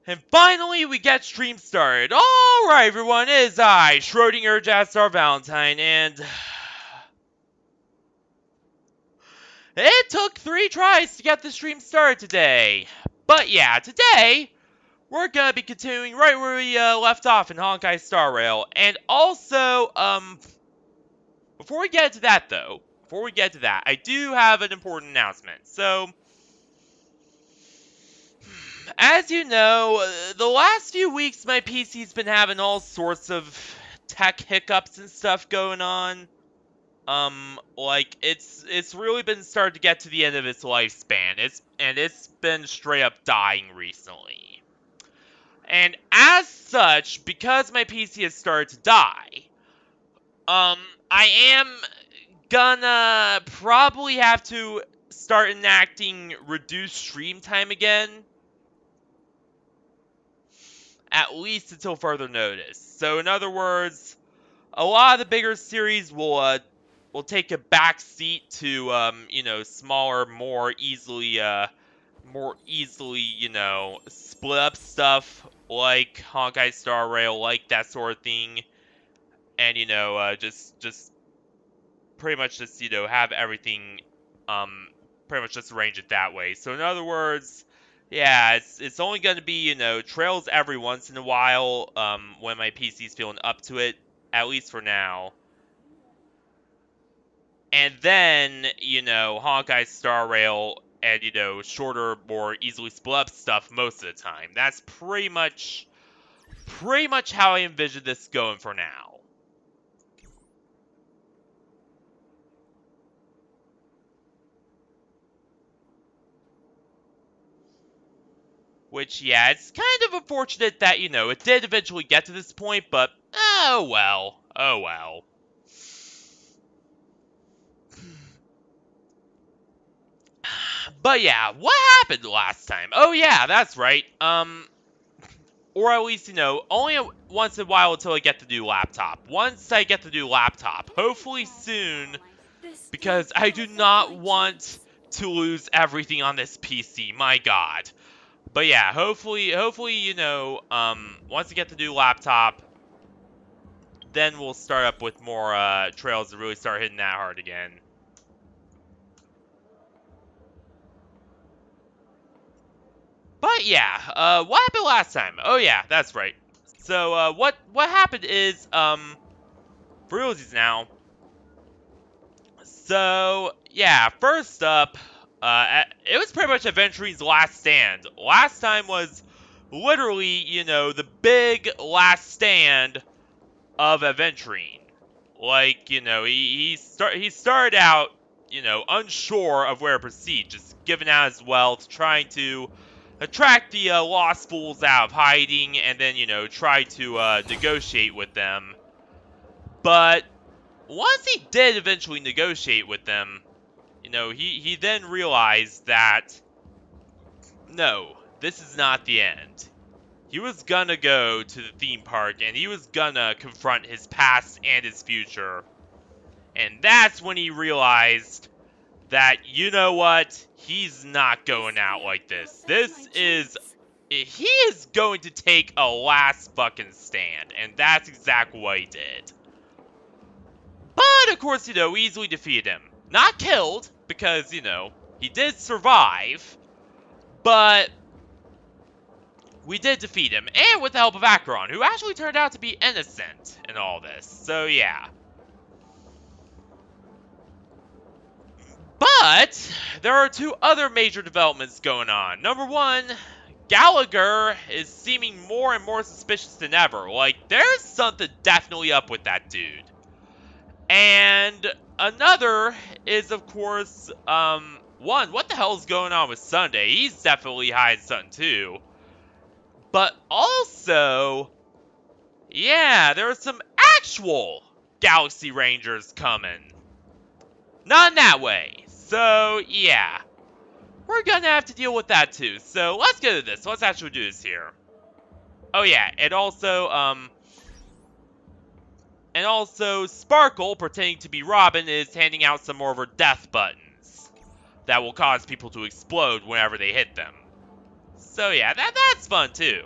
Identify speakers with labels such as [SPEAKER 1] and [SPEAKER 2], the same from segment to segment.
[SPEAKER 1] And finally, we get stream started. Alright, everyone, it is I, Schrodinger Jazzstar Valentine, and it took 3 tries to get the stream started today. But yeah, today, we're gonna be continuing right where we left off in Honkai Star Rail. And also, before we get to that, though, I do have an important announcement. So, as you know, the last few weeks my PC's been having all sorts of tech hiccups and stuff going on. Like it's really been starting to get to the end of its lifespan. It's been straight up dying recently. And as such, because my PC has started to die, I am gonna probably have to start enacting reduced stream time again. At least until further notice. So in other words, a lot of the bigger series will take a back seat to smaller, more easily split up stuff like Honkai Star Rail, like that sort of thing, and just pretty much just have everything pretty much just arrange it that way. So in other words, yeah, it's only going to be, trails every once in a while, when my PC's feeling up to it, at least for now. And then, Honkai Star Rail and, shorter, more easily split up stuff most of the time. That's pretty much how I envision this going for now. Which, yeah, it's kind of unfortunate that, it did eventually get to this point, but, oh well. Oh well. But yeah, what happened last time? Oh yeah, that's right. Or at least, only once in a while until I get the new laptop. Once I get the new laptop, hopefully soon, because I do not want to lose everything on this PC, my god. But yeah, hopefully, once I get the new laptop, then we'll start up with more trails to really start hitting that hard again. But yeah, what happened last time? Oh yeah, that's right. So what happened is for realsies now. So yeah, first up, it was pretty much Adventurine's last stand. Last time was literally, the big last stand of Adventurine. Like, he started out, unsure of where to proceed, just giving out his wealth, trying to attract the lost fools out of hiding, and then, try to negotiate with them. But once he did eventually negotiate with them, he then realized that, no, this is not the end. He was gonna go to the theme park, and he was gonna confront his past and his future. And that's when he realized that, you know what, he's not going out like this. He is going to take a last fucking stand, and that's exactly what he did. But, of course, we easily defeated him. Not killed, because, he did survive, but we did defeat him, and with the help of Acheron, who actually turned out to be innocent in all this. So, yeah. But there are 2 other major developments going on. Number 1, Gallagher is seeming more and more suspicious than ever. Like, there's something definitely up with that dude. And another is, of course, 1, what the hell is going on with Sunday? He's definitely hiding something too. But also, yeah, there are some actual Galaxy Rangers coming. Not in that way. So, yeah. We're gonna have to deal with that too. So, let's get to this. Let's actually do this here. Oh, yeah. And also, Sparkle, pretending to be Robin, is handing out some more of her death buttons that will cause people to explode whenever they hit them. So, yeah, that's fun too.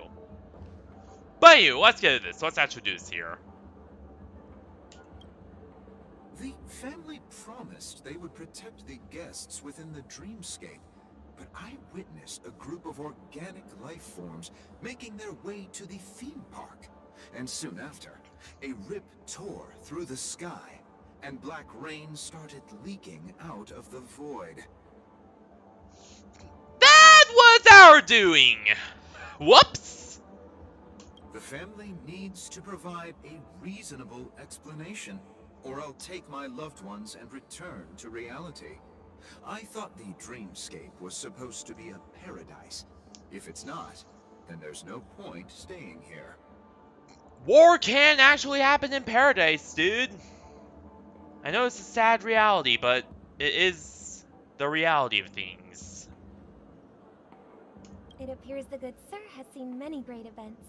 [SPEAKER 1] But anyway, let's get into this. Let's actually do this here.
[SPEAKER 2] The family promised they would protect the guests within the dreamscape, but I witnessed a group of organic life forms making their way to the theme park. And soon after, a rip tore through the sky, and black rain started leaking out of the void.
[SPEAKER 1] That was our doing! Whoops!
[SPEAKER 2] The family needs to provide a reasonable explanation, or I'll take my loved ones and return to reality. I thought the dreamscape was supposed to be a paradise. If it's not, then there's no point staying here.
[SPEAKER 1] War can actually happen in paradise, dude. I know it's a sad reality, but it is the reality of things.
[SPEAKER 3] It appears the good sir has seen many great events.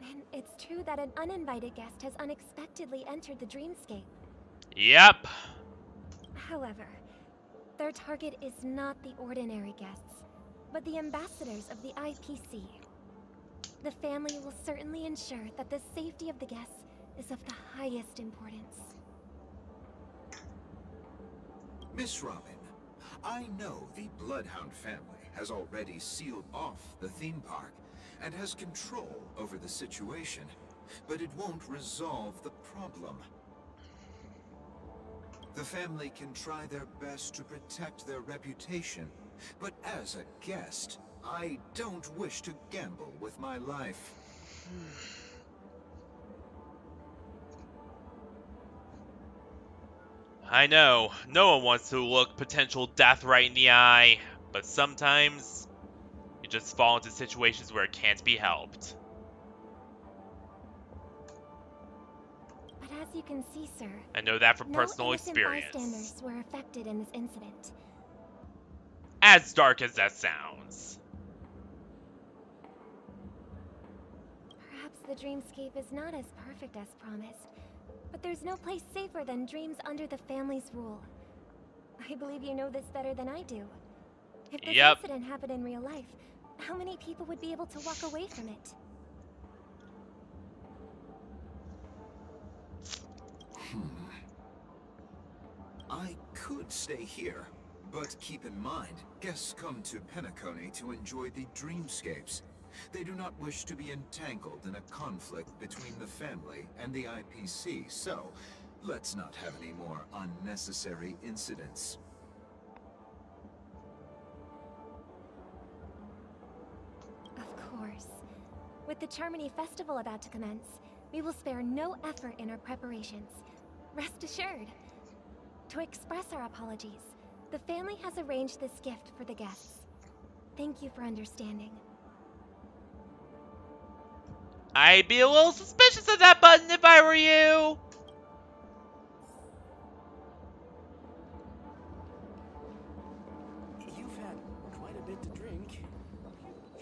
[SPEAKER 3] And it's true that an uninvited guest has unexpectedly entered the dreamscape.
[SPEAKER 1] Yep.
[SPEAKER 3] However, their target is not the ordinary guests, but the ambassadors of the IPC. The family will certainly ensure that the safety of the guests is of the highest importance.
[SPEAKER 2] Miss Robin, I know the Bloodhound family has already sealed off the theme park and has control over the situation, but it won't resolve the problem. The family can try their best to protect their reputation, but as a guest, I don't wish to gamble with my life.
[SPEAKER 1] I know, no one wants to look potential death right in the eye, but sometimes you just fall into situations where it can't be helped.
[SPEAKER 3] But as you can see, sir,
[SPEAKER 1] I know that from
[SPEAKER 3] no
[SPEAKER 1] personal
[SPEAKER 3] innocent
[SPEAKER 1] experience.
[SPEAKER 3] bystanders were affected in this incident.
[SPEAKER 1] As dark as that sounds.
[SPEAKER 3] Perhaps the dreamscape is not as perfect as promised, but there's no place safer than dreams under the family's rule. I believe you know this better than I do. If this incident happened in real life, how many people would be able to walk away from it?
[SPEAKER 2] I could stay here, but keep in mind, guests come to Penacony to enjoy the dreamscapes. They do not wish to be entangled in a conflict between the family and the IPC, so let's not have any more unnecessary incidents.
[SPEAKER 3] Of course. With the Charmony Festival about to commence, we will spare no effort in our preparations. Rest assured. To express our apologies, the family has arranged this gift for the guests. Thank you for understanding.
[SPEAKER 1] I'd be a little suspicious of that button if I were you.
[SPEAKER 4] You've had quite a bit to drink.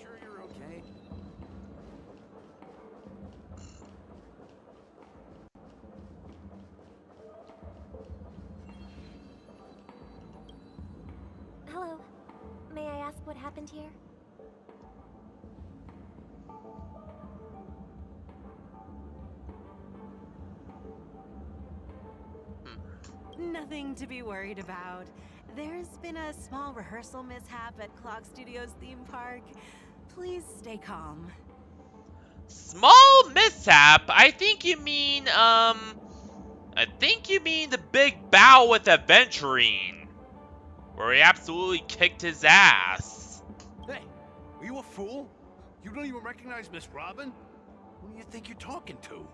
[SPEAKER 4] Sure you're okay?
[SPEAKER 3] Hello. May I ask what happened here?
[SPEAKER 5] Nothing to be worried about. There's been a small rehearsal mishap at Clock Studios theme park. Please stay calm.
[SPEAKER 1] Small mishap? I think you mean the big bow with Aventurine, where he absolutely kicked his ass.
[SPEAKER 4] Hey, are you a fool? You don't even recognize Miss Robin? Who do you think you're talking to?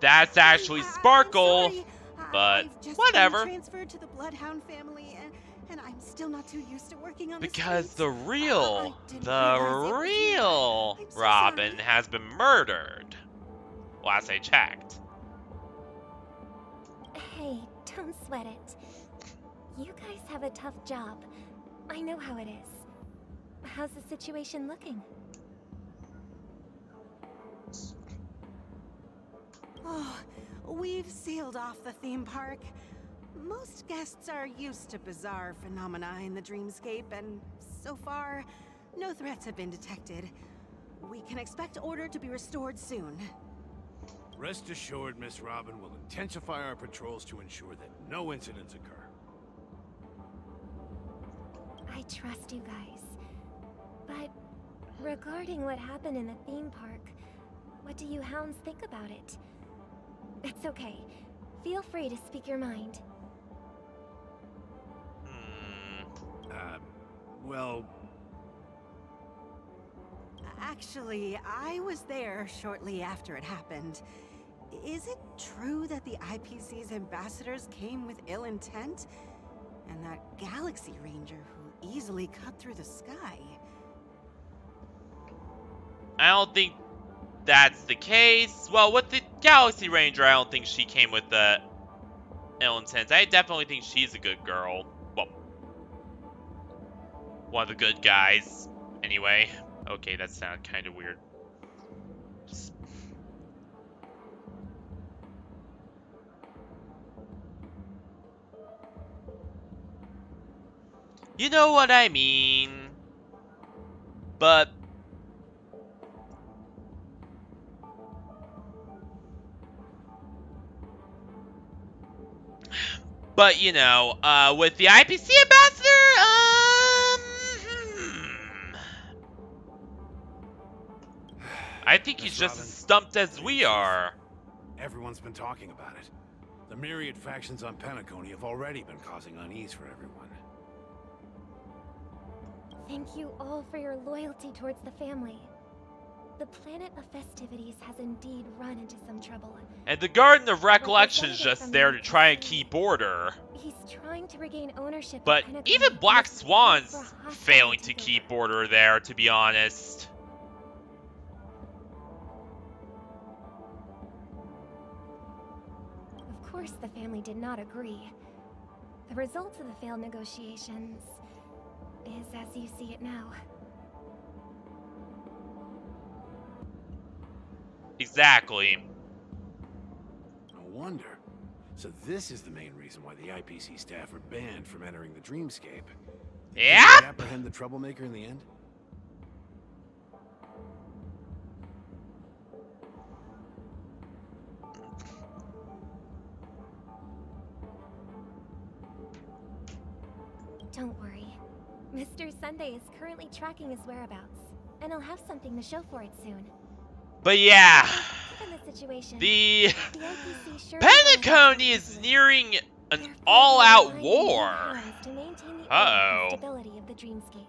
[SPEAKER 1] That's actually Sparkle, but
[SPEAKER 5] I've just
[SPEAKER 1] whatever.
[SPEAKER 5] been transferred to the Bloodhound family, and I'm still not too used to working on
[SPEAKER 1] Because
[SPEAKER 5] the
[SPEAKER 1] the real
[SPEAKER 5] I'm so
[SPEAKER 1] Robin
[SPEAKER 5] sorry.
[SPEAKER 1] has been murdered. Last I checked.
[SPEAKER 3] Hey, don't sweat it. You guys have a tough job. I know how it is. How's the situation looking?
[SPEAKER 5] Oh, we've sealed off the theme park. Most guests are used to bizarre phenomena in the dreamscape, and so far, no threats have been detected. We can expect order to be restored soon.
[SPEAKER 4] Rest assured, Miss Robin will intensify our patrols to ensure that no incidents occur.
[SPEAKER 3] I trust you guys. But regarding what happened in the theme park, what do you hounds think about it? It's okay. Feel free to speak your mind.
[SPEAKER 4] Well...
[SPEAKER 5] Actually, I was there shortly after it happened. Is it true that the IPC's ambassadors came with ill intent? And that Galaxy Ranger who easily cut through the sky?
[SPEAKER 1] I don't think that's the case. Well, with the Galaxy Ranger, I don't think she came with the ill intent. I definitely think she's a good girl. Well, one of the good guys. Anyway. Okay, that sounded kind of weird. You know what I mean. But you know, with the IPC ambassador, I think he's just as stumped as we are.
[SPEAKER 4] Everyone's been talking about it. The myriad factions on Penacony have already been causing unease for everyone.
[SPEAKER 3] Thank you all for your loyalty towards the family. The planet of festivities has indeed run into some trouble.
[SPEAKER 1] And the Garden of Recollection's just there to try and keep order.
[SPEAKER 3] He's trying to regain ownership of
[SPEAKER 1] But
[SPEAKER 3] Penacony
[SPEAKER 1] even Black
[SPEAKER 3] and
[SPEAKER 1] Swan's
[SPEAKER 3] for a hostile
[SPEAKER 1] failing to
[SPEAKER 3] takeover.
[SPEAKER 1] keep order there, to be honest.
[SPEAKER 3] Of course, the family did not agree. The result of the failed negotiations is as you see it now.
[SPEAKER 1] Exactly.
[SPEAKER 4] No wonder. So this is the main reason why the IPC staff are banned from entering the Dreamscape. Did they
[SPEAKER 1] Yep.
[SPEAKER 4] apprehend the troublemaker in the end?
[SPEAKER 3] Don't worry. Mr. Sunday is currently tracking his whereabouts, and I'll have something to show for it soon.
[SPEAKER 1] But yeah,
[SPEAKER 3] Given the situation,
[SPEAKER 1] the
[SPEAKER 3] the IPC sure
[SPEAKER 1] Penacony is nearing an all-out war.
[SPEAKER 3] To maintain the
[SPEAKER 1] Uh-oh.
[SPEAKER 3] order and stability of the Dreamscape.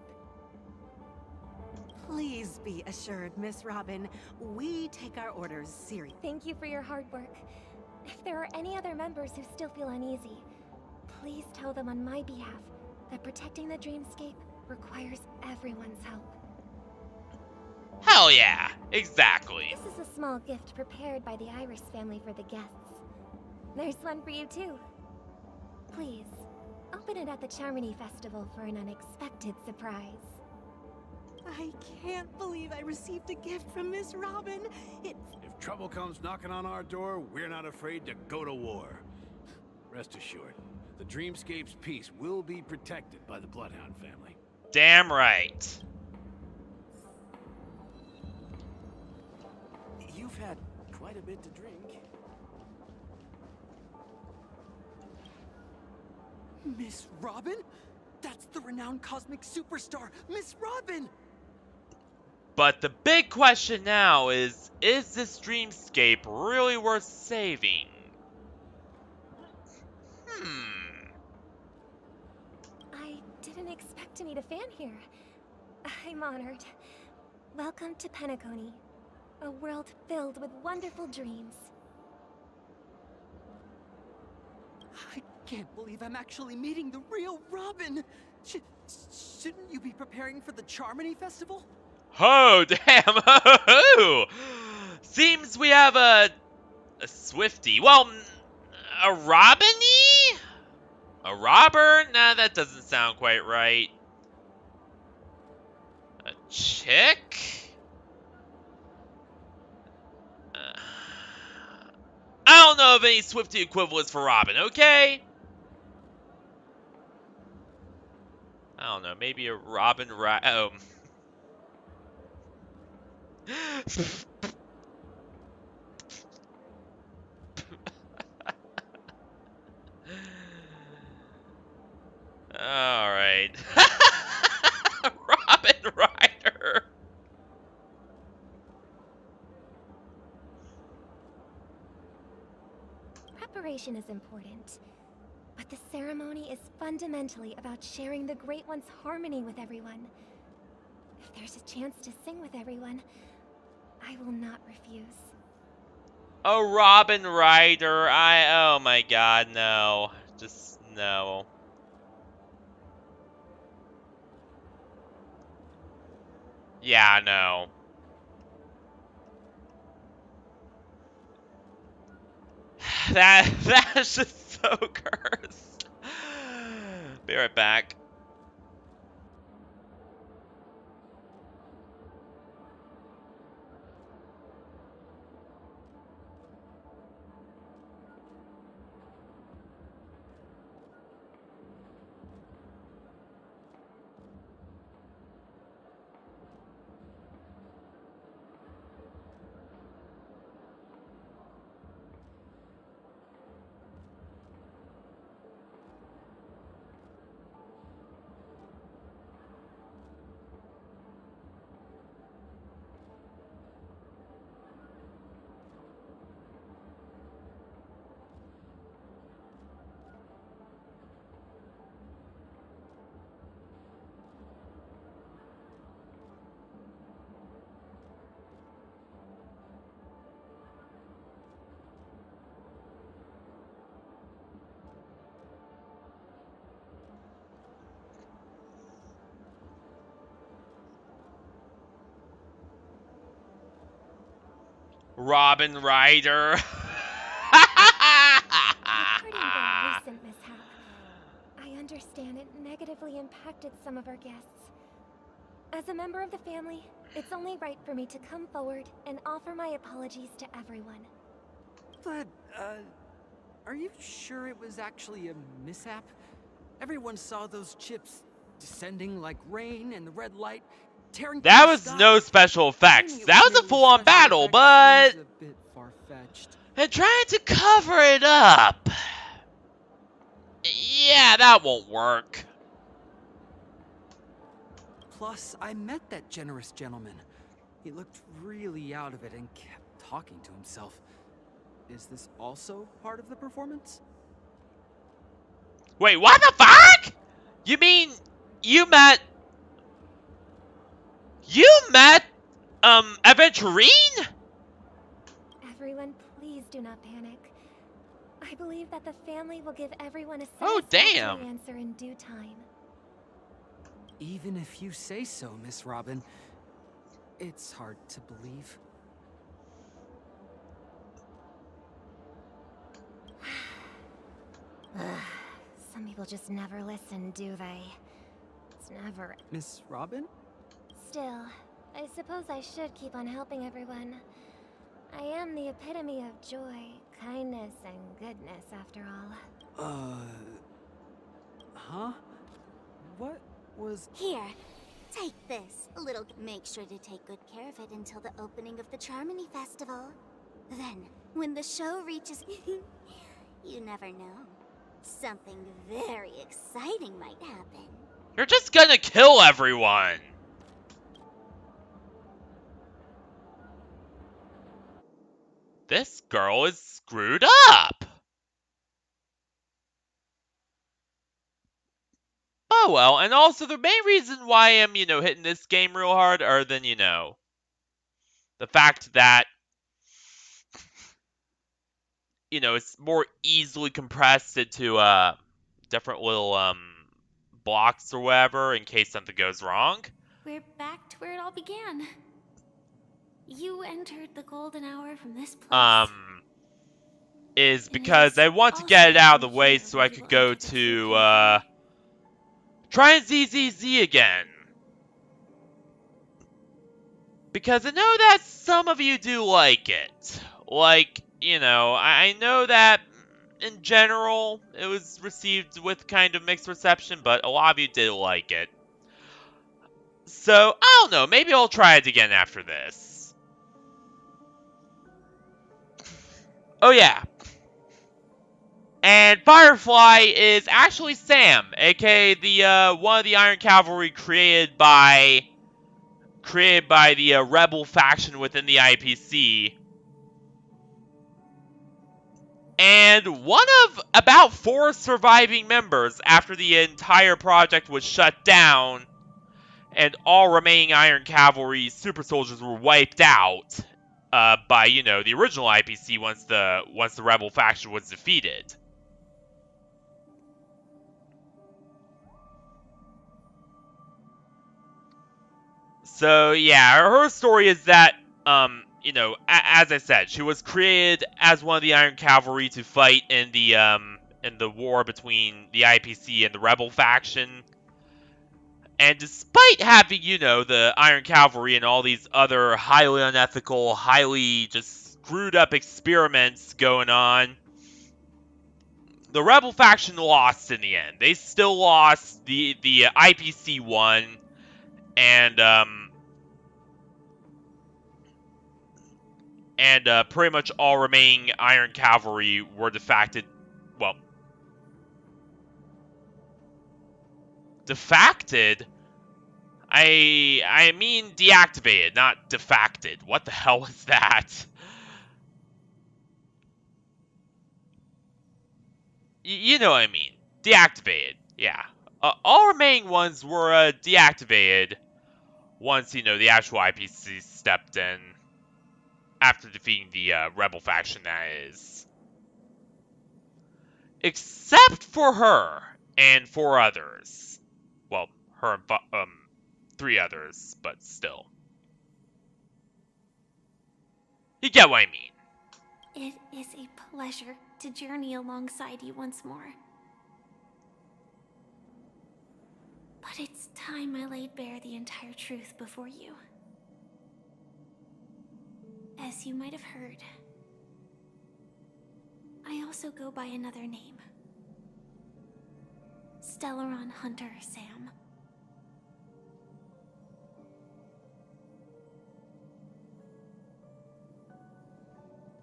[SPEAKER 5] Please be assured, Miss Robin, we take our orders seriously.
[SPEAKER 3] Thank you for your hard work. If there are any other members who still feel uneasy, please tell them on my behalf that protecting the Dreamscape requires everyone's help.
[SPEAKER 1] Hell yeah, exactly.
[SPEAKER 3] This is a small gift prepared by the Iris family for the guests. There's one for you too. Please, open it at the Charmony Festival for an unexpected surprise.
[SPEAKER 5] I can't believe I received a gift from Miss Robin. It's
[SPEAKER 4] If trouble comes knocking on our door, we're not afraid to go to war. Rest assured, the Dreamscape's peace will be protected by the Bloodhound family.
[SPEAKER 1] Damn right.
[SPEAKER 4] You've had quite a bit to drink.
[SPEAKER 6] Miss Robin? That's the renowned cosmic superstar, Miss Robin!
[SPEAKER 1] But the big question now is this Dreamscape really worth saving?
[SPEAKER 3] I didn't expect to meet a fan here. I'm honored. Welcome to Penacony, a world filled with wonderful dreams.
[SPEAKER 6] I can't believe I'm actually meeting the real Robin! Shouldn't you be preparing for the Charmony Festival?
[SPEAKER 1] Oh, damn. Oh, seems we have a Swifty. Well, a Robin-y? A robber? Nah, that doesn't sound quite right. A chick? I don't know of any Swifty equivalents for Robin, okay? I don't know, maybe a Robin Alright. Robin Ryder!
[SPEAKER 3] Preparation is important, but the ceremony is fundamentally about sharing the Great One's harmony with everyone. If there's a chance to sing with everyone, I will not refuse.
[SPEAKER 1] Oh, Robin Ryder, oh my god, no. Just, no. Yeah, no. That's just so cursed. Be right back. Robin Ryder.
[SPEAKER 3] Regarding the recent mishap, I understand it negatively impacted some of our guests. As a member of the family, it's only right for me to come forward and offer my apologies to everyone.
[SPEAKER 6] But, are you sure it was actually a mishap? Everyone saw those chips descending like rain and the red light tearing through
[SPEAKER 1] That
[SPEAKER 6] the
[SPEAKER 1] was
[SPEAKER 6] sky.
[SPEAKER 1] no special effects.
[SPEAKER 6] Claiming it
[SPEAKER 1] That was a
[SPEAKER 6] merely
[SPEAKER 1] full-on
[SPEAKER 6] special
[SPEAKER 1] battle,
[SPEAKER 6] effects
[SPEAKER 1] but...
[SPEAKER 6] seems a bit far-fetched.
[SPEAKER 1] And trying to cover it up. Yeah, that won't work.
[SPEAKER 6] Plus, I met that generous gentleman. He looked really out of it and kept talking to himself. Is this also part of the performance?
[SPEAKER 1] Wait, what the fuck? You mean you met... You met, Aventurine?
[SPEAKER 3] Everyone, please do not panic. I believe that the family will give everyone a
[SPEAKER 1] Oh,
[SPEAKER 3] satisfactory
[SPEAKER 1] damn.
[SPEAKER 3] answer in due time.
[SPEAKER 6] Even if you say so, Miss Robin, it's hard to believe.
[SPEAKER 3] Some people just never listen, do they? It's never...
[SPEAKER 6] Miss Robin?
[SPEAKER 3] Still, I suppose I should keep on helping everyone. I am the epitome of joy, kindness, and goodness, after all.
[SPEAKER 6] Huh? What was...
[SPEAKER 7] Here, take this. A little. Make sure to take good care of it until the opening of the Charmony Festival. Then, when the show reaches... you never know. Something very exciting might happen.
[SPEAKER 1] You're just gonna kill everyone. This girl is screwed up. Oh well, and also the main reason why I'm, hitting this game real hard are than, the fact that, it's more easily compressed into, different little, blocks or whatever in case something goes wrong.
[SPEAKER 7] We're back to where it all began. You entered the golden hour from this place.
[SPEAKER 1] Is because I want to get it out of the way so I could go to, try and ZZZ again. Because I know that some of you do like it. Like, I know that in general it was received with kind of mixed reception, but a lot of you did like it. So, I don't know, maybe I'll try it again after this. Oh yeah. And Firefly is actually Sam, aka the one of the Iron Cavalry created by the rebel faction within the IPC. And one of about 4 surviving members after the entire project was shut down and all remaining Iron Cavalry super soldiers were wiped out by, the original IPC once the rebel faction was defeated. So yeah, her story is that, as I said, she was created as one of the Iron Cavalry to fight in the war between the IPC and the Rebel faction. And despite having, the Iron Cavalry and all these other highly unethical, highly just screwed up experiments going on, the Rebel faction lost in the end. They still lost. The IPC won, and pretty much all remaining Iron Cavalry were defacted. Well, defacted? I mean deactivated, not defacted. What the hell was that? You know what I mean. Deactivated, yeah. All remaining ones were deactivated once, the actual IPC stepped in. After defeating the Rebel faction, that is. Except for her and 4 others. Well, her and 3 others, but still. You get what I mean.
[SPEAKER 8] It is a pleasure to journey alongside you once more. But it's time I laid bare the entire truth before you. As you might have heard, I also go by another name. Stellaron Hunter Sam.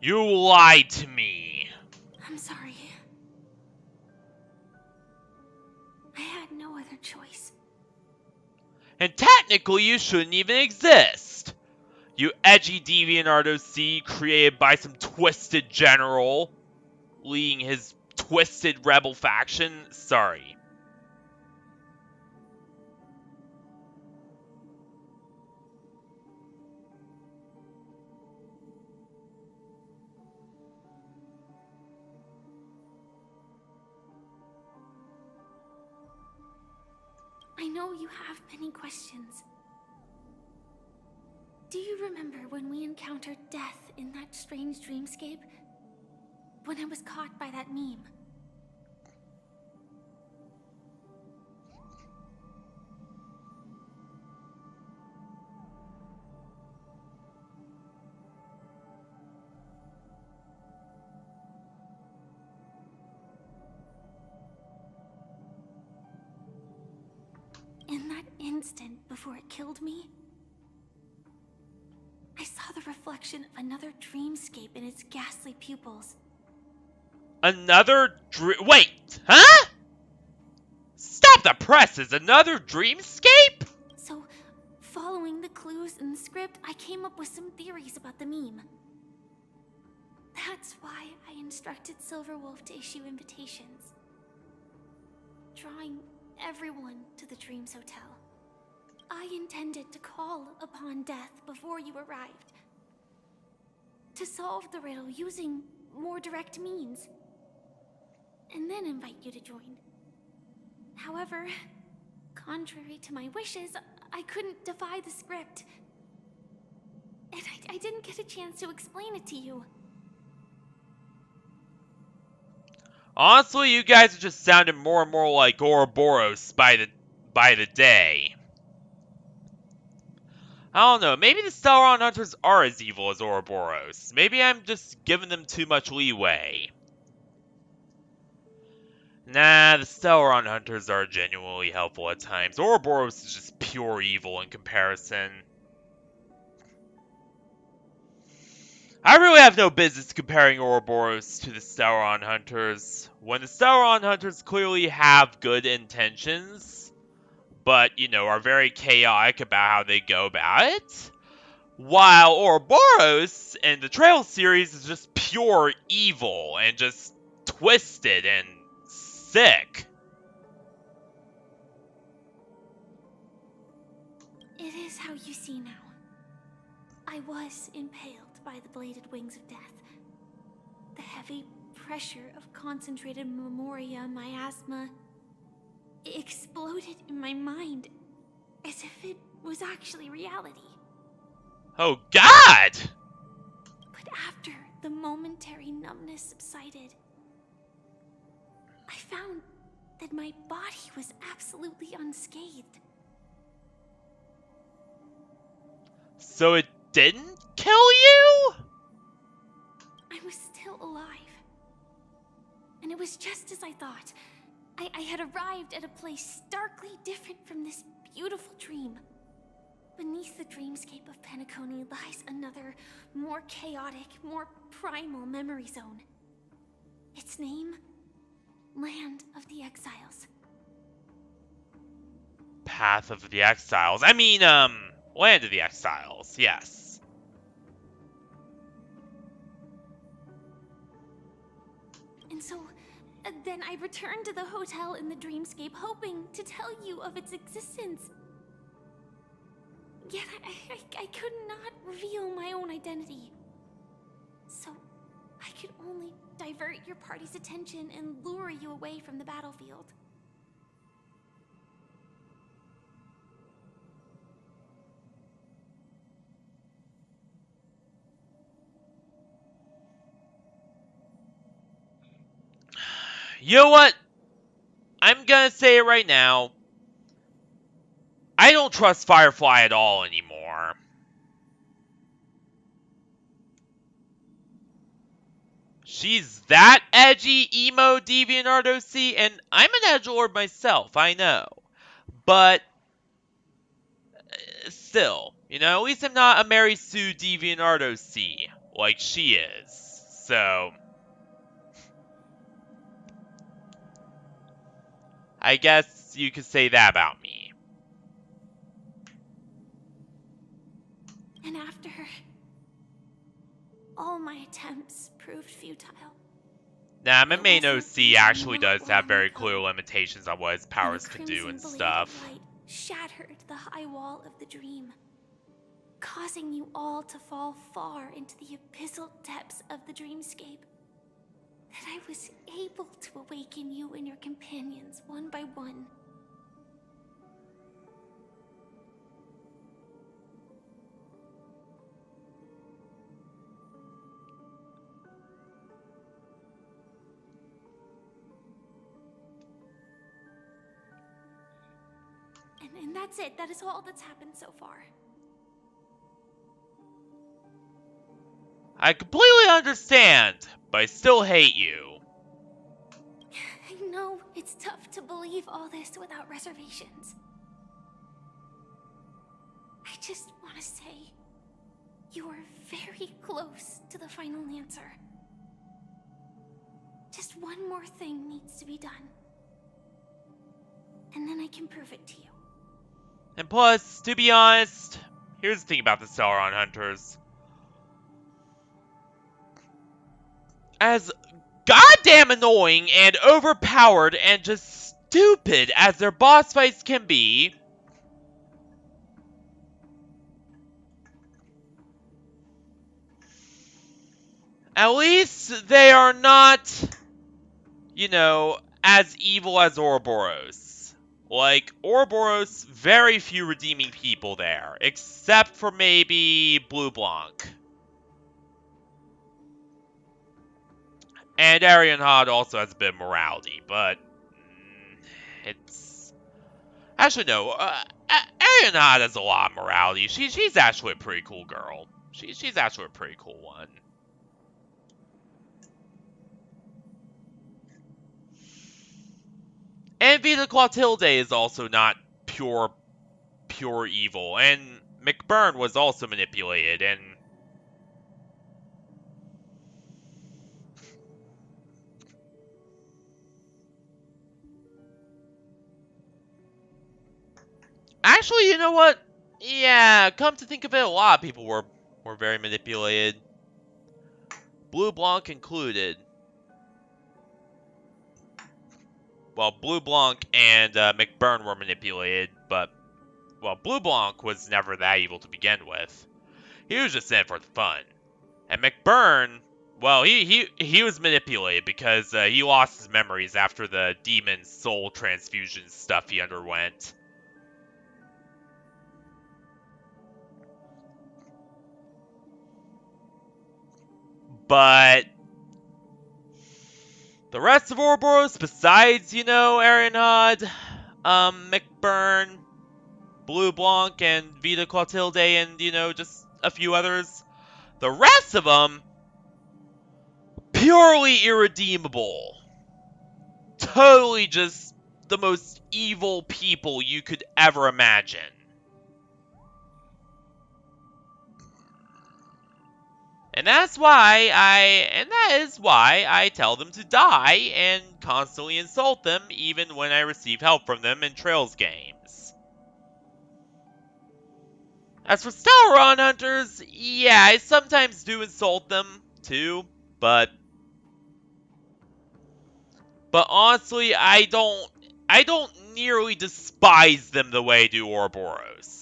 [SPEAKER 1] You lied to me.
[SPEAKER 8] I'm sorry. I had no other choice.
[SPEAKER 1] And technically you shouldn't even exist. You edgy deviant ROC created by some twisted general leading his twisted rebel faction. Sorry.
[SPEAKER 8] I know you have many questions. Do you remember when we encountered death in that strange dreamscape? When I was caught by that meme? In that instant before it killed me, I saw the reflection of another dreamscape in its ghastly pupils.
[SPEAKER 1] Another wait, huh? Stop the presses! Another dreamscape?
[SPEAKER 8] So, following the clues in the script, I came up with some theories about the meme. That's why I instructed Silverwolf to issue invitations, drawing everyone to the Dreams Hotel. I intended to call upon death before you arrived, to solve the riddle using more direct means, and then invite you to join. However, contrary to my wishes, I couldn't defy the script, and I didn't get a chance to explain it to you.
[SPEAKER 1] Honestly, you guys are just sounding more and more like Ouroboros by the day. I don't know, maybe the Stellaron Hunters are as evil as Ouroboros. Maybe I'm just giving them too much leeway. Nah, the Stellaron Hunters are genuinely helpful at times. Ouroboros is just pure evil in comparison. I really have no business comparing Ouroboros to the Sauron Hunters, when the Sauron Hunters clearly have good intentions, but, you know, are very chaotic about how they go about it. While Ouroboros in the Trail series is just pure evil and just twisted and sick.
[SPEAKER 8] It is how you see now. I was impaled by the bladed wings of death. The heavy pressure of concentrated memoria miasma exploded in my mind as if it was actually reality.
[SPEAKER 1] Oh God!
[SPEAKER 8] But after the momentary numbness subsided, I found that my body was absolutely unscathed.
[SPEAKER 1] So it didn't kill you?
[SPEAKER 8] I was still alive. And it was just as I thought. I had arrived at a place starkly different from this beautiful dream. Beneath the dreamscape of Penacony lies another, more chaotic, more primal memory zone. Its name? Land of the Exiles.
[SPEAKER 1] Path of the Exiles. I mean, Land of the Exiles, yes.
[SPEAKER 8] And so, then I returned to the hotel in the dreamscape, hoping to tell you of its existence. Yet I could not reveal my own identity. So, I could only divert your party's attention and lure you away from the battlefield.
[SPEAKER 1] You know what? I'm gonna say it right now. I don't trust Firefly at all anymore. She's that edgy, emo, deviant OC, and I'm an edgelord myself, I know. But, still, you know, at least I'm not a Mary Sue deviant OC, like she is. So, I guess you could say that about me.
[SPEAKER 8] And after all my attempts proved futile.
[SPEAKER 1] Nah, my
[SPEAKER 8] It
[SPEAKER 1] main
[SPEAKER 8] wasn't
[SPEAKER 1] OC actually
[SPEAKER 8] not
[SPEAKER 1] does have
[SPEAKER 8] long
[SPEAKER 1] very
[SPEAKER 8] ago
[SPEAKER 1] clear limitations on what his powers
[SPEAKER 8] when a
[SPEAKER 1] can do
[SPEAKER 8] crimson
[SPEAKER 1] and
[SPEAKER 8] blade of
[SPEAKER 1] stuff.
[SPEAKER 8] light shattered the high wall of the dream, causing you all to fall far into the abyssal depths of the dreamscape. That I was able to awaken you and your companions one by one. And that's it. That is all that's happened so far.
[SPEAKER 1] I completely understand, but I still hate you.
[SPEAKER 8] I know it's tough to believe all this without reservations. I just want to say, you are very close to the final answer. Just one more thing needs to be done. And then I can prove it to you.
[SPEAKER 1] And plus, to be honest, here's the thing about the Sauron Hunters. As goddamn annoying and overpowered and just stupid as their boss fights can be, at least they are not, you know, as evil as Ouroboros. Like, Ouroboros, very few redeeming people there, except for maybe Blue Blanc. And Arian Hod also has a bit of morality, but it's... Actually, no, Arian Hod has a lot of morality. She's actually a pretty cool girl. She's actually a pretty cool one. And Vita Clotilde is also not pure evil. And McBurn was also manipulated, and Actually, you know what? Yeah, come to think of it, a lot of people were very manipulated. Blue Blanc included. Well, Blue Blanc and McBurn were manipulated, but, well, Blue Blanc was never that evil to begin with. He was just in it for the fun. And McBurn, well, he was manipulated because he lost his memories after the demon soul transfusion stuff he underwent. But the rest of Ouroboros, besides, you know, Arenhod, McBurn, Blue Blanc, and Vita Clotilde, and, you know, just a few others, the rest of them, purely irredeemable. Totally just the most evil people you could ever imagine. And that is why I tell them to die and constantly insult them even when I receive help from them in Trails games. As for Stellar Hunters, yeah, I sometimes do insult them too, but honestly, I don't nearly despise them the way I do Ouroboros.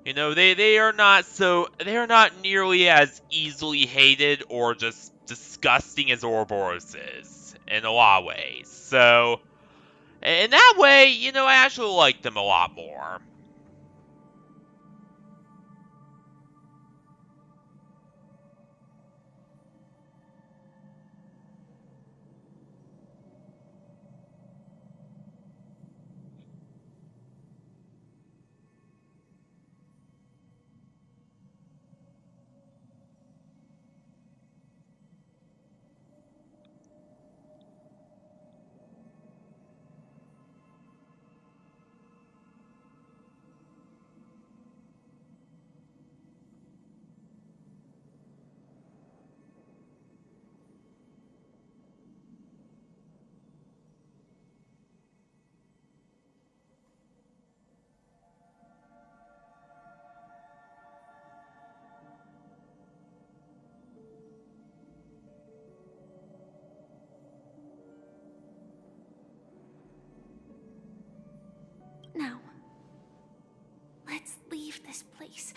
[SPEAKER 1] You know, they are not nearly as easily hated or just disgusting as Ouroboros is in a lot of ways. So, in that way, you know, I actually like them a lot more.
[SPEAKER 8] Now, let's leave this place.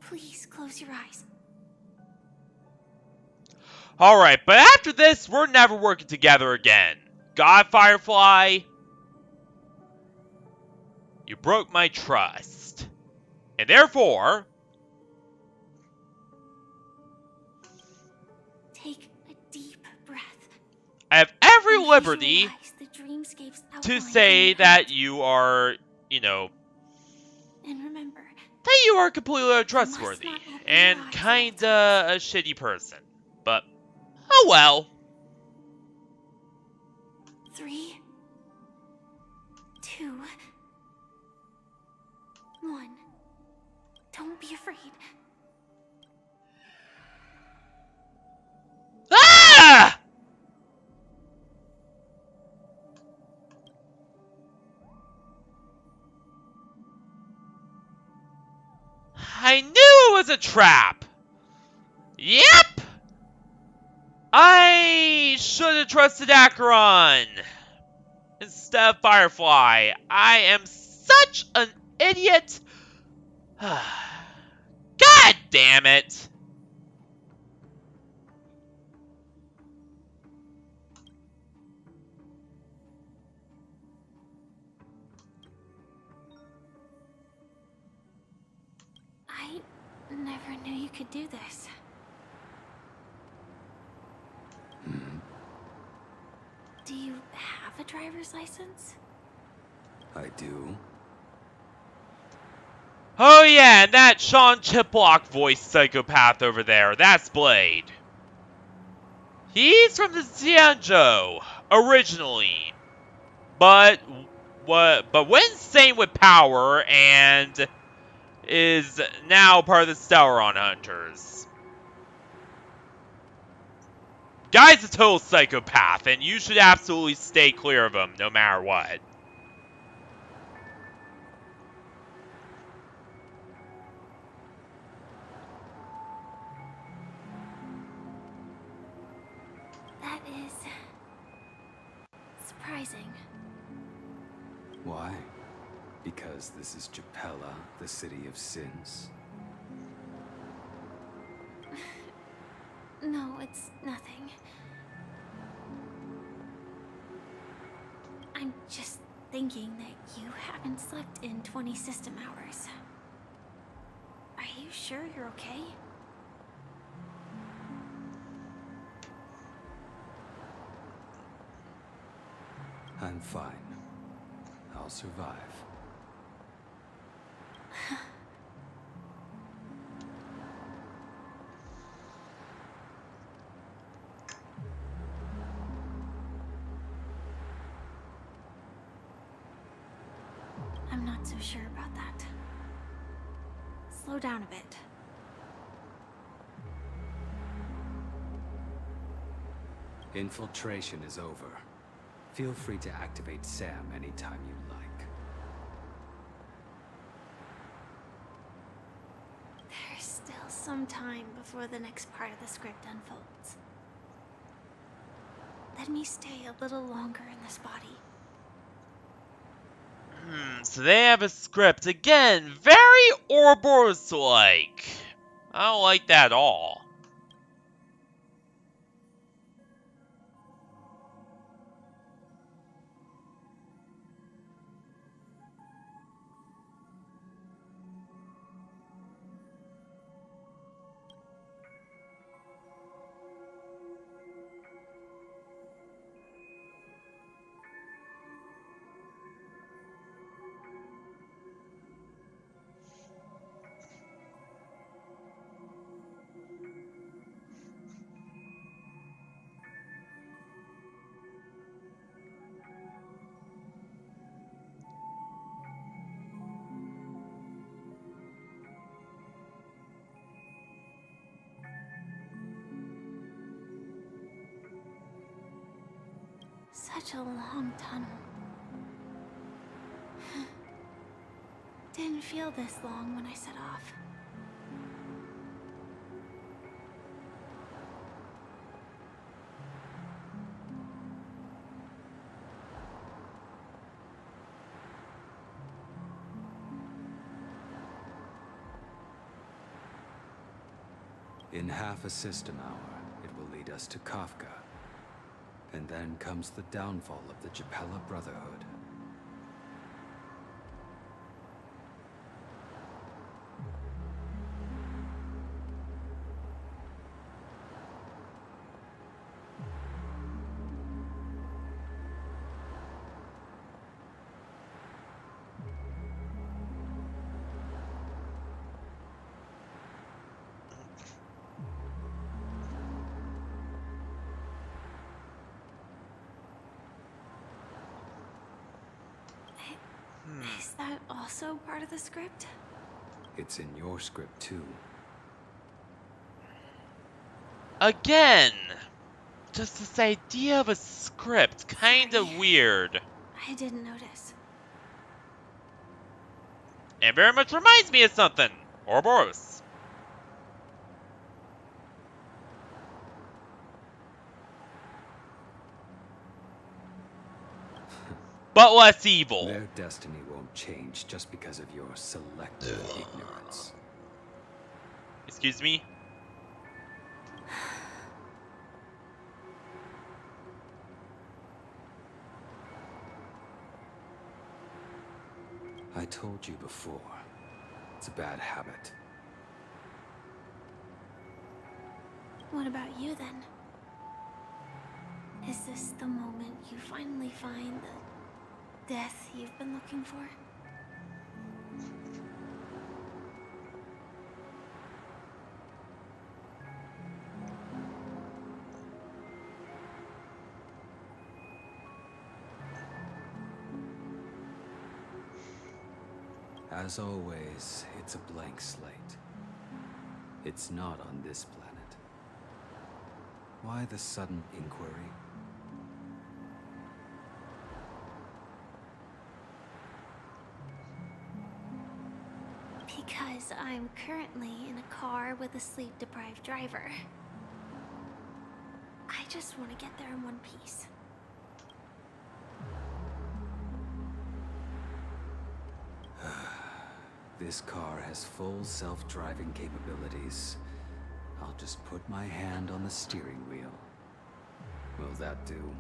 [SPEAKER 8] Please close your eyes.
[SPEAKER 1] Alright, but after this, we're never working together again. God, Firefly, you broke my trust. And therefore,
[SPEAKER 8] Take a deep breath.
[SPEAKER 1] I have every
[SPEAKER 8] And
[SPEAKER 1] liberty
[SPEAKER 8] visualize the dreamscapes
[SPEAKER 1] to
[SPEAKER 8] outlined
[SPEAKER 1] say
[SPEAKER 8] in your
[SPEAKER 1] that
[SPEAKER 8] head.
[SPEAKER 1] you are, you know,
[SPEAKER 8] And remember,
[SPEAKER 1] that you are completely
[SPEAKER 8] must
[SPEAKER 1] untrustworthy
[SPEAKER 8] not open your
[SPEAKER 1] and
[SPEAKER 8] eyes
[SPEAKER 1] kinda a shitty person. But, oh well.
[SPEAKER 8] 3, 2, 1. Don't be afraid.
[SPEAKER 1] Ah! I knew it was a trap! Yep! I should have trusted Acheron instead of Firefly. I am such an idiot! God damn it!
[SPEAKER 8] I never knew you could do this. Do you have a driver's license?
[SPEAKER 9] I do.
[SPEAKER 1] Oh yeah, and that Sean Chiplock voice psychopath over there, that's Blade. He's from the Xianzhou, originally. But went insane with power and is now part of the Stellaron Hunters. Guy's a total psychopath, and you should absolutely stay clear of him, no matter what.
[SPEAKER 8] That is surprising.
[SPEAKER 9] Why? Because this is Japella, the city of sins?
[SPEAKER 8] No, it's nothing. I'm just thinking that you haven't slept in 20 system hours. Are you sure you're okay?
[SPEAKER 9] I'm fine. I'll survive.
[SPEAKER 8] I'm not so sure about that. Slow down a bit.
[SPEAKER 9] Infiltration is over. Feel free to activate Sam anytime you like.
[SPEAKER 8] There's still some time before the next part of the script unfolds. Let me stay a little longer in this body.
[SPEAKER 1] So they have a script. Again, very Ouroboros-like. I don't like that at all.
[SPEAKER 8] Such a long tunnel. Didn't feel this long when I set off.
[SPEAKER 9] In half a system hour, it will lead us to Kafka. And then comes the downfall of the Japella Brotherhood.
[SPEAKER 8] Is that also part of the script?
[SPEAKER 9] It's in your script too.
[SPEAKER 1] Again, just this idea of a script, kinda
[SPEAKER 8] Sorry.
[SPEAKER 1] weird.
[SPEAKER 8] I didn't notice.
[SPEAKER 1] And very much reminds me of something. Ouroboros. But less evil.
[SPEAKER 9] Their destiny won't change just because of your selective ignorance.
[SPEAKER 1] Excuse me?
[SPEAKER 9] I told you before, it's a bad habit.
[SPEAKER 8] What about you then? Is this the moment you finally find the death you've been looking for?
[SPEAKER 9] As always, it's a blank slate. It's not on this planet. Why the sudden inquiry?
[SPEAKER 8] Because I'm currently in a car with a sleep-deprived driver. I just want to get there in one piece.
[SPEAKER 9] This car has full self-driving capabilities. I'll just put my hand on the steering wheel. Will that do?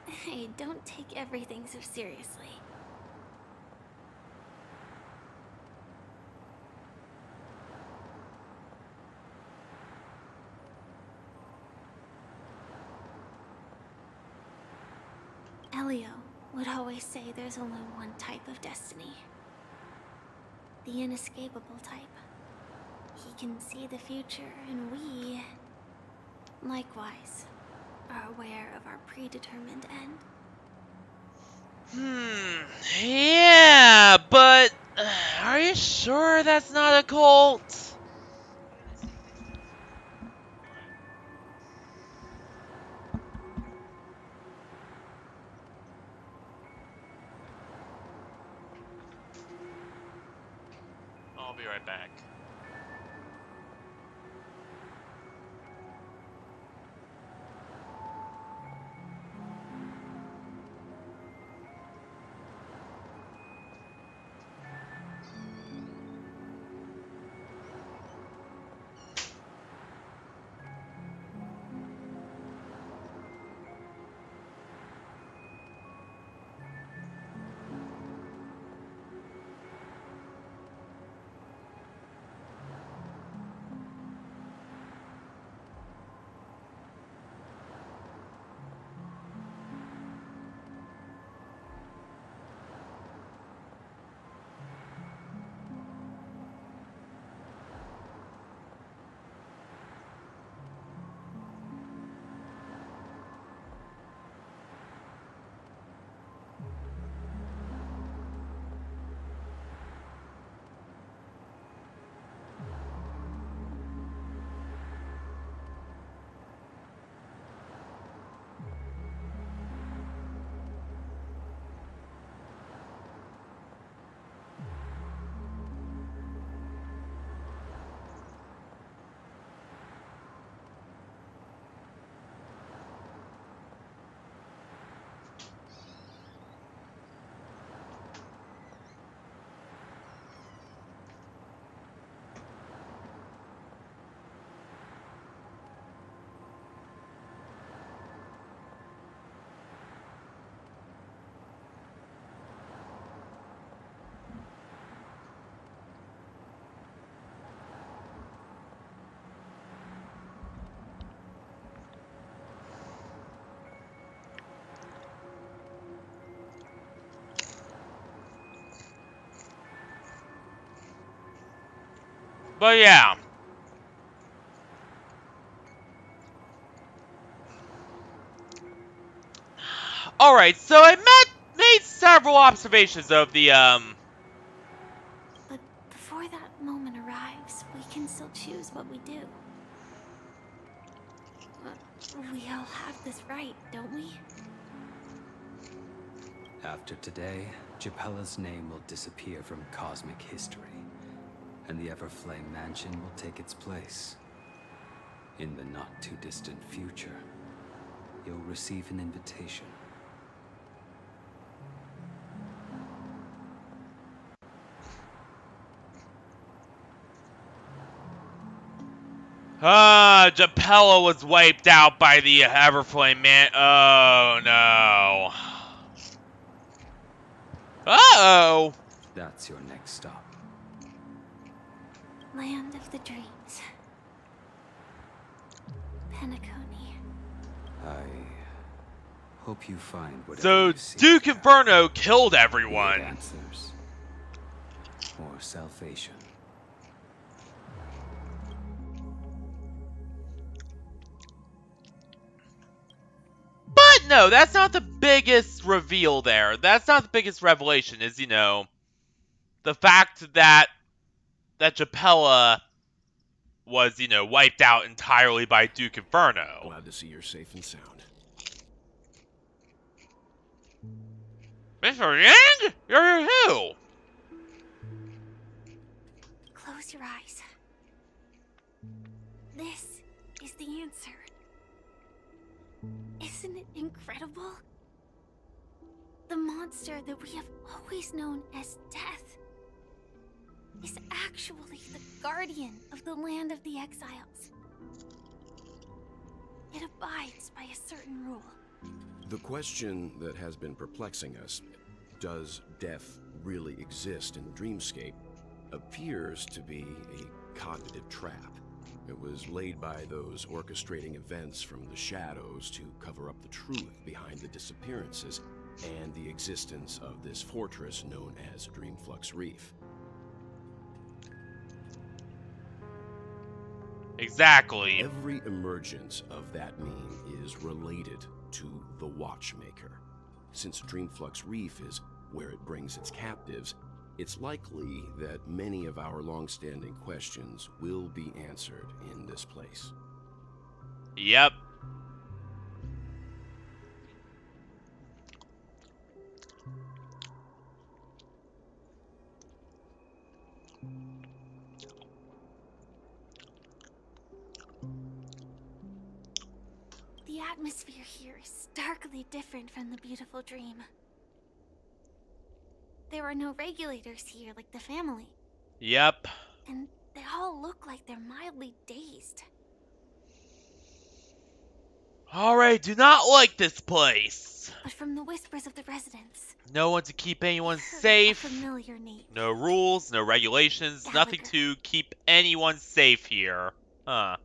[SPEAKER 8] Hey, don't take everything so seriously. Elio would always say there's only one type of destiny. The inescapable type. He can see the future, and we, likewise, are aware of our predetermined end.
[SPEAKER 1] Yeah, but are you sure that's not a cult? I'll be right back. But yeah. Alright, so I made several observations of the,
[SPEAKER 8] But before that moment arrives, we can still choose what we do. We all have this right, don't we?
[SPEAKER 9] After today, Japella's name will disappear from cosmic history, and the Everflame Mansion will take its place. In the not-too-distant future, you'll receive an invitation.
[SPEAKER 1] Japella was wiped out by the Everflame Man. Oh no. Uh-oh.
[SPEAKER 9] That's your next stop.
[SPEAKER 8] Land of the Dreams. Penacony.
[SPEAKER 9] I hope you find whatever
[SPEAKER 1] So
[SPEAKER 9] you seek
[SPEAKER 1] Duke
[SPEAKER 9] there.
[SPEAKER 1] Inferno killed
[SPEAKER 9] Be it
[SPEAKER 1] everyone.
[SPEAKER 9] answers or salvation.
[SPEAKER 1] But no, that's not the biggest reveal there. That's not the biggest revelation, is, the fact that Japella was, wiped out entirely by Duke Inferno.
[SPEAKER 10] Glad to see you're safe and sound.
[SPEAKER 1] Mr. Yang? You're who?
[SPEAKER 8] Close your eyes. This is the answer. Isn't it incredible? The monster that we have always known as Death is actually the guardian of the land of the exiles. It abides by a certain rule.
[SPEAKER 10] The question that has been perplexing us, does death really exist in Dreamscape, appears to be a cognitive trap. It was laid by those orchestrating events from the shadows to cover up the truth behind the disappearances and the existence of this fortress known as Dreamflux Reef.
[SPEAKER 1] Exactly.
[SPEAKER 10] Every emergence of that meme is related to the Watchmaker. Since Dreamflux Reef is where it brings its captives, it's likely that many of our long-standing questions will be answered in this place.
[SPEAKER 1] Yep.
[SPEAKER 8] The atmosphere here is starkly different from the beautiful dream. There are no regulators here like the family.
[SPEAKER 1] Yep.
[SPEAKER 8] And they all look like they're mildly dazed.
[SPEAKER 1] Alright, do not like this place.
[SPEAKER 8] But from the whispers of the residents,
[SPEAKER 1] No one to keep anyone
[SPEAKER 8] I heard
[SPEAKER 1] safe.
[SPEAKER 8] a familiar name.
[SPEAKER 1] No rules, no regulations, nothing to keep anyone safe here. Huh.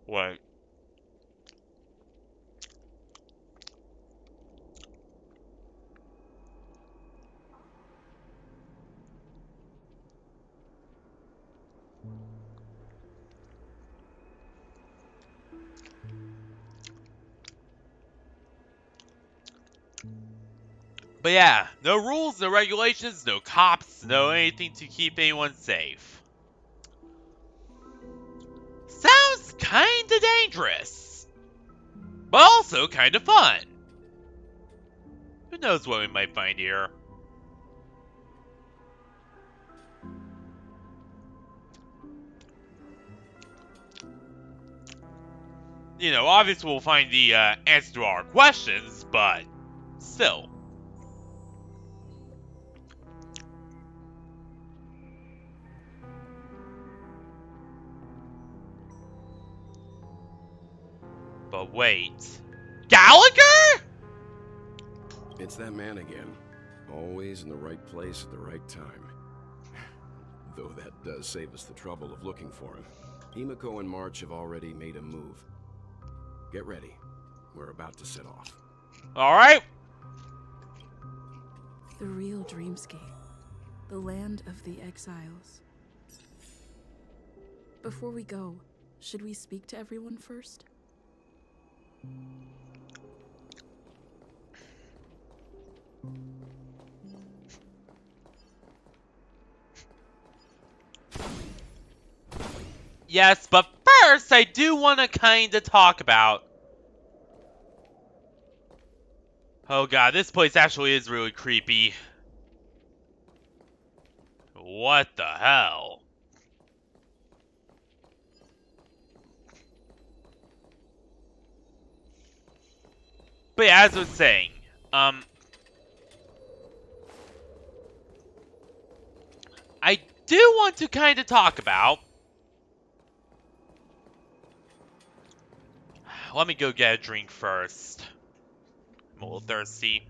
[SPEAKER 1] What? But yeah, no rules, no regulations, no cops, no anything to keep anyone safe. Sounds kinda dangerous. But also kinda fun. Who knows what we might find here. Obviously we'll find the answer to our questions, but still. But wait. Gallagher?
[SPEAKER 10] It's that man again. Always in the right place at the right time. Though that does save us the trouble of looking for him. Himiko and March have already made a move. Get ready. We're about to set off.
[SPEAKER 1] Alright.
[SPEAKER 11] The real Dreamscape. The land of the exiles. Before we go, should we speak to everyone first?
[SPEAKER 1] Yes, but first I do want to kinda talk about... Oh god, this place actually is really creepy. What the hell? But yeah, as I was saying, I do want to kind of talk about... Let me go get a drink first. I'm a little thirsty.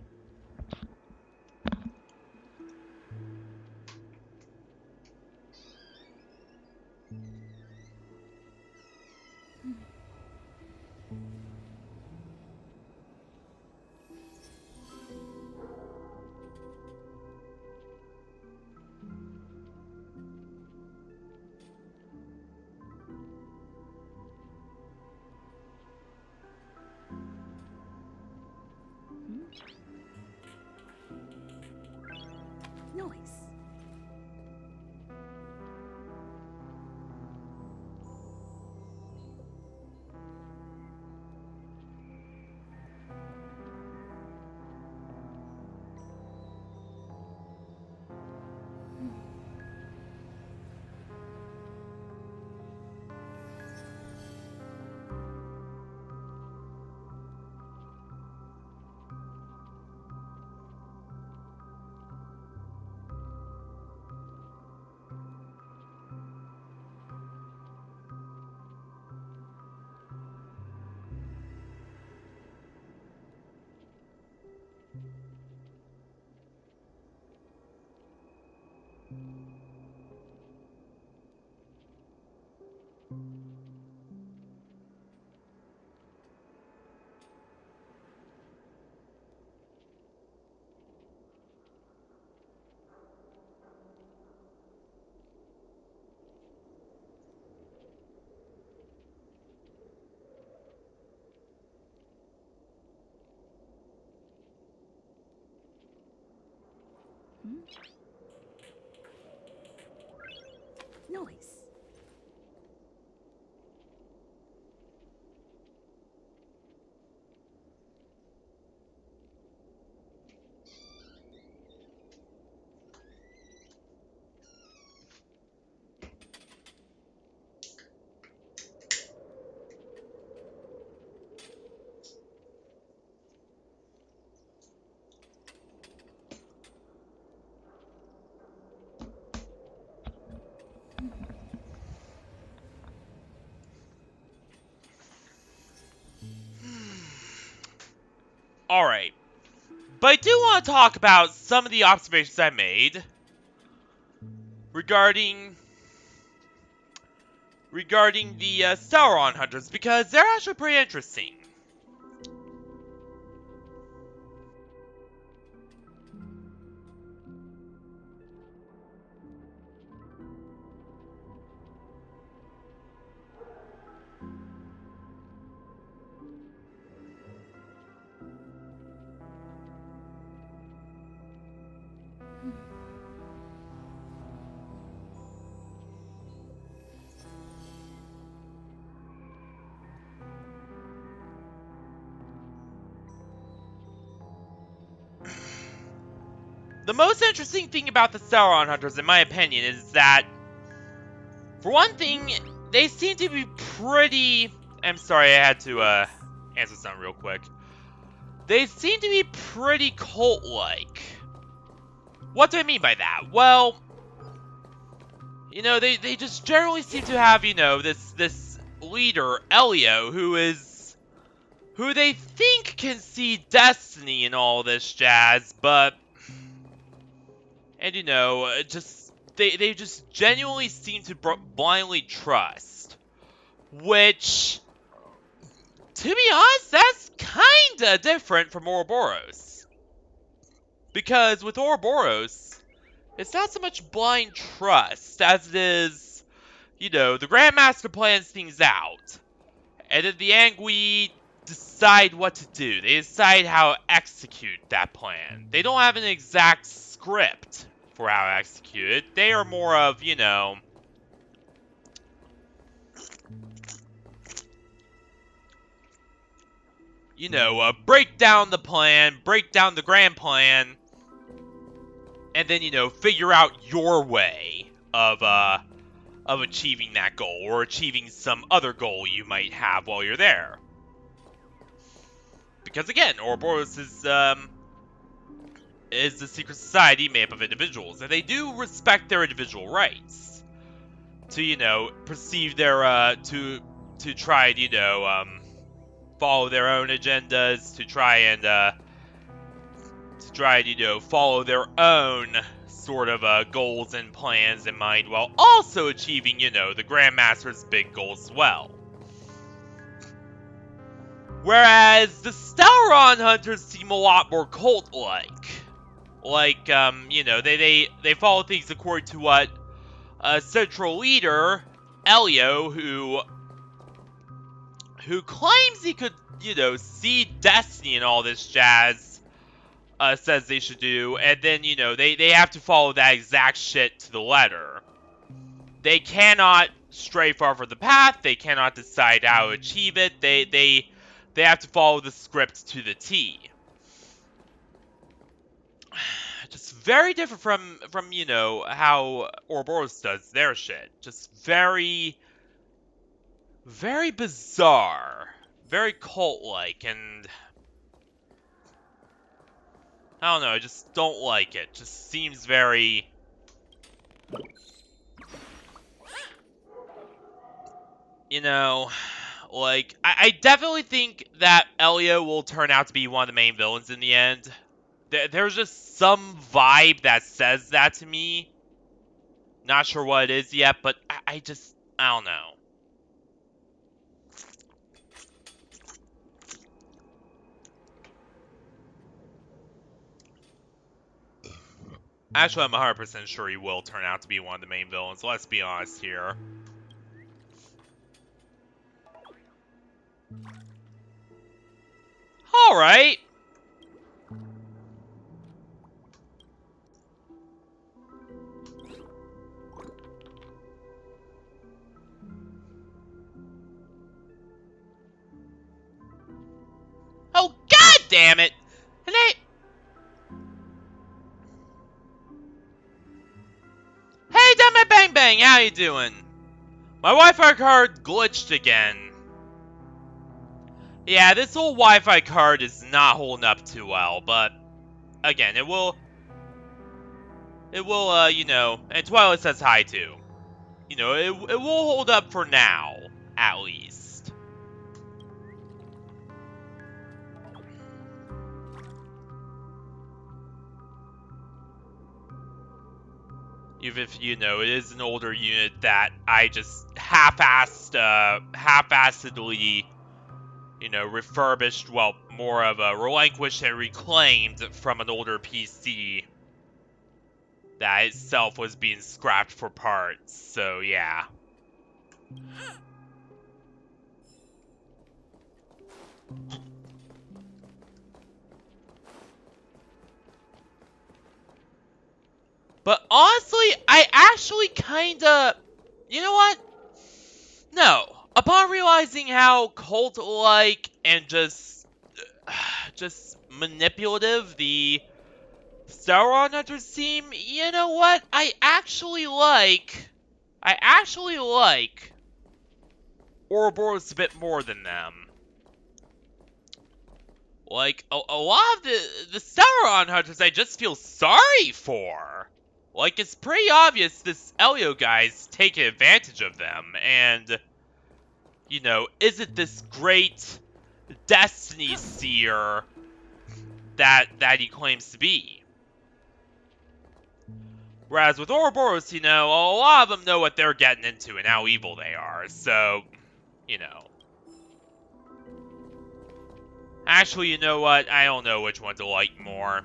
[SPEAKER 5] Noise.
[SPEAKER 1] Alright. But I do want to talk about some of the observations I made regarding the Sauron hunters, because they're actually pretty interesting. The most interesting thing about the Sauron hunters, in my opinion, is that, for one thing, they seem to be pretty... I'm sorry, I had to answer something real quick. They seem to be pretty cult-like. What do I mean by that? Well, you know, they just generally seem to have, you know, this leader, Elio, who they think can see destiny in all this jazz, but... And, you know, they just genuinely seem to blindly trust. Which, to be honest, that's kinda different from Ouroboros. Because with Ouroboros, it's not so much blind trust as it is, you know, the Grandmaster plans things out. And at the end, we decide what to do. They decide how to execute that plan. They don't have an exact script for how to execute it. They are more of, you know, break down the plan, break down the grand plan, and then, you know, figure out your way of achieving that goal, or achieving some other goal you might have while you're there. Because again, Ouroboros is the secret society made up of individuals, and they do respect their individual rights to, you know, perceive their, to try and, you know, follow their own agendas, to try and, you know, follow their own sort of, goals and plans in mind, while also achieving, you know, the Grandmaster's big goals as well. Whereas the Sauron hunters seem a lot more cult-like. Like, you know, they follow things according to what a central leader, Elio, who claims he could, you know, see destiny in all this jazz, says they should do, and then, you know, they have to follow that exact shit to the letter. They cannot stray far from the path, they cannot decide how to achieve it, they have to follow the script to the T. Just very different from, you know, how Ouroboros does their shit. Just very, very bizarre. Very cult-like, and... I don't know, I just don't like it. Just seems very... You know, like, I definitely think that Elio will turn out to be one of the main villains in the end. There's just some vibe that says that to me. Not sure what it is yet, but I don't know. Actually, I'm 100% sure he will turn out to be one of the main villains. Let's be honest here. Alright. damn it! And hey, Dummy Bang Bang, how you doing? My Wi-Fi card glitched again. Yeah, this old Wi-Fi card is not holding up too well, but again, it will, you know, and Twilight says hi too. You know, it will hold up for now, at least. Even if, you know, it is an older unit that I just half-assedly, you know, refurbished, well, more of a relinquished and reclaimed from an older PC that itself was being scrapped for parts, so yeah. But honestly, I actually kinda... You know what? No. Upon realizing how cult-like and just manipulative the Sauron Hunters seem, you know what? I actually like Ouroboros a bit more than them. Like, a lot of the Sauron Hunters I just feel sorry for. Like, it's pretty obvious this Elio guy's taking advantage of them, and, you know, isn't this great Destiny Seer that he claims to be. Whereas with Ouroboros, you know, a lot of them know what they're getting into and how evil they are, so, you know. Actually, you know what? I don't know which one to like more.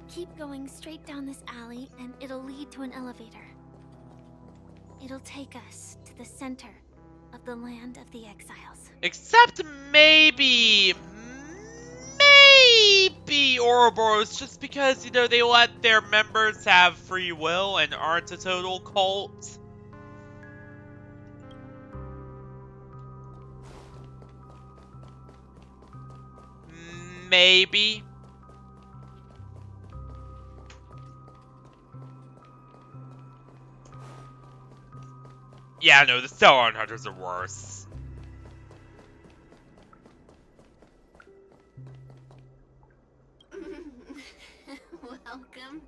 [SPEAKER 8] Keep going straight down this alley, and it'll lead to an elevator. It'll take us to the center of the land of the exiles.
[SPEAKER 1] Except maybe Ouroboros, just because, you know, they let their members have free will and aren't a total cult. Maybe. Yeah, no, the Sauron Hunters are worse.
[SPEAKER 12] Welcome.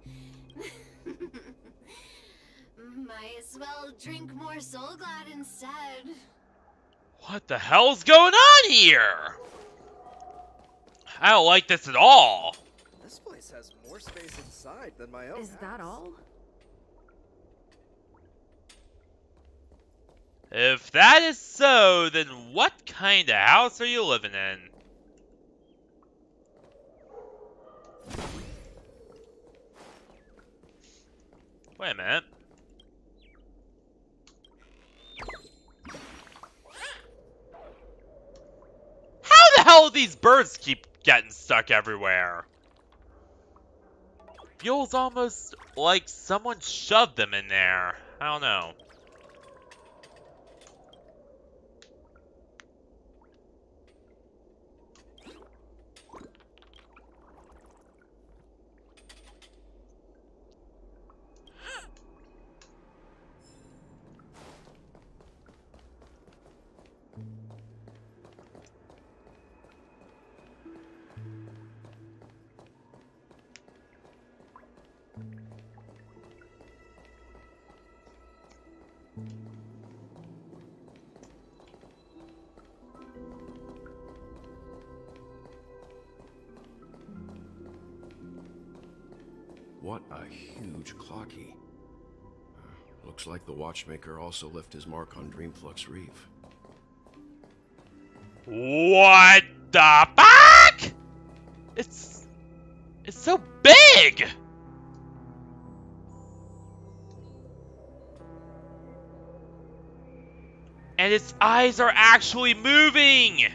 [SPEAKER 12] Might as well drink more Soul Glad instead.
[SPEAKER 1] What the hell's going on here? I don't like this at all.
[SPEAKER 13] This place has more space inside than my own.
[SPEAKER 11] Is that all?
[SPEAKER 1] If that is so, then what kind of house are you living in? Wait a minute. How the hell do these birds keep getting stuck everywhere? Feels almost like someone shoved them in there. I don't know.
[SPEAKER 10] What a huge clocky. Looks like the watchmaker also left his mark on Dreamflux Reef.
[SPEAKER 1] What the fuck? It's so big! And its eyes are actually moving!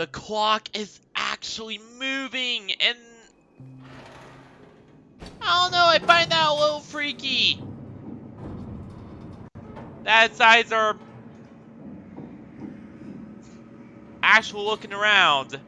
[SPEAKER 1] the clock is actually moving, and I don't know, I find that a little freaky. That its eyes are actually looking around.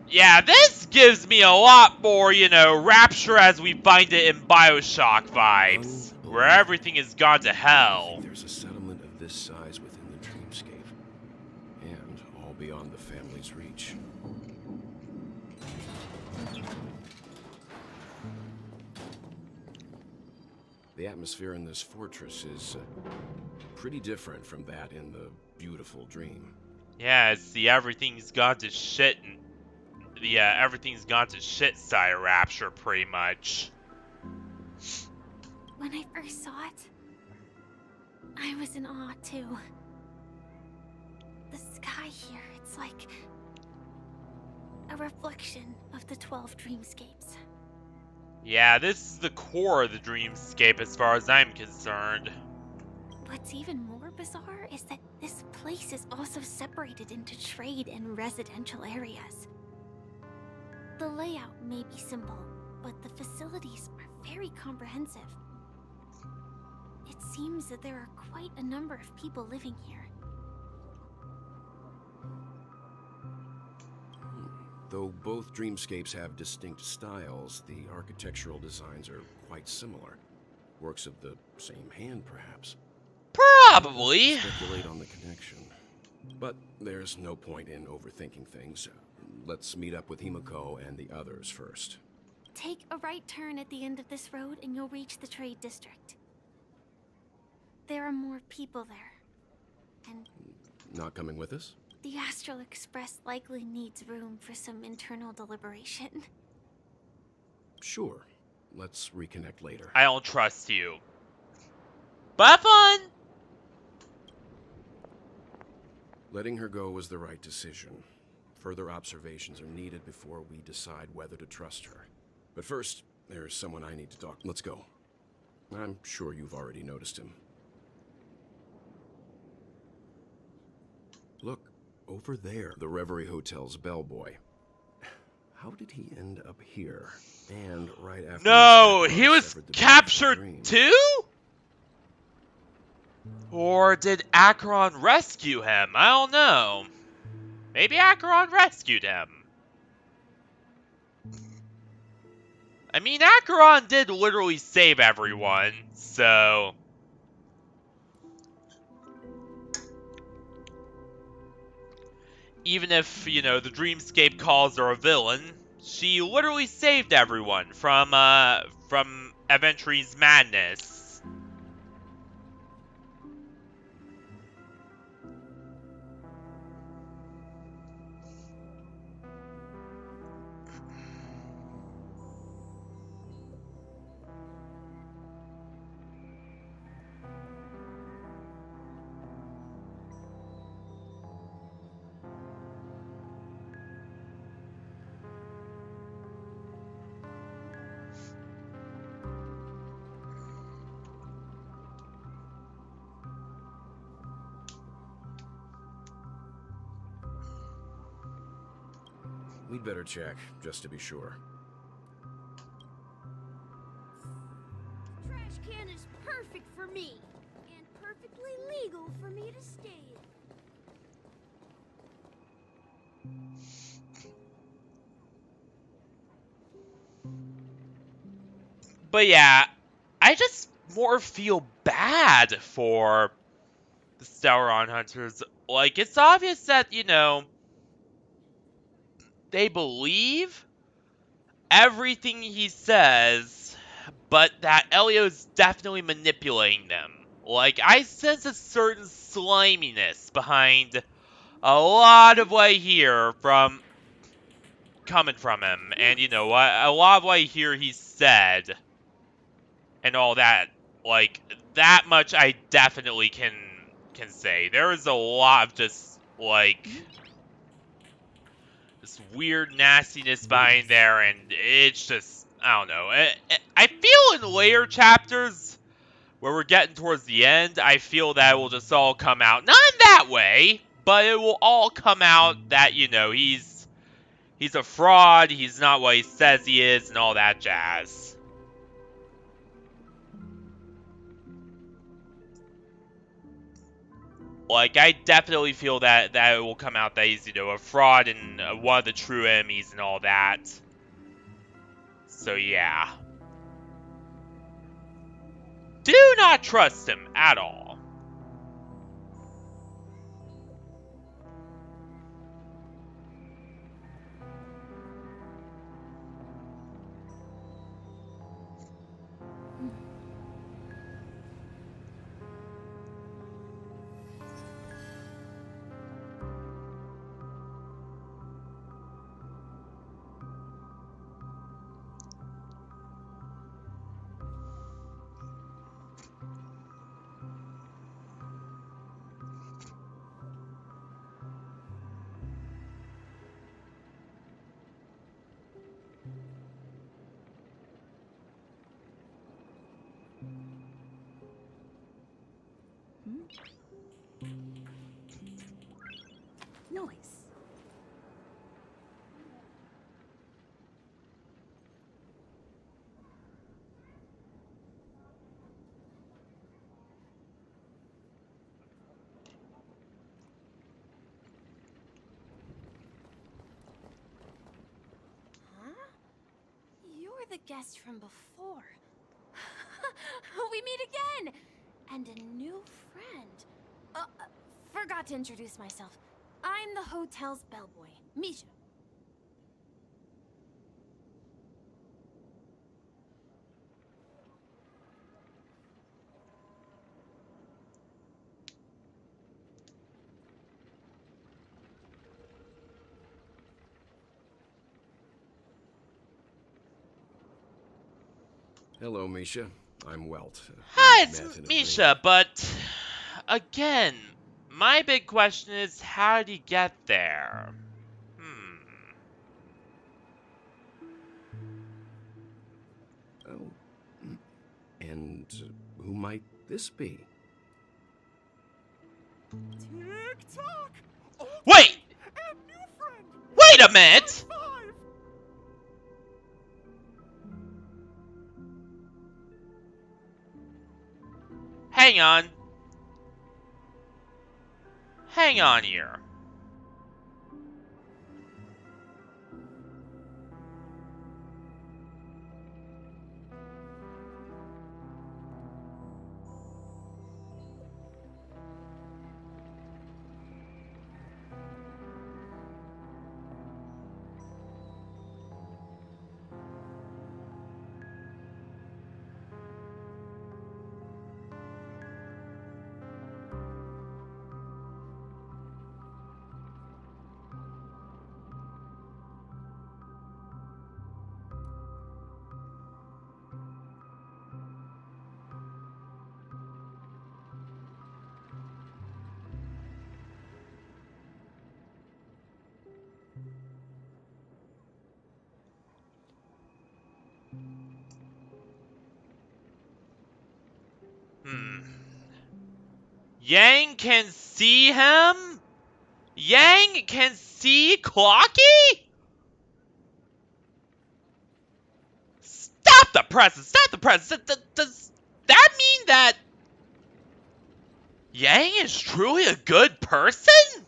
[SPEAKER 1] Yeah, this gives me a lot more, you know, Rapture as we find it in BioShock vibes, where everything has gone to hell.
[SPEAKER 10] There's a settlement of this size within the dreamscape, and all beyond the family's reach. The atmosphere in this fortress is pretty different from that in the beautiful dream.
[SPEAKER 1] Yeah, it's the everything's gone to shit and the everything's gone to shit side of Rapture, pretty much.
[SPEAKER 8] When I first saw it, I was in awe too. The sky here, it's like a reflection of the 12 dreamscapes.
[SPEAKER 1] Yeah, this is the core of the dreamscape as far as I'm concerned.
[SPEAKER 8] What's even more bizarre is that this place is also separated into trade and residential areas. The layout may be simple, but the facilities are very comprehensive. It seems that there are quite a number of people living here.
[SPEAKER 10] Though both dreamscapes have distinct styles, the architectural designs are quite similar. Works of the same hand, perhaps.
[SPEAKER 1] Probably.
[SPEAKER 10] Speculate on the connection. But there's no point in overthinking things. Let's meet up with Himiko and the others first.
[SPEAKER 8] Take a right turn at the end of this road and you'll reach the trade district. There are more people there. And
[SPEAKER 10] not coming with us?
[SPEAKER 8] the Astral Express likely needs room for some internal deliberation.
[SPEAKER 10] Sure. Let's reconnect later.
[SPEAKER 1] I don't trust you. But have fun!
[SPEAKER 10] Letting her go was the right decision. Further observations are needed before we decide whether to trust her. But first, there's someone I need to talk. Let's go. I'm sure you've already noticed him. Look, over there, the Reverie Hotel's bellboy. How did he end up here? And right after...
[SPEAKER 1] No, he was captured too? Or did Acheron rescue him? I don't know. Maybe Acheron rescued him. I mean, Acheron did literally save everyone, so... Even if, you know, the Dreamscape calls her a villain, she literally saved everyone from Aventry's madness.
[SPEAKER 10] We'd better check, just to be sure.
[SPEAKER 12] Trash can is perfect for me, and perfectly legal for me to stay in.
[SPEAKER 1] But yeah, I just more feel bad for the Sauron Hunters. Like, it's obvious that, you know, they believe everything he says, but that Elio's definitely manipulating them. Like, I sense a certain sliminess behind a lot of what I hear from coming from him. And you know what? A lot of what I hear he said and all that. Like, that much I definitely can say. There is a lot of just, like, this weird nastiness behind there, and it's just, I don't know. I feel in later chapters, where we're getting towards the end, I feel that it will just all come out. Not in that way, but it will all come out that, you know, he's a fraud, he's not what he says he is, and all that jazz. Like, I definitely feel that it will come out that he's, you know, a fraud and one of the true enemies and all that. So, yeah. Do not trust him at all.
[SPEAKER 11] Noise.
[SPEAKER 12] Huh? You're the guest from before. We meet again! And a new friend. Forgot to introduce myself. I'm the hotel's bellboy, Misha.
[SPEAKER 10] Hello, Misha. I'm Welt.
[SPEAKER 1] Hi,
[SPEAKER 10] We met
[SPEAKER 1] it's
[SPEAKER 10] in a
[SPEAKER 1] Misha,
[SPEAKER 10] dream.
[SPEAKER 1] but again, my big question is, how did he get there?
[SPEAKER 10] Oh. And who might this be?
[SPEAKER 14] Tick-tock!
[SPEAKER 1] Wait!
[SPEAKER 14] And new friend!
[SPEAKER 1] Wait a minute!
[SPEAKER 14] Five!
[SPEAKER 1] Hang on. Hang on here. Yang can see him? Yang can see Clocky? Stop the presses! Stop the presses! Does that mean that Yang is truly a good person?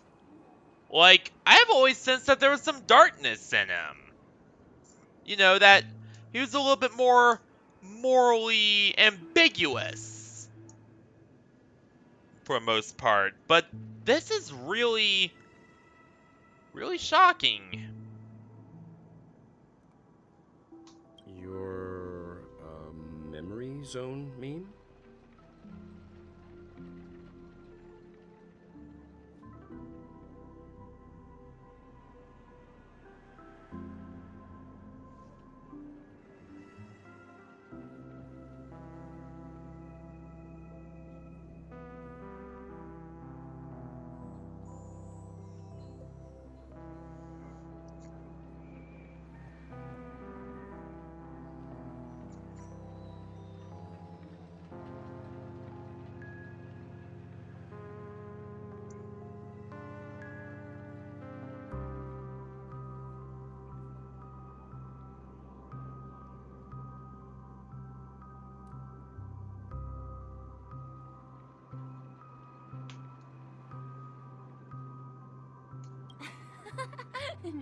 [SPEAKER 1] Like, I've always sensed that there was some darkness in him. You know, that he was a little bit more morally ambiguous. For the most part. But this is really shocking.
[SPEAKER 10] Your memory zone meme?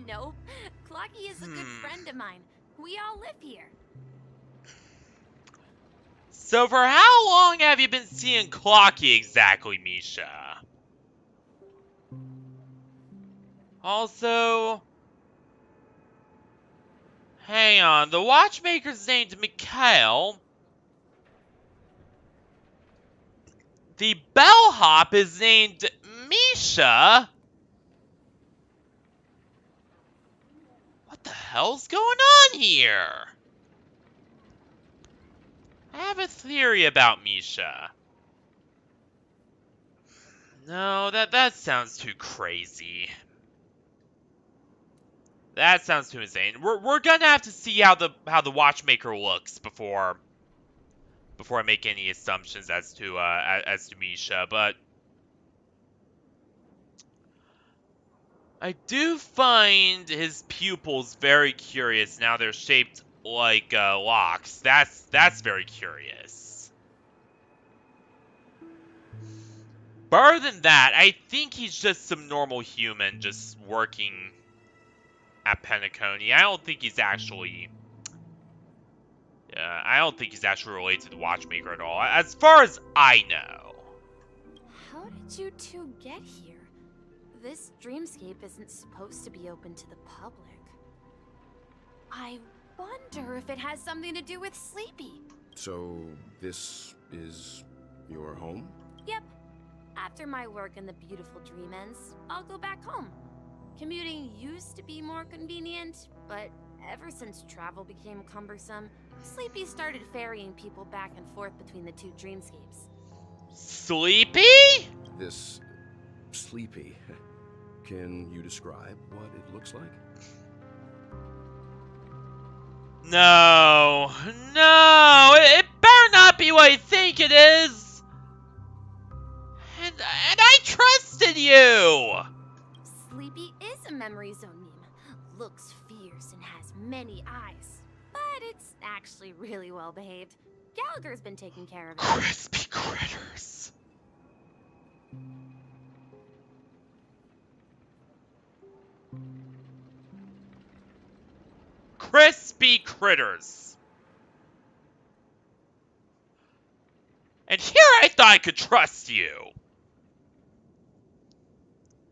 [SPEAKER 12] Nope. Clocky is a good friend of mine. We all live here.
[SPEAKER 1] So for how long have you been seeing Clocky exactly, Misha? Also, hang on, the watchmaker's named Mikhail. The bellhop is named Misha. What the hell's going on here? I have a theory about Misha. No, that sounds too crazy. That sounds too insane. We're gonna have to see how the watchmaker looks before I make any assumptions as to Misha, but I do find his pupils very curious. Now they're shaped like locks. That's very curious. But other than that, I think he's just some normal human just working at Penacony. I don't think he's actually related to the watchmaker at all, as far as I know.
[SPEAKER 12] How did you two get here? This dreamscape isn't supposed to be open to the public. I wonder if it has something to do with Sleepy.
[SPEAKER 10] So, this is your home?
[SPEAKER 12] Yep. After my work in the beautiful dream ends, I'll go back home. Commuting used to be more convenient, but ever since travel became cumbersome, Sleepy started ferrying people back and forth between the two dreamscapes.
[SPEAKER 1] Sleepy?
[SPEAKER 10] This Sleepy. Can you describe what it looks like?
[SPEAKER 1] No, it better not be what I think it is. And I trusted you.
[SPEAKER 12] Sleepy is a memory zone meme. Looks fierce and has many eyes, but it's actually really well behaved. Gallagher's been taking care of it.
[SPEAKER 1] Crispy critters. Crispy critters. And here I thought I could trust you.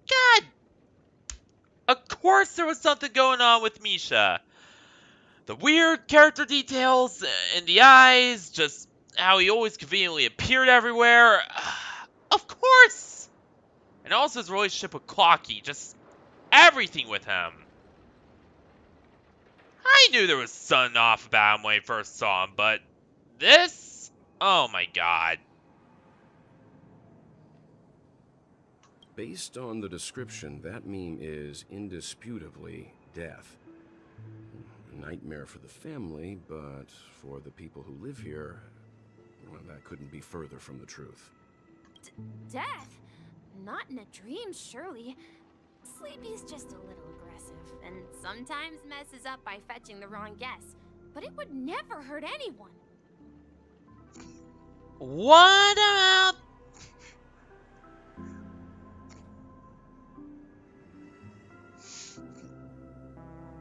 [SPEAKER 1] God. Of course there was something going on with Misha. The weird character details in the eyes, just how he always conveniently appeared everywhere. Of course. And also his relationship with Clocky, just everything with him. I knew there was something off about him when I first saw him, but this? Oh my god.
[SPEAKER 10] Based on the description, that meme is indisputably death. A nightmare for the family, but for the people who live here, well, that couldn't be further from the truth.
[SPEAKER 12] Death? Not in a dream, surely. Sleepy's just a little aggressive, and sometimes messes up by fetching the wrong guess. But it would never hurt anyone.
[SPEAKER 1] What about...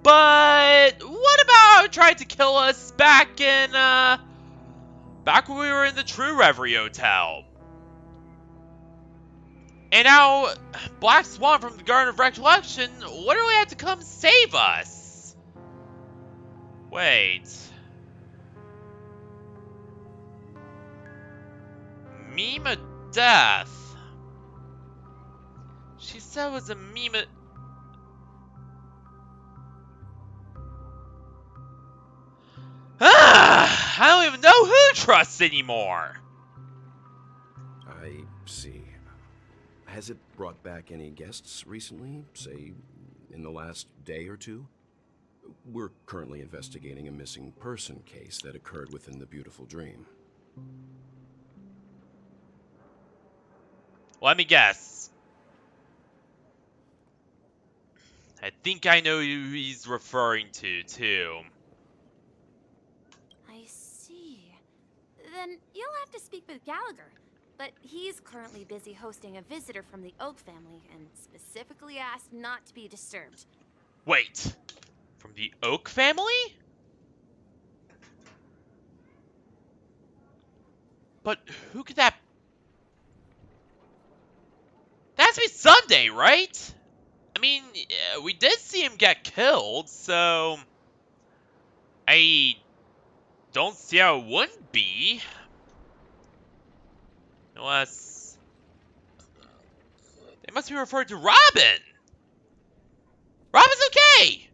[SPEAKER 1] But what about how he tried to kill us back when we were in the True Reverie Hotel? And now Black Swan from the Garden of Recollection literally had to come save us. Wait. Meme of death. She said it was a meme of... I don't even know who to trust anymore.
[SPEAKER 10] I see. Has it brought back any guests recently? Say, in the last day or two? We're currently investigating a missing person case that occurred within the beautiful dream.
[SPEAKER 1] Let me guess. I think I know who he's referring to, too.
[SPEAKER 12] I see. Then you'll have to speak with Gallagher. But he's currently busy hosting a visitor from the Oak family and specifically asked not to be disturbed.
[SPEAKER 1] Wait, from the Oak family? But who could that... That has to be Sunday, right? I mean, we did see him get killed, so... I don't see how it wouldn't be. Unless... They must be referring to Robin! Robin's okay!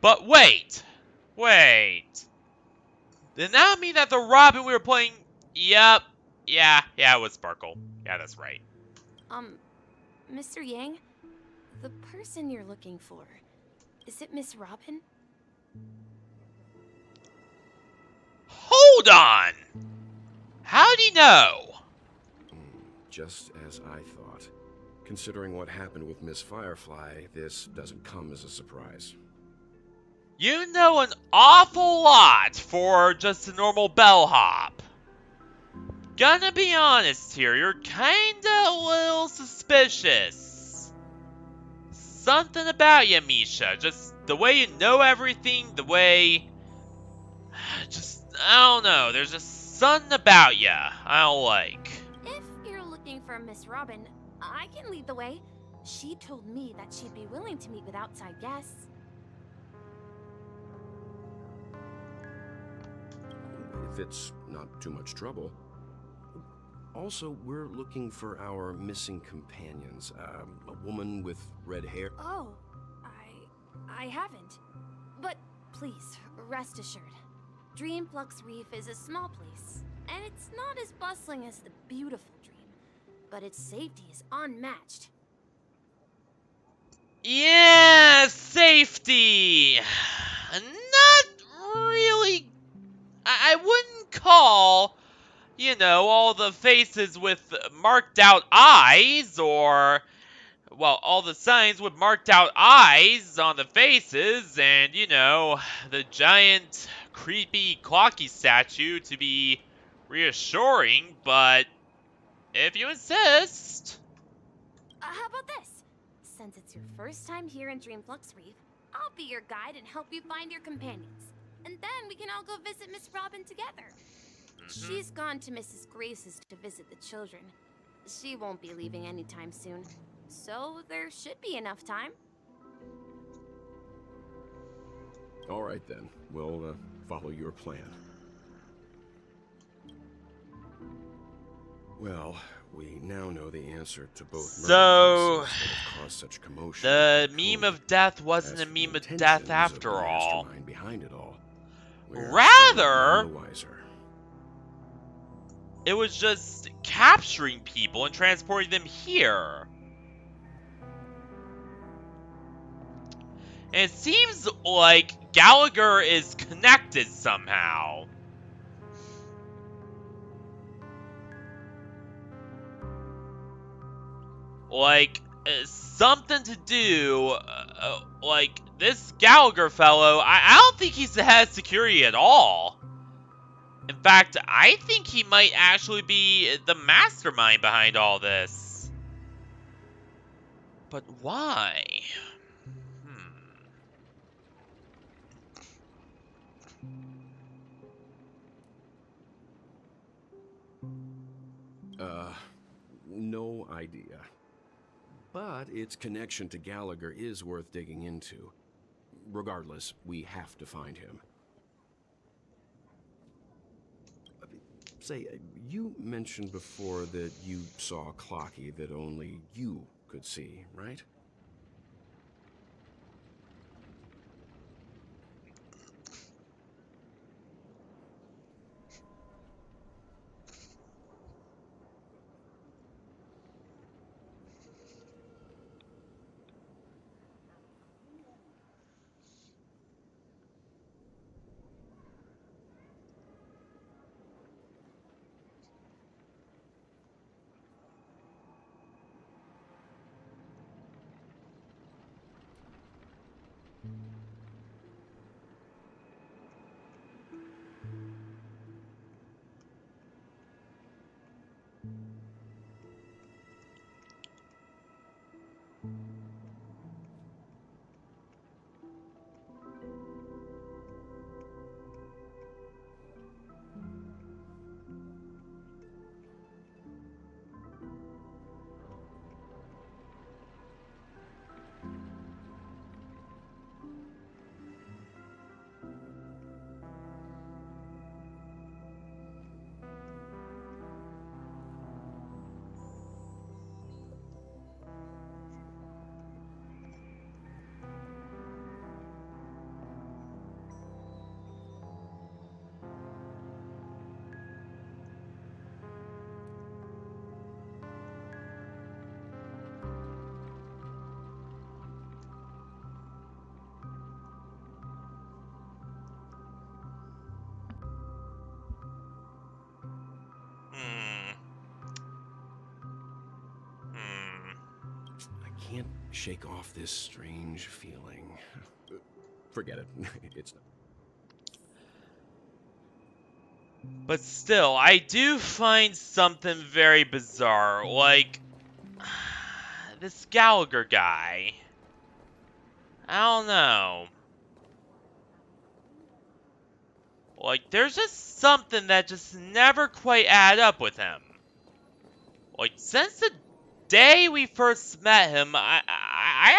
[SPEAKER 1] But wait. Wait. Did that mean that the Robin we were playing... Yep. Yeah, it was Sparkle. Yeah, that's right.
[SPEAKER 12] Mr. Yang? The person you're looking for, is it Miss Robin?
[SPEAKER 1] Hold on! How'd he know?
[SPEAKER 10] Just as I thought. Considering what happened with Miss Firefly, this doesn't come as a surprise.
[SPEAKER 1] You know an awful lot for just a normal bellhop. Gonna be honest here, you're kinda a little suspicious. Something about you, Misha. Just the way you know everything, the way... Just, I don't know, there's just something about you I don't like.
[SPEAKER 12] If you're looking for Miss Robin, I can lead the way. She told me that she'd be willing to meet with outside guests.
[SPEAKER 10] If it's not too much trouble. Also, we're looking for our missing companions. A woman with red hair.
[SPEAKER 12] Oh, I haven't. But please, rest assured. Dreamflux Reef is a small place, and it's not as bustling as the beautiful Dream, but its safety is unmatched.
[SPEAKER 1] Yeah, safety. Not really. I wouldn't call, you know, all the faces with marked out eyes or, well, all the signs with marked out eyes on the faces and, you know, the giant creepy clocky statue to be reassuring, but if you insist.
[SPEAKER 12] How about this? Since it's your first time here in Dreamflux Reef, I'll be your guide and help you find your companions. And then we can all go visit Miss Robin together. She's gone to Mrs. Grace's to visit the children. She won't be leaving anytime soon, so there should be enough time.
[SPEAKER 10] All right then, we'll follow your plan. Well, we now know the answer to both
[SPEAKER 1] So,
[SPEAKER 10] murder cases that have caused such commotion.
[SPEAKER 1] The meme of death wasn't a meme of death after all.
[SPEAKER 10] Behind it all.
[SPEAKER 1] Rather, it was just capturing people and transporting them here. And it seems like Gallagher is connected somehow. Like, something to do, like, this Gallagher fellow, I don't think he's the head of security at all. In fact, I think he might actually be the mastermind behind all this. But why?
[SPEAKER 10] No idea. But its connection to Gallagher is worth digging into. Regardless, we have to find him. Say, you mentioned before that you saw Clocky that only you could see, right? can't shake off this strange feeling. Forget it. It's not.
[SPEAKER 1] But still, I do find something very bizarre, like this Gallagher guy. I don't know. Like, there's just something that just never quite add up with him. Like, since the day we first met him, I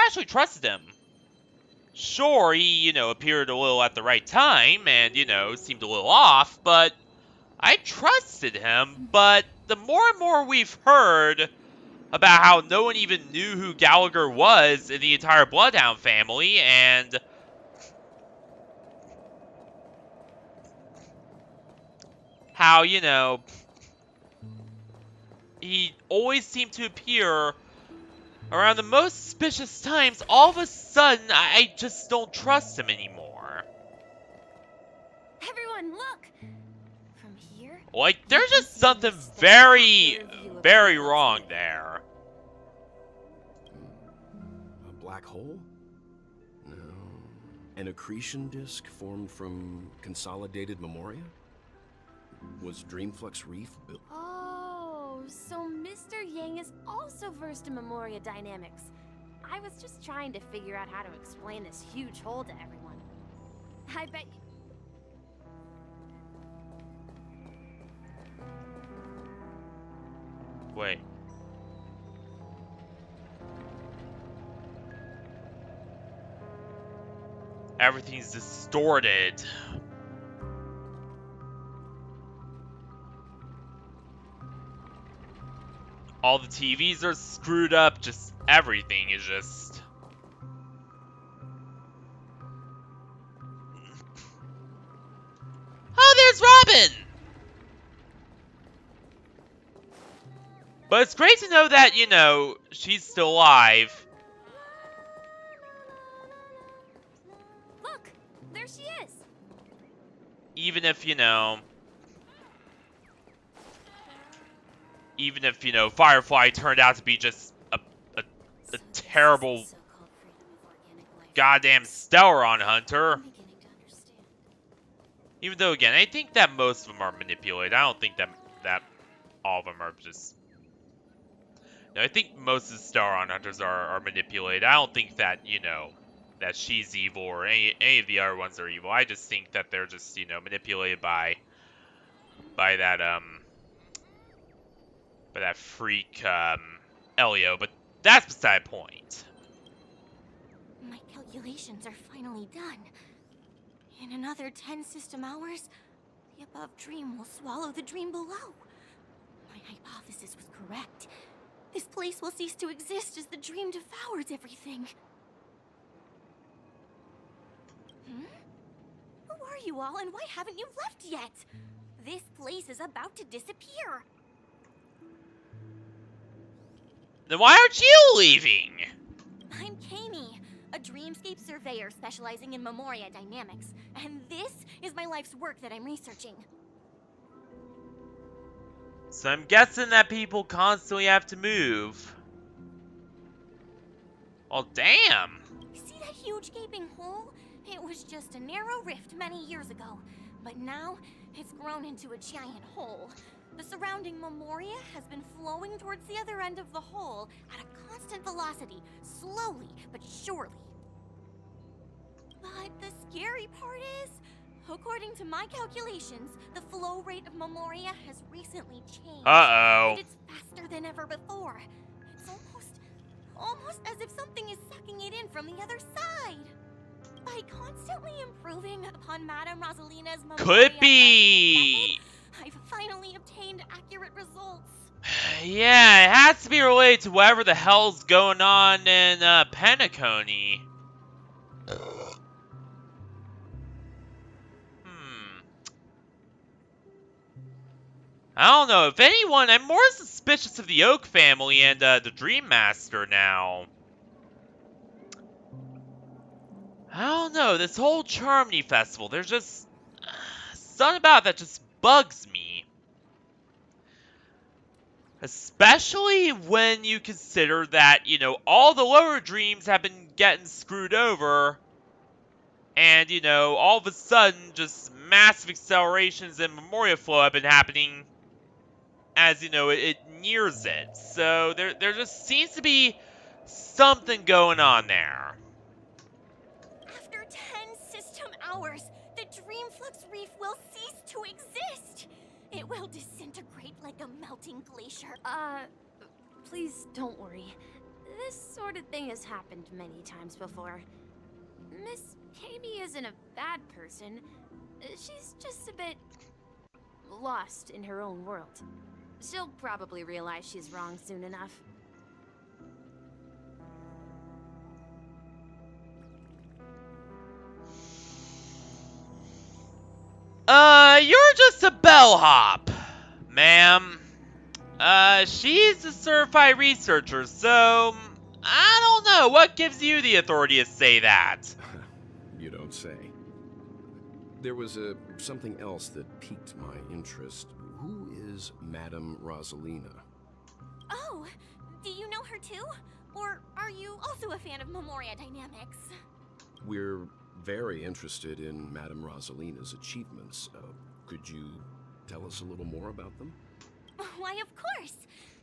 [SPEAKER 1] actually trusted him. Sure, he, appeared a little at the right time and, seemed a little off, but I trusted him. But the more and more we've heard about how no one even knew who Gallagher was in the entire Bloodhound family, and how, he always seemed to appear around the most suspicious times, all of a sudden, I just don't trust him anymore.
[SPEAKER 12] Everyone, look! From here?
[SPEAKER 1] Like, there's just something very, very wrong there.
[SPEAKER 10] A black hole? No. An accretion disk formed from consolidated memoria? Was Dreamflux Reef built?
[SPEAKER 12] Oh, so Mr. Yang is also versed in Memoria dynamics. I was just trying to figure out how to explain this huge hole to everyone. I bet you...
[SPEAKER 1] Wait. Everything's distorted. All the TVs are screwed up, just everything is just... Oh, there's Robin! But it's great to know that, she's still alive.
[SPEAKER 12] Look! There she is!
[SPEAKER 1] Even if, Firefly turned out to be just a terrible goddamn Stellaron hunter. Even though, again, I think that most of them are manipulated. I don't think that all of them are just... No, I think most of the Stellaron hunters are manipulated. I don't think that, that she's evil or any of the other ones are evil. I just think that they're just, manipulated by that freak, Elio, but that's beside the point.
[SPEAKER 8] My calculations are finally done. In another 10 system hours, the above dream will swallow the dream below. My hypothesis was correct. This place will cease to exist as the dream devours everything. Who are you all, and why haven't you left yet? This place is about to disappear.
[SPEAKER 1] Then why aren't you leaving?
[SPEAKER 8] I'm Kami, a dreamscape surveyor specializing in Memoria dynamics, and this is my life's work that I'm researching.
[SPEAKER 1] So I'm guessing that people constantly have to move. Well, damn.
[SPEAKER 8] See that huge gaping hole? It was just a narrow rift many years ago, but now it's grown into a giant hole. The surrounding Memoria has been flowing towards the other end of the hole at a constant velocity, slowly but surely. But the scary part is, according to my calculations, the flow rate of Memoria has recently changed.
[SPEAKER 1] Uh-oh.
[SPEAKER 8] And it's faster than ever before. It's almost as if something is sucking it in from the other side. By constantly improving upon Madame Rosalina's Memoria
[SPEAKER 1] Could be.
[SPEAKER 8] method, I've finally obtained accurate results.
[SPEAKER 1] Yeah, it has to be related to whatever the hell's going on in Penacony. I don't know. If anyone, I'm more suspicious of the Oak family and the Dream Master now. I don't know. This whole Charmony Festival, there's just something about it that just bugs me. Especially when you consider that, you know, all the lower dreams have been getting screwed over, and, you know, all of a sudden, just massive accelerations in Memoria flow have been happening as, you know, it nears it. So there just seems to be something going on there.
[SPEAKER 12] After 10 system hours, the Dreamflux Reef will cease to exist. It will disintegrate like a melting glacier.
[SPEAKER 15] Please don't worry. This sort of thing has happened many times before. Miss Kami isn't a bad person. She's just a bit lost in her own world. She'll probably realize she's wrong soon enough.
[SPEAKER 1] You're just a bellhop, ma'am. She's a certified researcher, so I don't know. What gives you the authority to say that?
[SPEAKER 10] You don't say. There was something else that piqued my interest. Who is Madame Rosalina?
[SPEAKER 12] Oh, do you know her too? Or are you also a fan of Memoria Dynamics?
[SPEAKER 10] We're very interested in Madame Rosalina's achievements. Could you tell us a little more about them?
[SPEAKER 12] Why, of course!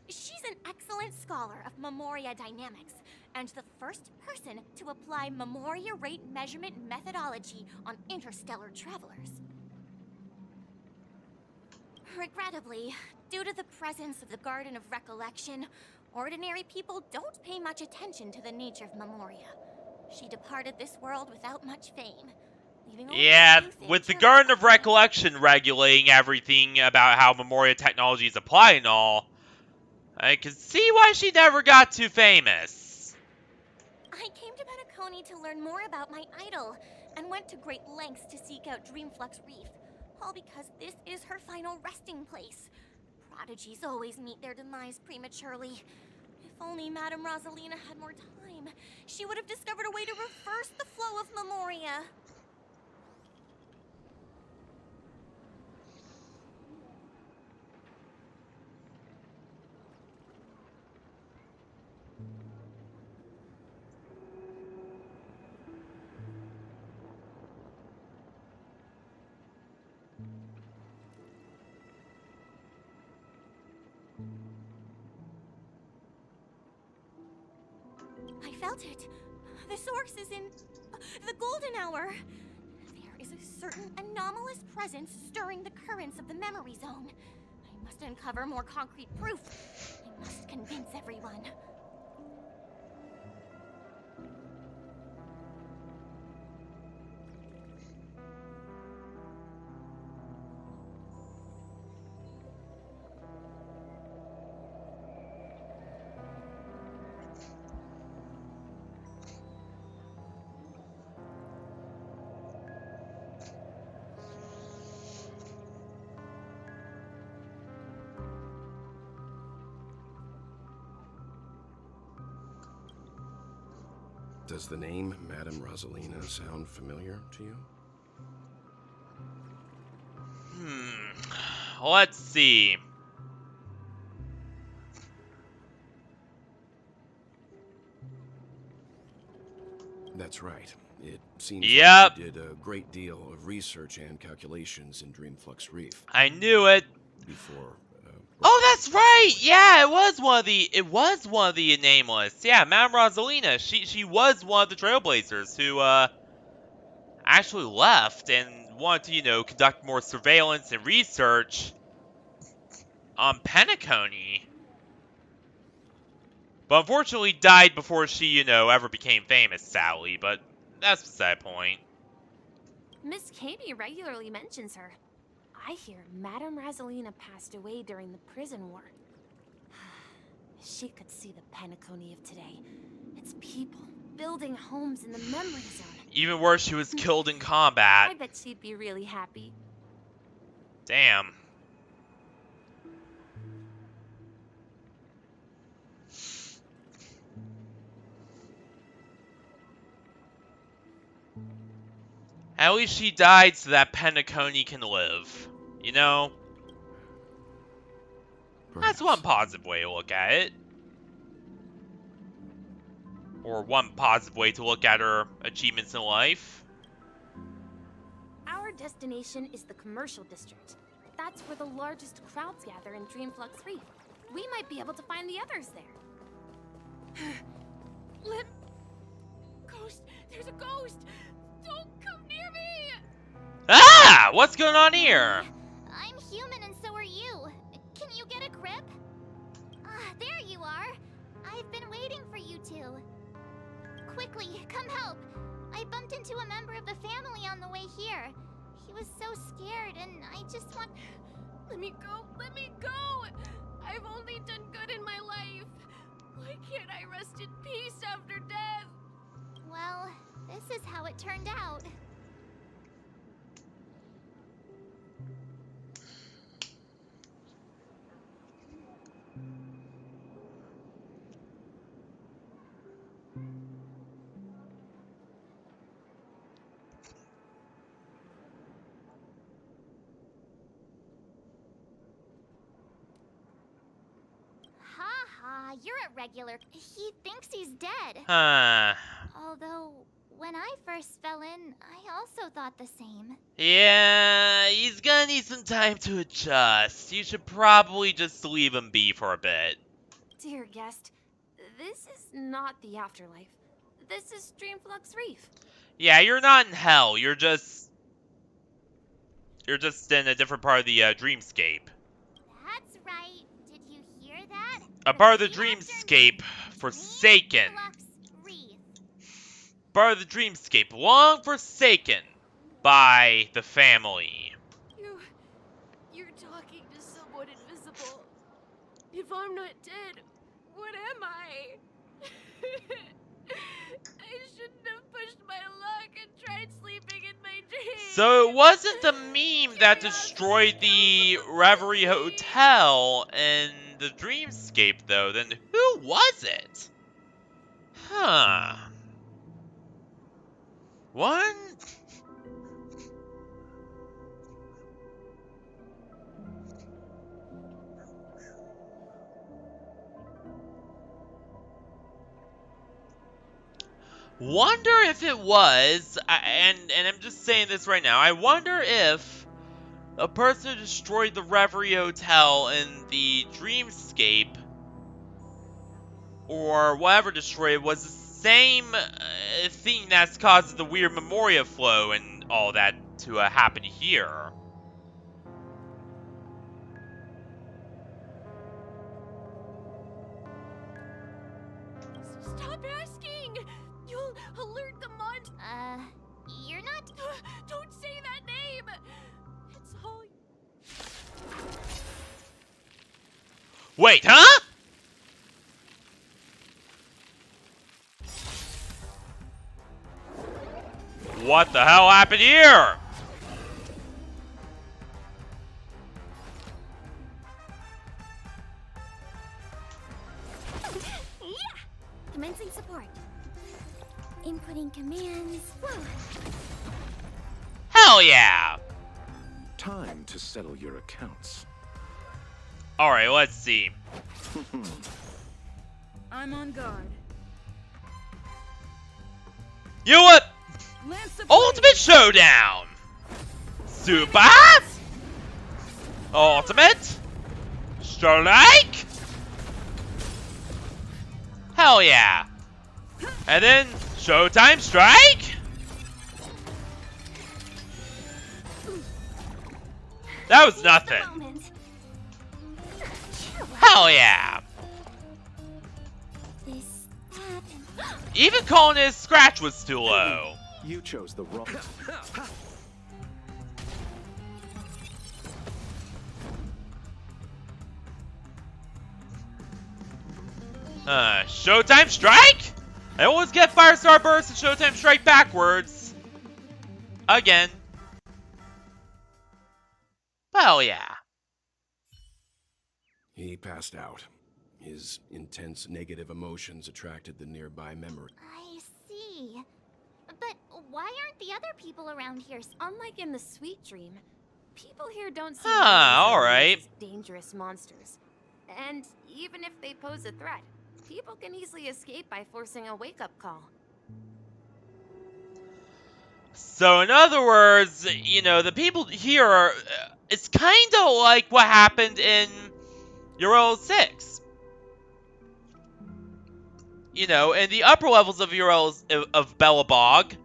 [SPEAKER 12] She's an excellent scholar of Memoria Dynamics, and the first person to apply Memoria rate measurement methodology on interstellar travelers. Regrettably, due to the presence of the Garden of Recollection, ordinary people don't pay much attention to the nature of Memoria. She departed this world without much fame.
[SPEAKER 1] Yeah, with the Garden of Recollection regulating everything about how Memoria technology is applied and all, I can see why she never got too famous.
[SPEAKER 12] I came to Penacony to learn more about my idol, and went to great lengths to seek out Dreamflux Reef, all because this is her final resting place. Prodigies always meet their demise prematurely. If only Madame Rosalina had more time, she would have discovered a way to reverse the flow of Memoria. I felt it. The source is in the golden hour. There is a certain anomalous presence stirring the currents of the memory zone. I must uncover more concrete proof. I must convince everyone.
[SPEAKER 10] Does the name Madame Rosalina sound familiar to you?
[SPEAKER 1] Let's see.
[SPEAKER 10] That's right. It seems
[SPEAKER 1] Yep.
[SPEAKER 10] like you did a great deal of research and calculations in Dreamflux Reef.
[SPEAKER 1] I knew it.
[SPEAKER 10] Before.
[SPEAKER 1] Oh, that's right. Yeah, it was one of the nameless. Yeah, Madame Rosalina. She was one of the Trailblazers who actually left and wanted to, you know, conduct more surveillance and research on Penacony. But unfortunately died before she, you know, ever became famous, sadly. But that's beside the point.
[SPEAKER 15] Miss Kami regularly mentions her. I hear Madame Rosalina passed away during the prison war. She could see the Penacony of today. Its people building homes in the memory zone.
[SPEAKER 1] Even worse, she was killed in combat.
[SPEAKER 15] I bet she'd be really happy.
[SPEAKER 1] Damn. At least she died so that Penacony can live. You know? That's one positive way to look at it. Or one positive way to look at her achievements in life.
[SPEAKER 15] Our destination is the commercial district. That's where the largest crowds gather in Dreamflux Reef. We might be able to find the others there.
[SPEAKER 12] Ghost! There's a ghost! Don't come near me!
[SPEAKER 1] Ah! What's going on here?
[SPEAKER 7] I'm human and so are you. Can you get a grip? Ah, there you are. I've been waiting for you two. Quickly, come help. I bumped into a member of the family on the way here. He was so scared and I just want...
[SPEAKER 12] Let me go! Let me go! I've only done good in my life. Why can't I rest in peace after death?
[SPEAKER 7] Well, this is how it turned out. Ha, you're a regular. He thinks he's dead.
[SPEAKER 1] Huh.
[SPEAKER 7] Although, when I first fell in, I also thought the same.
[SPEAKER 1] Yeah, he's gonna need some time to adjust. You should probably just leave him be for a bit.
[SPEAKER 15] Dear guest, this is not the afterlife. This is Dreamflux Reef.
[SPEAKER 1] Yeah, you're not in hell. You're just in a different part of the dreamscape.
[SPEAKER 7] That's right. Did you hear that?
[SPEAKER 1] A part of the dreamscape forsaken. Part of the dreamscape long forsaken by the family.
[SPEAKER 12] You're talking to someone invisible. If I'm not dead, what am I? I shouldn't have pushed my luck and tried sleeping in my dreams.
[SPEAKER 1] So it wasn't the meme that destroyed the Reverie Hotel and the dreamscape, though. Then who was it? Huh. One? Wonder if it was, and I'm just saying this right now, I wonder if a person who destroyed the Reverie Hotel and the dreamscape, or whatever destroyed it, was the same thing that's caused the weird Memoria flow and all that to happen here.
[SPEAKER 12] Stop asking! You'll alert the mon-
[SPEAKER 7] You're not-
[SPEAKER 12] Don't say that name! It's all-
[SPEAKER 1] Wait, huh? What the hell happened here?
[SPEAKER 7] Yeah! Commencing support. Inputting commands. Whoa.
[SPEAKER 1] Hell yeah!
[SPEAKER 2] Time to settle your accounts.
[SPEAKER 1] Alright, let's see.
[SPEAKER 11] I'm on guard.
[SPEAKER 1] You know what?
[SPEAKER 11] Lance of
[SPEAKER 1] Ultimate Showdown! Super! Ultimate! Strike! Hell yeah! And then, Showtime Strike? That was nothing. Hell yeah!
[SPEAKER 7] This happened.
[SPEAKER 1] Even calling it a scratch was too low.
[SPEAKER 2] You chose the wrong...
[SPEAKER 1] Showtime Strike? I always get Firestar Burst and Showtime Strike backwards. Again. Well, yeah.
[SPEAKER 10] He passed out. His intense negative emotions attracted the nearby memory.
[SPEAKER 7] I see. But why aren't the other people around here?
[SPEAKER 15] Unlike in the Sweet Dream, people here don't see
[SPEAKER 1] Ah,
[SPEAKER 15] monsters
[SPEAKER 1] alright.
[SPEAKER 15] as dangerous monsters. And even if they pose a threat, people can easily escape by forcing a wake-up call.
[SPEAKER 1] So in other words, you know, the people here are, it's kind of like what happened in Euro 6. You know, in the upper levels of of Belobog,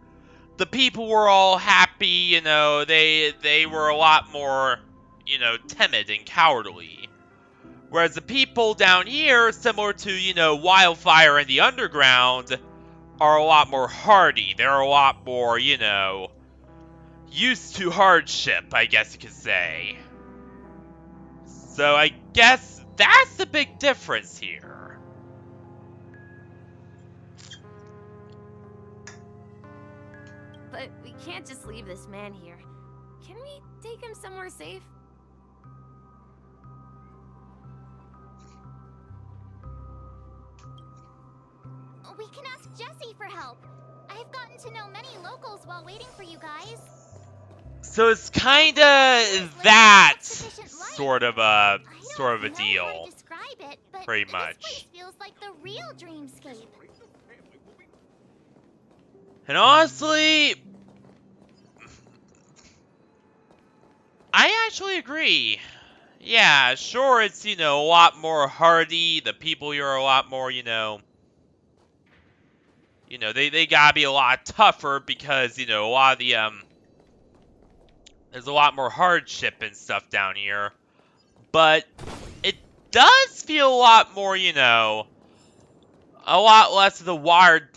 [SPEAKER 1] the people were all happy, you know, they were a lot more, you know, timid and cowardly. Whereas the people down here, similar to, you know, Wildfire and the Underground, are a lot more hardy. They're a lot more, you know, used to hardship, I guess you could say. So I guess that's the big difference here.
[SPEAKER 15] But we can't just leave this man here. Can we take him somewhere safe?
[SPEAKER 7] We can ask Jessie for help. I've gotten to know many locals while waiting for you guys.
[SPEAKER 1] So it's kinda that sort of a deal. Pretty much.
[SPEAKER 7] This place feels like the real dreamscape.
[SPEAKER 1] And honestly, I actually agree. Yeah, sure, it's, you know, a lot more hardy. The people here are a lot more, you know, they gotta be a lot tougher because, you know, a lot of the, there's a lot more hardship and stuff down here. But it does feel a lot more, you know, a lot less of the watered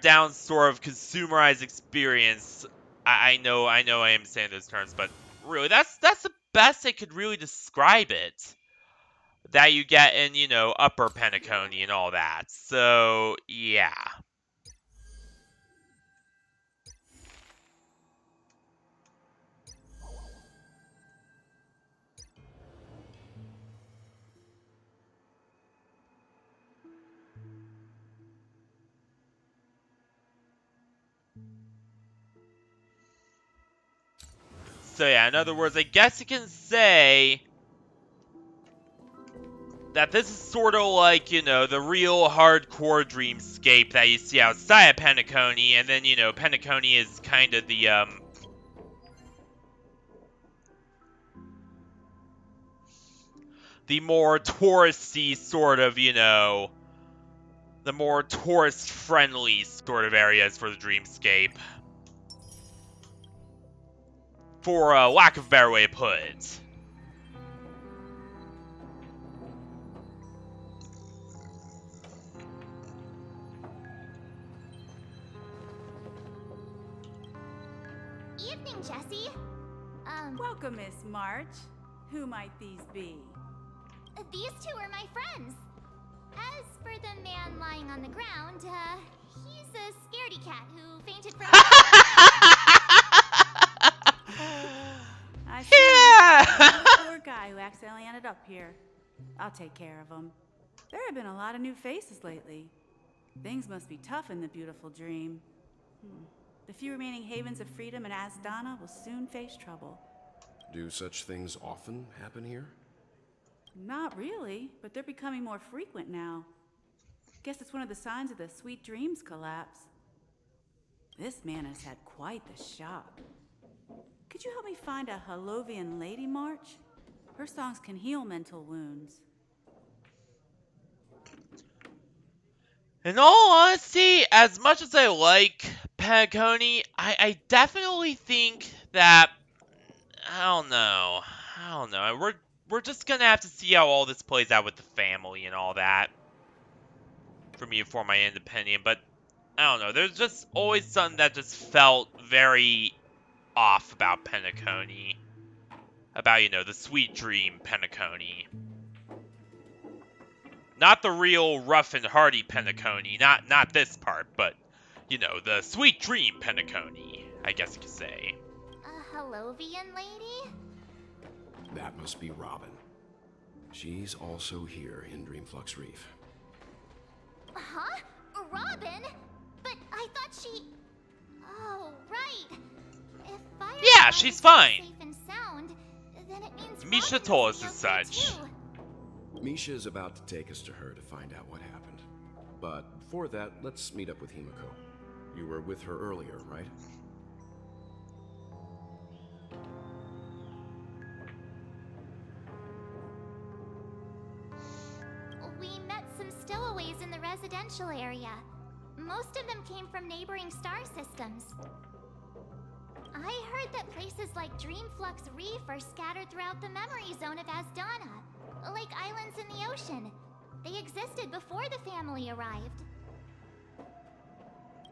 [SPEAKER 1] down sort of consumerized experience. I know I am saying those terms, but really, that's the best I could really describe it. That you get in, you know, Upper Penacony and all that. So, yeah. So yeah, in other words, I guess you can say that this is sort of like, you know, the real hardcore dreamscape that you see outside of Penacony, and then, you know, Penacony is kind of the more touristy sort of, you know, the more tourist-friendly sort of areas for the dreamscape. For lack of a better way to put it.
[SPEAKER 7] Evening, Jessie.
[SPEAKER 16] Welcome, Miss March. Who might these be?
[SPEAKER 7] These two are my friends. As for the man lying on the ground, he's a scaredy cat who fainted from
[SPEAKER 16] I see. The poor guy who accidentally ended up here. I'll take care of him. There have been a lot of new faces lately. Things must be tough in the beautiful dream. The few remaining havens of freedom in Asdana will soon face trouble.
[SPEAKER 10] Do such things often happen here?
[SPEAKER 16] Not really, but they're becoming more frequent now. Guess it's one of the signs of the Sweet Dreams collapse. This man has had quite the shock. Could you help me find a Halovian lady, March? Her songs can heal mental wounds.
[SPEAKER 1] In all honesty, as much as I like Penacony, I definitely think that, I don't know. We're just gonna have to see how all this plays out with the family and all that for me to form my own opinion. But I don't know. There's just always something that just felt very off about Penacony. About, you know, the sweet dream Penacony. Not the real rough and hardy Penacony. Not this part, but, you know, the sweet dream Penacony, I guess you could say.
[SPEAKER 7] A Halovian lady?
[SPEAKER 10] That must be Robin. She's also here in Dreamflux Reef.
[SPEAKER 7] Huh? Robin? But I thought she... Oh, right. If
[SPEAKER 1] Yeah, she's fine.
[SPEAKER 7] Safe and sound, then it means
[SPEAKER 1] Misha told us as such.
[SPEAKER 10] Misha's about to take us to her to find out what happened. But before that, let's meet up with Himiko. You were with her earlier, right?
[SPEAKER 7] We met some stowaways in the residential area. Most of them came from neighboring star systems. I heard that places like Dreamflux Reef are scattered throughout the memory zone of Asdana, like islands in the ocean. They existed before the family arrived.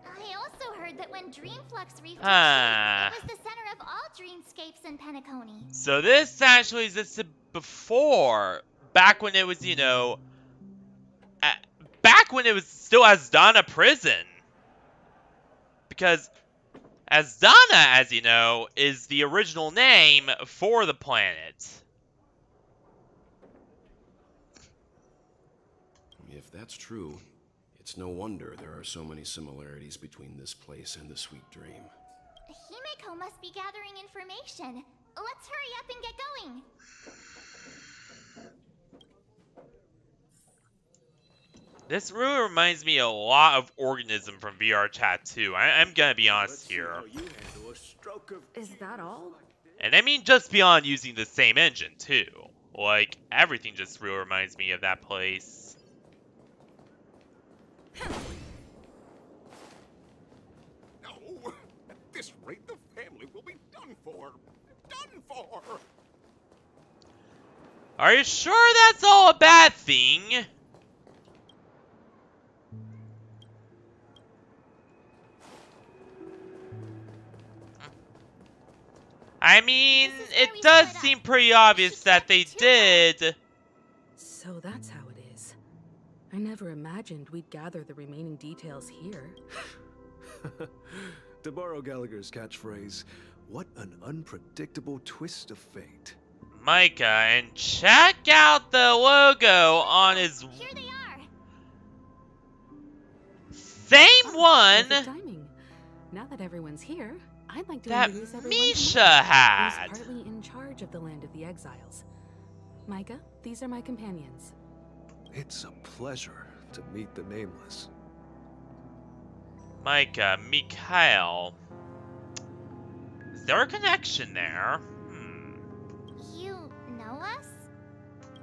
[SPEAKER 7] I also heard that when Dreamflux Reef took shape, it was the center of all dreamscapes in Penacony.
[SPEAKER 1] So this actually existed before, back when it was, you know, back when it was still Asdana Prison. Because Asdana, as you know, is the original name for the planet.
[SPEAKER 10] If that's true, it's no wonder there are so many similarities between this place and the Sweet Dream.
[SPEAKER 7] Himiko must be gathering information. Let's hurry up and get going.
[SPEAKER 1] This really reminds me a lot of Organism from VR Chat 2. I'm gonna be honest here.
[SPEAKER 11] Is that all?
[SPEAKER 1] And I mean just beyond using the same engine, too. Like, everything just really reminds me of that place.
[SPEAKER 2] No! At this rate, the family will be done for. Done for!
[SPEAKER 1] Are you sure that's all a bad thing? I mean, it does seem pretty obvious that they did.
[SPEAKER 11] So that's how it is. I never imagined we'd gather the remaining details here.
[SPEAKER 17] To borrow Gallagher's catchphrase, what an unpredictable twist of fate.
[SPEAKER 1] Micah, and check out the logo on his...
[SPEAKER 7] Here they are.
[SPEAKER 1] Same one
[SPEAKER 11] Perfect timing. Now that everyone's here, I'd like to
[SPEAKER 1] that
[SPEAKER 11] introduce everyone
[SPEAKER 1] Misha
[SPEAKER 11] to Micah,
[SPEAKER 1] had.
[SPEAKER 11] who's partly in charge of the Land of the Exiles. Micah, these are my companions.
[SPEAKER 17] It's a pleasure to meet the Nameless.
[SPEAKER 1] Micah, Mikhail. Is there a connection there?
[SPEAKER 7] You know us?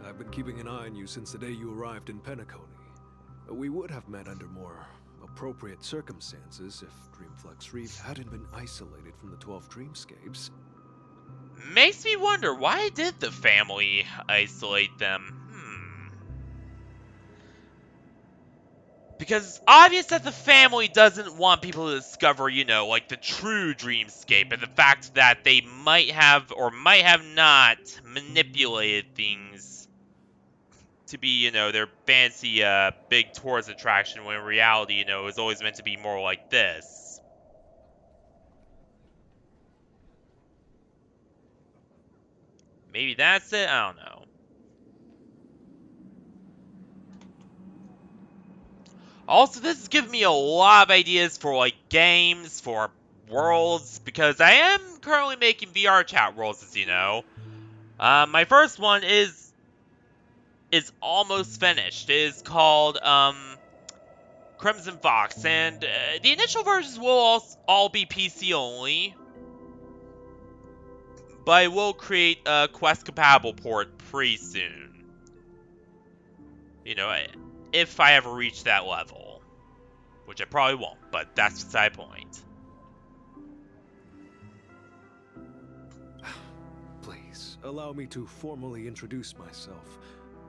[SPEAKER 17] I've been keeping an eye on you since the day you arrived in Penacony. We would have met under more appropriate circumstances if Dreamflux Reef hadn't been isolated from the 12 dreamscapes.
[SPEAKER 1] Makes me wonder, why did the family isolate them? Because it's obvious that the family doesn't want people to discover, you know, like the true dreamscape, and the fact that they might have or might have not manipulated things to be, you know, their fancy big tourist attraction, when in reality, you know, it was always meant to be more like this. Maybe that's it? I don't know. Also, this is giving me a lot of ideas for, like, games, for worlds, because I am currently making VR chat worlds, as you know. My first one is almost finished. It is called, Crimson Fox, and the initial versions will all be PC only, but I will create a Quest-compatible port pretty soon. You know, if I ever reach that level. Which I probably won't, but that's beside the point.
[SPEAKER 17] Please, allow me to formally introduce myself.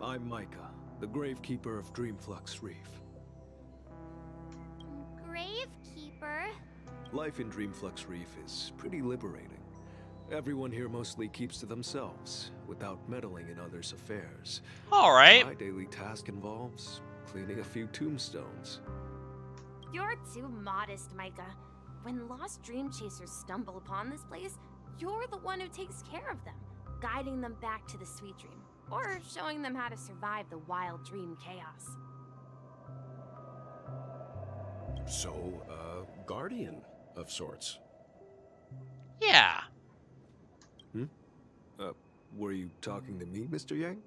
[SPEAKER 17] I'm Micah, the Gravekeeper of Dreamflux Reef.
[SPEAKER 7] Gravekeeper?
[SPEAKER 17] Life in Dreamflux Reef is pretty liberating. Everyone here mostly keeps to themselves, without meddling in others' affairs.
[SPEAKER 1] Alright.
[SPEAKER 17] My daily task involves cleaning a few tombstones.
[SPEAKER 15] You're too modest, Micah. When lost dream chasers stumble upon this place, you're the one who takes care of them, guiding them back to the sweet dream, or showing them how to survive the wild dream chaos.
[SPEAKER 10] So, guardian of sorts.
[SPEAKER 1] Yeah.
[SPEAKER 17] Were you talking to me, Mr. Yang?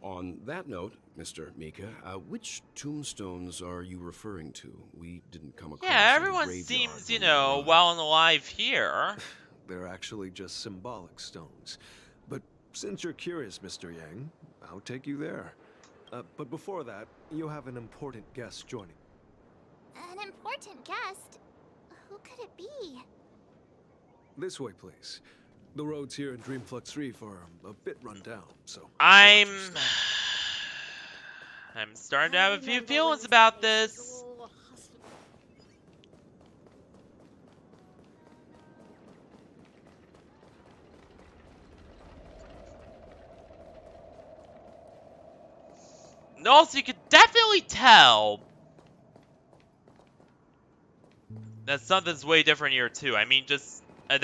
[SPEAKER 10] On that note, Mr. Mika, which tombstones are you referring to? We didn't come across
[SPEAKER 1] Yeah,
[SPEAKER 10] any
[SPEAKER 1] everyone
[SPEAKER 10] graveyard
[SPEAKER 1] seems,
[SPEAKER 10] when we arrived.
[SPEAKER 1] well and alive here.
[SPEAKER 17] They're actually just symbolic stones. But since you're curious, Mr. Yang, I'll take you there. But before that, you have an important guest joining.
[SPEAKER 7] An important guest? Who could it be?
[SPEAKER 17] This way, please. The roads here in Dreamflux Reef are a bit run down, so...
[SPEAKER 1] I'm starting to have a few feelings about this. And also, you could definitely tell that something's way different here, too. I mean, just that,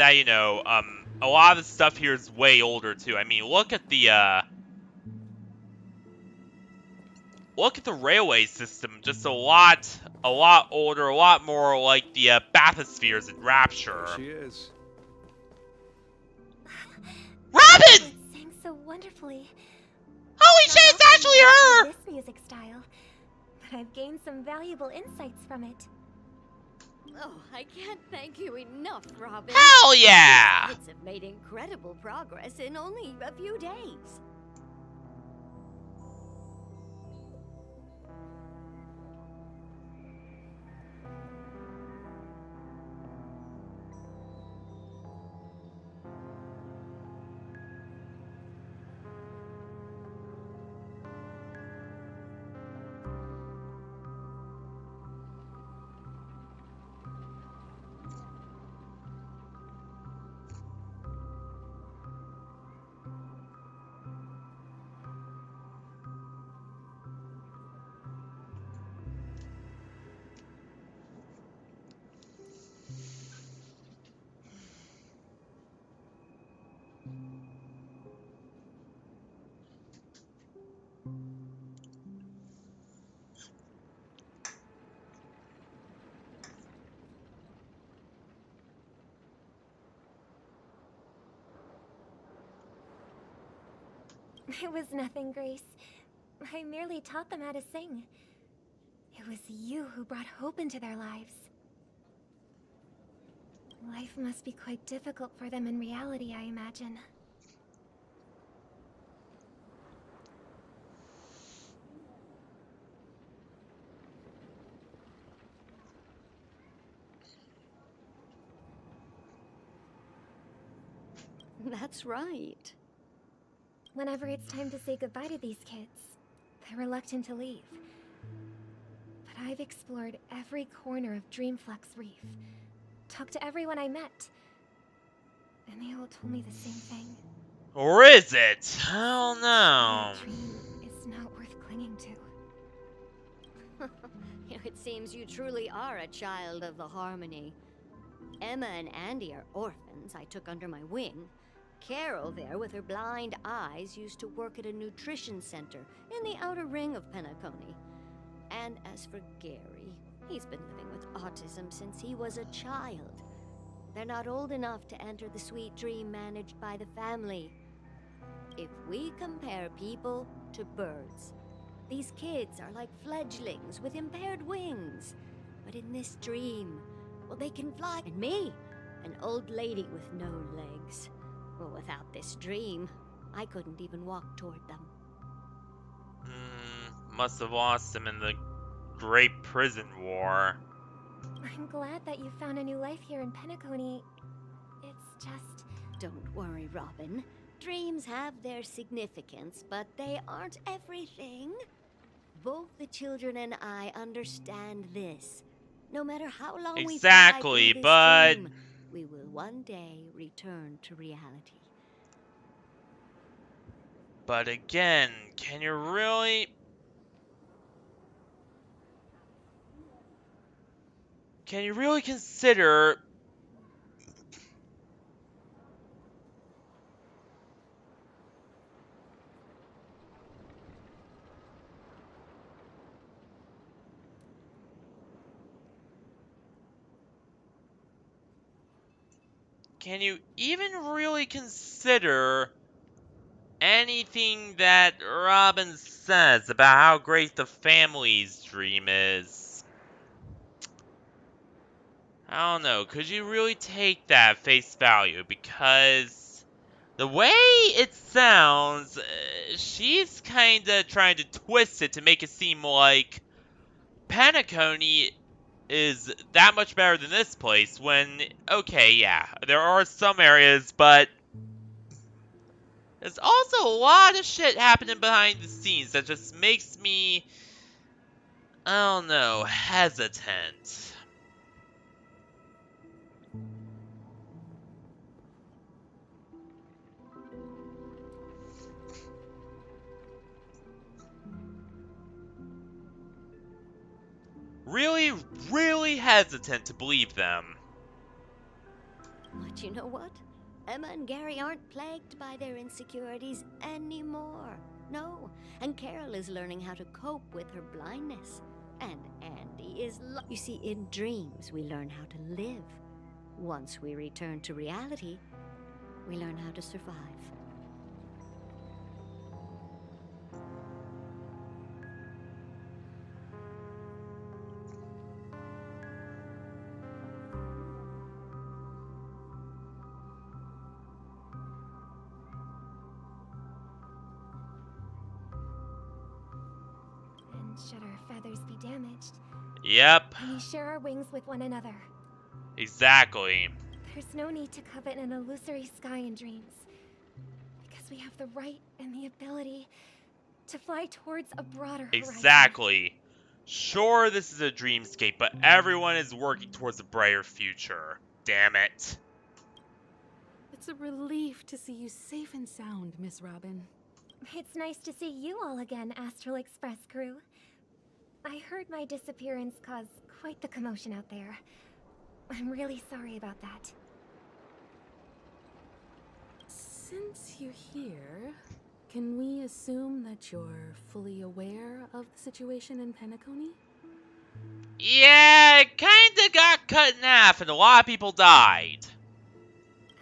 [SPEAKER 1] a lot of the stuff here is way older, too. I mean, look at the railway system. Just a lot older, a lot more like the bathyspheres in Rapture.
[SPEAKER 17] There she is.
[SPEAKER 1] Robin!
[SPEAKER 3] Sang so wonderfully.
[SPEAKER 1] Holy shit, it's actually her!
[SPEAKER 3] This music style, but I've gained some valuable insights from it.
[SPEAKER 18] Oh, I can't thank you enough, Robin.
[SPEAKER 1] Hell yeah!
[SPEAKER 18] These kids have made incredible progress in only a few days.
[SPEAKER 3] It was nothing, Grace. I merely taught them how to sing. It was you who brought hope into their lives. Life must be quite difficult for them in reality, I imagine.
[SPEAKER 18] That's right.
[SPEAKER 3] Whenever it's time to say goodbye to these kids, they're reluctant to leave. But I've explored every corner of Dreamflux Reef, talked to everyone I met, and they all told me the same thing.
[SPEAKER 1] Or is it? Hell no.
[SPEAKER 3] That dream is not worth clinging to.
[SPEAKER 18] It seems you truly are a child of the Harmony. Emma and Andy are orphans I took under my wing. Carol there, with her blind eyes, used to work at a nutrition center in the outer ring of Penacony. And as for Gary, he's been living with autism since he was a child. They're not old enough to enter the sweet dream managed by the family. If we compare people to birds, these kids are like fledglings with impaired wings. But in this dream, well, they can fly. And me, an old lady with no legs. Well, without this dream, I couldn't even walk toward them.
[SPEAKER 1] Must have lost him in the Great Prison War.
[SPEAKER 3] I'm glad that you found a new life here in Penacony. It's just...
[SPEAKER 18] Don't worry, Robin. Dreams have their significance, but they aren't everything. Both the children and I understand this. No matter how long we fly through this dream, we will one day return to reality.
[SPEAKER 1] But again, can you really... consider... Can you even really consider anything that Robin says about how great the family's dream is. I don't know, could you really take that at face value? Because the way it sounds, she's kinda trying to twist it to make it seem like Penacony is that much better than this place when, okay, yeah, there are some areas, but there's also a lot of shit happening behind the scenes that just makes me, I don't know, hesitant. Really, really hesitant to believe them.
[SPEAKER 18] But you know what? Emma and Gary aren't plagued by their insecurities anymore. No, and Carol is learning how to cope with her blindness. And Andy is You see, in dreams, we learn how to live. Once we return to reality, we learn how to survive.
[SPEAKER 3] And should our feathers be damaged,
[SPEAKER 1] Yep,
[SPEAKER 3] then we share our wings with one another.
[SPEAKER 1] exactly.
[SPEAKER 3] There's no need to covet an illusory sky in dreams, because we have the right and the ability to fly towards a broader horizon.
[SPEAKER 1] Exactly. Sure, this is a dreamscape, but everyone is working towards a brighter future. Damn it.
[SPEAKER 11] It's a relief to see you safe and sound, Miss Robin.
[SPEAKER 3] It's nice to see you all again, Astral Express crew. I heard my disappearance caused quite the commotion out there. I'm really sorry about that.
[SPEAKER 11] Since you're here, can we assume that you're fully aware of the situation in Penacony?
[SPEAKER 1] Yeah, it kinda got cut in half and a lot of people died.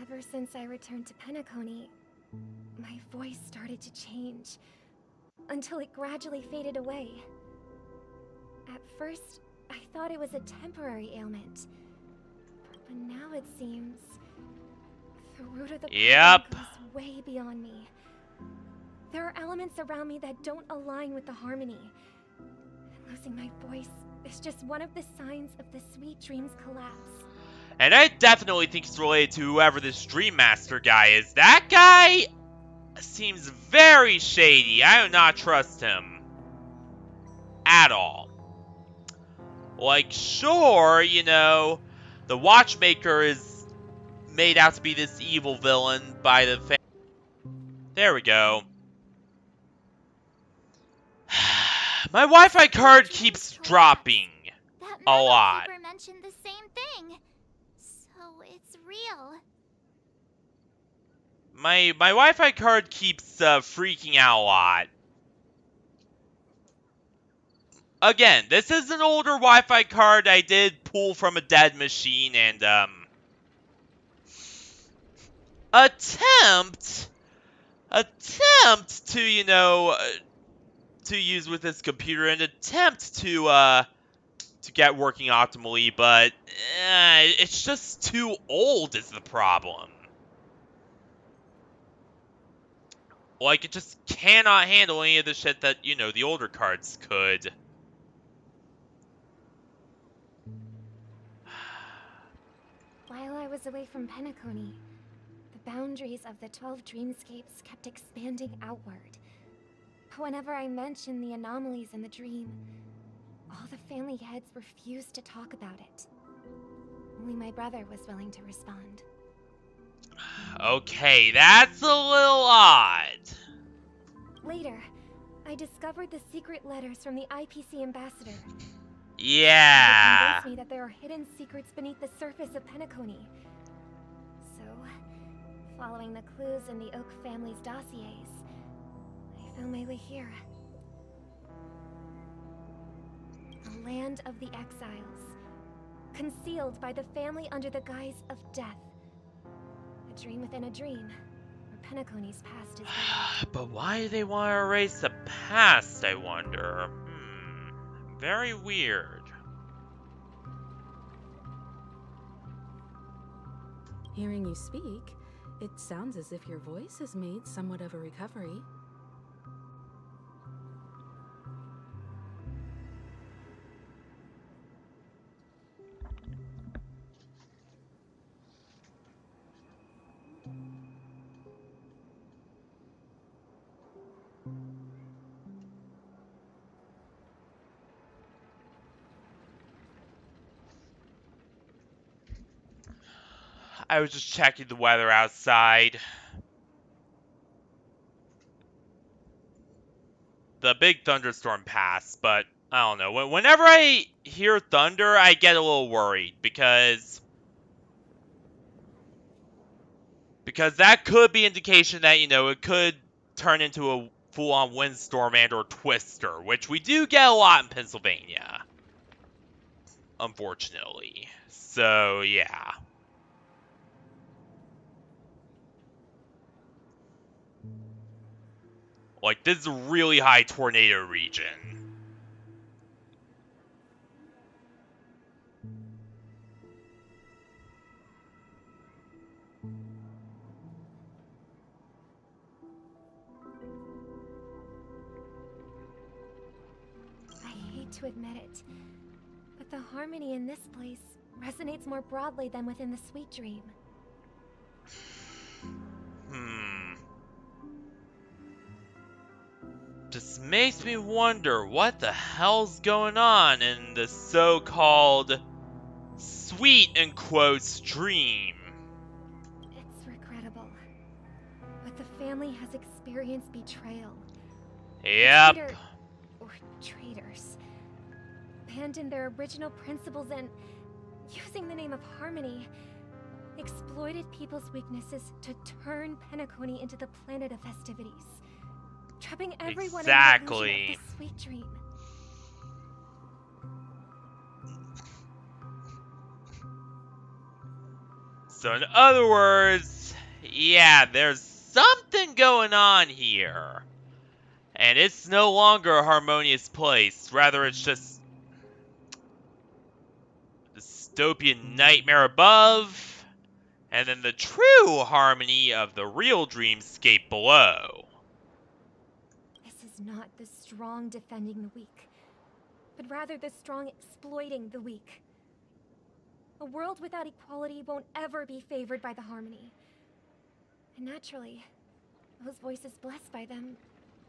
[SPEAKER 3] Ever since I returned to Penacony, my voice started to change, until it gradually faded away. At first, I thought it was a temporary ailment, but now it seems the root of the problem goes way beyond me. There are elements around me that don't align with the harmony. And losing my voice is just one of the signs of the Sweet Dreams collapse.
[SPEAKER 1] And I definitely think it's related to whoever this Dream Master guy is. That guy seems very shady. I do not trust him. At all. Like, sure, you know, the Watchmaker is made out to be this evil villain by the There we go. My Wi-Fi card keeps dropping a lot.
[SPEAKER 7] That mentioned the same thing. So it's real.
[SPEAKER 1] My Wi-Fi card keeps freaking out a lot. Again, this is an older Wi-Fi card I did pull from a dead machine and attempt to, you know, to use with this computer and attempt to get working optimally, but it's just too old is the problem. Like, it just cannot handle any of the shit that, you know, the older cards could.
[SPEAKER 3] While I was away from Penacony, the boundaries of the 12 dreamscapes kept expanding outward. Whenever I mentioned the anomalies in the dream, all the family heads refused to talk about it. Only my brother was willing to respond.
[SPEAKER 1] Okay, that's a little odd.
[SPEAKER 3] Later, I discovered the secret letters from the IPC ambassador.
[SPEAKER 1] Yeah.
[SPEAKER 3] It convinced me that there are hidden secrets beneath the surface of Penacony. So, following the clues in the Oak family's dossiers, I found my way here. The land of the exiles, concealed by the family under the guise of death. A dream within a dream, where Penacony's past is buried.
[SPEAKER 1] But why do they want to erase the past, I wonder? Very weird.
[SPEAKER 11] Hearing you speak, it sounds as if your voice has made somewhat of a recovery.
[SPEAKER 1] I was just checking the weather outside. The big thunderstorm passed, but I don't know. Whenever I hear thunder, I get a little worried because that could be indication that, you know, it could turn into a full-on windstorm and or twister, which we do get a lot in Pennsylvania, unfortunately. So, yeah. Like, this is a really high tornado region.
[SPEAKER 3] I hate to admit it, but the harmony in this place resonates more broadly than within the Sweet Dream.
[SPEAKER 1] Just makes me wonder what the hell's going on in the so-called sweet, in quotes, dream.
[SPEAKER 3] It's regrettable, but the family has experienced betrayal.
[SPEAKER 1] Yep.
[SPEAKER 3] Traitor, or traitors, abandoned their original principles and, using the name of harmony, exploited people's weaknesses to turn Penacony into the planet of festivities, trapping everyone in the illusion of the Sweet Dream.
[SPEAKER 1] So in other words, yeah, there's something going on here. And it's no longer a harmonious place. Rather, it's just the dystopian nightmare above, and then the true harmony of the real dreamscape below.
[SPEAKER 3] This is not the strong defending the weak, but rather the strong exploiting the weak. A world without equality won't ever be favored by the harmony. And naturally, those voices blessed by them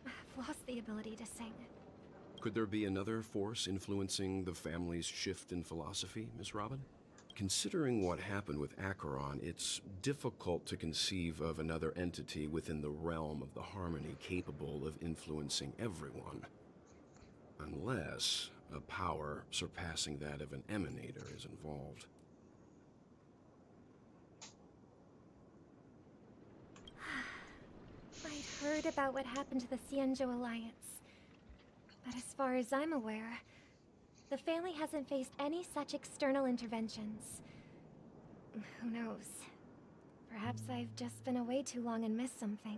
[SPEAKER 3] have lost the ability to sing.
[SPEAKER 10] Could there be another force influencing the family's shift in philosophy, Miss Robin? Considering what happened with Acheron, it's difficult to conceive of another entity within the realm of the harmony capable of influencing everyone. Unless a power surpassing that of an emanator is involved.
[SPEAKER 3] I've heard about what happened to the Cienjo Alliance, but as far as I'm aware, the family hasn't faced any such external interventions. Who knows? Perhaps I've just been away too long and missed something.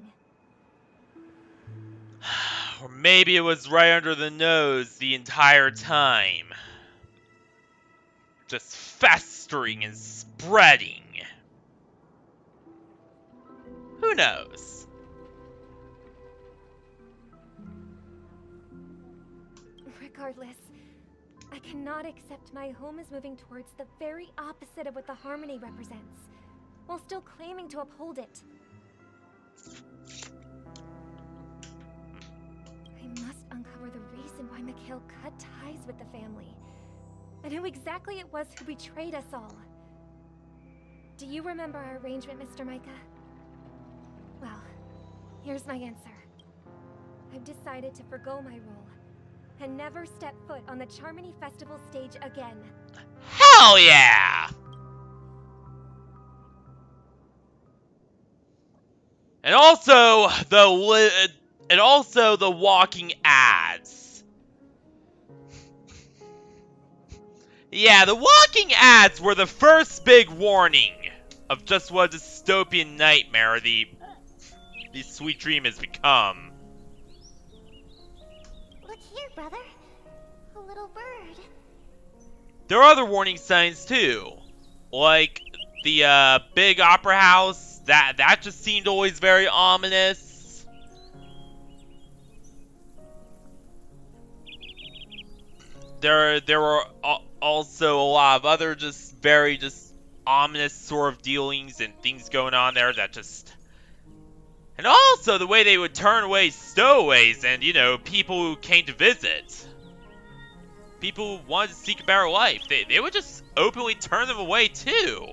[SPEAKER 1] Or maybe it was right under the nose the entire time. Just festering and spreading. Who knows?
[SPEAKER 3] Regardless, I cannot accept my home is moving towards the very opposite of what the harmony represents, while still claiming to uphold it. I must uncover the reason why Mikhail cut ties with the family, and who exactly it was who betrayed us all. Do you remember our arrangement, Mr. Micah? Well, here's my answer. I've decided to forgo my role and never step foot on the Charmony Festival stage again.
[SPEAKER 1] Hell yeah! And also the walking ads. Yeah, the walking ads were the first big warning of just what a dystopian nightmare the the sweet dream has become.
[SPEAKER 3] Look here, brother. A little bird.
[SPEAKER 1] There are other warning signs too, like the big opera house. That just seemed always very ominous. There were also a lot of other just very just ominous sort of dealings and things going on there that just. And also the way they would turn away stowaways and, you know, people who came to visit. People who wanted to seek a better life. They would just openly turn them away too.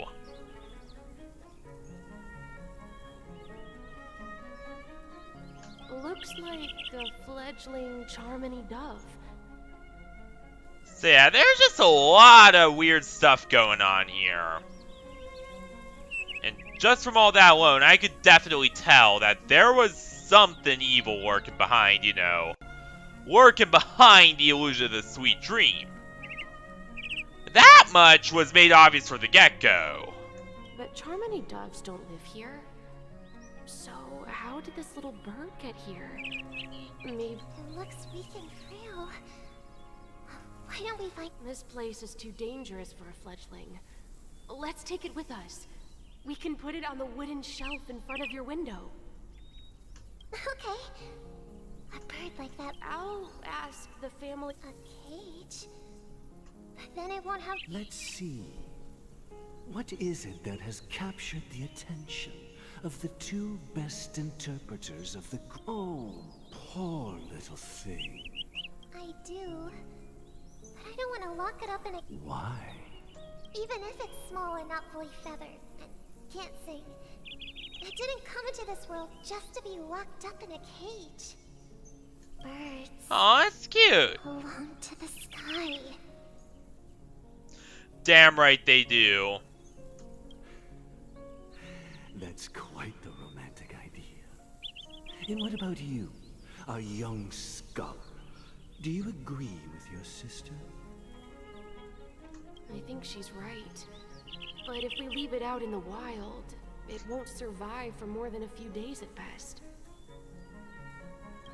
[SPEAKER 11] Looks like a fledgling Charmony dove.
[SPEAKER 1] So yeah, there's just a lot of weird stuff going on here. And just from all that alone, I could definitely tell that there was something evil lurking behind, you know, lurking behind the illusion of the sweet dream. That much was made obvious from the get-go.
[SPEAKER 11] But Charmony doves don't live here. So how did this little bird get here? Maybe
[SPEAKER 3] It looks weak and frail. Why don't we find...
[SPEAKER 11] this place is too dangerous for a fledgling. Let's take it with us. We can put it on the wooden shelf in front of your window.
[SPEAKER 3] Okay. A bird like that...
[SPEAKER 11] I'll ask the family...
[SPEAKER 3] A cage? But then it won't have...
[SPEAKER 19] Let's see. What is it that has captured the attention of the two best interpreters of the... Oh, poor little thing.
[SPEAKER 3] I do. But I don't want to lock it up in a...
[SPEAKER 19] Why?
[SPEAKER 3] Even if it's small and not fully feathered, and can't sing. It didn't come into this world just to be locked up in a cage. Birds...
[SPEAKER 1] Aw, that's cute.
[SPEAKER 3] belong to the sky.
[SPEAKER 1] Damn right they do.
[SPEAKER 19] That's quite the romantic idea. And what about you, a young scholar? Do you agree with your sister?
[SPEAKER 11] I think she's right. But if we leave it out in the wild, it won't survive for more than a few days at best.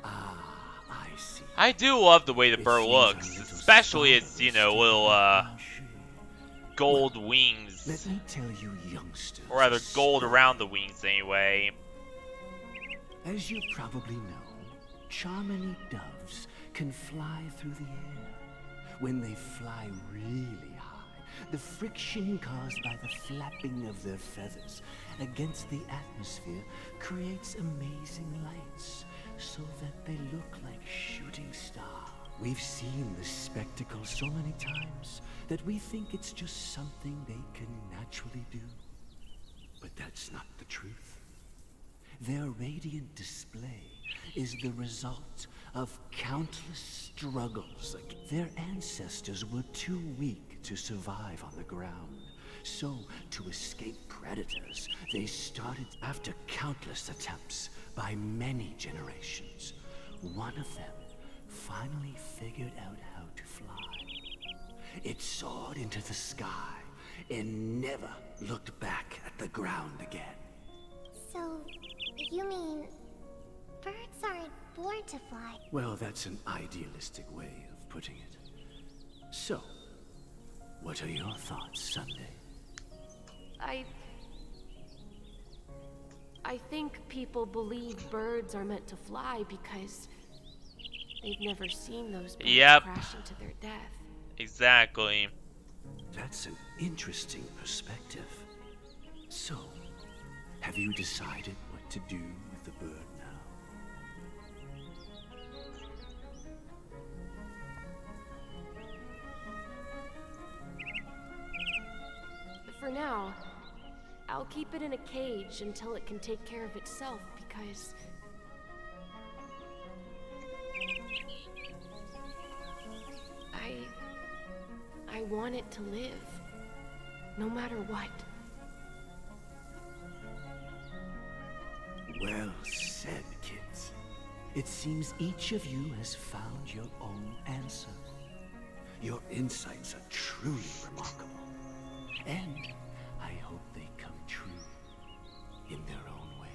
[SPEAKER 19] Ah, I see.
[SPEAKER 1] I do love the way the bird looks, especially its, you know, little, gold wings.
[SPEAKER 19] Let me tell you, youngsters.
[SPEAKER 1] Or rather, gold around the wings, anyway.
[SPEAKER 19] As you probably know, Charmony doves can fly through the air. When they fly really high, the friction caused by the flapping of their feathers against the atmosphere creates amazing lights, so that they look like shooting stars. We've seen this spectacle so many times that we think it's just something they can naturally do. But that's not the truth. Their radiant display is the result of countless struggles. Their ancestors were too weak to survive on the ground. So, to escape predators, they started after countless attempts by many generations. One of them finally figured out how to fly. It soared into the sky and never looked back at the ground again.
[SPEAKER 3] So, you mean... birds aren't born to fly?
[SPEAKER 19] Well, that's an idealistic way of putting it. So, what are your thoughts, Sunday?
[SPEAKER 11] I think people believe birds are meant to fly because they've never seen those birds crash into their death.
[SPEAKER 1] Exactly.
[SPEAKER 19] That's an interesting perspective. So, have you decided what to do with the bird now?
[SPEAKER 11] For now, I'll keep it in a cage until it can take care of itself because... I want it to live, no matter what.
[SPEAKER 19] Well said, kids. It seems each of you has found your own answer. Your insights are truly remarkable. And I hope they come true in their own way.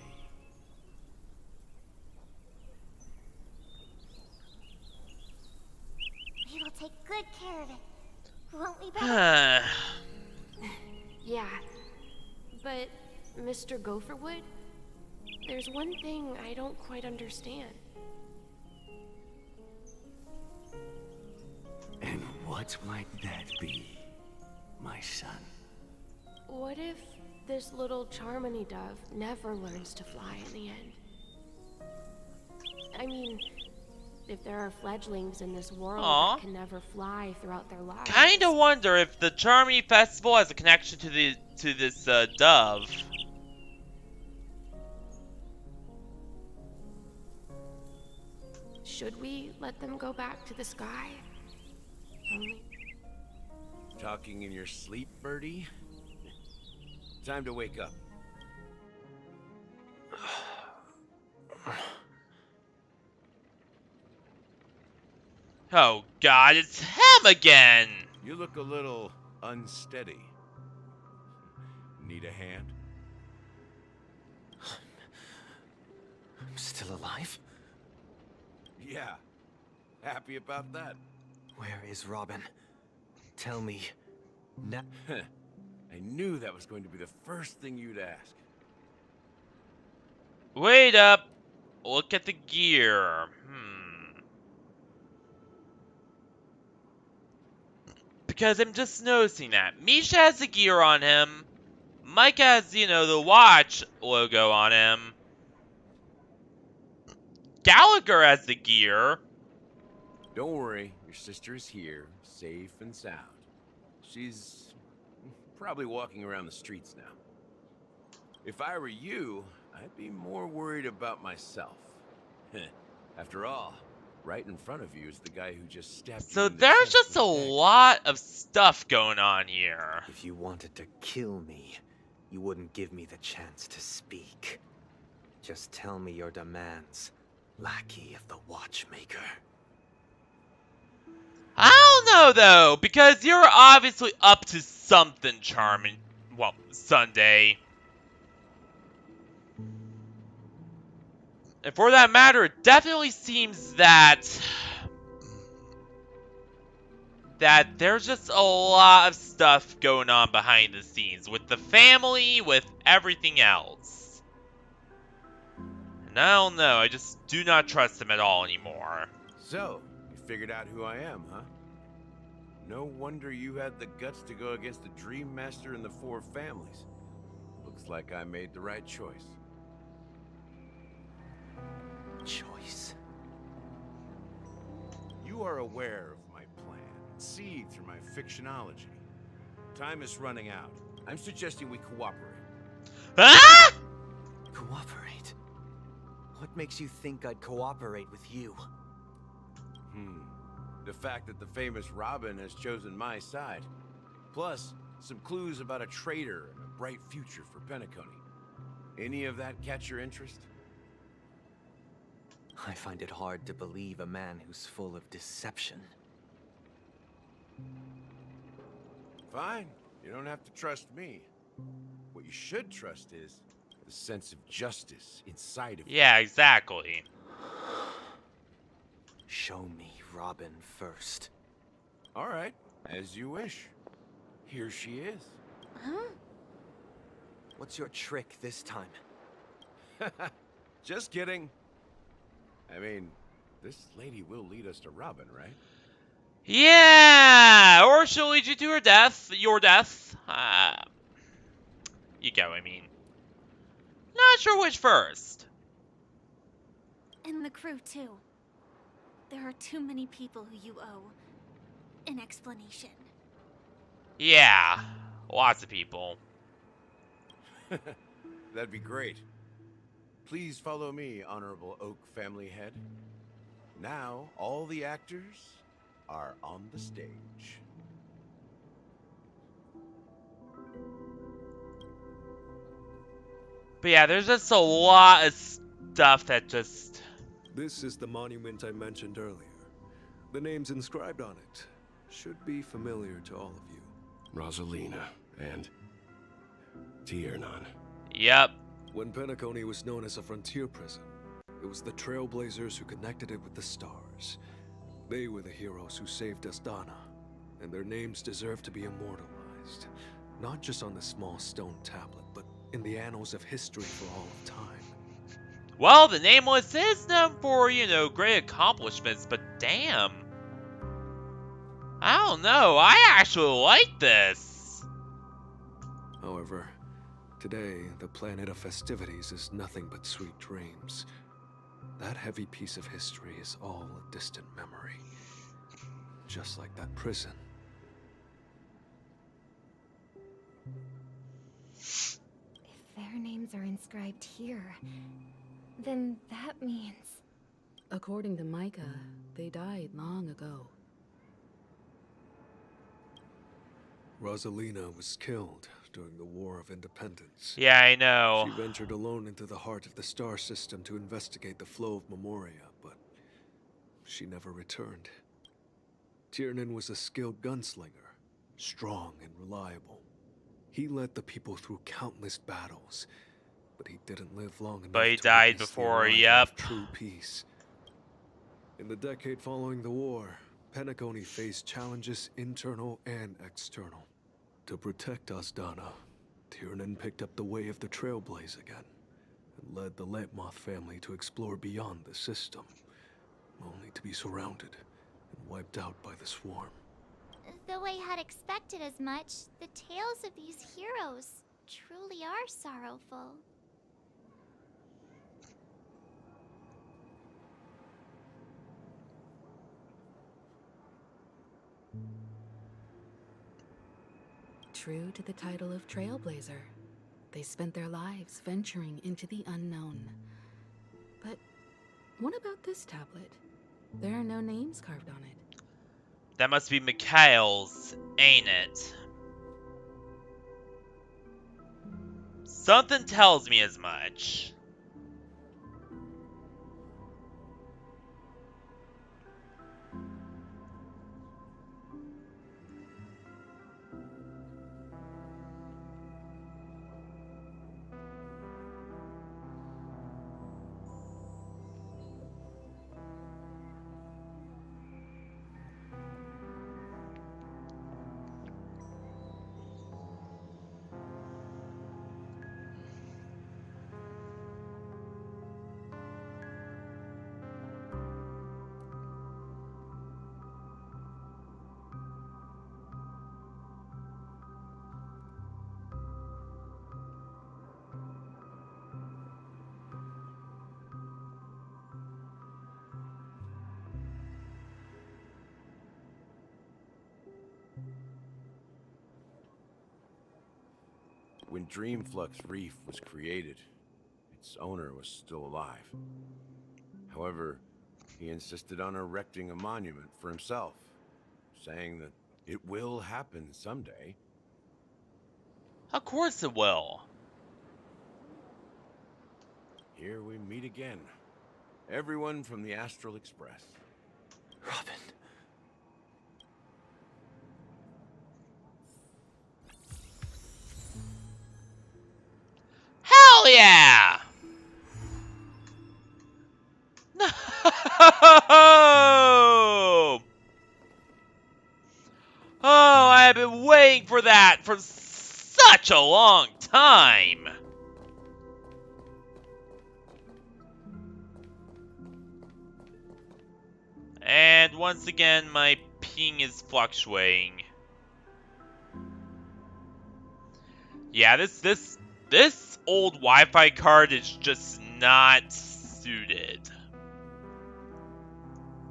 [SPEAKER 12] Yeah. But, Mr. Gopherwood, there's one thing I don't quite understand.
[SPEAKER 19] And what might that be, my son?
[SPEAKER 12] What if this little Charmony dove never learns to fly in the end? I mean, if there are fledglings in this world that can never fly throughout their lives.
[SPEAKER 1] Kinda wonder if the Charmony Festival has a connection to this dove.
[SPEAKER 12] Should we let them go back to the sky?
[SPEAKER 4] Talking in your sleep, birdie? Time to wake up.
[SPEAKER 1] Oh god, it's him again!
[SPEAKER 4] You look a little unsteady. Need a hand?
[SPEAKER 19] I'm still alive?
[SPEAKER 4] Yeah. Happy about that?
[SPEAKER 19] Where is Robin? Tell me. Now.
[SPEAKER 4] I knew that was going to be the first thing you'd ask.
[SPEAKER 1] Wait up! Look at the gear. Because I'm just noticing that. Misha has the gear on him. Mike has, you know, the watch logo on him. Gallagher has the gear.
[SPEAKER 4] Don't worry, your sister is here, safe and sound. She's probably walking around the streets now. If I were you, I'd be more worried about myself. After all, right in front of you is the guy who just stepped
[SPEAKER 1] So
[SPEAKER 4] in the
[SPEAKER 1] there's
[SPEAKER 4] chest
[SPEAKER 1] just
[SPEAKER 4] with
[SPEAKER 1] a lot of stuff going on here.
[SPEAKER 20] If you wanted to kill me, you wouldn't give me the chance to speak. Just tell me your demands, lackey of the watchmaker.
[SPEAKER 1] I don't know though, because you're obviously up to something, Charming. Well, Sunday. And for that matter, it definitely seems that there's just a lot of stuff going on behind the scenes with the family, with everything else. And I don't know, I just do not trust them at all anymore.
[SPEAKER 4] So, you figured out who I am, huh? No wonder you had the guts to go against the Dream Master and the Four Families. Looks like I made the right choice.
[SPEAKER 20] Choice?
[SPEAKER 4] You are aware of my plan, see through my fictionology. Time is running out. I'm suggesting we cooperate.
[SPEAKER 1] Ah!
[SPEAKER 20] Cooperate? What makes you think I'd cooperate with you?
[SPEAKER 4] The fact that the famous Robin has chosen my side. Plus, some clues about a traitor and a bright future for Penacony. Any of that catch your interest?
[SPEAKER 20] I find it hard to believe a man who's full of deception.
[SPEAKER 4] Fine. You don't have to trust me. What you should trust is the sense of justice inside of you.
[SPEAKER 1] Yeah, exactly.
[SPEAKER 20] Show me Robin first.
[SPEAKER 4] All right, as you wish. Here she is.
[SPEAKER 20] Huh? What's your trick this time?
[SPEAKER 4] Just kidding. I mean, this lady will lead us to Robin, right?
[SPEAKER 1] Yeah, or she'll lead you to her death, your death. You go, I mean. Not sure which first.
[SPEAKER 8] And the crew, too. There are too many people who you owe an explanation.
[SPEAKER 1] Yeah, lots of people.
[SPEAKER 4] That'd be great. Please follow me, Honorable Oak Family Head. Now, all the actors are on the stage.
[SPEAKER 1] But yeah, there's just a lot of stuff that just...
[SPEAKER 17] This is the monument I mentioned earlier. The names inscribed on it should be familiar to all of you.
[SPEAKER 10] Rosalina and Tiernan.
[SPEAKER 1] Yep.
[SPEAKER 17] When Penacony was known as a frontier prison, it was the Trailblazers who connected it with the stars. They were the heroes who saved Astana, and their names deserve to be immortalized. Not just on the small stone tablet, but in the annals of history for all of time.
[SPEAKER 1] Well, the Nameless is known for, great accomplishments, but damn. I don't know, I actually like this.
[SPEAKER 17] However, today, the planet of festivities is nothing but sweet dreams. That heavy piece of history is all a distant memory. Just like that prison.
[SPEAKER 3] If their names are inscribed here, then that means...
[SPEAKER 11] According to Micah, they died long ago.
[SPEAKER 17] Rosalina was killed during the War of Independence.
[SPEAKER 1] Yeah, I know.
[SPEAKER 17] She ventured alone into the heart of the star system to investigate the flow of Memoria, but she never returned. Tiernan was a skilled gunslinger, strong and reliable. He led the people through countless battles, but he didn't live long enough
[SPEAKER 1] But he
[SPEAKER 17] to
[SPEAKER 1] died
[SPEAKER 17] witness the
[SPEAKER 1] before,
[SPEAKER 17] arrival
[SPEAKER 1] yep.
[SPEAKER 17] of true peace. In the decade following the war, Penacony faced challenges internal and external. To protect Asdana, Tiernan picked up the way of the Trailblaze again, and led the Letmoth family to explore beyond the system, only to be surrounded and wiped out by the swarm.
[SPEAKER 7] Though I had expected as much, the tales of these heroes truly are sorrowful.
[SPEAKER 11] True to the title of Trailblazer, they spent their lives venturing into the unknown. But what about this tablet? There are no names carved on it.
[SPEAKER 1] That must be Mikhail's, ain't it? Something tells me as much.
[SPEAKER 4] When Dreamflux Reef was created, its owner was still alive. However, he insisted on erecting a monument for himself, saying that it will happen someday.
[SPEAKER 1] Of course it will.
[SPEAKER 4] Here we meet again. Everyone from the Astral Express.
[SPEAKER 20] Robin.
[SPEAKER 1] Hell yeah! No! Oh, I have been waiting for that for such a long time. And once again, my ping is fluctuating. Yeah, this old Wi-Fi card is just not suited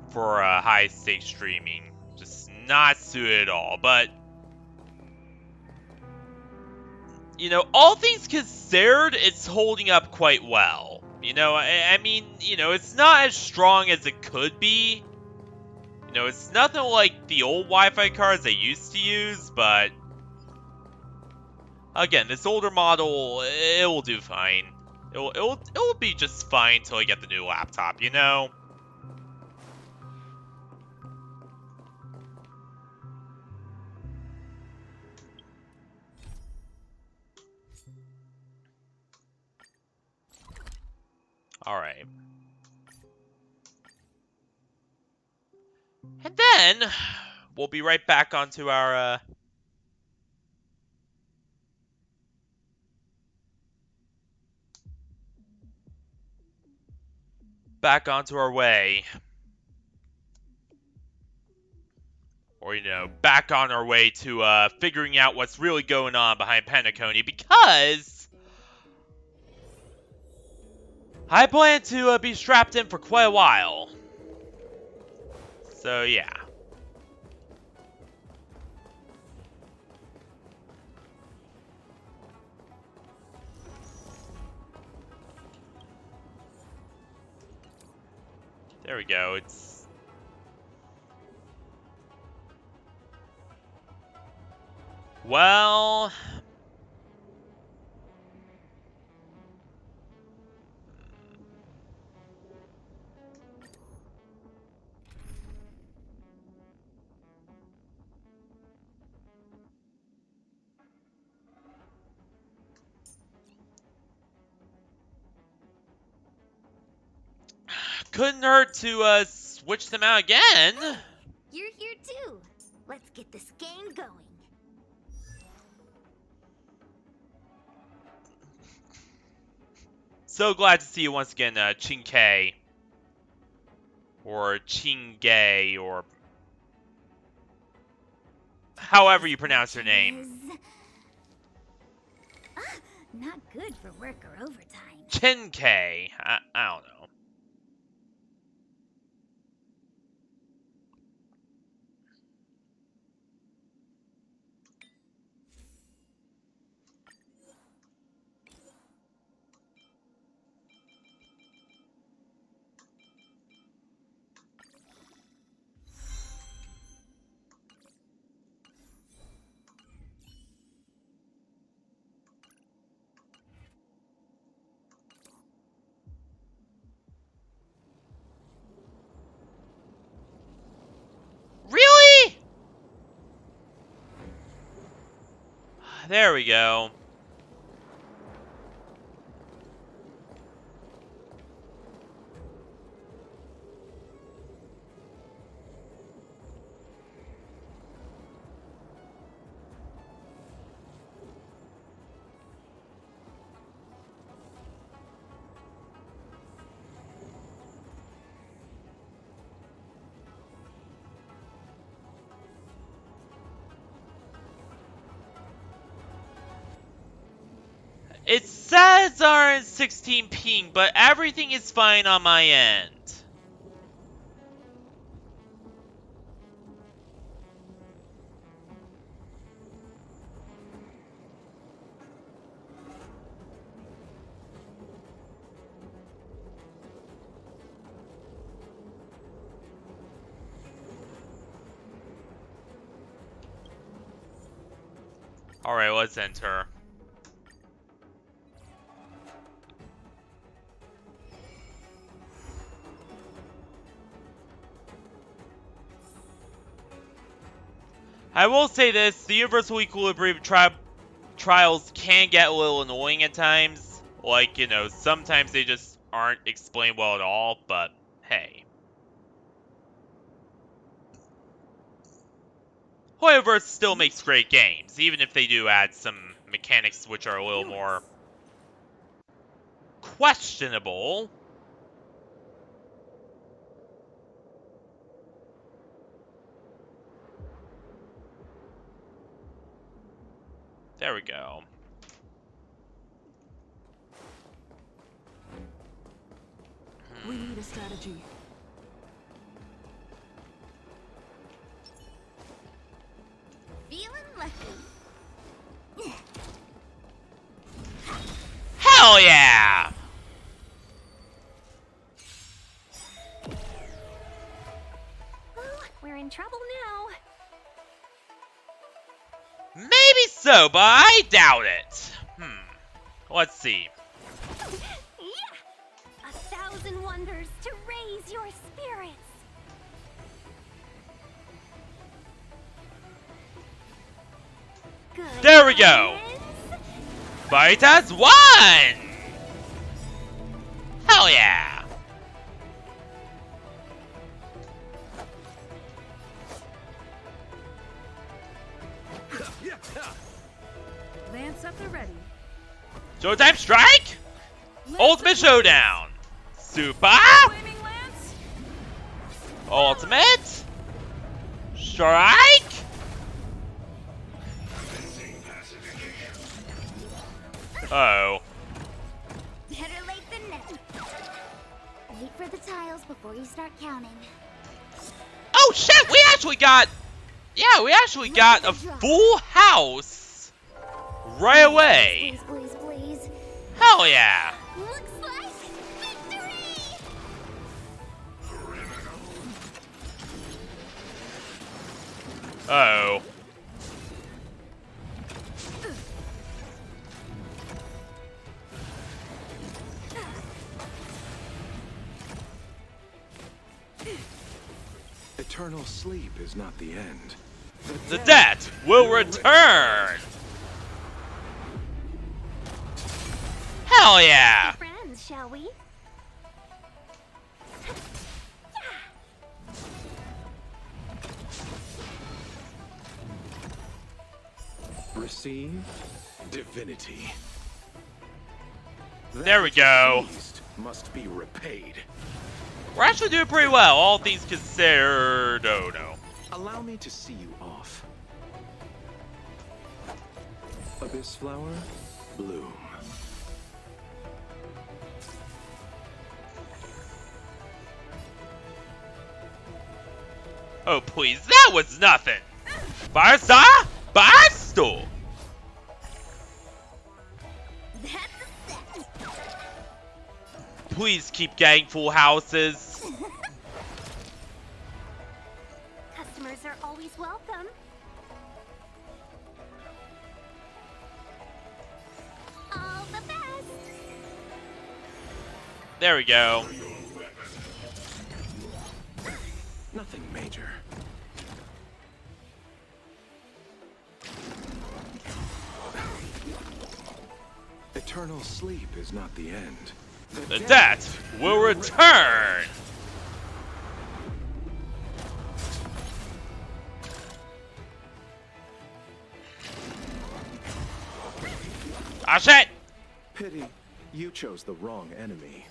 [SPEAKER 1] for high-stakes streaming. Just not suited at all. But all things considered, it's holding up quite well. I mean, it's not as strong as it could be. It's nothing like the old Wi-Fi cards I used to use, but again, this older model, it will do fine. It will be just fine until I get the new laptop, Alright. And then, we'll be right back onto our, back onto our way. Or, you know, back on our way to figuring out what's really going on behind Penacony, because I plan to be strapped in for quite a while. So, yeah. There we go. It's... Well... Couldn't hurt to switch them out again.
[SPEAKER 7] You're here too. Let's get this game going.
[SPEAKER 1] So glad to see you once again, Chinkei. Or Chingay, or however you pronounce your name.
[SPEAKER 7] Not good for work or overtime.
[SPEAKER 1] Chinkei. I don't know. Really? There we go. It says RN16 ping, but everything is fine on my end. Alright, let's enter. I will say this, the Universal Equilibrium trials can get a little annoying at times. Like, you know, sometimes they just aren't explained well at all, but hey. However, still makes great games, even if they do add some mechanics which are a little more questionable. There we go.
[SPEAKER 16] We need a strategy.
[SPEAKER 7] Feeling lucky.
[SPEAKER 1] Hell yeah!
[SPEAKER 7] Well, we're in trouble now.
[SPEAKER 1] Maybe so, but I doubt it. Let's see.
[SPEAKER 7] Yeah! 1,000 wonders to raise your spirits. Good
[SPEAKER 1] There we go. Fight as one! Hell yeah!
[SPEAKER 16] Lance up the ready.
[SPEAKER 1] Showtime strike! Ultimate Showdown! Super!
[SPEAKER 16] Flaming
[SPEAKER 1] Ultimate. Strike. Oh.
[SPEAKER 7] Better late than never. Wait for the tiles before you start counting.
[SPEAKER 1] Oh shit, we actually got... Yeah, we actually got a full house right away.
[SPEAKER 7] Please, please, please.
[SPEAKER 1] Hell yeah.
[SPEAKER 7] Looks like victory!
[SPEAKER 1] Uh-oh.
[SPEAKER 10] Eternal sleep is not the end.
[SPEAKER 1] The debt will return. Hell yeah.
[SPEAKER 7] Friends, shall we?
[SPEAKER 10] Receive divinity.
[SPEAKER 1] There we go.
[SPEAKER 10] Must be repaid.
[SPEAKER 1] We're actually doing pretty well, all things considered. Oh no.
[SPEAKER 10] Allow me to see you off. Abyss flower, bloom.
[SPEAKER 1] Oh please, that was nothing. Barca, Basto. Please keep getting full houses.
[SPEAKER 7] Customers are always welcome. All the best.
[SPEAKER 1] There we go.
[SPEAKER 10] Nothing major. Eternal sleep is not the end.
[SPEAKER 1] The debt will return. Ah shit!
[SPEAKER 10] Pity, you chose the wrong enemy.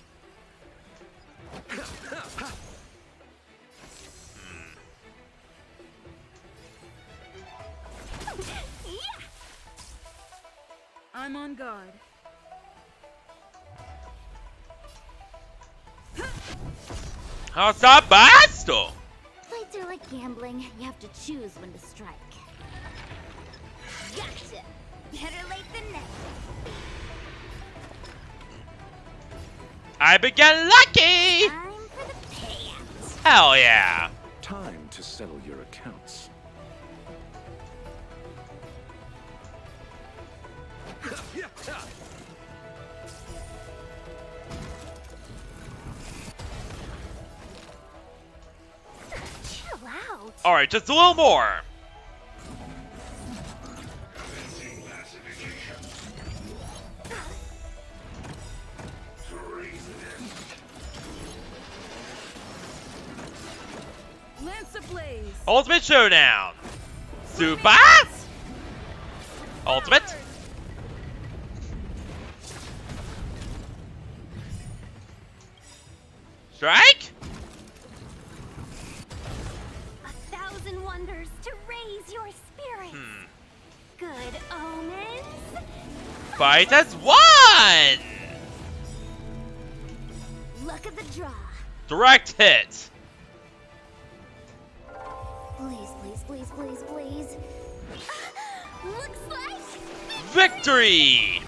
[SPEAKER 16] I'm on guard.
[SPEAKER 1] How's Basto?
[SPEAKER 7] Fights are like gambling. You have to choose when to strike. Gotcha. Better late than never.
[SPEAKER 1] I began lucky.
[SPEAKER 7] Time for the payout.
[SPEAKER 1] Hell yeah.
[SPEAKER 10] Time to settle your accounts.
[SPEAKER 7] Chill out.
[SPEAKER 1] Alright, just a little more.
[SPEAKER 16] Lance ablaze.
[SPEAKER 1] Ultimate Showdown. Super. Ultimate. Strike.
[SPEAKER 7] 1,000 wonders to raise your spirits. Good omens.
[SPEAKER 1] Fight as one.
[SPEAKER 7] Luck of the draw.
[SPEAKER 1] Direct hit.
[SPEAKER 7] Please, please, please, please, please. Looks like
[SPEAKER 1] Victory.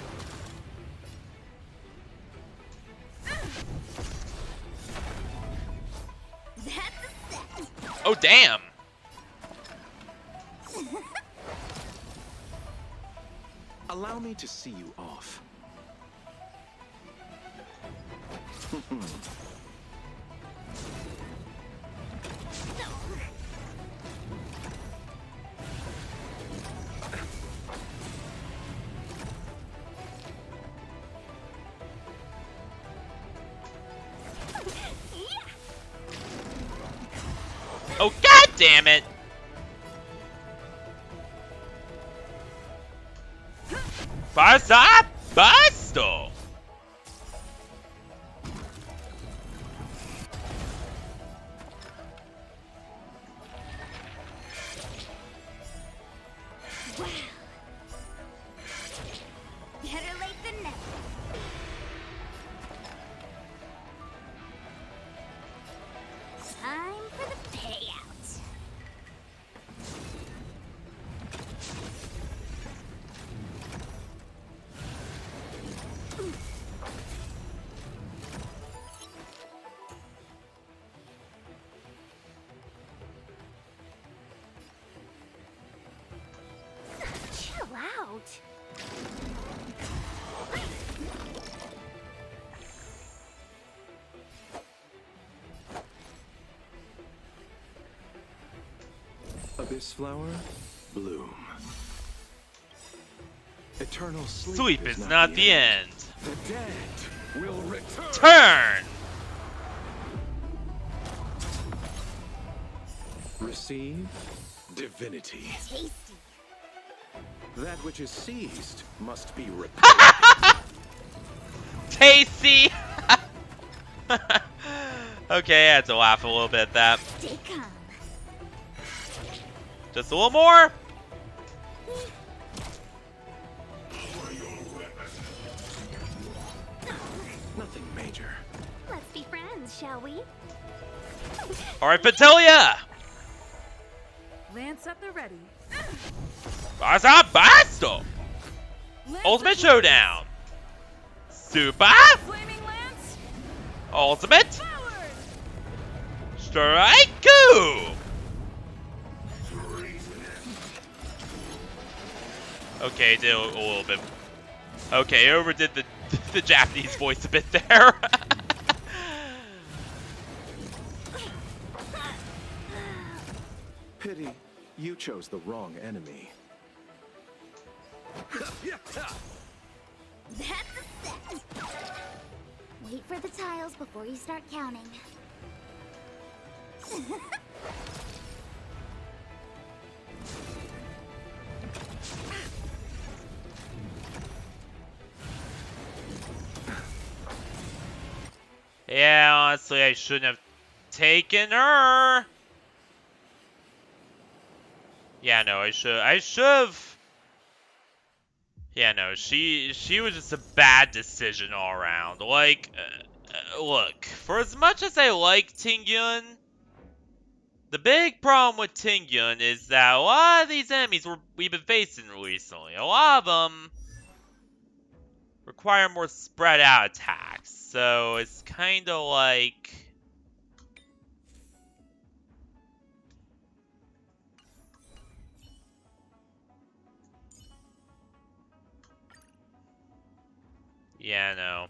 [SPEAKER 7] that's a set.
[SPEAKER 1] Oh damn.
[SPEAKER 10] Allow me to see you off.
[SPEAKER 1] Oh god damn it. Barca Basto.
[SPEAKER 7] out.
[SPEAKER 21] Abyss flower, bloom. Eternal
[SPEAKER 1] Sleep is not the end.
[SPEAKER 21] The dead will return.
[SPEAKER 1] Turn!
[SPEAKER 21] Receive divinity.
[SPEAKER 7] Tasty.
[SPEAKER 21] That which is seized must be repaired.
[SPEAKER 1] Tasty! Okay, I had to laugh a little bit at that.
[SPEAKER 7] Stay calm.
[SPEAKER 1] Just a little more.
[SPEAKER 21] Nothing major.
[SPEAKER 7] Let's be friends, shall we?
[SPEAKER 1] Alright, Patelia!
[SPEAKER 11] Lance at the ready.
[SPEAKER 1] Basta Basto! Ultimate Showdown! Super!
[SPEAKER 11] Flaming Lance.
[SPEAKER 1] Ultimate! Strike! Okay, did a little bit. Okay, overdid the Japanese voice a bit there.
[SPEAKER 21] Pity you chose the wrong enemy.
[SPEAKER 7] That's a set. Wait for the tiles before you start counting.
[SPEAKER 1] Yeah, honestly, I shouldn't have taken her. Yeah, no, I should've. Yeah, no, she was just a bad decision all around. Like, look, for as much as I like Tingyun, the big problem with Tingyun is that a lot of these enemies we've been facing recently, a lot of them require more spread out attacks. So it's kind of like, yeah, no.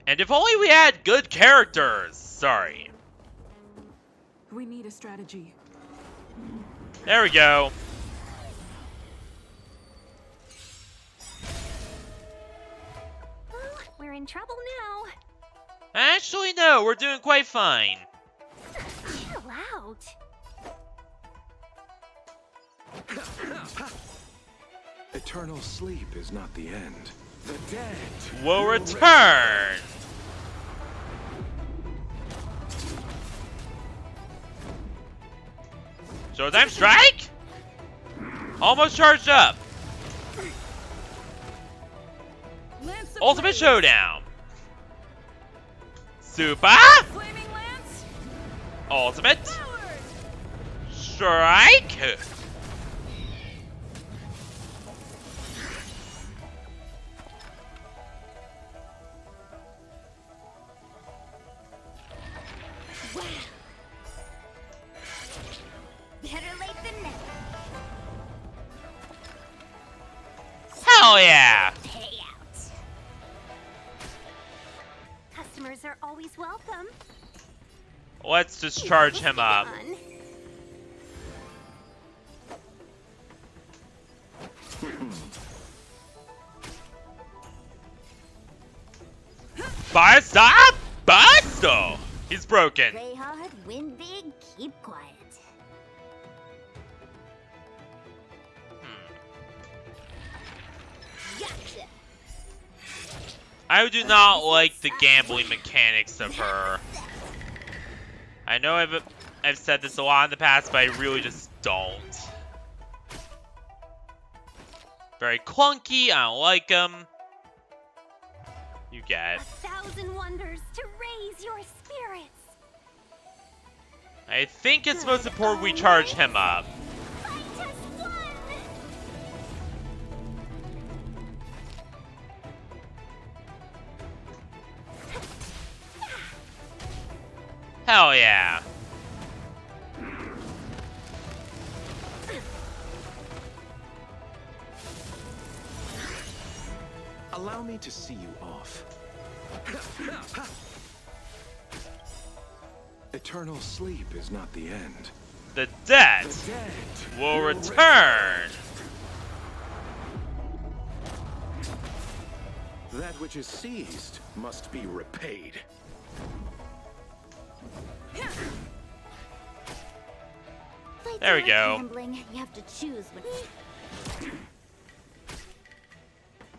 [SPEAKER 1] And if only we had good characters. Sorry.
[SPEAKER 11] We need a strategy.
[SPEAKER 1] There we go.
[SPEAKER 7] Well, we're in trouble now.
[SPEAKER 1] Actually, no, we're doing quite fine.
[SPEAKER 7] Chill out.
[SPEAKER 21] Eternal sleep is not the end. The dead
[SPEAKER 1] will return. Showtime strike? Almost charged up. Ultimate Showdown. Super.
[SPEAKER 11] Flaming Lance.
[SPEAKER 1] Ultimate. Strike.
[SPEAKER 7] Wow. Better late than never.
[SPEAKER 1] Hell yeah.
[SPEAKER 7] Payout. Customers are always welcome.
[SPEAKER 1] Let's just charge him up. Basta! Basta! He's broken.
[SPEAKER 7] Play hard, win big, keep quiet. Gotcha.
[SPEAKER 1] I do not like the gambling mechanics of her. I know I've said this a lot in the past, but I really just don't. Very clunky, I don't like them. You get it.
[SPEAKER 7] 1,000 wonders to raise your spirits.
[SPEAKER 1] I think it's most important we charge him up.
[SPEAKER 7] Fight as one.
[SPEAKER 1] Hell yeah.
[SPEAKER 21] Allow me to see you off. Eternal sleep is not the end.
[SPEAKER 1] The dead will return.
[SPEAKER 21] That which is seized must be repaid.
[SPEAKER 1] There we go.
[SPEAKER 7] Gambling, you have to choose when.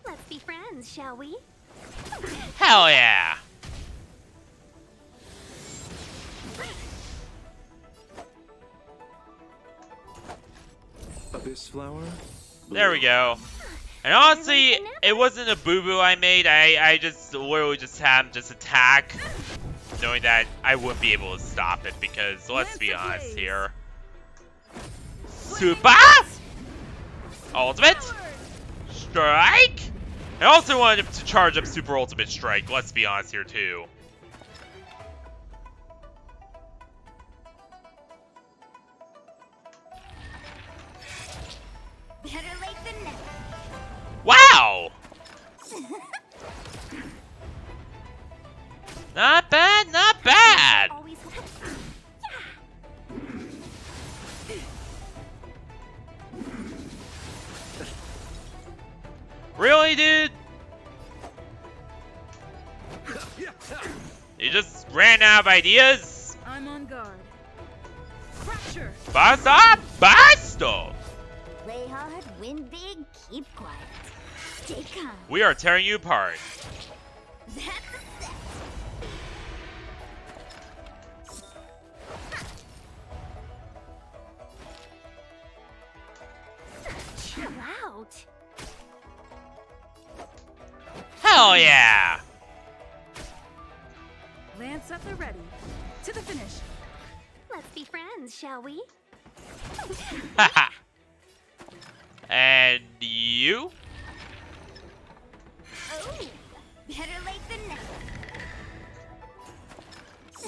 [SPEAKER 7] Let's be friends, shall we?
[SPEAKER 1] Hell yeah.
[SPEAKER 21] Abyss flower?
[SPEAKER 1] There we go. And honestly, it wasn't a boo-boo I made. I just literally just had him just attack, knowing that I wouldn't be able to stop it because, let's be honest here. Super! Ultimate! Strike! I also wanted him to charge up Super Ultimate Strike, let's be honest here too.
[SPEAKER 7] Better late than never.
[SPEAKER 1] Wow! Not bad, not bad! Really, dude? You just ran out of ideas?
[SPEAKER 11] I'm on guard. Fracture.
[SPEAKER 1] Basta! Basto!
[SPEAKER 7] Play hard, win big, keep quiet. Stay calm.
[SPEAKER 1] We are tearing you apart.
[SPEAKER 7] That's a set. Chill out.
[SPEAKER 1] Hell yeah!
[SPEAKER 11] Lance up the ready. To the finish.
[SPEAKER 7] Let's be friends, shall we?
[SPEAKER 1] Haha. And you?
[SPEAKER 7] Oh, better late than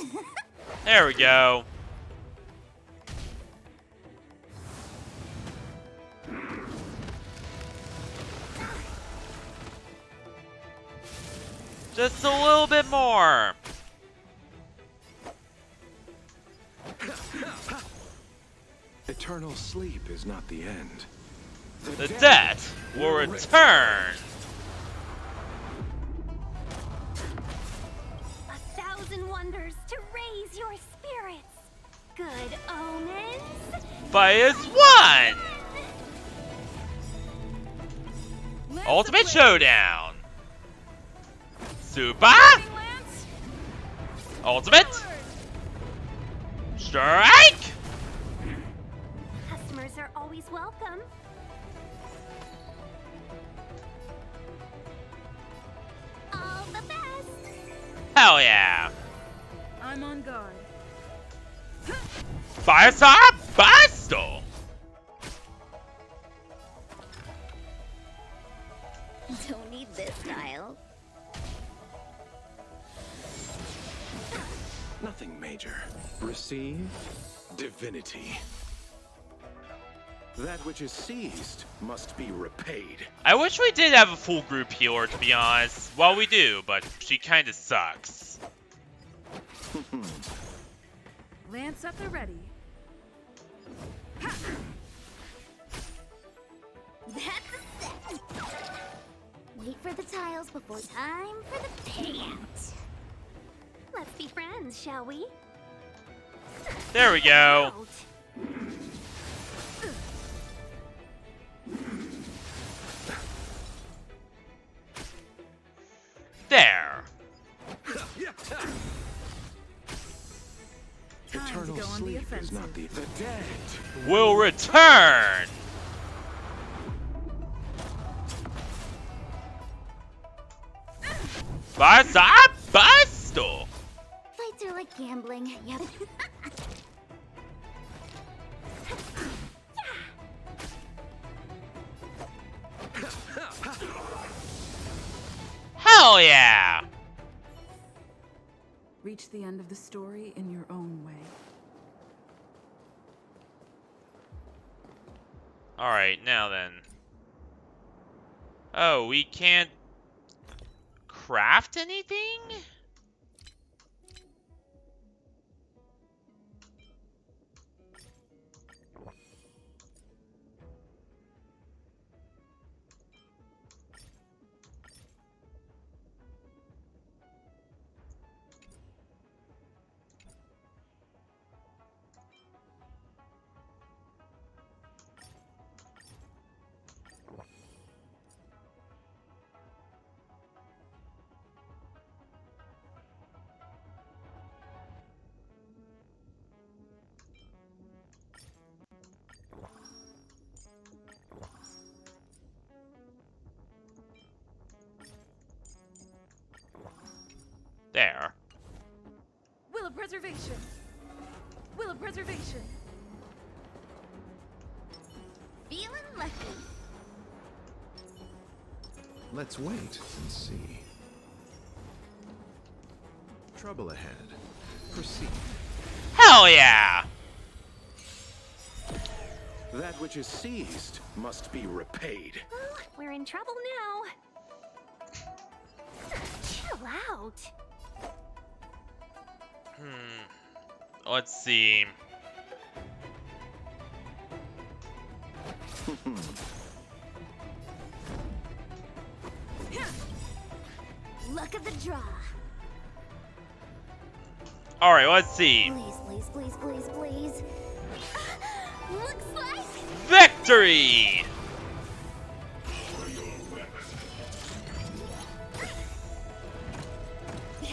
[SPEAKER 7] never.
[SPEAKER 1] There we go. Just a little bit more.
[SPEAKER 21] Eternal sleep is not the end.
[SPEAKER 1] The dead will return.
[SPEAKER 7] 1,000 wonders to raise your spirits. Good omens.
[SPEAKER 1] Fight is one. Ultimate Showdown. Super. Ultimate. Strike.
[SPEAKER 7] Customers are always welcome. All the best.
[SPEAKER 1] Hell yeah.
[SPEAKER 11] I'm on guard.
[SPEAKER 1] Firestar Basto.
[SPEAKER 7] Don't need this style.
[SPEAKER 21] Nothing major. Receive divinity. That which is seized must be repaid.
[SPEAKER 1] I wish we did have a full group healer, to be honest. Well, we do, but she kinda sucks.
[SPEAKER 11] Lance up the ready.
[SPEAKER 7] That's a set. Wait for the tiles before time for the payout. Let's be friends, shall we?
[SPEAKER 1] There we go. There.
[SPEAKER 21] Eternal sleep is not the dead
[SPEAKER 1] Will return. Basta Basto.
[SPEAKER 7] Fights are like gambling. Yep.
[SPEAKER 1] Hell yeah.
[SPEAKER 16] reach the end of the story in your own way.
[SPEAKER 1] Alright, now then. Oh, we can't craft anything? There.
[SPEAKER 12] Will of preservation. Will of preservation.
[SPEAKER 7] Feeling lucky.
[SPEAKER 10] Let's wait and see. Trouble ahead. Proceed.
[SPEAKER 1] Hell yeah!
[SPEAKER 21] That which is seized must be repaid.
[SPEAKER 7] Oh, we're in trouble now. Chill out.
[SPEAKER 1] Let's see.
[SPEAKER 7] Luck of the draw.
[SPEAKER 1] Alright, let's see.
[SPEAKER 7] Please, please, please, please, please. Looks like
[SPEAKER 1] Victory!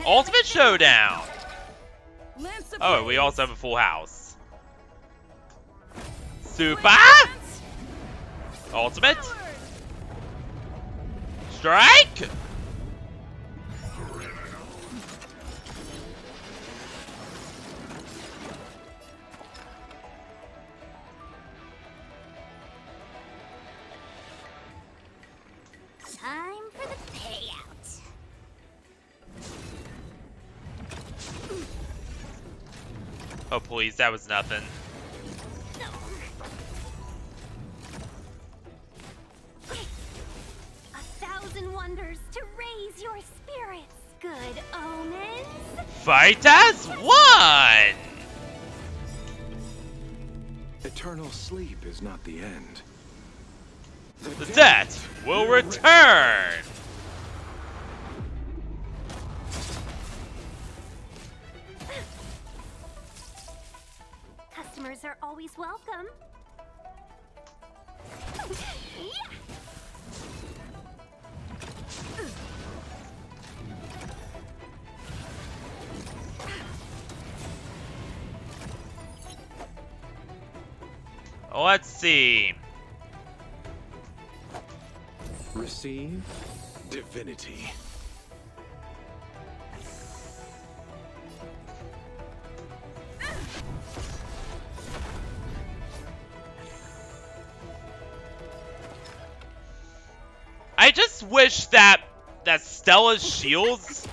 [SPEAKER 1] Ultimate Showdown! Oh, we also have a full house. Super! Ultimate! Strike!
[SPEAKER 7] time for the payout.
[SPEAKER 1] Oh please, that was nothing.
[SPEAKER 7] 1,000 wonders to raise your spirits. Good omens.
[SPEAKER 1] Fight as one!
[SPEAKER 21] Eternal sleep is not the end.
[SPEAKER 1] The debt will return!
[SPEAKER 7] Customers are always welcome.
[SPEAKER 1] Let's see.
[SPEAKER 21] Receive divinity.
[SPEAKER 1] I just wish that Stella's shields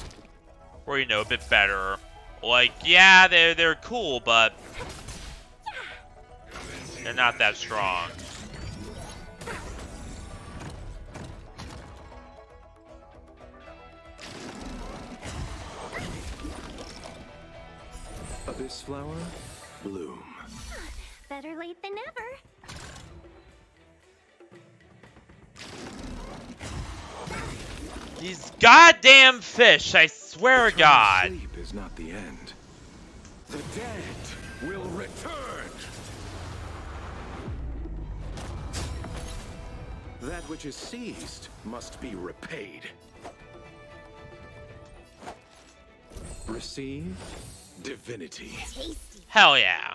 [SPEAKER 1] were, you know, a bit better. Like, yeah, they're cool, but they're not that strong.
[SPEAKER 21] Abyss flower, bloom.
[SPEAKER 7] Better late than never.
[SPEAKER 1] These goddamn fish, I swear to God.
[SPEAKER 21] Sleep is not the end. The dead will return. That which is seized must be repaid. Receive divinity.
[SPEAKER 1] Hell yeah.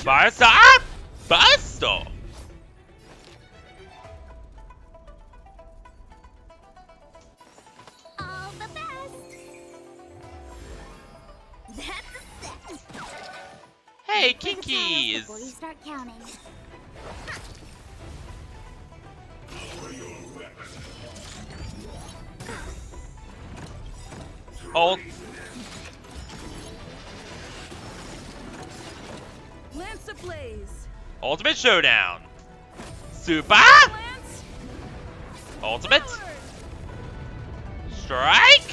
[SPEAKER 1] Basta! Basta!
[SPEAKER 7] All the best. That's a set.
[SPEAKER 1] Hey,
[SPEAKER 7] Before you
[SPEAKER 1] Kinkies!
[SPEAKER 7] start counting.
[SPEAKER 1] Ult.
[SPEAKER 16] Lance ablaze.
[SPEAKER 1] Ultimate Showdown. Super. Ultimate. Strike.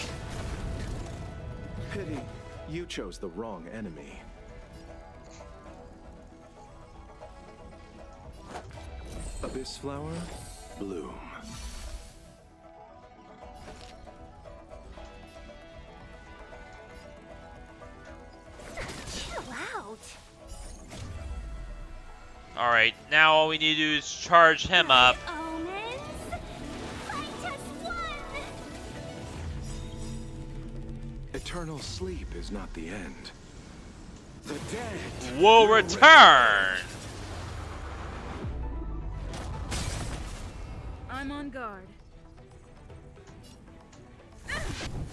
[SPEAKER 21] Pity you chose the wrong enemy. Abyss flower, bloom.
[SPEAKER 7] Chill out.
[SPEAKER 1] Alright, now all we need to do is charge him up.
[SPEAKER 21] Eternal sleep is not the end. The dead
[SPEAKER 1] Will return.
[SPEAKER 16] I'm on guard.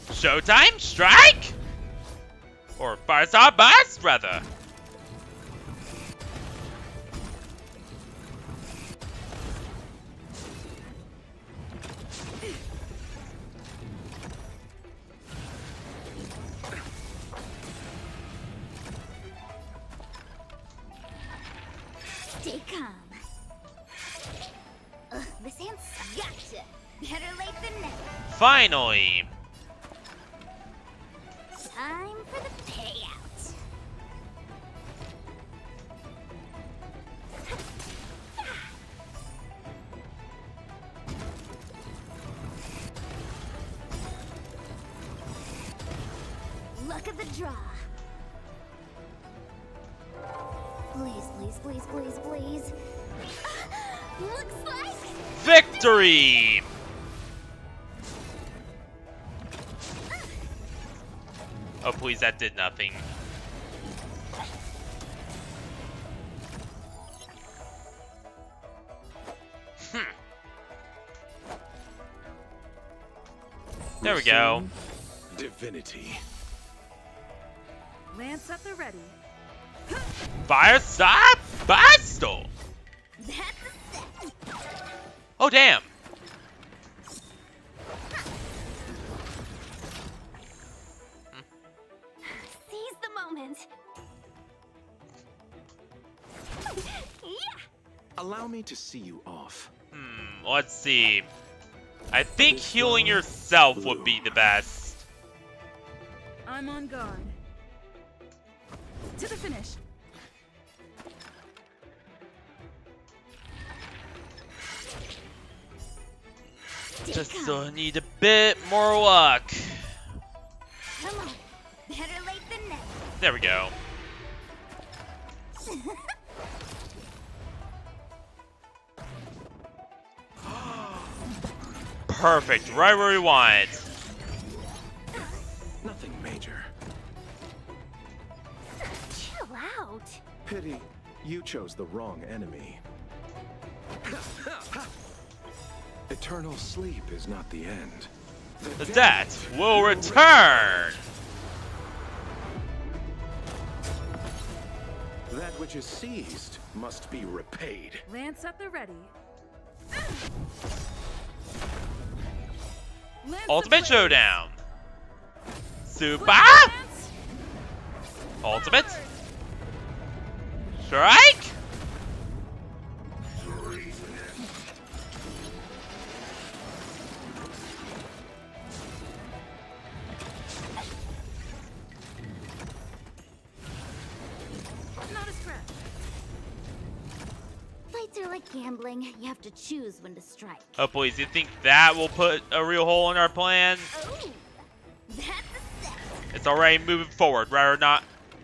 [SPEAKER 1] Showtime, strike? Or Firestar Burst, rather.
[SPEAKER 7] Stay calm. This hand's gotcha. Better late than never.
[SPEAKER 1] Finally.
[SPEAKER 7] Time for the payout. Luck of the draw. Please, please, please, please, please. Looks like
[SPEAKER 1] Victory! Oh, please, that did nothing. There we go.
[SPEAKER 21] divinity.
[SPEAKER 16] Lance at the ready.
[SPEAKER 1] Firestar Pistol! Oh, damn.
[SPEAKER 7] seize the moment. Yeah.
[SPEAKER 21] Allow me to see you off.
[SPEAKER 1] Let's see. I think healing yourself would be the best.
[SPEAKER 16] I'm on guard. To the finish.
[SPEAKER 1] Just need a bit more luck.
[SPEAKER 7] Come on. Better late than never.
[SPEAKER 1] There we go. Perfect, right where we want it.
[SPEAKER 21] Nothing major.
[SPEAKER 7] Chill out.
[SPEAKER 21] Pity you chose the wrong enemy. Eternal sleep is not the end.
[SPEAKER 1] The dead will return.
[SPEAKER 21] That which is seized must be repaid.
[SPEAKER 16] Lance at the ready. Lance
[SPEAKER 1] Ultimate Showdown. Super. Ultimate. Strike.
[SPEAKER 16] Not a scratch.
[SPEAKER 7] Fights are like gambling. You have to choose when to strike.
[SPEAKER 1] Oh, please, you think that will put a real hole in our plan?
[SPEAKER 7] Oh, that's a set.
[SPEAKER 1] It's already moving forward, whether or not,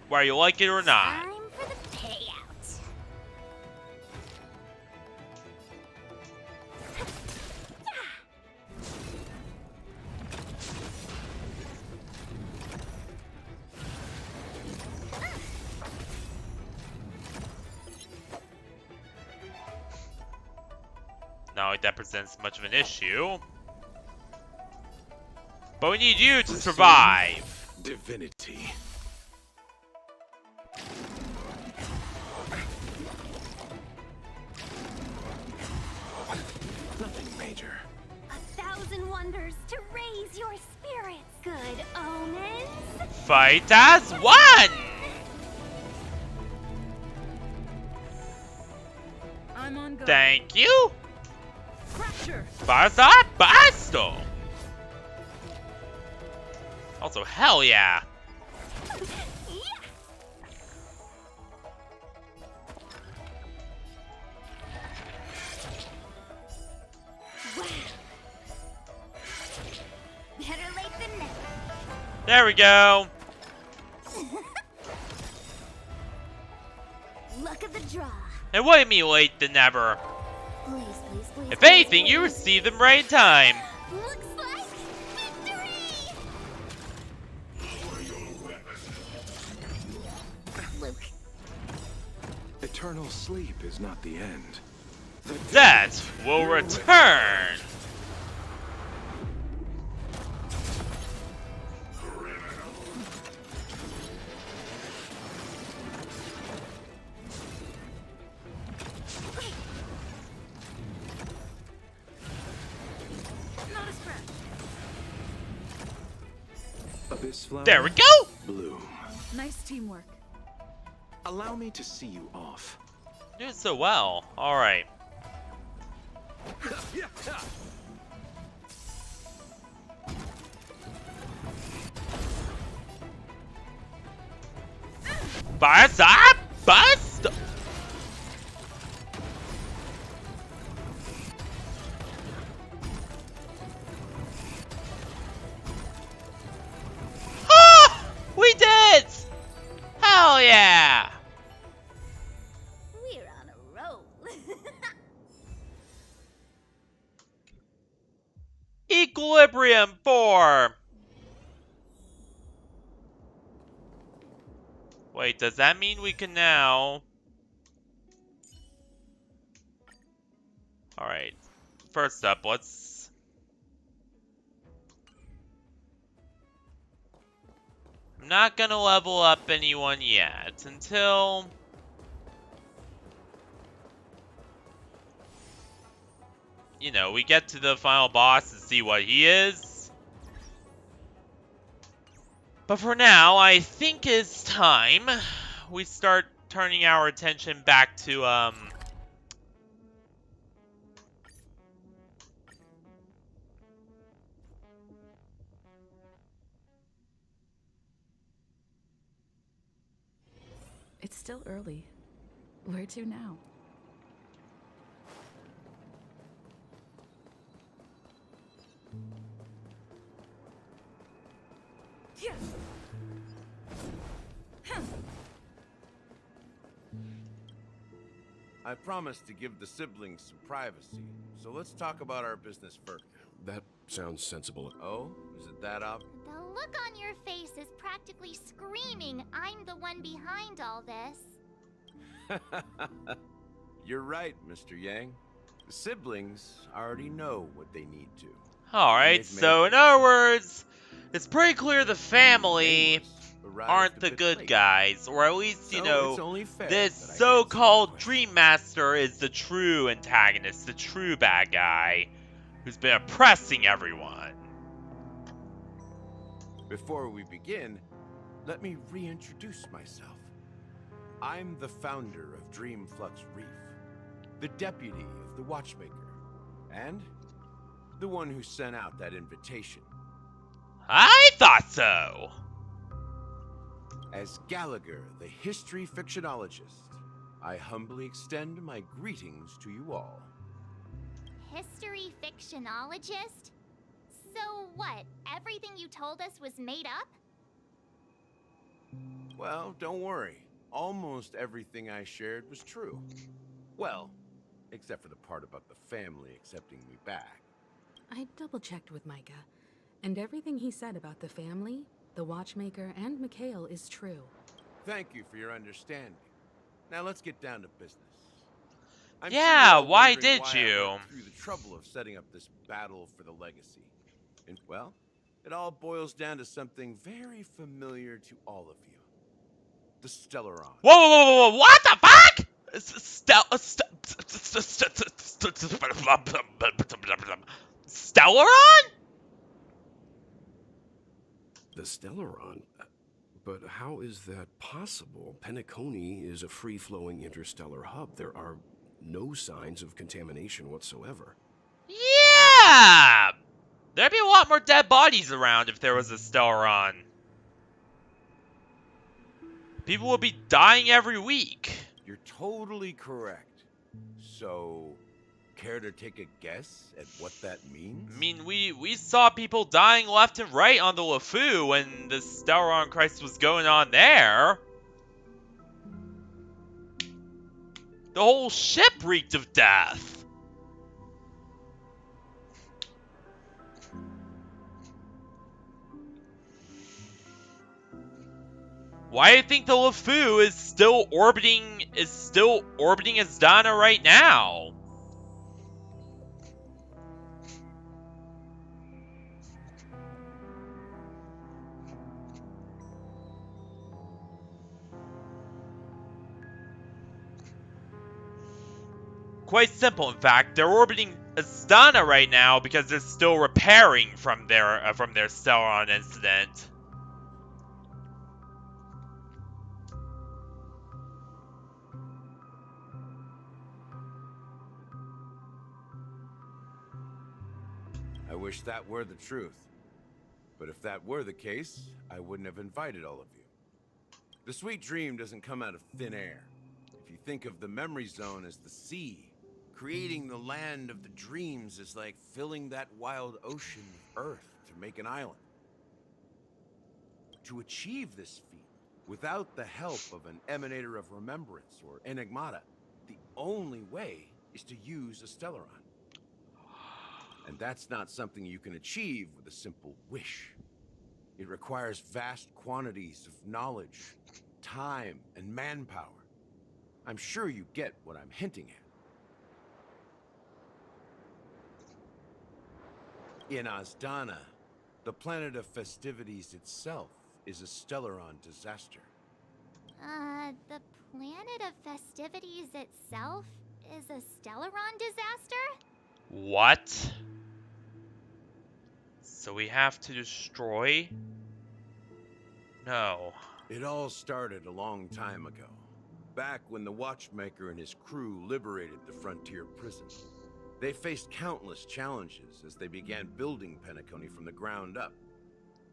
[SPEAKER 1] whether you like it or not.
[SPEAKER 7] Time for the payout.
[SPEAKER 1] Not like that presents much of an issue. But we need you to survive.
[SPEAKER 21] Divinity. Nothing major.
[SPEAKER 7] 1,000 wonders to raise your spirits. Good omen.
[SPEAKER 1] Fight as one!
[SPEAKER 11] I'm on guard.
[SPEAKER 1] Thank you!
[SPEAKER 11] Fracture.
[SPEAKER 1] Basta Basto! Also, hell yeah!
[SPEAKER 7] Better late than never.
[SPEAKER 1] There we go!
[SPEAKER 7] Luck of the draw.
[SPEAKER 1] And what do you mean late than never?
[SPEAKER 7] Please, please, please.
[SPEAKER 1] If
[SPEAKER 7] please,
[SPEAKER 1] anything, you
[SPEAKER 7] please.
[SPEAKER 1] receive them right in time.
[SPEAKER 7] Looks like victory! Luke.
[SPEAKER 21] Eternal sleep is not the end.
[SPEAKER 1] Death will return!
[SPEAKER 11] Not a scratch.
[SPEAKER 21] Abyss flower.
[SPEAKER 1] There we go!
[SPEAKER 21] Bloom.
[SPEAKER 11] Nice teamwork.
[SPEAKER 21] Allow me to see you off.
[SPEAKER 1] Doing so well. Alright. Basta Basta! Ah! We did! Hell yeah!
[SPEAKER 7] We're on a roll.
[SPEAKER 1] Equilibrium 4! Wait, does that mean we can now... Alright. First up, let's... I'm not gonna level up anyone yet, until... You know, we get to the final boss and see what he is. But for now, I think it's time we start turning our attention back to,
[SPEAKER 11] It's still early. Where to now?
[SPEAKER 4] I promised to give the siblings some privacy, so let's talk about our business first.
[SPEAKER 10] That sounds sensible.
[SPEAKER 4] Oh, is it that obvious?
[SPEAKER 7] The look on your face is practically screaming, I'm the one behind all this.
[SPEAKER 4] You're right, Mr. Yang. The siblings already know what they need to.
[SPEAKER 1] alright, so in other words, it's pretty clear the family
[SPEAKER 4] Arrived
[SPEAKER 1] aren't
[SPEAKER 4] a
[SPEAKER 1] the
[SPEAKER 4] bit
[SPEAKER 1] good
[SPEAKER 4] late.
[SPEAKER 1] guys, or at least, you
[SPEAKER 4] So it's
[SPEAKER 1] know,
[SPEAKER 4] only fair
[SPEAKER 1] this
[SPEAKER 4] that I
[SPEAKER 1] so-called Dream Master is the true antagonist, the true bad guy, who's been oppressing everyone.
[SPEAKER 4] Before we begin, let me reintroduce myself. I'm the founder of Dreamflux Reef, the deputy of the Watchmaker, and the one who sent out that invitation.
[SPEAKER 1] I thought so!
[SPEAKER 4] As Gallagher, the history fictionologist, I humbly extend my greetings to you all.
[SPEAKER 7] History fictionologist? So what? Everything you told us was made up?
[SPEAKER 4] Well, don't worry. Almost everything I shared was true. Well, except for the part about the family accepting me back.
[SPEAKER 11] I double-checked with Micah, and everything he said about the family, the Watchmaker, and Mikhail is true.
[SPEAKER 4] Thank you for your understanding. Now let's get down to business. I'm
[SPEAKER 1] Yeah,
[SPEAKER 4] sure you're
[SPEAKER 1] why
[SPEAKER 4] wondering
[SPEAKER 1] did
[SPEAKER 4] why I
[SPEAKER 1] you?
[SPEAKER 4] went through the trouble of setting up this battle for the legacy. And well, it all boils down to something very familiar to all of you. The Stellaron.
[SPEAKER 1] Whoa, what the fuck? Stellaron?
[SPEAKER 10] The Stellaron? but how is that possible? Penacony is a free-flowing interstellar hub. There are no signs of contamination whatsoever.
[SPEAKER 1] Yeah! There'd be a lot more dead bodies around if there was a Stellaron. People would be dying every week.
[SPEAKER 4] You're totally correct. So, care to take a guess at what that means?
[SPEAKER 1] I mean, we saw people dying left and right on the LeFou when the Stellaron crisis was going on there. The whole ship reeked of death. Why do you think the LeFou is still orbiting as Donna right now? Quite simple, in fact. They're orbiting Astana right now because they're still repairing from their Stellaron incident.
[SPEAKER 4] I wish that were the truth. But if that were the case, I wouldn't have invited all of you. The sweet dream doesn't come out of thin air. If you think of the memory zone as the sea, creating the land of the dreams is like filling that wild ocean with earth to make an island. To achieve this feat, without the help of an emanator of remembrance or enigmata, the only way is to use a Stellaron. And that's not something you can achieve with a simple wish. It requires vast quantities of knowledge, time, and manpower. I'm sure you get what I'm hinting at. In Azdana, the planet of festivities itself is a Stellaron disaster.
[SPEAKER 7] The planet of festivities itself is a Stellaron disaster?
[SPEAKER 1] What? So we have to destroy? No.
[SPEAKER 4] It all started a long time ago. Back when the Watchmaker and his crew liberated the frontier prison. They faced countless challenges as they began building Penacony from the ground up.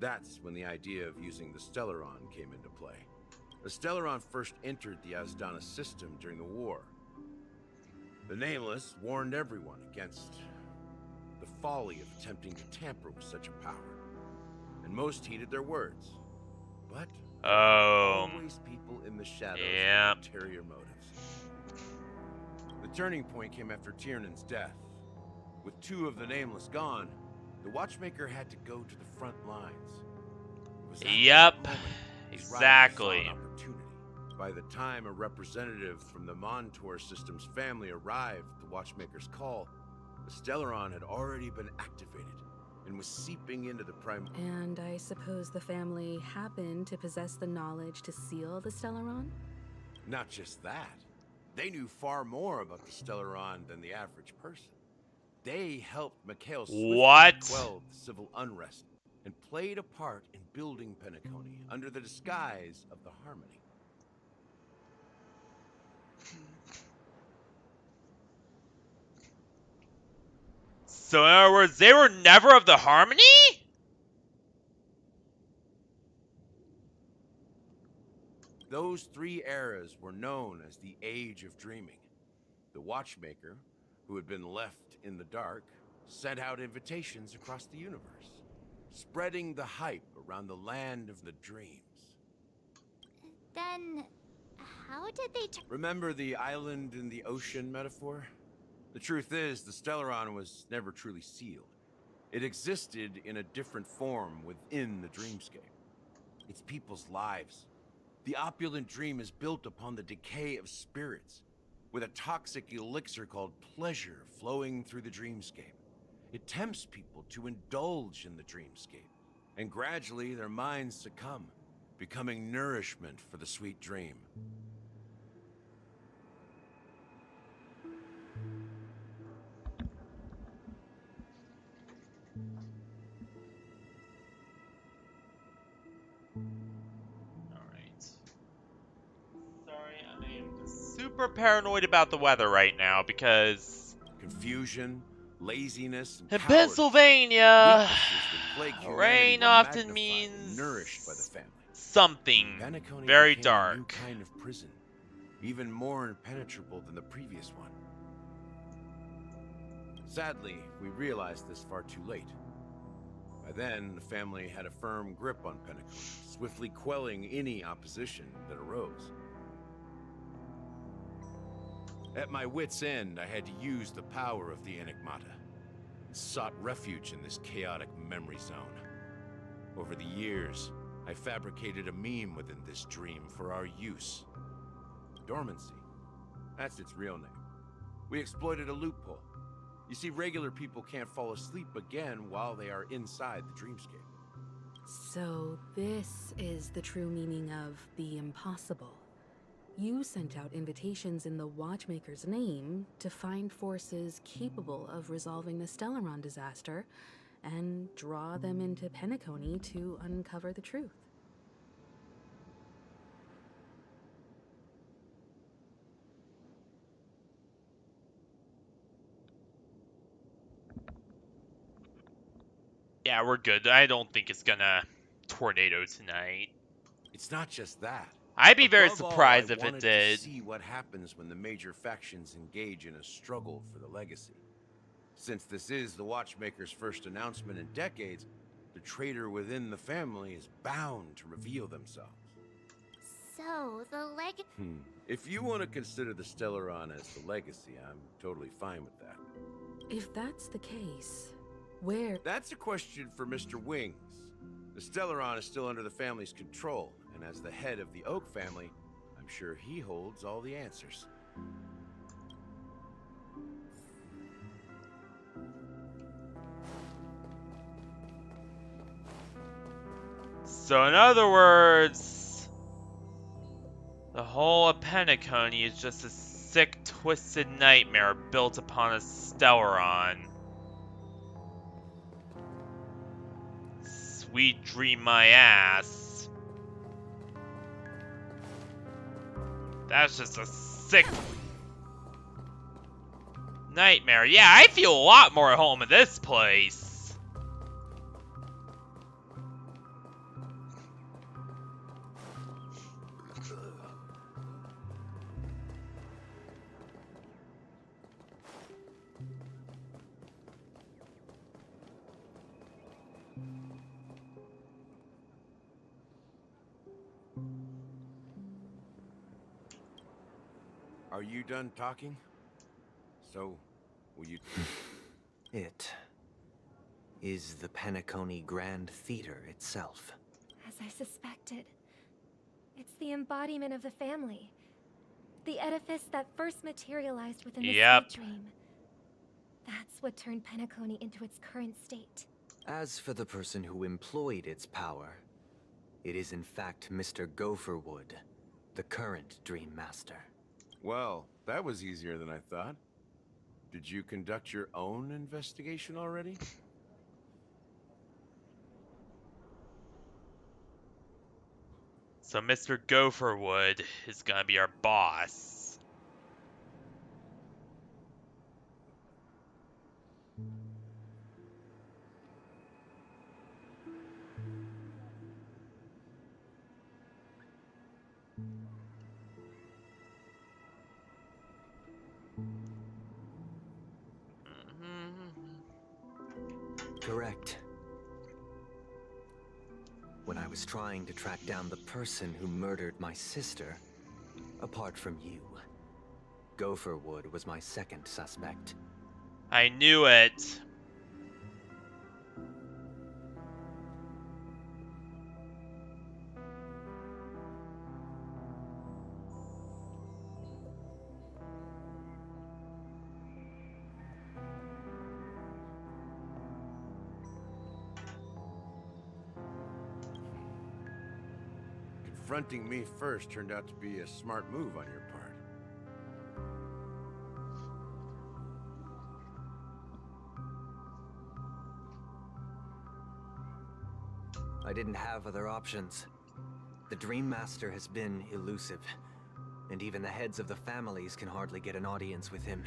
[SPEAKER 4] That's when the idea of using the Stellaron came into play. The Stellaron first entered the Azdana system during the war. The Nameless warned everyone against the folly of attempting to tamper with such a power. And most heeded their words. But always people in the shadows with ulterior motives. The turning point came after Tiernan's death. With two of the Nameless gone, the Watchmaker had to go to the front lines.
[SPEAKER 1] Yep, exactly.
[SPEAKER 4] By the time a representative from the Montour System's family arrived at the Watchmaker's call, the Stellaron had already been activated and was seeping into the prime.
[SPEAKER 11] And I suppose the family happened to possess the knowledge to seal the Stellaron?
[SPEAKER 4] Not just that. They knew far more about the Stellaron than the average person. They helped Mikhail swiftly quell the civil unrest and played a part in building Penacony under the disguise of the Harmony.
[SPEAKER 1] So in other words, they were never of the Harmony?
[SPEAKER 4] Those three eras were known as the Age of Dreaming. The Watchmaker, who had been left in the dark, sent out invitations across the universe, spreading the hype around the land of the dreams.
[SPEAKER 7] Then, how did they
[SPEAKER 4] Remember the island in the ocean metaphor? The truth is, the Stellaron was never truly sealed. It existed in a different form within the dreamscape. It's people's lives. The opulent dream is built upon the decay of spirits, with a toxic elixir called pleasure flowing through the dreamscape. It tempts people to indulge in the dreamscape, and gradually their minds succumb, becoming nourishment for the sweet dream.
[SPEAKER 1] super paranoid about the weather right now because
[SPEAKER 4] confusion, laziness, and
[SPEAKER 1] in
[SPEAKER 4] cowardice,
[SPEAKER 1] Pennsylvania,
[SPEAKER 4] weaknesses that plague humanity
[SPEAKER 1] rain
[SPEAKER 4] were
[SPEAKER 1] often
[SPEAKER 4] magnified
[SPEAKER 1] means
[SPEAKER 4] and nourished by the family.
[SPEAKER 1] something
[SPEAKER 4] Penacony
[SPEAKER 1] very
[SPEAKER 4] became a new
[SPEAKER 1] dark.
[SPEAKER 4] kind of prison, even more impenetrable than the previous one. Sadly, we realized this far too late. By then, the family had a firm grip on Penacony, swiftly quelling any opposition that arose. At my wit's end, I had to use the power of the Enigmata, and sought refuge in this chaotic memory zone. Over the years, I fabricated a meme within this dream for our use. Dormancy. That's its real name. We exploited a loophole. You see, regular people can't fall asleep again while they are inside the dreamscape.
[SPEAKER 11] So this is the true meaning of the impossible. You sent out invitations in the Watchmaker's name to find forces capable of resolving the Stellaron disaster and draw them into Penacony to uncover the truth.
[SPEAKER 1] Yeah, we're good. I don't think it's gonna tornado tonight.
[SPEAKER 4] It's not just that.
[SPEAKER 1] I'd be very
[SPEAKER 4] Above all,
[SPEAKER 1] surprised
[SPEAKER 4] I
[SPEAKER 1] if it
[SPEAKER 4] wanted
[SPEAKER 1] did.
[SPEAKER 4] to see what happens when the major factions engage in a struggle for the legacy. Since this is the Watchmaker's first announcement in decades, the traitor within the family is bound to reveal themselves.
[SPEAKER 7] So, the
[SPEAKER 4] If you want to consider the Stellaron as the legacy, I'm totally fine with that.
[SPEAKER 11] If that's the case, where...
[SPEAKER 4] That's a question for Mr. Wings. The Stellaron is still under the family's control, and as the head of the Oak family, I'm sure he holds all the answers.
[SPEAKER 1] So in other words, the whole of Penacony is just a sick, twisted nightmare built upon a Stellaron. Sweet dream my ass. That's just a sick nightmare. Yeah, I feel a lot more at home in this place.
[SPEAKER 4] Are you done talking? So, will you...
[SPEAKER 20] It is the Penacony Grand Theater itself.
[SPEAKER 3] As I suspected, it's the embodiment of the family. The edifice that first materialized within the sweet dream. That's what turned Penacony into its current state.
[SPEAKER 20] As for the person who employed its power, it is in fact Mr. Gopherwood, the current Dream Master.
[SPEAKER 4] Well, that was easier than I thought. Did you conduct your own investigation already?
[SPEAKER 1] So Mr. Gopherwood is gonna be our boss.
[SPEAKER 20] Correct. When I was trying to track down the person who murdered my sister, apart from you, Gopherwood was my second suspect.
[SPEAKER 1] I knew it.
[SPEAKER 4] Confronting me first turned out to be a smart move on your part.
[SPEAKER 20] I didn't have other options. The Dream Master has been elusive, and even the heads of the families can hardly get an audience with him.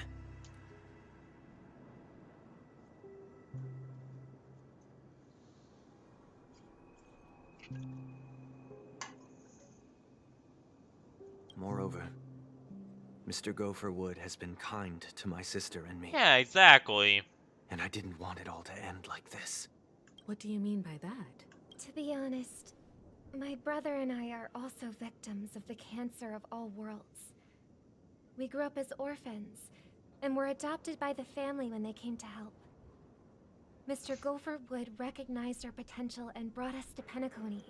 [SPEAKER 20] Moreover, Mr. Gopherwood has been kind to my sister and me.
[SPEAKER 1] Yeah, exactly.
[SPEAKER 20] And I didn't want it all to end like this.
[SPEAKER 11] What do you mean by that?
[SPEAKER 3] To be honest, my brother and I are also victims of the cancer of all worlds. We grew up as orphans, and were adopted by the family when they came to help. Mr. Gopherwood recognized our potential and brought us to Penacony.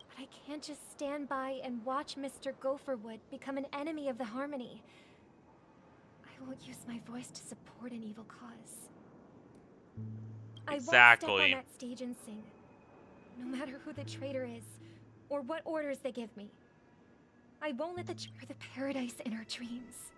[SPEAKER 3] But I can't just stand by and watch Mr. Gopherwood become an enemy of the Harmony. I won't use my voice to support an evil cause. I won't step on that stage and sing, no matter who the traitor is, or what orders they give me. I won't let the paradise in our dreams.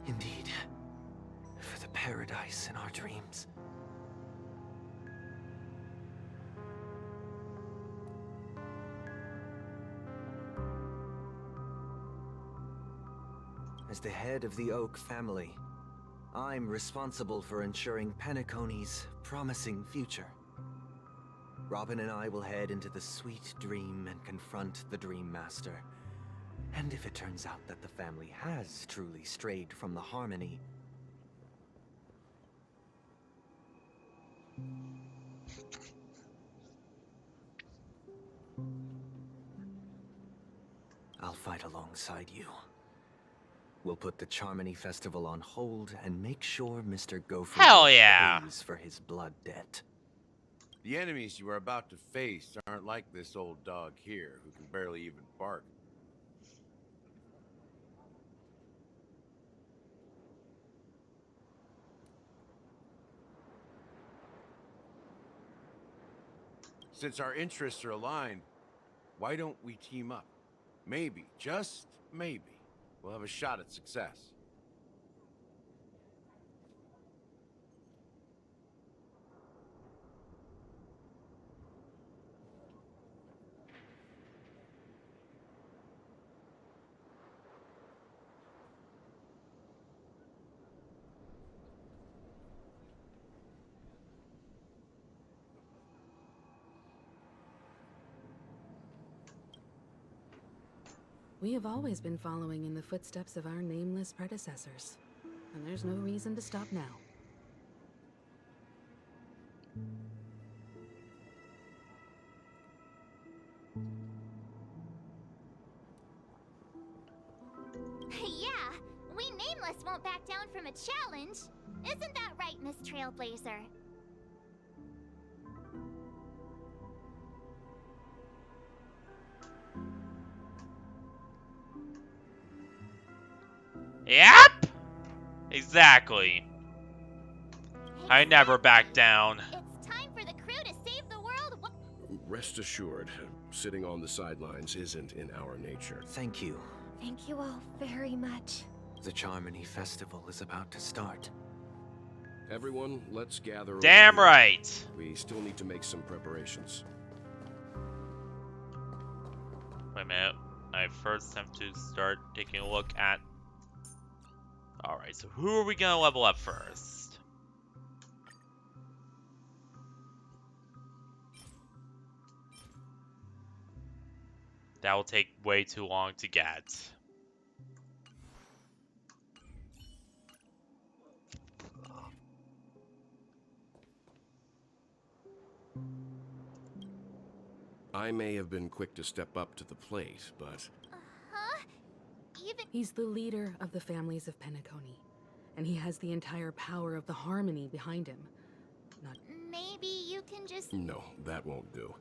[SPEAKER 20] Indeed, for the paradise in our dreams. As the head of the Oak family, I'm responsible for ensuring Penacony's promising future. Robin and I will head into the sweet dream and confront the Dream Master. And if it turns out that the family has truly strayed from the Harmony, I'll fight alongside you. We'll put the Charmony Festival on hold and make sure Mr. Gopher pays for his blood debt.
[SPEAKER 4] The enemies you are about to face aren't like this old dog here, who can barely even bark. Since our interests are aligned, why don't we team up? Maybe, just maybe, we'll have a shot at success.
[SPEAKER 11] We have always been following in the footsteps of our nameless predecessors, and there's no reason to stop now.
[SPEAKER 7] Yeah, we Nameless won't back down from a challenge. Isn't that right, Miss Trailblazer?
[SPEAKER 1] Yep! Exactly. I never back down.
[SPEAKER 7] It's time for the crew to save the world.
[SPEAKER 10] Rest assured, sitting on the sidelines isn't in our nature.
[SPEAKER 20] Thank you.
[SPEAKER 3] Thank you all very much.
[SPEAKER 20] The Charmony Festival is about to start.
[SPEAKER 10] Everyone, let's gather.
[SPEAKER 1] Damn right.
[SPEAKER 10] We still need to make some preparations.
[SPEAKER 1] Wait a minute. I first have to start taking a look at... Alright, so who are we gonna level up first? That will take way too long to get.
[SPEAKER 10] I may have been quick to step up to the plate, but...
[SPEAKER 11] He's the leader of the families of Penacony, and he has the entire power of the Harmony behind him.
[SPEAKER 7] Maybe you can just...
[SPEAKER 10] No, that won't do.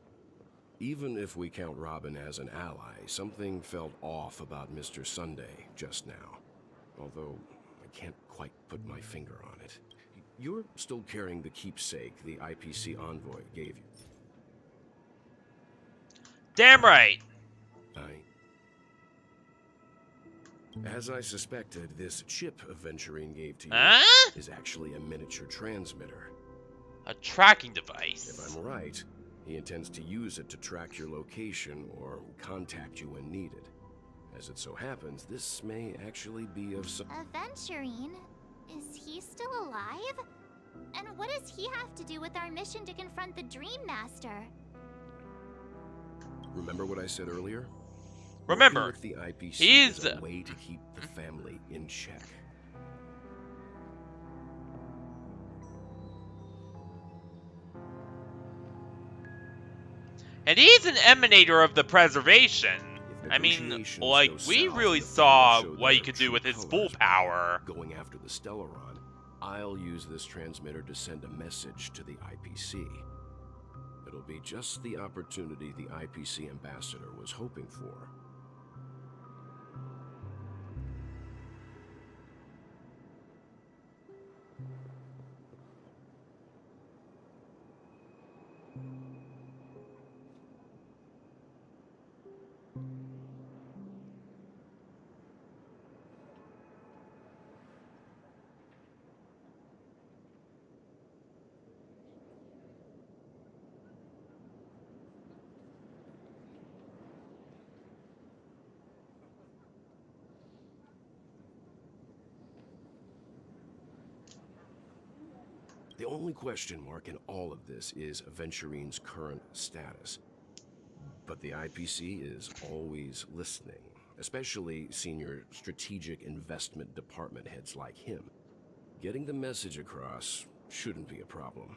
[SPEAKER 10] Even if we count Robin as an ally, something felt off about Mr. Sunday just now. Although, I can't quite put my finger on it. You're still carrying the keepsake the IPC envoy gave you.
[SPEAKER 1] Damn right!
[SPEAKER 10] As I suspected, this chip Aventurine gave to you is actually a miniature transmitter.
[SPEAKER 1] A tracking device.
[SPEAKER 10] If I'm right, he intends to use it to track your location or contact you when needed. As it so happens, this may actually be of some...
[SPEAKER 7] Aventurine? Is he still alive? And what does he have to do with our mission to confront the Dream Master?
[SPEAKER 10] Remember what I said earlier?
[SPEAKER 1] Remember,
[SPEAKER 10] with the IPC
[SPEAKER 1] he's
[SPEAKER 10] is a way to keep the family in check.
[SPEAKER 1] And he's an emanator of the preservation. I mean, like, we really saw what he could do with his full power.
[SPEAKER 10] Going after the Stellaron, I'll use this transmitter to send a message to the IPC. It'll be just the opportunity the IPC ambassador was hoping for. The only question mark in all of this is Aventurine's current status. But the IPC is always listening, especially senior strategic investment department heads like him. Getting the message across shouldn't be a problem.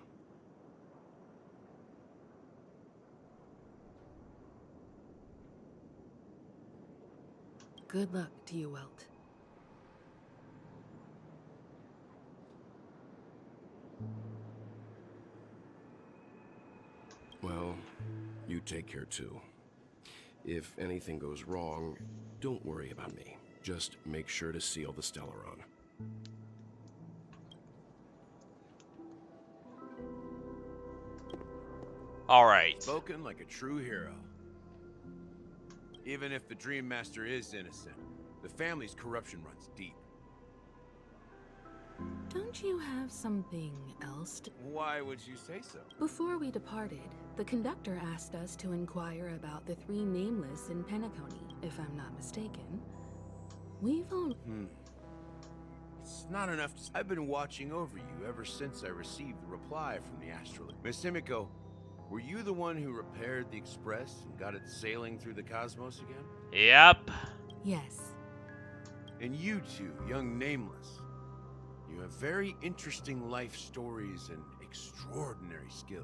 [SPEAKER 11] Good luck to you, Welt.
[SPEAKER 10] Well, you take care too. If anything goes wrong, don't worry about me. Just make sure to seal the Stellaron.
[SPEAKER 1] Alright.
[SPEAKER 4] Spoken like a true hero. Even if the Dream Master is innocent, the family's corruption runs deep.
[SPEAKER 11] Don't you have something else to...
[SPEAKER 4] Why would you say so?
[SPEAKER 11] Before we departed, the conductor asked us to inquire about the three nameless in Penacony, if I'm not mistaken. We've all...
[SPEAKER 4] It's not enough to... I've been watching over you ever since I received the reply from the Astrolabe. Miss Himiko, were you the one who repaired the Express and got it sailing through the cosmos again?
[SPEAKER 1] Yep.
[SPEAKER 11] Yes.
[SPEAKER 4] And you two, young Nameless, you have very interesting life stories and extraordinary skills.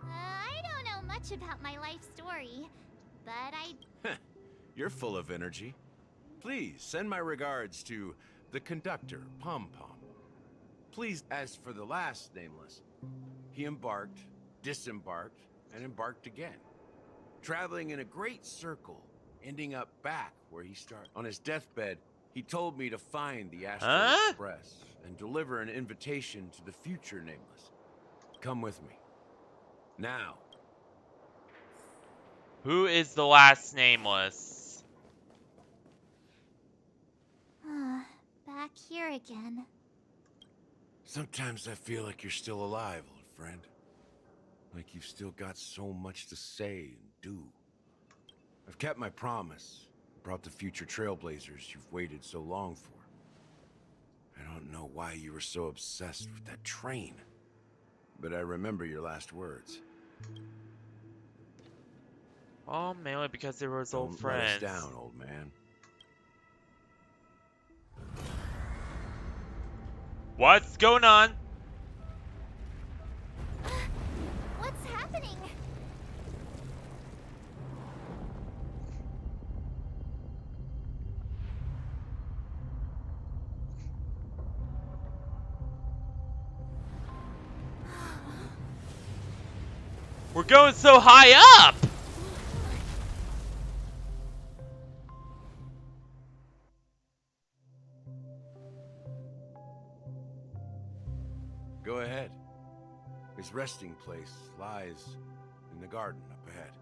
[SPEAKER 7] I don't know much about my life story, but I...
[SPEAKER 4] You're full of energy. Please, send my regards to the conductor, Pom Pom. Please, as for the last Nameless, he embarked, disembarked, and embarked again. Traveling in a great circle, ending up back where he started. On his deathbed, he told me to find the Astral Express and deliver an invitation to the future Nameless. Come with me. Now.
[SPEAKER 1] Who is the last Nameless?
[SPEAKER 7] Back here again.
[SPEAKER 4] Sometimes I feel like you're still alive, old friend. Like you've still got so much to say and do. I've kept my promise. Brought the future trailblazers you've waited so long for. I don't know why you were so obsessed with that train. But I remember your last words.
[SPEAKER 1] Oh, mainly because they were his old friends.
[SPEAKER 4] Let us down, old man.
[SPEAKER 1] What's going on?
[SPEAKER 7] What's happening?
[SPEAKER 1] We're going so high up!
[SPEAKER 4] Go ahead. His resting place lies in the garden up ahead.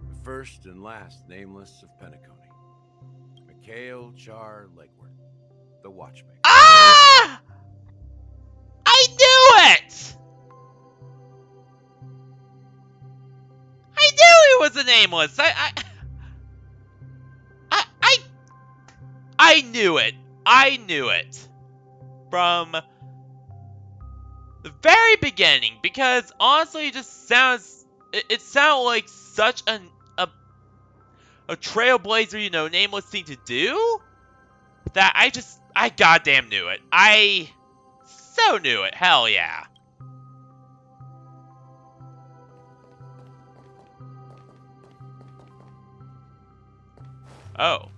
[SPEAKER 4] The first and last nameless of Penacony. Mikhail Char Legward, the Watchmaker.
[SPEAKER 1] Ah! I knew it! I knew he was a nameless. I knew it. I knew it from the very beginning, because honestly, it just sounds. It sounded like such a trailblazer, you know, nameless thing to do, that I goddamn knew it. I so knew it. Hell yeah. Oh.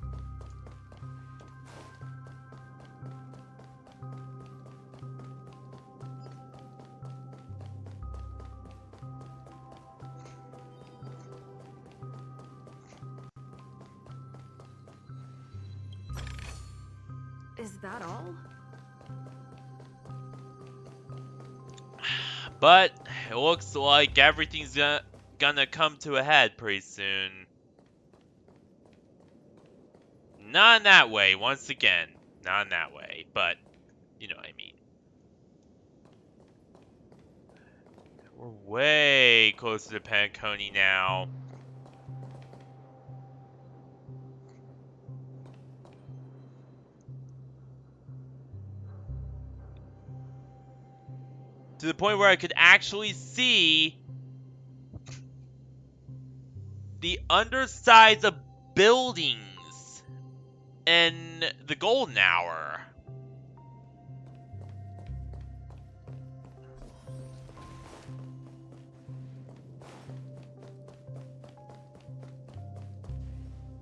[SPEAKER 5] Is that all?
[SPEAKER 1] But it looks like everything's gonna come to a head pretty soon. Not in that way, once again. Not in that way, but you know what I mean. We're way closer to Penacony now. To the point where I could actually see the undersides of buildings in the golden hour.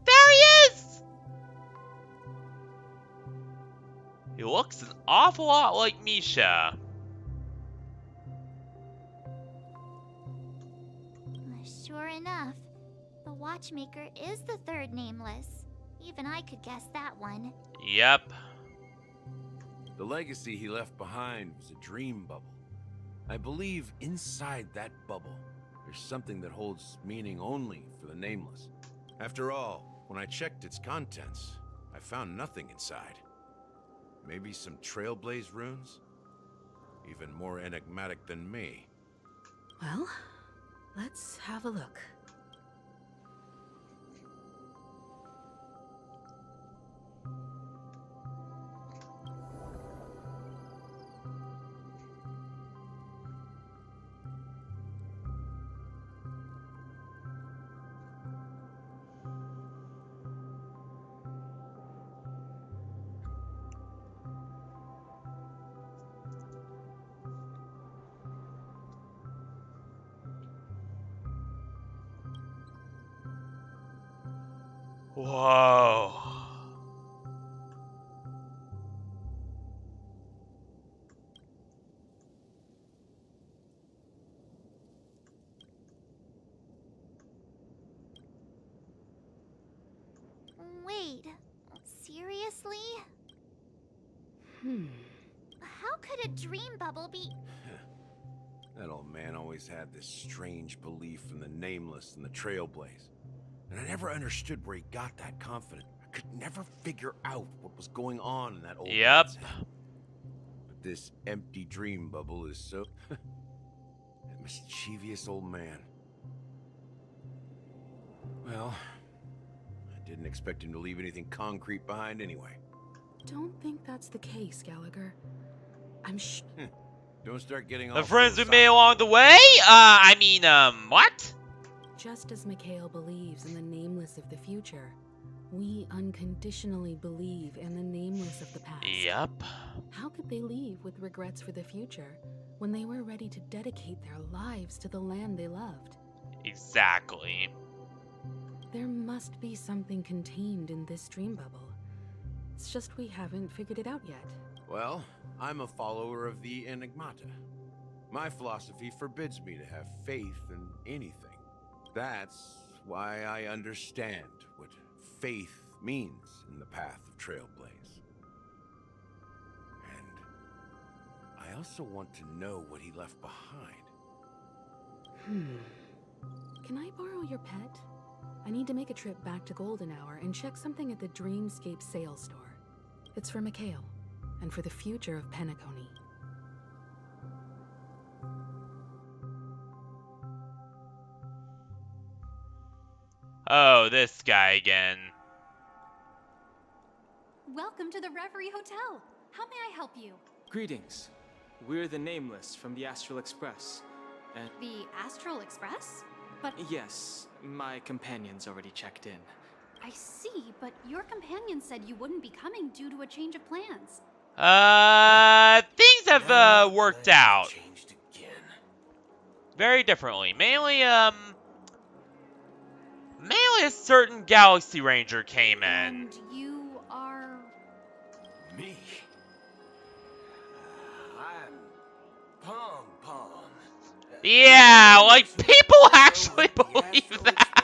[SPEAKER 1] There he is! He looks an awful lot like Misha.
[SPEAKER 7] Sure enough, the Watchmaker is the third nameless. Even I could guess that one.
[SPEAKER 1] Yep.
[SPEAKER 4] The legacy he left behind was a dream bubble. I believe inside that bubble, there's something that holds meaning only for the nameless. After all, when I checked its contents, I found nothing inside. Maybe some trailblaze runes? Even more enigmatic than me.
[SPEAKER 11] Well, let's have a look.
[SPEAKER 1] Whoa.
[SPEAKER 7] Wait, seriously? How could a dream bubble be...
[SPEAKER 4] That old man always had this strange belief in the nameless and the trailblaze. And I never understood where he got that confidence. I could never figure out what was going on in that old man's head. But this empty dream bubble is so... that mischievous old man. Well, I didn't expect him to leave anything concrete behind anyway.
[SPEAKER 11] Don't think that's the case, Gallagher. I'm
[SPEAKER 4] Don't start getting all
[SPEAKER 1] The friends we made along the way? What?
[SPEAKER 11] Just as Mikhail believes in the nameless of the future, we unconditionally believe in the nameless of the past.
[SPEAKER 1] Yep.
[SPEAKER 11] How could they leave with regrets for the future when they were ready to dedicate their lives to the land they loved?
[SPEAKER 1] Exactly.
[SPEAKER 11] There must be something contained in this dream bubble. It's just we haven't figured it out yet.
[SPEAKER 4] Well, I'm a follower of the Enigmata. My philosophy forbids me to have faith in anything. That's why I understand what faith means in the path of Trailblaze. And I also want to know what he left behind.
[SPEAKER 11] Can I borrow your pet? I need to make a trip back to Golden Hour and check something at the Dreamscape sales store. It's for Mikhail, and for the future of Penacony.
[SPEAKER 1] Oh, this guy again.
[SPEAKER 6] Welcome to the Reverie Hotel. How may I help you?
[SPEAKER 22] Greetings. We're the Nameless from the Astral Express. And
[SPEAKER 6] The Astral Express? But
[SPEAKER 22] yes, my companion's already checked in.
[SPEAKER 6] I see, but your companion said you wouldn't be coming due to a change of plans.
[SPEAKER 1] Things have, worked out. Very differently. Mainly a certain Galaxy Ranger came in.
[SPEAKER 6] And you are...
[SPEAKER 19] Me? I'm Pong Pong.
[SPEAKER 1] Yeah, like, people actually believe that.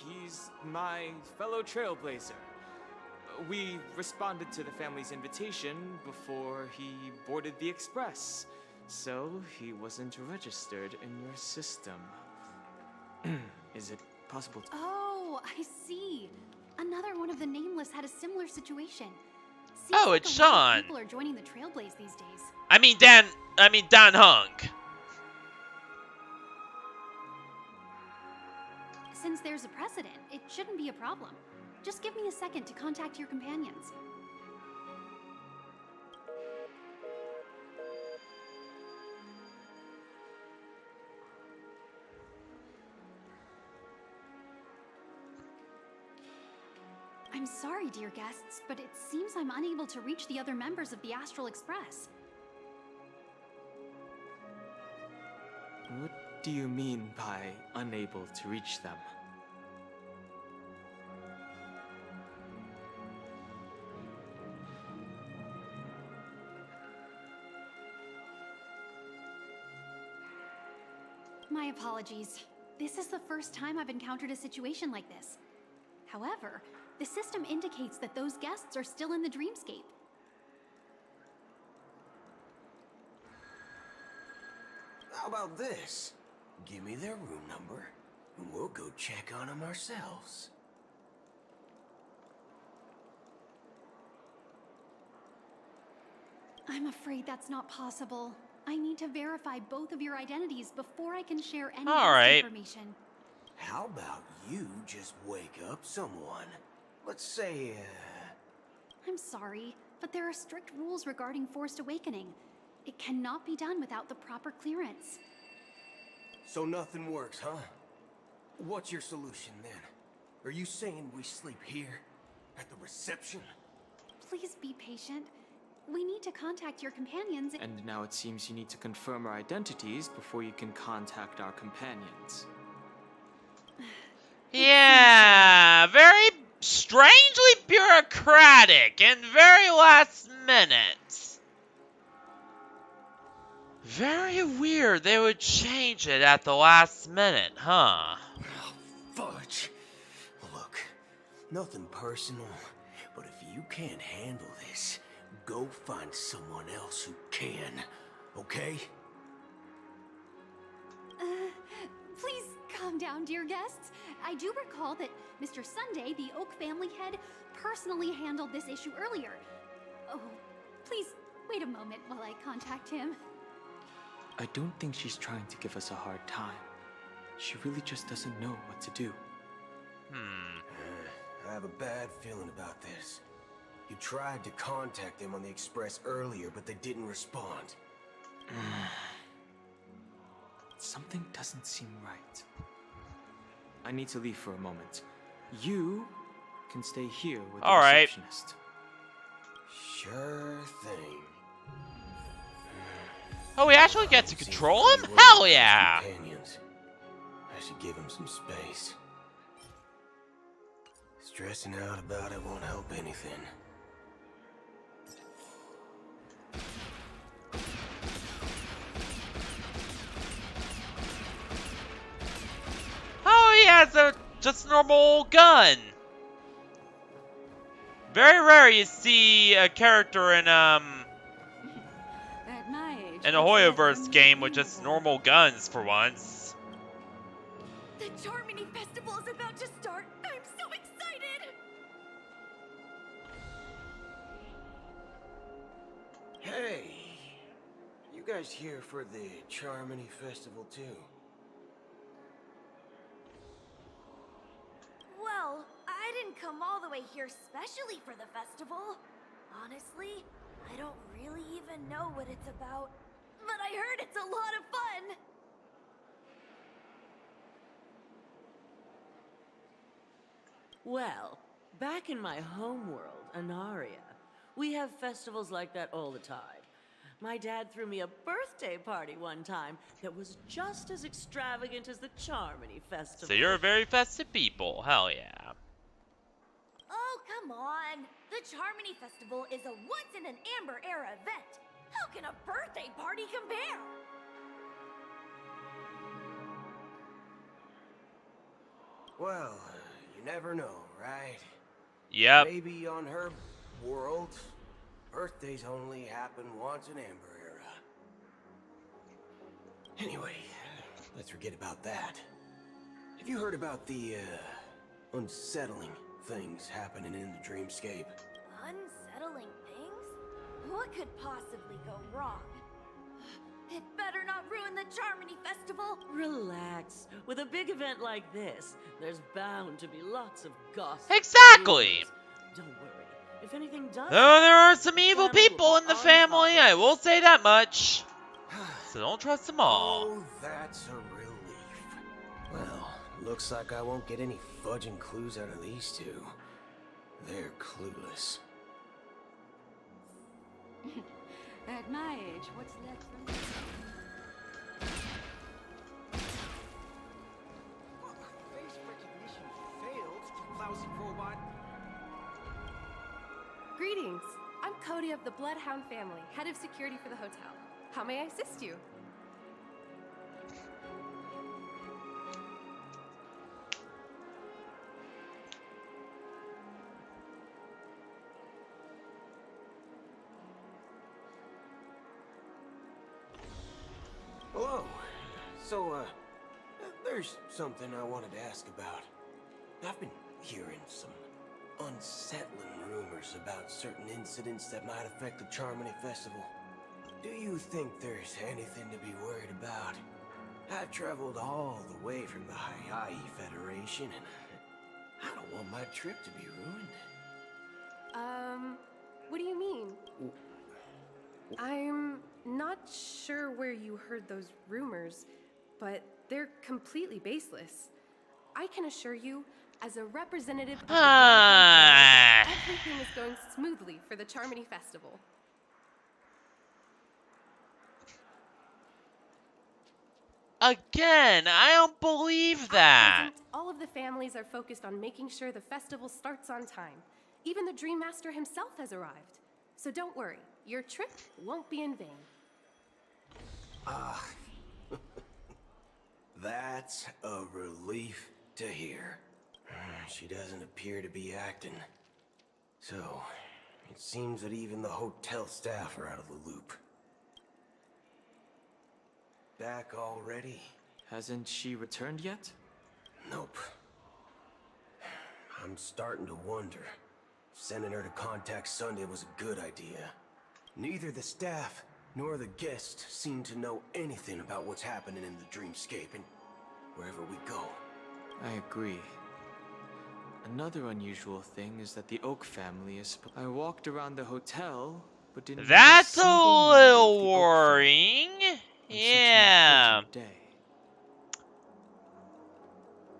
[SPEAKER 22] He's my fellow Trailblazer. We responded to the family's invitation before he boarded the express, so he wasn't registered in your system. Is it possible to...
[SPEAKER 6] Oh, I see. Another one of the Nameless had a similar situation. Seems
[SPEAKER 1] Oh,
[SPEAKER 6] like
[SPEAKER 1] it's
[SPEAKER 6] a lot of
[SPEAKER 1] Sean.
[SPEAKER 6] People are joining the Trailblaze these days.
[SPEAKER 1] I mean Dan Hunk.
[SPEAKER 6] Since there's a precedent, it shouldn't be a problem. Just give me a second to contact your companions. I'm sorry, dear guests, but it seems I'm unable to reach the other members of the Astral Express.
[SPEAKER 22] What do you mean by unable to reach them?
[SPEAKER 6] My apologies. This is the first time I've encountered a situation like this. However, the system indicates that those guests are still in the Dreamscape.
[SPEAKER 19] How about this? Give me their room number, and we'll go check on them ourselves.
[SPEAKER 6] I'm afraid that's not possible. I need to verify both of your identities before I can share any
[SPEAKER 1] All
[SPEAKER 6] guest
[SPEAKER 1] right.
[SPEAKER 6] information.
[SPEAKER 19] How about you just wake up someone? Let's say,
[SPEAKER 6] I'm sorry, but there are strict rules regarding forced awakening. It cannot be done without the proper clearance.
[SPEAKER 19] So nothing works, huh? What's your solution then? Are you saying we sleep here? At the reception?
[SPEAKER 6] Please be patient. We need to contact your companions.
[SPEAKER 22] And now it seems you need to confirm our identities before you can contact our companions.
[SPEAKER 1] Yeah, very strangely bureaucratic and very last minute. Very weird they would change it at the last minute, huh?
[SPEAKER 19] Fudge. Look, nothing personal, but if you can't handle this, go find someone else who can, okay?
[SPEAKER 6] Please calm down, dear guests. I do recall that Mr. Sunday, the Oak family head, personally handled this issue earlier. Oh, please wait a moment while I contact him.
[SPEAKER 22] I don't think she's trying to give us a hard time. She really just doesn't know what to do.
[SPEAKER 19] I have a bad feeling about this. You tried to contact them on the Express earlier, but they didn't respond.
[SPEAKER 22] Something doesn't seem right. I need to leave for a moment. You can stay here with the receptionist.
[SPEAKER 19] Sure thing.
[SPEAKER 1] Oh, we actually get to control him? Hell yeah!
[SPEAKER 19] I should give him some space.
[SPEAKER 4] Stressing out about it won't help anything.
[SPEAKER 1] Oh, he has a just normal gun. Very rare you see a character in
[SPEAKER 16] At my age,
[SPEAKER 1] a Hoyoverse game with just normal guns for once.
[SPEAKER 12] The Charmony Festival is about to start. I'm so excited!
[SPEAKER 4] Hey, you guys here for the Charmony Festival too?
[SPEAKER 12] Well, I didn't come all the way here specially for the festival. Honestly, I don't really even know what it's about. But I heard it's a lot of fun!
[SPEAKER 9] Well, back in my homeworld, Anaria, we have festivals like that all the time. My dad threw me a birthday party one time that was just as extravagant as the Charmony Festival.
[SPEAKER 1] So you're a very festive people. Hell yeah.
[SPEAKER 12] Oh, come on! The Charmony Festival is a once-in-an-Amber-era event! How can a birthday party compare?
[SPEAKER 4] Well, you never know, right?
[SPEAKER 1] Yep.
[SPEAKER 4] Maybe on her world, birthdays only happen once in Amber Era. Anyway, let's forget about that. Have you heard about the, unsettling things happening in the dreamscape?
[SPEAKER 12] Unsettling things? What could possibly go wrong? It better not ruin the Charmony Festival!
[SPEAKER 9] Relax. With a big event like this, there's bound to be lots of gossip.
[SPEAKER 1] Exactly!
[SPEAKER 9] Don't worry. If anything does
[SPEAKER 1] Though there are some evil people in the family, I will say that much. So don't trust them all.
[SPEAKER 4] Oh, that's a relief. Well, looks like I won't get any fudging clues out of these two. They're clueless.
[SPEAKER 16] At my age, what's next?
[SPEAKER 13] Face recognition failed, lousy robot.
[SPEAKER 23] Greetings. I'm Cody of the Bloodhound family, head of security for the hotel. How may I assist you?
[SPEAKER 4] Hello. So, there's something I wanted to ask about. I've been hearing some unsettling rumors about certain incidents that might affect the Charmony Festival. Do you think there's anything to be worried about? I've traveled all the way from the Hawaii Federation, and I don't want my trip to be ruined.
[SPEAKER 23] What do you mean? I'm not sure where you heard those rumors, but they're completely baseless. I can assure you, as a representative of the Bloodhound family, everything is going smoothly for the Charmony Festival.
[SPEAKER 1] Again, I don't believe that.
[SPEAKER 23] At present, all of the families are focused on making sure the festival starts on time. Even the Dream Master himself has arrived. So don't worry, your trip won't be in vain.
[SPEAKER 4] Ah, that's a relief to hear. She doesn't appear to be acting. So, it seems that even the hotel staff are out of the loop. Back already?
[SPEAKER 22] Hasn't she returned yet?
[SPEAKER 4] Nope. I'm starting to wonder if sending her to contact Sunday was a good idea. Neither the staff nor the guests seem to know anything about what's happening in the dreamscape and wherever we go.
[SPEAKER 22] I agree. Another unusual thing is that the Oak family is... I walked around the hotel, but didn't...
[SPEAKER 1] That's a little worrying. Yeah.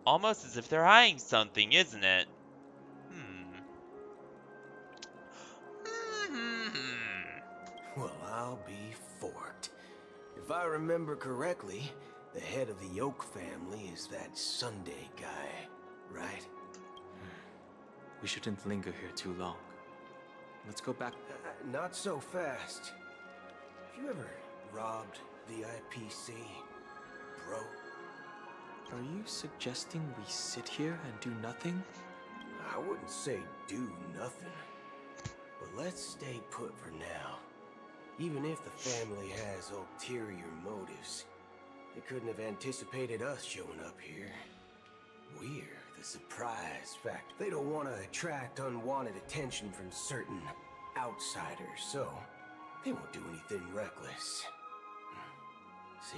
[SPEAKER 1] Almost as if they're hiding something, isn't it?
[SPEAKER 4] Well, I'll be forked. If I remember correctly, the head of the Oak family is that Sunday guy, right?
[SPEAKER 22] We shouldn't linger here too long. Let's go back.
[SPEAKER 13] Not so fast. Have you ever robbed the IPC, bro?
[SPEAKER 22] Are you suggesting we sit here and do nothing?
[SPEAKER 13] I wouldn't say do nothing. But let's stay put for now. Even if the family has ulterior motives, they couldn't have anticipated us showing up here. We're the surprise factor. They don't want to attract unwanted attention from certain outsiders, so they won't do anything reckless. See?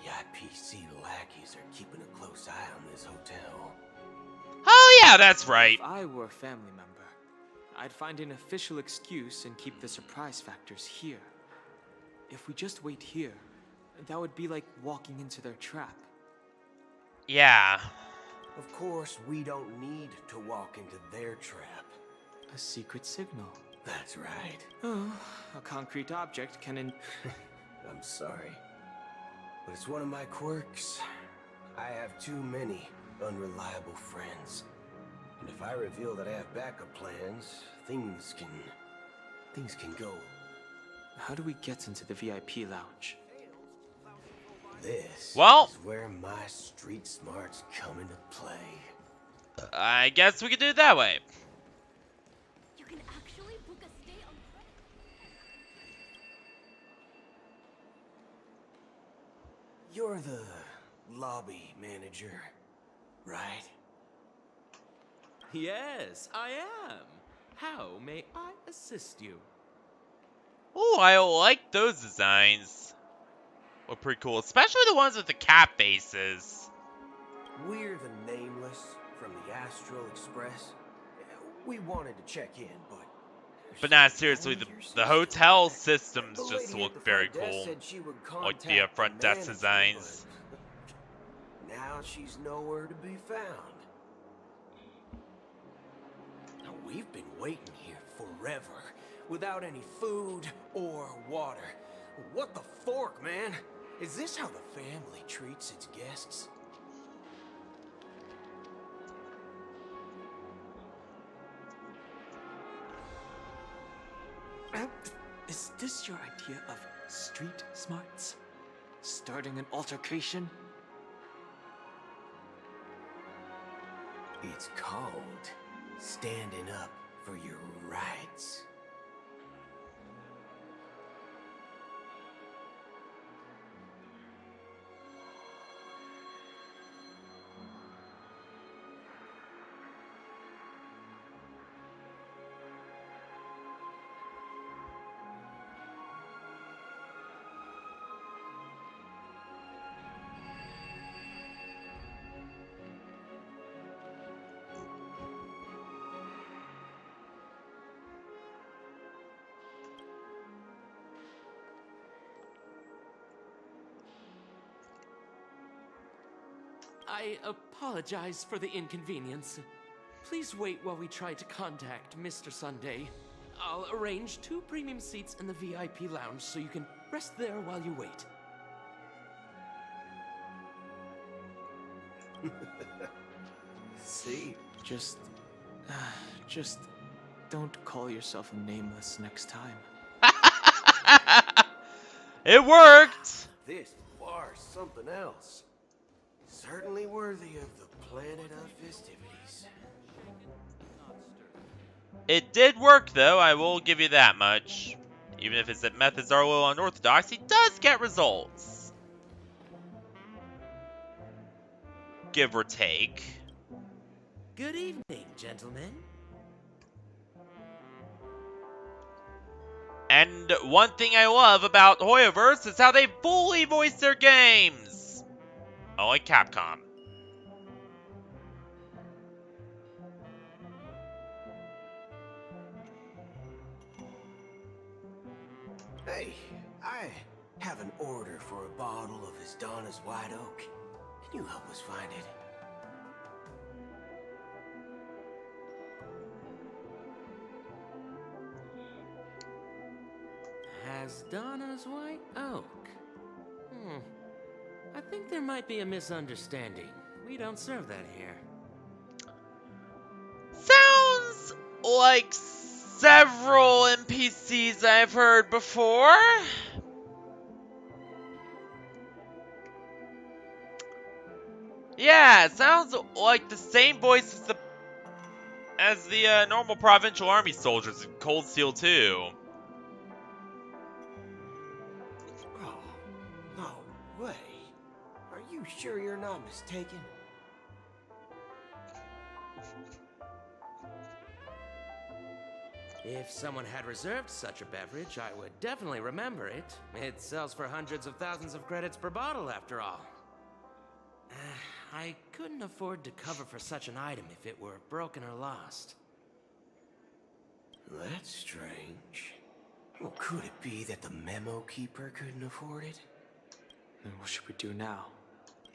[SPEAKER 13] The IPC lackeys are keeping a close eye on this hotel.
[SPEAKER 1] Oh yeah, that's right.
[SPEAKER 22] If I were a family member, I'd find an official excuse and keep the surprise factors here. If we just wait here, that would be like walking into their trap.
[SPEAKER 1] Yeah.
[SPEAKER 13] Of course, we don't need to walk into their trap.
[SPEAKER 22] A secret signal.
[SPEAKER 13] That's right.
[SPEAKER 22] Oh, a concrete object can
[SPEAKER 13] I'm sorry, but it's one of my quirks. I have too many unreliable friends. And if I reveal that I have backup plans, things can go.
[SPEAKER 22] How do we get into the VIP lounge?
[SPEAKER 13] This
[SPEAKER 1] Well,
[SPEAKER 13] is where my street smarts come into play.
[SPEAKER 1] I guess we could do it that way.
[SPEAKER 8] You can actually book a stay on.
[SPEAKER 13] You're the lobby manager, right?
[SPEAKER 2] Yes, I am. How may I assist you?
[SPEAKER 1] Oh, I like those designs. Look pretty cool, especially the ones with the cat faces.
[SPEAKER 13] We're the Nameless from the Astral Express. We wanted to check in,
[SPEAKER 1] But not seriously, the hotel systems just look very cool. Like the front desk designs.
[SPEAKER 13] Now she's nowhere to be found. Now we've been waiting here forever, without any food or water. What the fork, man? Is this how the family treats its guests?
[SPEAKER 22] Is this your idea of street smarts? Starting an altercation?
[SPEAKER 13] It's called standing up for your rights.
[SPEAKER 2] I apologize for the inconvenience. Please wait while we try to contact Mr. Sunday. I'll arrange 2 premium seats in the VIP lounge so you can rest there while you wait.
[SPEAKER 13] See?
[SPEAKER 22] Just don't call yourself Nameless next time.
[SPEAKER 1] It worked!
[SPEAKER 13] This bar's something else. Certainly worthy of the planet of festivities.
[SPEAKER 1] It did work, though, I will give you that much. Even if its methods are a little unorthodox, he does get results. Give or take.
[SPEAKER 2] Good evening, gentlemen.
[SPEAKER 1] And one thing I love about Hoyoverse is how they fully voice their games. Unlike Capcom.
[SPEAKER 13] Hey, I have an order for a bottle of His Donna's White Oak. Can you help us find it?
[SPEAKER 2] Donna's White Oak. I think there might be a misunderstanding. We don't serve that here.
[SPEAKER 1] like several NPCs I've heard before. Yeah, it sounds like the same voice as the normal Provincial Army soldiers in Cold Steel 2.
[SPEAKER 13] Oh, no way. Are you sure you're not mistaken?
[SPEAKER 14] If someone had reserved such a beverage, I would definitely remember it. It sells for hundreds of thousands of credits per bottle, after all. I couldn't afford to cover for such an item if it were broken or lost.
[SPEAKER 13] That's strange. Well, could it be that the memo keeper couldn't afford it?
[SPEAKER 22] Then what should we do now?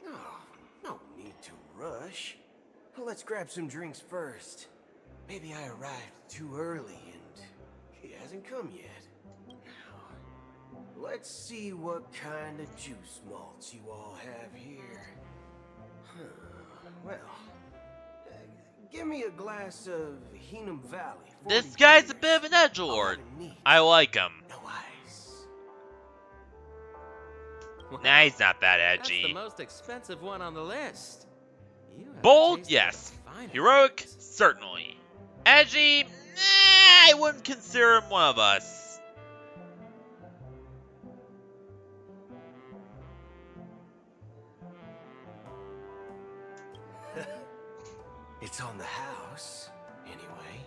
[SPEAKER 13] Oh, no need to rush. Well, let's grab some drinks first. Maybe I arrived too early and he hasn't come yet. Now, let's see what kind of juice malts you all have here. Well, give me a glass of Heenum Valley.
[SPEAKER 1] This guy's a bit of an edgelord. I like him.
[SPEAKER 13] No ice.
[SPEAKER 1] Nah, he's not that
[SPEAKER 14] That's
[SPEAKER 1] edgy.
[SPEAKER 14] the most expensive one on the list.
[SPEAKER 1] Bold, yes. Heroic, certainly. Edgy, nah, I wouldn't consider him one of us.
[SPEAKER 13] It's on the house, anyway.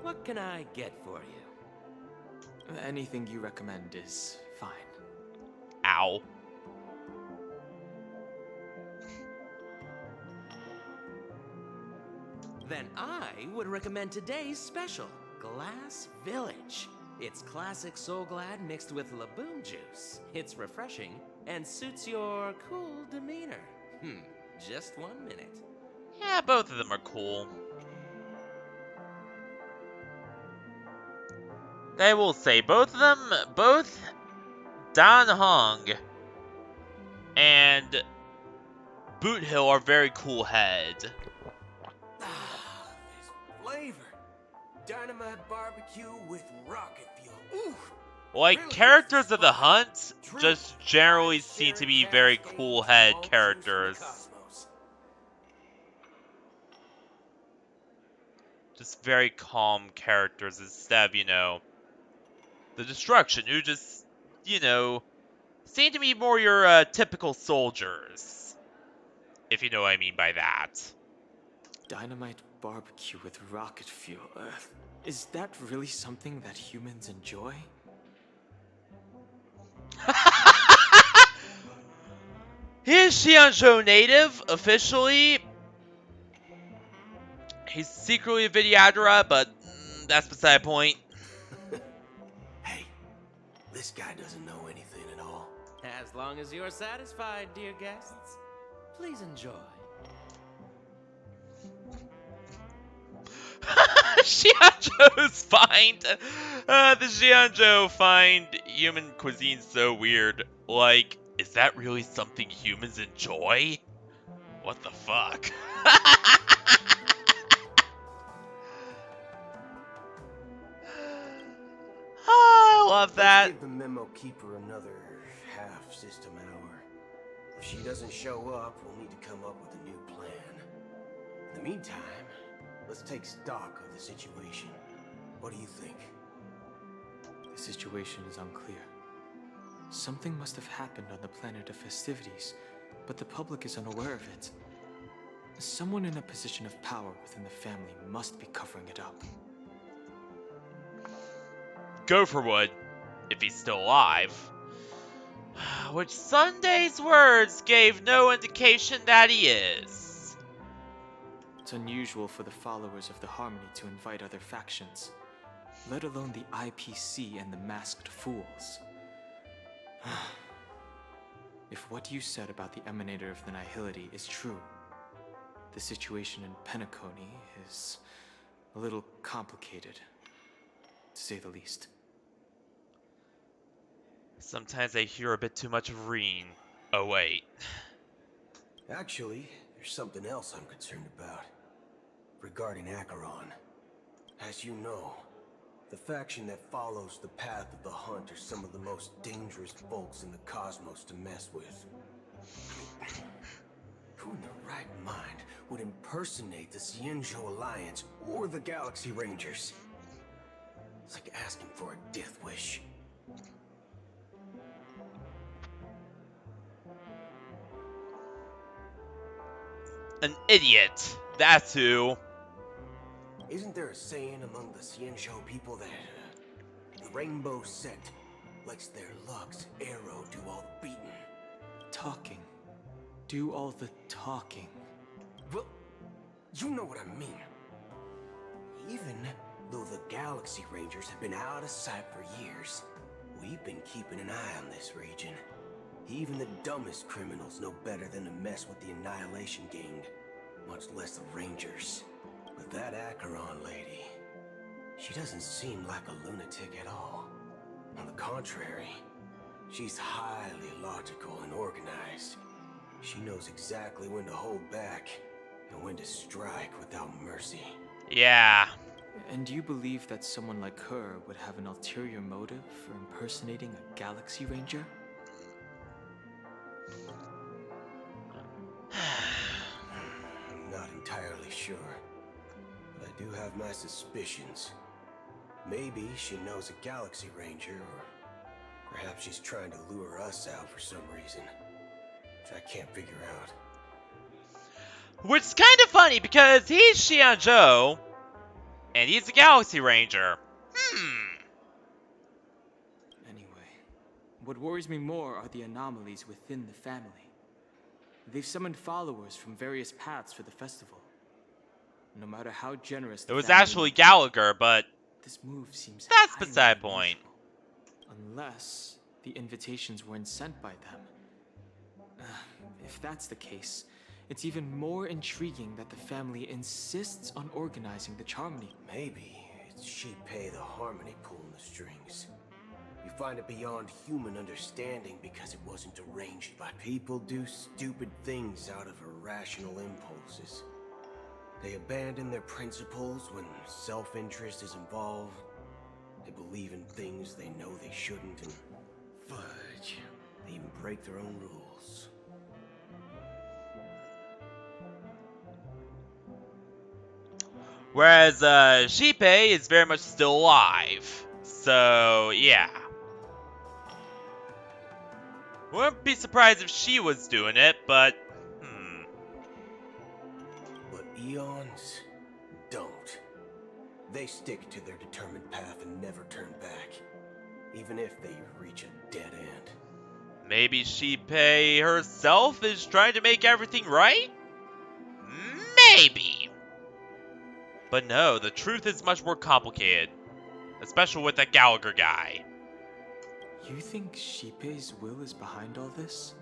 [SPEAKER 14] What can I get for you?
[SPEAKER 22] Anything you recommend is fine.
[SPEAKER 1] Ow.
[SPEAKER 14] Then I would recommend today's special, Glass Village. It's classic Soul Glad mixed with Laboon juice. It's refreshing and suits your cool demeanor. Just 1 minute.
[SPEAKER 1] Yeah, both of them are cool. I will say, both Dan Hong and Boot Hill are very cool heads.
[SPEAKER 13] Flavor. Dynamite barbecue with rocket fuel. Ooh.
[SPEAKER 1] Like, characters of the hunt just generally seem to be very cool head characters. Just very calm characters instead of, the destruction, who just, seem to be more your typical soldiers. If you know what I mean by that.
[SPEAKER 22] Dynamite barbecue with rocket fuel. Is that really something that humans enjoy?
[SPEAKER 1] He is Xianzhou native, officially. He's secretly a Vidyadhara, but that's beside the point.
[SPEAKER 13] Hey, this guy doesn't know anything at all.
[SPEAKER 14] As long as you're satisfied, dear guests, please enjoy.
[SPEAKER 1] Xianzhou's find. The Xianzhou find human cuisine so weird. Like, is that really something humans enjoy? What the fuck? I love that.
[SPEAKER 13] Let's give the memo keeper another half system hour. If she doesn't show up, we'll need to come up with a new plan. In the meantime, let's take stock of the situation. What do you think?
[SPEAKER 22] The situation is unclear. Something must have happened on the planet of festivities, but the public is unaware of it. Someone in a position of power within the family must be covering it up.
[SPEAKER 1] Gopherwood, if he's still alive. Which Sunday's words gave no indication that he is.
[SPEAKER 22] It's unusual for the followers of the Harmony to invite other factions, let alone the IPC and the Masked Fools. If what you said about the Emanator of the Nihility is true, the situation in Penacony is a little complicated, to say the least.
[SPEAKER 1] Sometimes I hear a bit too much of Reen. Oh wait.
[SPEAKER 13] Actually, there's something else I'm concerned about. regarding Acheron. As you know, the faction that follows the path of the hunt are some of the most dangerous folks in the cosmos to mess with. Who in their right mind would impersonate the Xianzhou Alliance or the Galaxy Rangers? It's like asking for a death wish.
[SPEAKER 1] An idiot. That's who.
[SPEAKER 13] Isn't there a saying among the Xianzhou people that the Rainbow Sect lets their Lux arrow do all the beating?
[SPEAKER 22] Talking. Do all the talking.
[SPEAKER 13] Well, you know what I mean. Even though the Galaxy Rangers have been out of sight for years, we've been keeping an eye on this region. Even the dumbest criminals know better than to mess with the Annihilation Gang, much less the Rangers. But that Acheron lady, she doesn't seem like a lunatic at all. On the contrary, she's highly logical and organized. She knows exactly when to hold back and when to strike without mercy.
[SPEAKER 1] Yeah.
[SPEAKER 22] And you believe that someone like her would have an ulterior motive for impersonating a Galaxy Ranger?
[SPEAKER 13] I'm not entirely sure, but I do have my suspicions. Maybe she knows a Galaxy Ranger, or perhaps she's trying to lure us out for some reason, which I can't figure out.
[SPEAKER 1] Which is kind of funny because he's Xianzhou, and he's a Galaxy Ranger.
[SPEAKER 22] Anyway, what worries me more are the anomalies within the family. They've summoned followers from various paths for the festival. No matter how generous
[SPEAKER 1] It
[SPEAKER 22] the
[SPEAKER 1] was
[SPEAKER 22] family
[SPEAKER 1] actually
[SPEAKER 22] might be,
[SPEAKER 1] Gallagher, but
[SPEAKER 22] this move seems
[SPEAKER 1] that's
[SPEAKER 22] highly
[SPEAKER 1] beside the point.
[SPEAKER 22] unusual. Unless the invitations weren't sent by them. If that's the case, it's even more intriguing that the family insists on organizing the Charmony.
[SPEAKER 13] Maybe it's Shipei the Harmony pulling the strings. You find it beyond human understanding because it wasn't arranged by people. Do stupid things out of irrational impulses. They abandon their principles when self-interest is involved. They believe in things they know they shouldn't, and fudge, they even break their own rules.
[SPEAKER 1] Whereas Shipei is very much still alive. So, yeah. Wouldn't be surprised if she was doing it, but
[SPEAKER 13] But Eons don't. They stick to their determined path and never turn back, even if they reach a dead end.
[SPEAKER 1] maybe Shipei herself is trying to make everything right? Maybe. But no, the truth is much more complicated. Especially with that Gallagher guy.
[SPEAKER 22] You think Shipei's will is behind all this?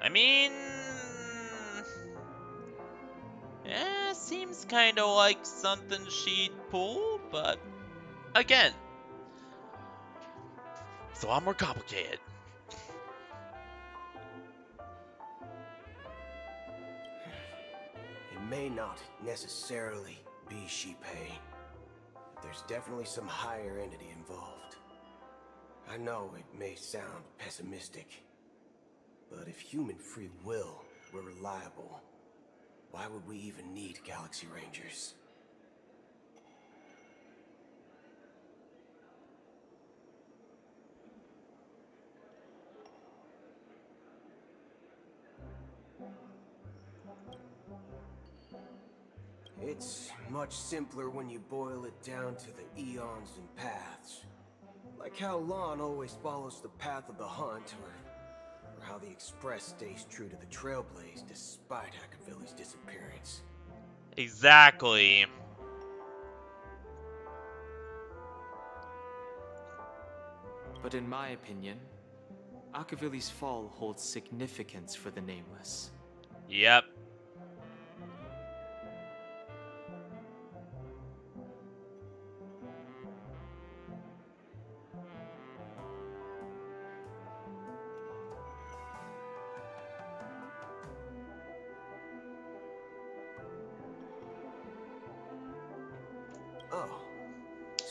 [SPEAKER 1] I mean... seems kinda like something she'd pull, but... Again... It's a lot more complicated.
[SPEAKER 13] It may not necessarily be Shipei. There's definitely some higher entity involved. I know it may sound pessimistic, but if human free will were reliable, why would we even need Galaxy Rangers? It's much simpler when you boil it down to the eons and paths. Like how Lon always follows the path of the hunt, or how the Express stays true to the Trailblaze despite Akavilli's disappearance.
[SPEAKER 1] Exactly.
[SPEAKER 22] But in my opinion, Akavilli's fall holds significance for the Nameless.
[SPEAKER 1] Yep.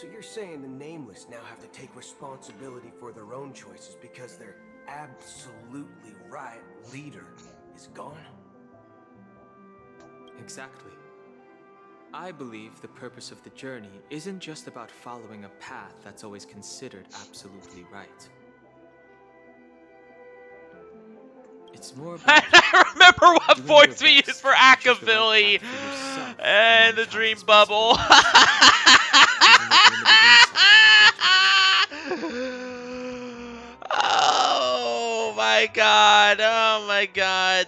[SPEAKER 13] So you're saying the Nameless now have to take responsibility for their own choices because their absolutely right leader is gone?
[SPEAKER 22] Exactly. I believe the purpose of the journey isn't just about following a path that's always considered absolutely right. It's more about
[SPEAKER 1] I remember what
[SPEAKER 22] doing
[SPEAKER 1] voice
[SPEAKER 22] your
[SPEAKER 1] we used
[SPEAKER 22] best
[SPEAKER 1] for
[SPEAKER 22] to choose the right
[SPEAKER 1] Akavilli
[SPEAKER 22] path for yourself
[SPEAKER 1] and the
[SPEAKER 22] among
[SPEAKER 1] Dream
[SPEAKER 22] countless
[SPEAKER 1] Bubble. Oh my god, oh my god.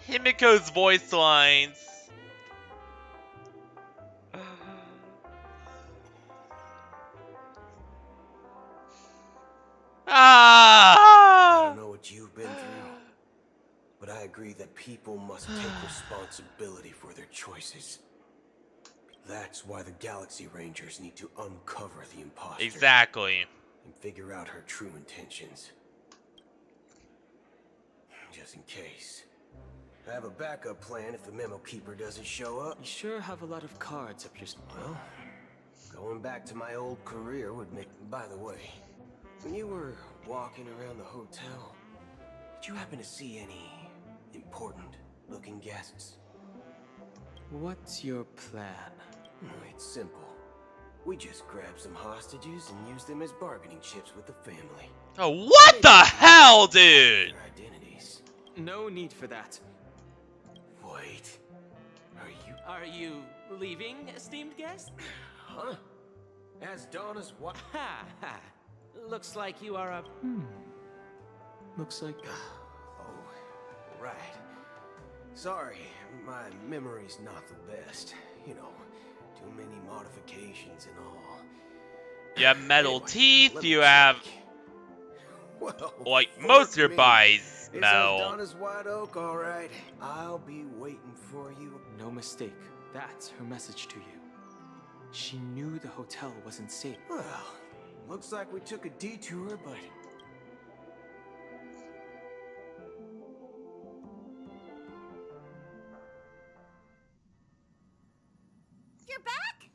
[SPEAKER 1] Himiko's voice lines.
[SPEAKER 13] I
[SPEAKER 1] Ah!
[SPEAKER 13] don't know what you've been through, but I agree that people must take responsibility for their choices. That's why the Galaxy Rangers need to uncover the imposter.
[SPEAKER 1] Exactly.
[SPEAKER 13] And figure out her true intentions. Just in case. I have a backup plan if the Memo Keeper doesn't show up.
[SPEAKER 22] You sure have a lot of cards up your
[SPEAKER 13] Well, going back to my old career would make... By the way, when you were walking around the hotel, did you happen to see any important-looking guests?
[SPEAKER 22] What's your plan?
[SPEAKER 13] It's simple. We just grab some hostages and use them as bargaining chips with the family.
[SPEAKER 1] Oh, what the hell, dude?
[SPEAKER 13] Their identities.
[SPEAKER 22] No need for that.
[SPEAKER 13] Wait.
[SPEAKER 14] Are you leaving, esteemed guest?
[SPEAKER 13] Huh? As Donna's what?
[SPEAKER 14] Ha ha. Looks like you are a...
[SPEAKER 22] Looks like...
[SPEAKER 13] Oh, right. Sorry, my memory's not the best. You know, too many modifications and all.
[SPEAKER 1] You have metal
[SPEAKER 13] Anyway,
[SPEAKER 1] teeth,
[SPEAKER 13] let me
[SPEAKER 1] you
[SPEAKER 13] check.
[SPEAKER 1] have...
[SPEAKER 13] Well,
[SPEAKER 1] like,
[SPEAKER 13] fuck
[SPEAKER 1] most of your
[SPEAKER 13] me.
[SPEAKER 1] bodies
[SPEAKER 13] Is
[SPEAKER 1] metal.
[SPEAKER 13] Donna's White Oak all right? I'll be waiting for you.
[SPEAKER 22] No mistake. That's her message to you. She knew the hotel wasn't safe.
[SPEAKER 13] Well, looks like we took a detour, but...
[SPEAKER 7] You're back?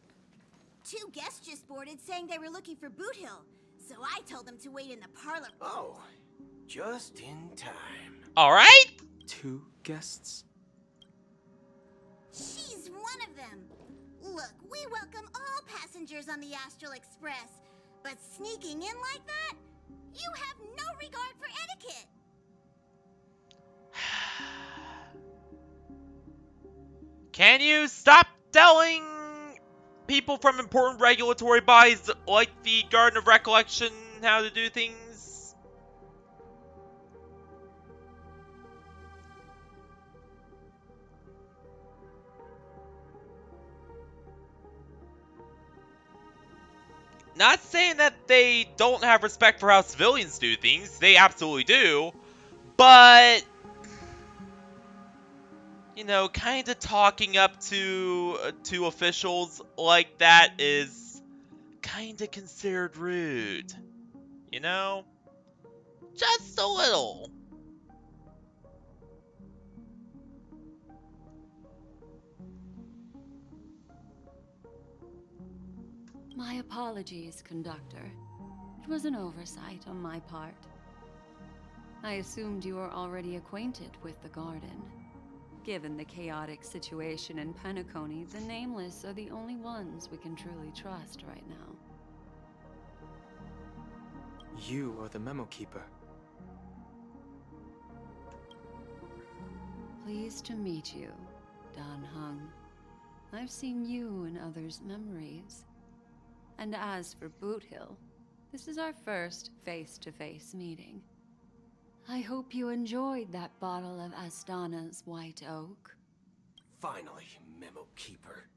[SPEAKER 7] Two guests just boarded saying they were looking for Boot Hill, so I told them to wait in the parlor.
[SPEAKER 13] Oh, just in time.
[SPEAKER 1] Alright?
[SPEAKER 22] Two guests?
[SPEAKER 7] She's one of them. Look, we welcome all passengers on the Astral Express, but sneaking in like that? You have no regard for etiquette.
[SPEAKER 1] Can you stop telling people from important regulatory bodies like the Garden of Recollection how to do things? Not saying that they don't have respect for how civilians do things, they absolutely do, but... you know, kind of talking up to officials like that is kind of considered rude. You know? Just a little.
[SPEAKER 15] My apologies, conductor. It was an oversight on my part. I assumed you were already acquainted with the garden. Given the chaotic situation in Penacony, the Nameless are the only ones we can truly trust right now.
[SPEAKER 22] You are the Memo Keeper.
[SPEAKER 15] Pleased to meet you, Dan Hung. I've seen you in others' memories. And as for Boot Hill, this is our first face-to-face meeting. I hope you enjoyed that bottle of Astana's White Oak.
[SPEAKER 13] Finally, Memo Keeper.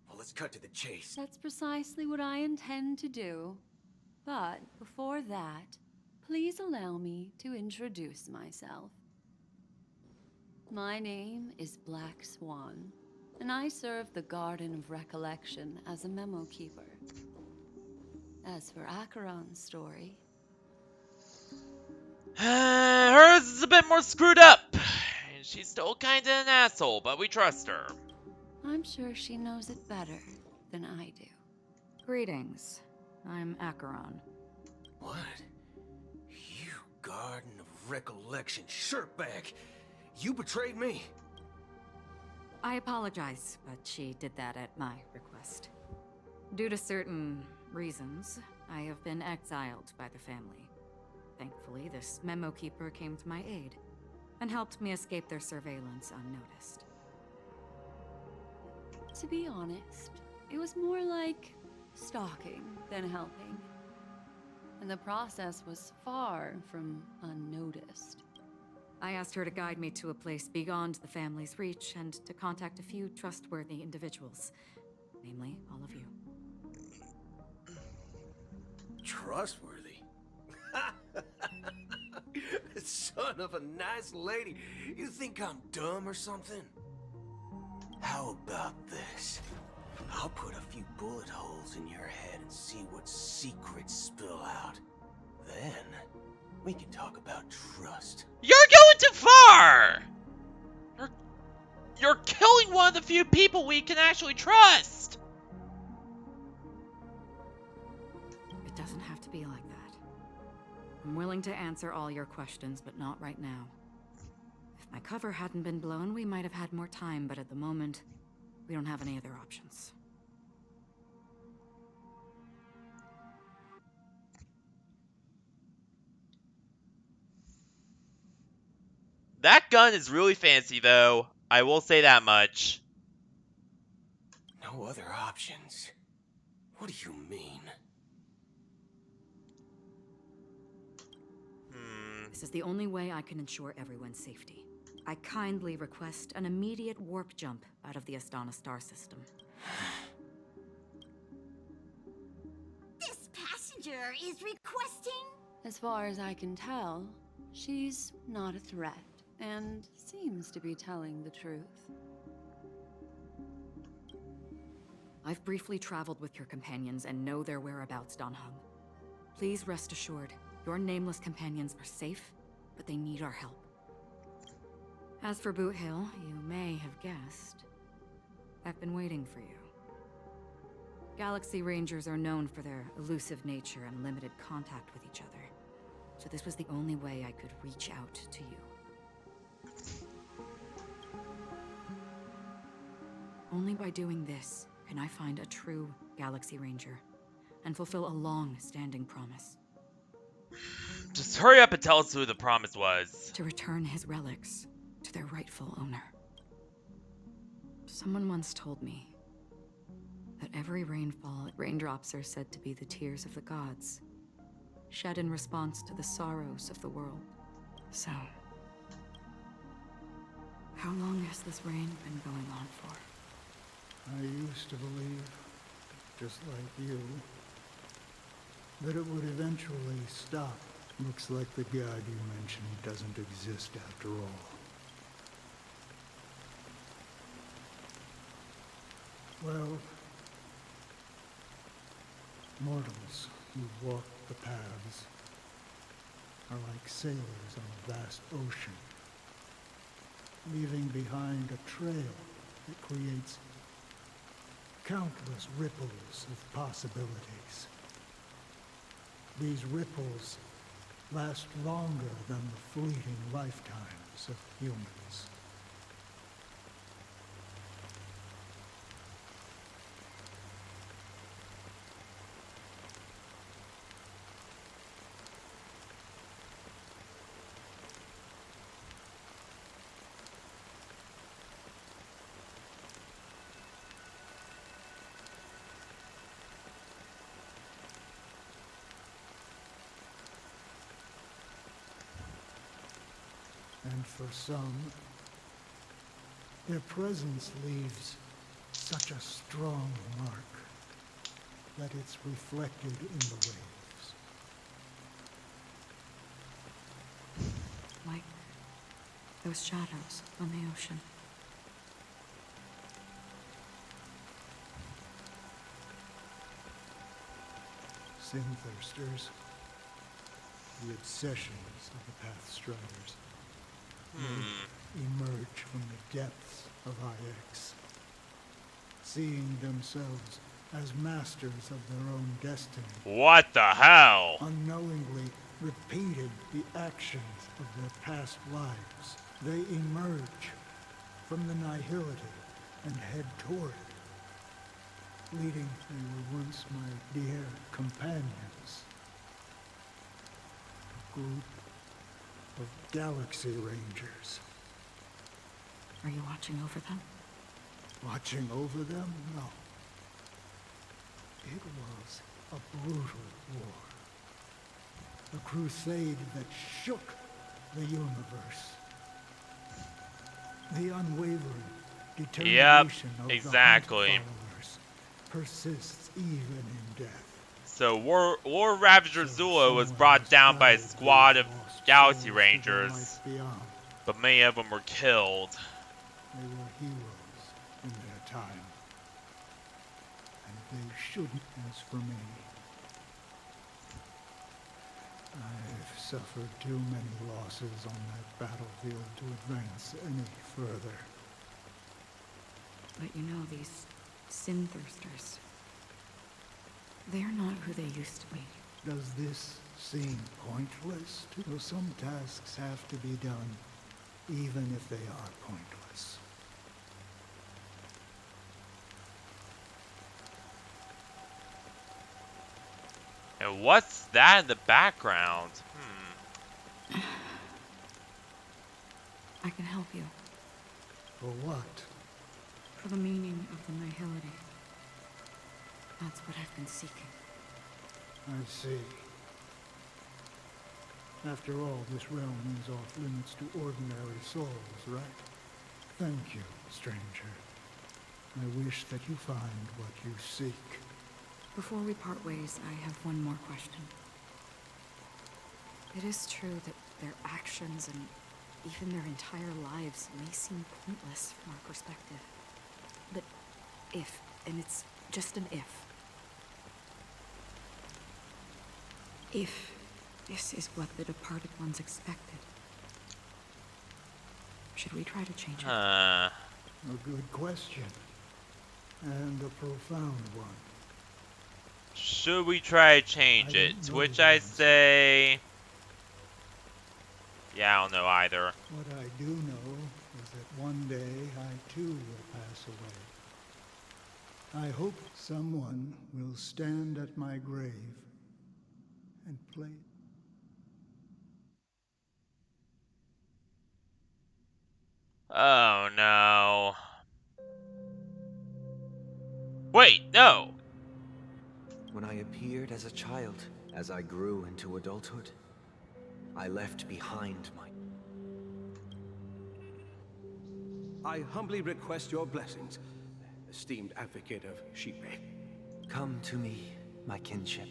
[SPEAKER 13] Well, let's cut to the chase.
[SPEAKER 15] That's precisely what I intend to do. But before that, please allow me to introduce myself. My name is Black Swan, and I serve the Garden of Recollection as a Memo Keeper. As for Acheron's story...
[SPEAKER 1] hers is a bit more screwed up. She's still kinda an asshole, but we trust her.
[SPEAKER 15] I'm sure she knows it better than I do.
[SPEAKER 17] Greetings. I'm Acheron.
[SPEAKER 13] What? You Garden of Recollection shirtbag! You betrayed me!
[SPEAKER 17] I apologize, but she did that at my request. Due to certain reasons, I have been exiled by the family. Thankfully, this memo keeper came to my aid and helped me escape their surveillance unnoticed.
[SPEAKER 15] To be honest, it was more like stalking than helping. And the process was far from unnoticed.
[SPEAKER 17] I asked her to guide me to a place beyond the family's reach and to contact a few trustworthy individuals, namely all of you.
[SPEAKER 13] Trustworthy? Son of a nice lady. You think I'm dumb or something? How about this? I'll put a few bullet holes in your head and see what secrets spill out. Then, we can talk about trust.
[SPEAKER 1] You're going too far! You're killing one of the few people we can actually trust!
[SPEAKER 17] It doesn't have to be like that. I'm willing to answer all your questions, but not right now. If my cover hadn't been blown, we might have had more time, but at the moment, we don't have any other options.
[SPEAKER 1] That gun is really fancy, though. I will say that much.
[SPEAKER 13] No other options? What do you mean?
[SPEAKER 17] This is the only way I can ensure everyone's safety. I kindly request an immediate warp jump out of the Astana star system.
[SPEAKER 7] This passenger is requesting?
[SPEAKER 15] As far as I can tell, she's not a threat and seems to be telling the truth.
[SPEAKER 17] I've briefly traveled with your companions and know their whereabouts, Don Hung. Please rest assured, your nameless companions are safe, but they need our help. As for Boot Hill, you may have guessed, I've been waiting for you. Galaxy Rangers are known for their elusive nature and limited contact with each other, so this was the only way I could reach out to you. Only by doing this can I find a true Galaxy Ranger and fulfill a long-standing promise.
[SPEAKER 1] Just hurry up and tell us who the promise was.
[SPEAKER 17] To return his relics to their rightful owner. Someone once told me that every rainfall, raindrops are said to be the tears of the gods, shed in response to the sorrows of the world. So, how long has this rain been going on for?
[SPEAKER 18] I used to believe, just like you, that it would eventually stop. Looks like the god you mentioned doesn't exist after all. Well, mortals who walk the paths are like sailors on a vast ocean, leaving behind a trail that creates countless ripples of possibilities. These ripples last longer than the fleeting lifetimes of humans. And for some, their presence leaves such a strong mark that it's reflected in the waves.
[SPEAKER 17] Like those shadows on the ocean.
[SPEAKER 18] Sin-thirsters, the obsessions of the Pathstriders. They emerge from the depths of IX, seeing themselves as masters of their own destiny.
[SPEAKER 1] What the hell?
[SPEAKER 18] Unknowingly repeated the actions of their past lives. They emerge from the nihility and head toward it, leading they were once my dear companions. A group of Galaxy Rangers.
[SPEAKER 17] Are you watching over them?
[SPEAKER 18] Watching over them? No. It was a brutal war. A crusade that shook the universe. The unwavering determination of
[SPEAKER 1] exactly.
[SPEAKER 18] the Hunt followers persists even in death.
[SPEAKER 1] So War Ravager Zula was brought down by a squad of Galaxy Rangers, but many of them were killed.
[SPEAKER 18] They were heroes in their time. And they shouldn't. As for me, I've suffered too many losses on that battlefield to advance any further.
[SPEAKER 17] But you know, these sin thirsters, they're not who they used to be.
[SPEAKER 18] Does this seem pointless? Well, some tasks have to be done, even if they are pointless.
[SPEAKER 1] And what's that in the background?
[SPEAKER 17] I can help you.
[SPEAKER 18] For what?
[SPEAKER 17] For the meaning of the nihility. That's what I've been seeking.
[SPEAKER 18] I see. After all, this realm is off limits to ordinary souls, right? Thank you, stranger. I wish that you find what you seek.
[SPEAKER 17] Before we part ways, I have one more question. It is true that their actions and even their entire lives may seem pointless from our perspective. But if, and it's just an if this is what the departed ones expected, should we try to change it?
[SPEAKER 18] A good question. And a profound one.
[SPEAKER 1] Should we try to change it? To which I say... Yeah, I don't know either.
[SPEAKER 18] What I do know is that one day I too will pass away. I hope someone will stand at my grave and play.
[SPEAKER 1] Oh no. Wait, no!
[SPEAKER 3] When I appeared as a child, as I grew into adulthood, I left behind my...
[SPEAKER 20] I humbly request your blessings, esteemed advocate of Shipe.
[SPEAKER 3] Come to me, my kinship.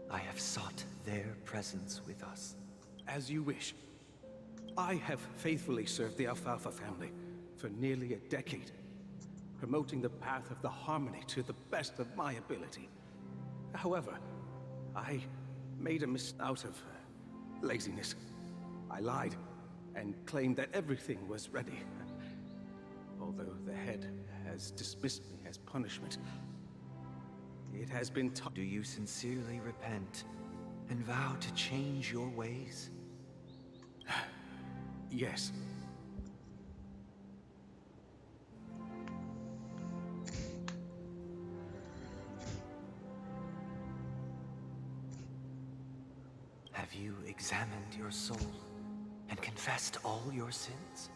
[SPEAKER 3] I have sought their presence with us.
[SPEAKER 20] As you wish. I have faithfully served the Alfalfa family for nearly a decade, promoting the path of the harmony to the best of my ability. However, I made a mistake out of laziness. I lied and claimed that everything was ready. Although the head has dismissed me as punishment, it has been
[SPEAKER 3] Do you sincerely repent and vow to change your ways?
[SPEAKER 20] Yes.
[SPEAKER 3] Have you examined your soul and confessed all your sins?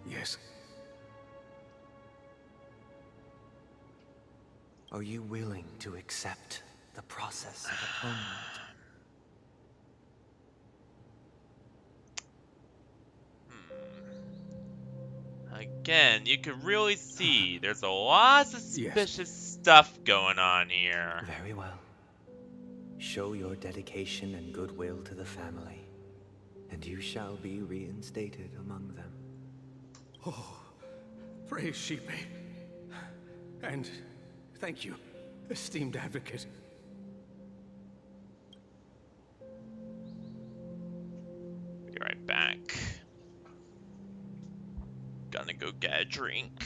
[SPEAKER 20] Yes.
[SPEAKER 3] Are you willing to accept the process of atonement?
[SPEAKER 1] Again, you can really see there's a lot of suspicious stuff going on here.
[SPEAKER 3] Very well. Show your dedication and goodwill to the family, and you shall be reinstated among them.
[SPEAKER 20] Oh, praise Sheepy. And thank you, esteemed advocate.
[SPEAKER 1] Be right back. Gonna go get a drink.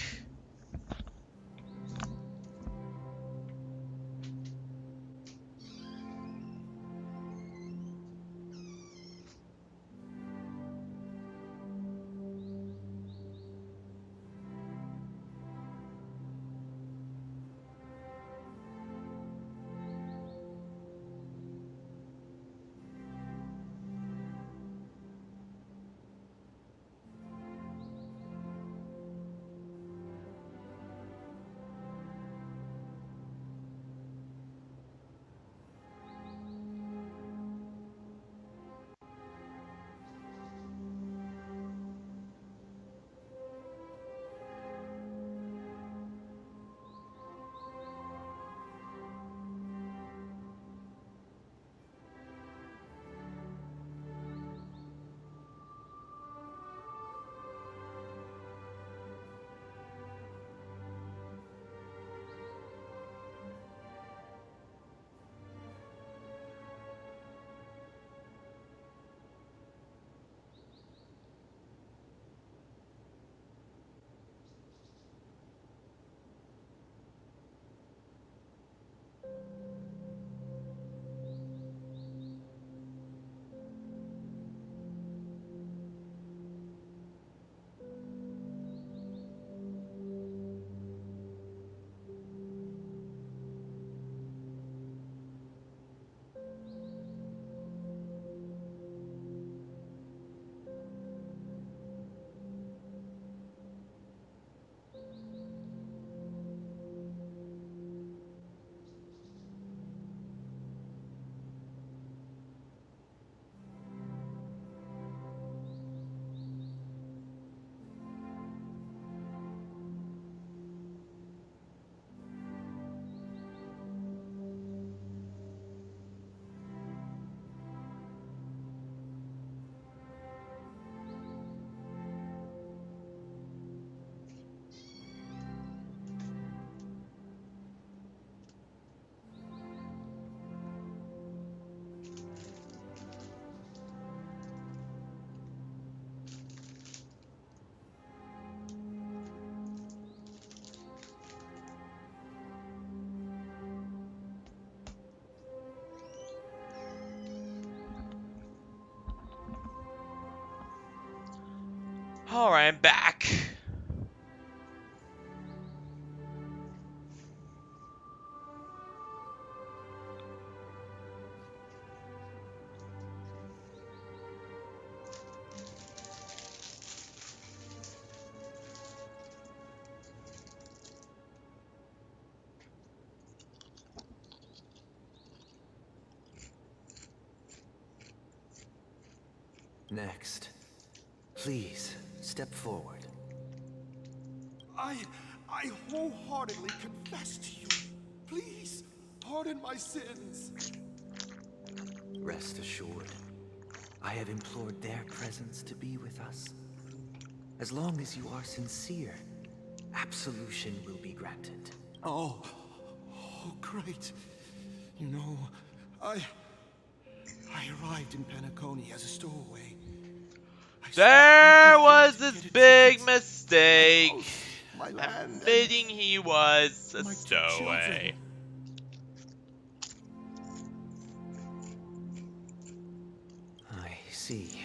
[SPEAKER 1] Alright, I'm back.
[SPEAKER 3] Next. Please, step forward.
[SPEAKER 5] I wholeheartedly confess to you. Please, pardon my sins.
[SPEAKER 3] Rest assured, I have implored their presence to be with us. As long as you are sincere, absolution will be granted.
[SPEAKER 5] Oh, great. You know, I arrived in Penacony as a stowaway.
[SPEAKER 1] There was this big mistake.
[SPEAKER 5] My land,
[SPEAKER 1] admitting he was a stowaway.
[SPEAKER 3] I see.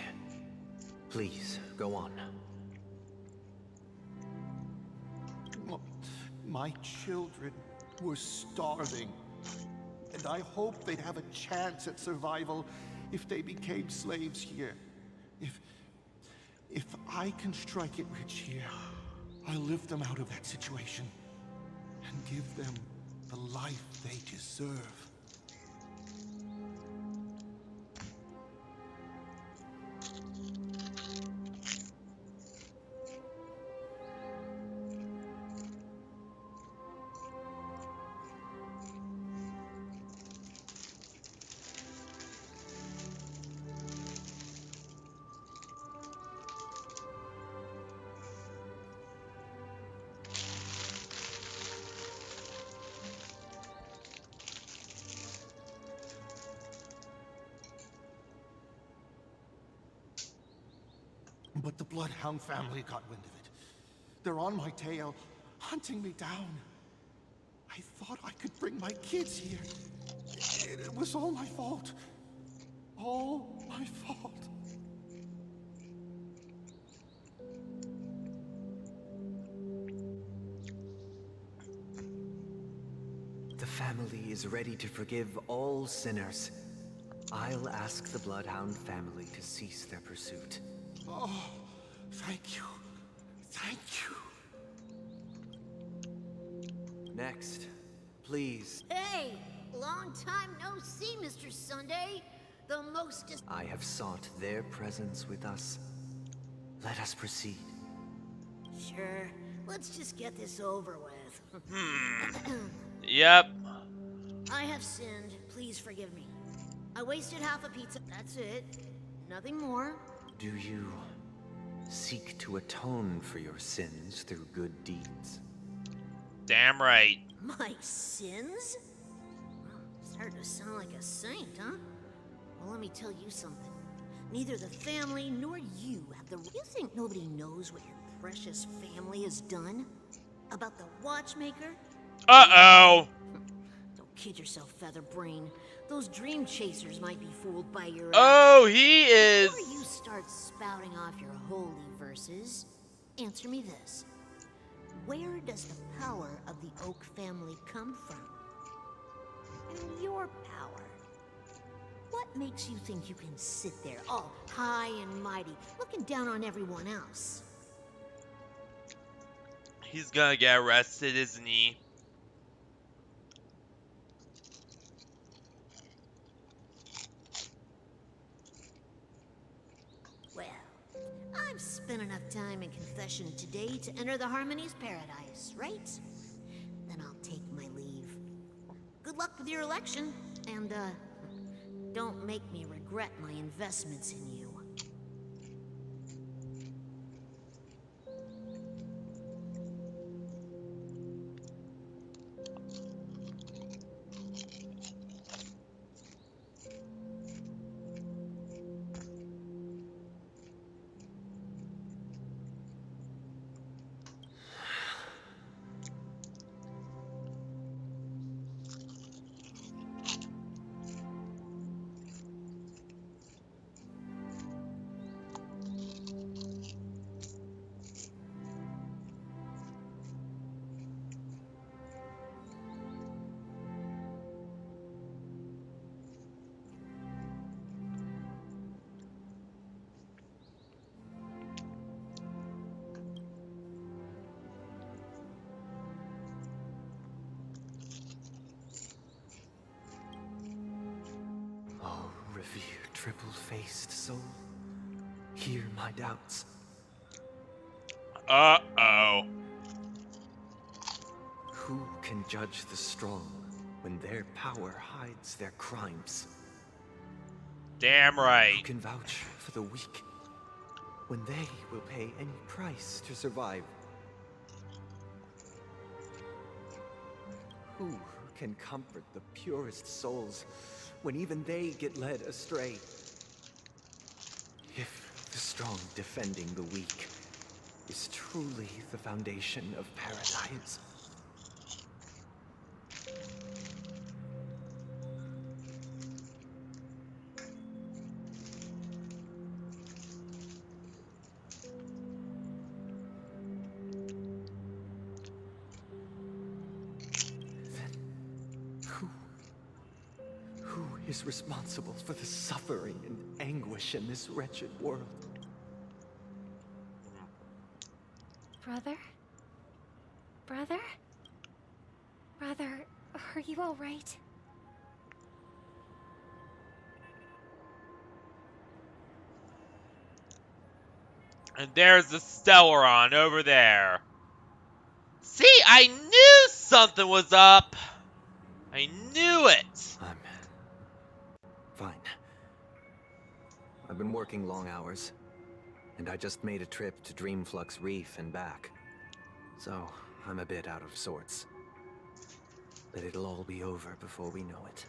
[SPEAKER 3] Please, go on.
[SPEAKER 5] My children were starving, and I hoped they'd have a chance at survival if they became slaves here. If I can strike it rich here, I'll lift them out of that situation and give them the life they deserve. But the Bloodhound family got wind of it. They're on my tail, hunting me down. I thought I could bring my kids here. It was all my fault. All my fault.
[SPEAKER 3] The family is ready to forgive all sinners. I'll ask the Bloodhound family to cease their pursuit.
[SPEAKER 5] Oh, thank you. Thank you.
[SPEAKER 3] Next, please.
[SPEAKER 10] Hey, long time no see, Mr. Sunday. The most is—
[SPEAKER 3] I have sought their presence with us. Let us proceed.
[SPEAKER 10] Sure, let's just get this over with.
[SPEAKER 1] Yep.
[SPEAKER 10] I have sinned. Please forgive me. I wasted half a pizza. That's it. Nothing more.
[SPEAKER 3] Do you seek to atone for your sins through good deeds?
[SPEAKER 1] Damn right.
[SPEAKER 10] My sins? Starting to sound like a saint, huh? Well, let me tell you something. Neither the family nor you have the— You think nobody knows what your precious family has done? About the watchmaker?
[SPEAKER 1] Uh-oh.
[SPEAKER 10] Don't kid yourself, Featherbrain. Those dream chasers might be fooled by your—
[SPEAKER 1] Oh, he is.
[SPEAKER 10] Before you start spouting off your holy verses, answer me this. Where does the power of the Oak family come from? And your power. What makes you think you can sit there, all high and mighty, looking down on everyone else?
[SPEAKER 1] He's gonna get arrested, isn't he?
[SPEAKER 10] Well, I've spent enough time in confession today to enter the Harmony's paradise, right? Then I'll take my leave. Good luck with your election, and, don't make me regret my investments in you.
[SPEAKER 3] Revered triple-faced soul, hear my doubts.
[SPEAKER 1] Uh-oh.
[SPEAKER 3] Who can judge the strong when their power hides their crimes?
[SPEAKER 1] Damn right.
[SPEAKER 3] Who can vouch for the weak when they will pay any price to survive? Who can comfort the purest souls when even they get led astray? If the strong defending the weak is truly the foundation of paradise, is responsible for the suffering and anguish in this wretched world?
[SPEAKER 12] Brother? Brother? Brother, are you all right?
[SPEAKER 1] And there's the Stellaron over there. See, I knew something was up. I knew it.
[SPEAKER 3] I'm fine. I've been working long hours, and I just made a trip to Dreamflux Reef and back. So, I'm a bit out of sorts. But it'll all be over before we know it.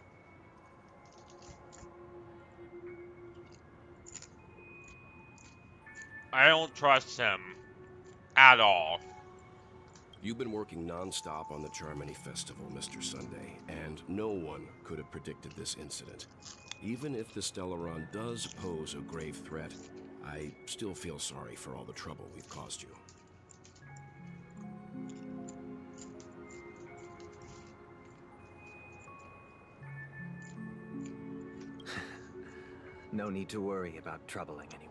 [SPEAKER 1] I don't trust him at all.
[SPEAKER 6] You've been working non-stop on the Charmony Festival, Mr. Sunday, and no one could have predicted this incident. Even if the Stellaron does pose a grave threat, I still feel sorry for all the trouble we've caused you.
[SPEAKER 3] No need to worry about troubling anyone.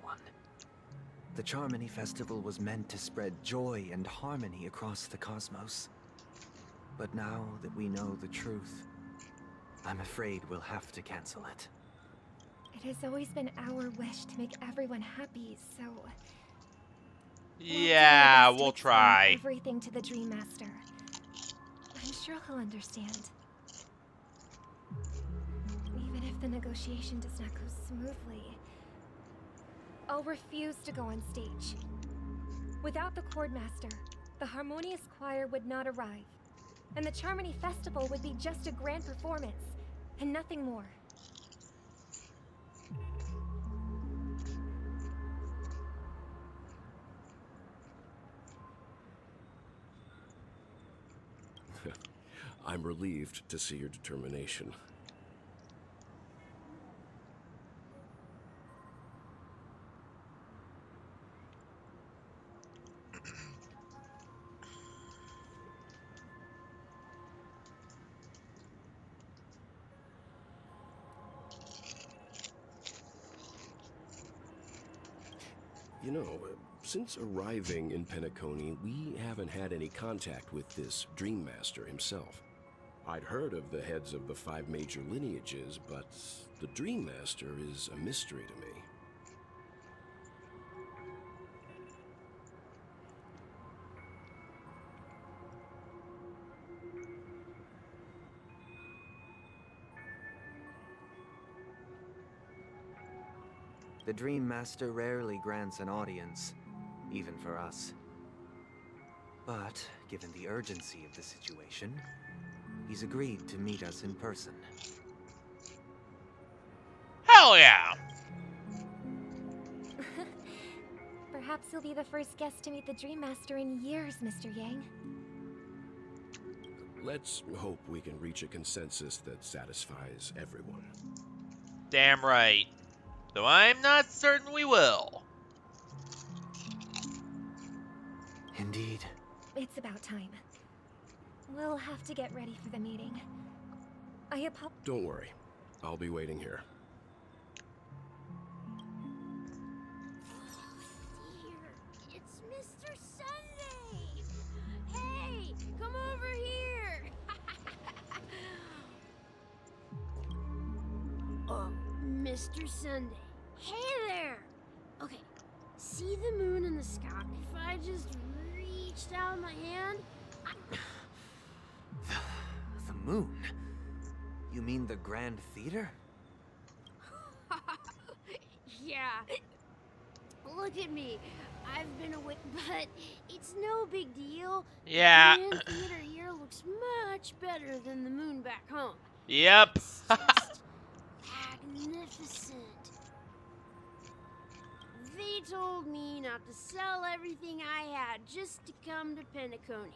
[SPEAKER 3] The Charmony Festival was meant to spread joy and harmony across the cosmos. But now that we know the truth, I'm afraid we'll have to cancel it.
[SPEAKER 11] It has always been our wish to make everyone happy, so...
[SPEAKER 1] Yeah, we'll try.
[SPEAKER 11] Everything to the Dream Master. I'm sure he'll understand. Even if the negotiation does not go smoothly, I'll refuse to go on stage. Without the Chord Master, the Harmonious Choir would not arrive, and the Charmony Festival would be just a grand performance, and nothing more.
[SPEAKER 6] I'm relieved to see your determination. You know, since arriving in Penacony, we haven't had any contact with this Dream Master himself. I'd heard of the heads of the 5 major lineages, but the Dream Master is a mystery to me.
[SPEAKER 3] The Dream Master rarely grants an audience, even for us. But, given the urgency of the situation, he's agreed to meet us in person.
[SPEAKER 1] Hell yeah!
[SPEAKER 11] Perhaps you'll be the first guest to meet the Dream Master in years, Mr. Yang.
[SPEAKER 6] Let's hope we can reach a consensus that satisfies everyone.
[SPEAKER 1] Damn right. Though I'm not certain we will.
[SPEAKER 3] Indeed.
[SPEAKER 11] It's about time. We'll have to get ready for the meeting.
[SPEAKER 6] Don't worry. I'll be waiting here.
[SPEAKER 12] Dear, it's Mr. Sunday! Hey, come over here! Mr. Sunday. Hey there! Okay, see the moon in the sky? If I just reached out my hand...
[SPEAKER 3] The moon? You mean the Grand Theater?
[SPEAKER 12] Yeah. Look at me. I've been awake, but it's no big deal.
[SPEAKER 1] Yeah.
[SPEAKER 12] The Grand Theater here looks much better than the moon back home.
[SPEAKER 1] Yep.
[SPEAKER 12] Magnificent. They told me not to sell everything I had just to come to Penacony.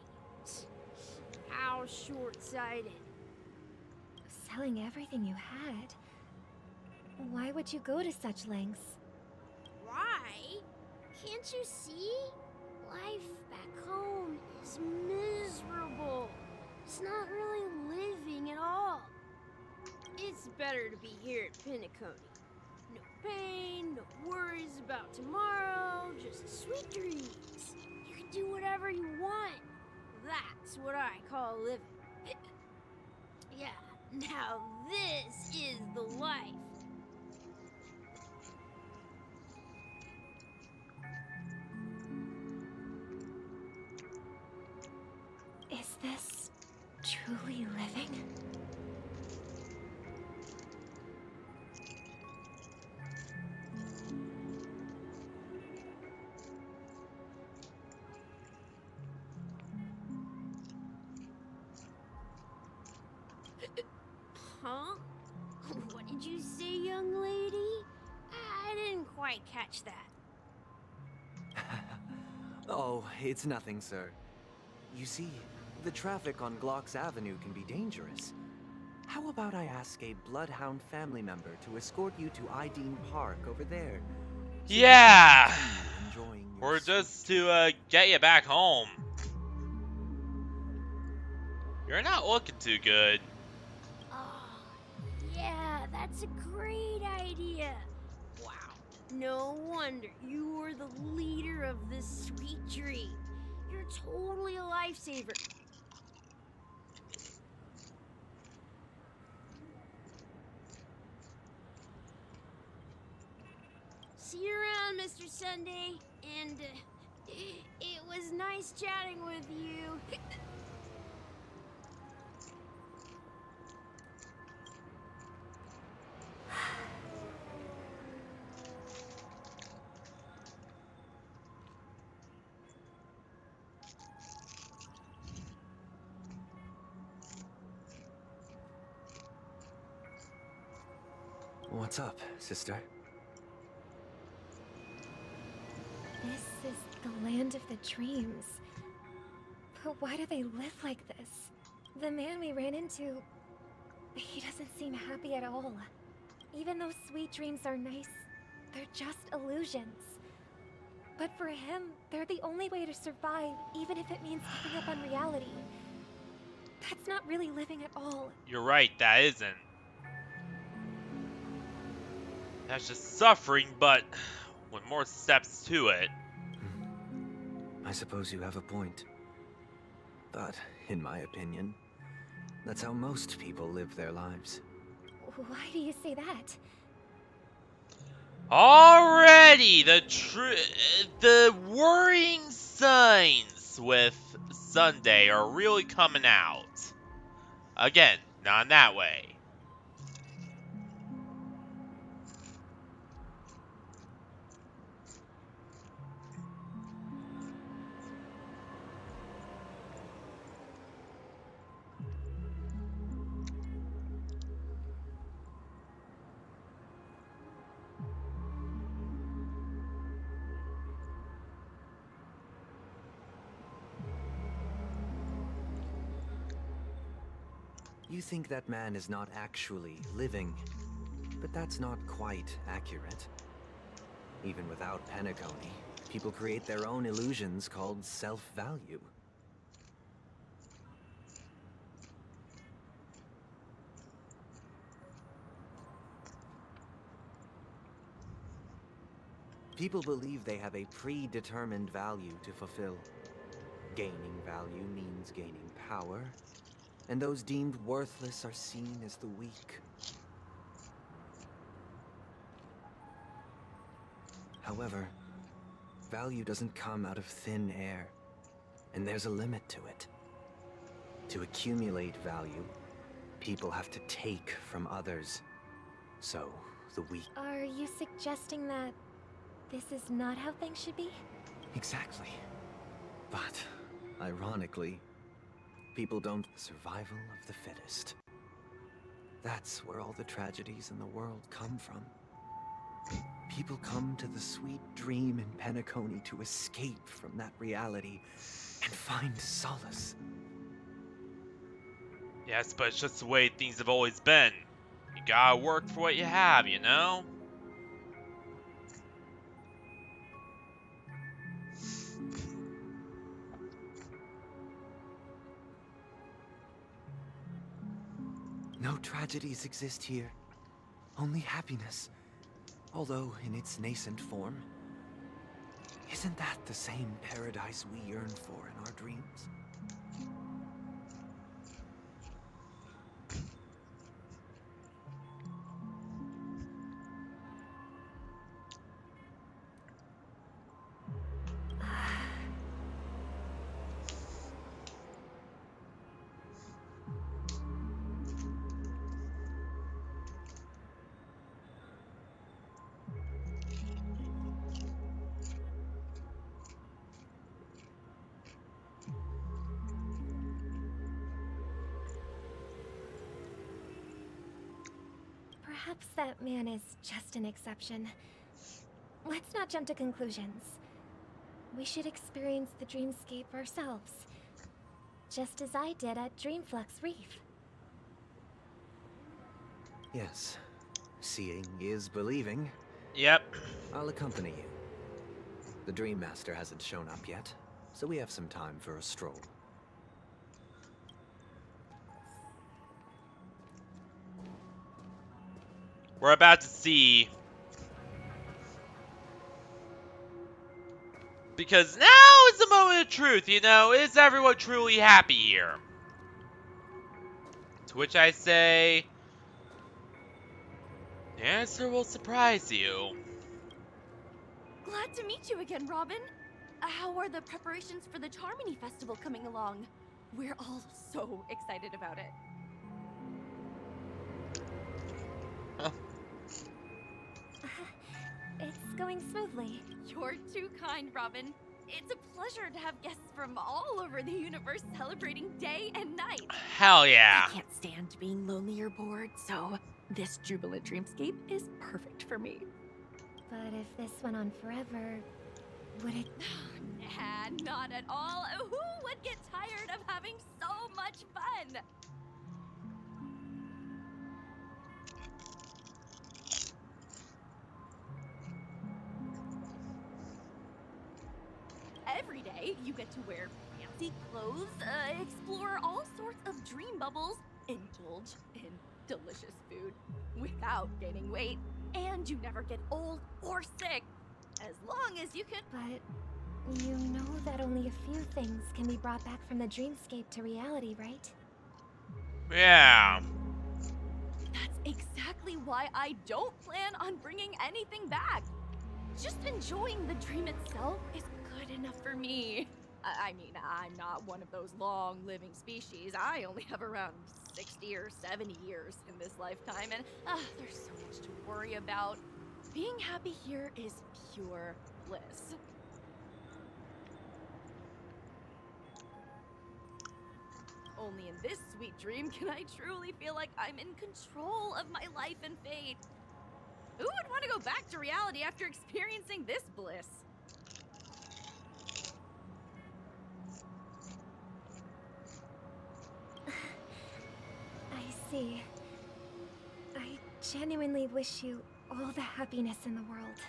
[SPEAKER 12] How short-sighted.
[SPEAKER 11] Selling everything you had? Why would you go to such lengths?
[SPEAKER 12] Why? Can't you see? Life back home is miserable. It's not really living at all. It's better to be here at Penacony. No pain, no worries about tomorrow, just sweet dreams. You can do whatever you want. That's what I call living. Yeah, now this is the life.
[SPEAKER 11] Is this truly living?
[SPEAKER 12] Huh? What did you say, young lady? I didn't quite catch that.
[SPEAKER 3] Oh, it's nothing, sir. You see, the traffic on Glock's Avenue can be dangerous. How about I ask a Bloodhound family member to escort you to Ideen Park over there? So you can
[SPEAKER 1] Yeah.
[SPEAKER 3] continue enjoying your
[SPEAKER 1] Or just to get you back home. You're not looking too good.
[SPEAKER 10] Oh, yeah, that's a great idea. Wow, no wonder you were the leader of this sweet dream. You're totally a lifesaver. See you around, Mr. Sunday. And it was nice chatting with you.
[SPEAKER 3] What's up, sister?
[SPEAKER 11] This is the land of the dreams. But why do they live like this? The man we ran into, he doesn't seem happy at all. Even though sweet dreams are nice, they're just illusions. But for him, they're the only way to survive, even if it means giving up on reality. That's not really living at all.
[SPEAKER 1] You're right, that isn't. That's just suffering, but with more steps to it.
[SPEAKER 3] I suppose you have a point. But, in my opinion, that's how most people live their lives.
[SPEAKER 11] Why do you say that?
[SPEAKER 1] Already, the worrying signs with Sunday are really coming out. Again, not in that way.
[SPEAKER 3] You think that man is not actually living, but that's not quite accurate. Even without Penacony, people create their own illusions called self-value. People believe they have a predetermined value to fulfill. Gaining value means gaining power, and those deemed worthless are seen as the weak. However, value doesn't come out of thin air, and there's a limit to it. To accumulate value, people have to take from others. So, the weak...
[SPEAKER 11] Are you suggesting that this is not how things should be?
[SPEAKER 3] Exactly. But, ironically, people don't... Survival of the fittest. That's where all the tragedies in the world come from. People come to the sweet dream in Penacony to escape from that reality and find solace.
[SPEAKER 1] Yes, but it's just the way things have always been. You gotta work for what you have, you know?
[SPEAKER 3] No tragedies exist here. Only happiness. Although in its nascent form. Isn't that the same paradise we yearn for in our dreams?
[SPEAKER 11] Perhaps that man is just an exception. Let's not jump to conclusions. We should experience the dreamscape ourselves. Just as I did at Dreamflux Reef.
[SPEAKER 3] Yes. Seeing is believing.
[SPEAKER 1] Yep.
[SPEAKER 3] I'll accompany you. The Dream Master hasn't shown up yet, so we have some time for a stroll.
[SPEAKER 1] We're about to see. Because now is the moment of truth, you know? Is everyone truly happy here? To which I say, the answer will surprise you.
[SPEAKER 12] Glad to meet you again, Robin. How are the preparations for the Charmony Festival coming along? We're all so excited about it.
[SPEAKER 11] It's going smoothly.
[SPEAKER 12] You're too kind, Robin. It's a pleasure to have guests from all over the universe celebrating day and night.
[SPEAKER 1] Hell yeah.
[SPEAKER 12] I can't stand being lonely or bored, so this jubilant dreamscape is perfect for me.
[SPEAKER 11] But if this went on forever, would it...
[SPEAKER 12] Nah, not at all. Who would get tired of having so much fun? Every day, you get to wear fancy clothes, explore all sorts of dream bubbles, indulge in delicious food without gaining weight, and you never get old or sick, as long as you can...
[SPEAKER 11] But you know that only a few things can be brought back from the dreamscape to reality, right?
[SPEAKER 1] Yeah.
[SPEAKER 12] That's exactly why I don't plan on bringing anything back. Just enjoying the dream itself is good enough for me. I mean, I'm not one of those long-living species. I only have around 60 or 70 years in this lifetime, and there's so much to worry about. Being happy here is pure bliss. Only in this sweet dream can I truly feel like I'm in control of my life and fate. Who would want to go back to reality after experiencing this bliss?
[SPEAKER 11] I see. I genuinely wish you all the happiness in the world.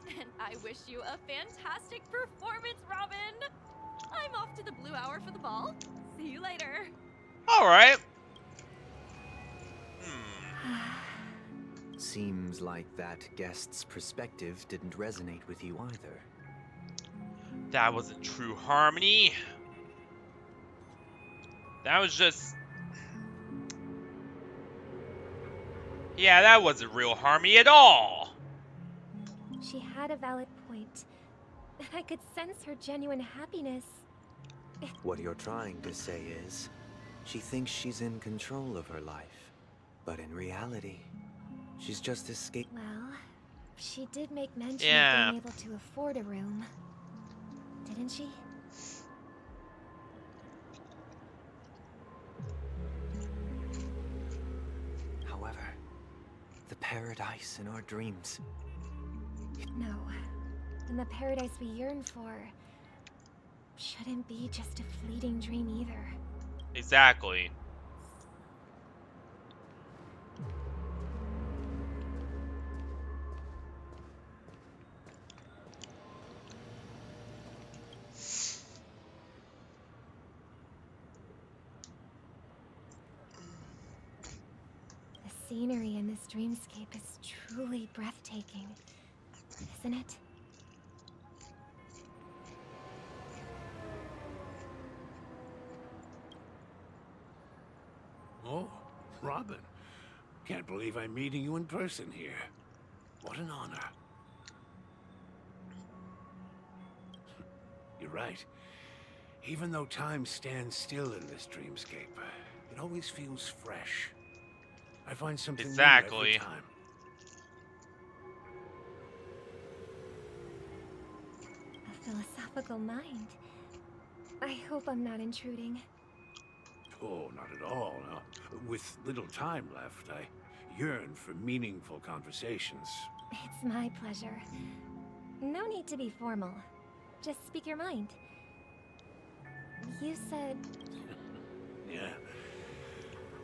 [SPEAKER 12] And I wish you a fantastic performance, Robin! I'm off to the Blue Hour for the ball. See you later.
[SPEAKER 1] Alright.
[SPEAKER 3] Seems like that guest's perspective didn't resonate with you either.
[SPEAKER 1] That wasn't true harmony. That was just... Yeah, that wasn't real harmony at all.
[SPEAKER 11] She had a valid point. And I could sense her genuine happiness.
[SPEAKER 3] What you're trying to say is, she thinks she's in control of her life. But in reality, she's just escaped.
[SPEAKER 11] Well, she did make mention
[SPEAKER 1] Yeah.
[SPEAKER 11] of being able to afford a room. Didn't she?
[SPEAKER 3] However, the paradise in our dreams.
[SPEAKER 11] No. And the paradise we yearn for shouldn't be just a fleeting dream either.
[SPEAKER 1] Exactly.
[SPEAKER 11] The scenery in this dreamscape is truly breathtaking, isn't it?
[SPEAKER 9] Oh, Robin. Can't believe I'm meeting you in person here. What an honor. You're right. Even though time stands still in this dreamscape, it always feels fresh. I find something new
[SPEAKER 1] Exactly.
[SPEAKER 9] every time.
[SPEAKER 11] A philosophical mind. I hope I'm not intruding.
[SPEAKER 9] Oh, not at all. No. With little time left, I yearn for meaningful conversations.
[SPEAKER 11] It's my pleasure. No need to be formal. Just speak your mind. You said...
[SPEAKER 9] Yeah.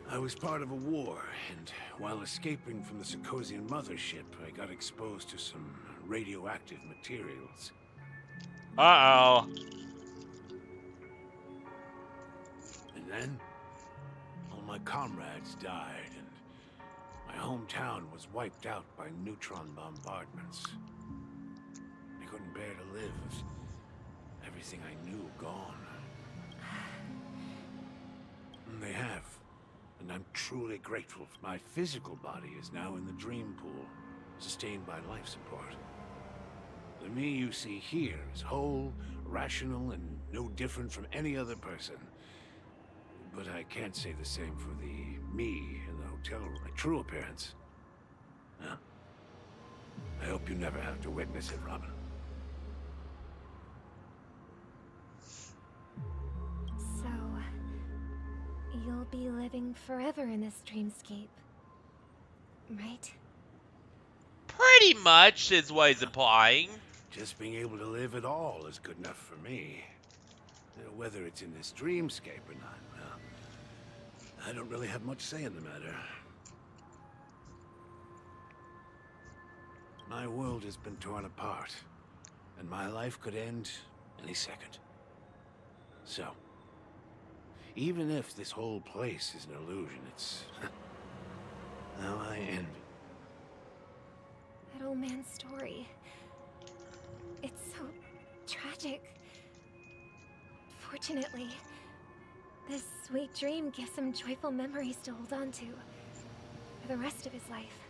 [SPEAKER 9] I was part of a war, and while escaping from the Sarkosian mothership, I got exposed to some radioactive materials.
[SPEAKER 1] Uh-oh.
[SPEAKER 9] And then, all my comrades died, and my hometown was wiped out by neutron bombardments. I couldn't bear to live with everything I knew gone. And they have. And I'm truly grateful. My physical body is now in the dream pool, sustained by life support. The me you see here is whole, rational, and no different from any other person. But I can't say the same for the me in the hotel room, my true appearance. No. I hope you never have to witness it, Robin.
[SPEAKER 11] So... you'll be living forever in this dreamscape, right?
[SPEAKER 1] Pretty much is what he's implying.
[SPEAKER 9] Just being able to live at all is good enough for me. Whether it's in this dreamscape or not, well, I don't really have much say in the matter. My world has been torn apart, and my life could end any second. So, even if this whole place is an illusion, it's how I end.
[SPEAKER 11] That old man's story. It's so tragic. Fortunately, this sweet dream gives him joyful memories to hold on to for the rest of his life.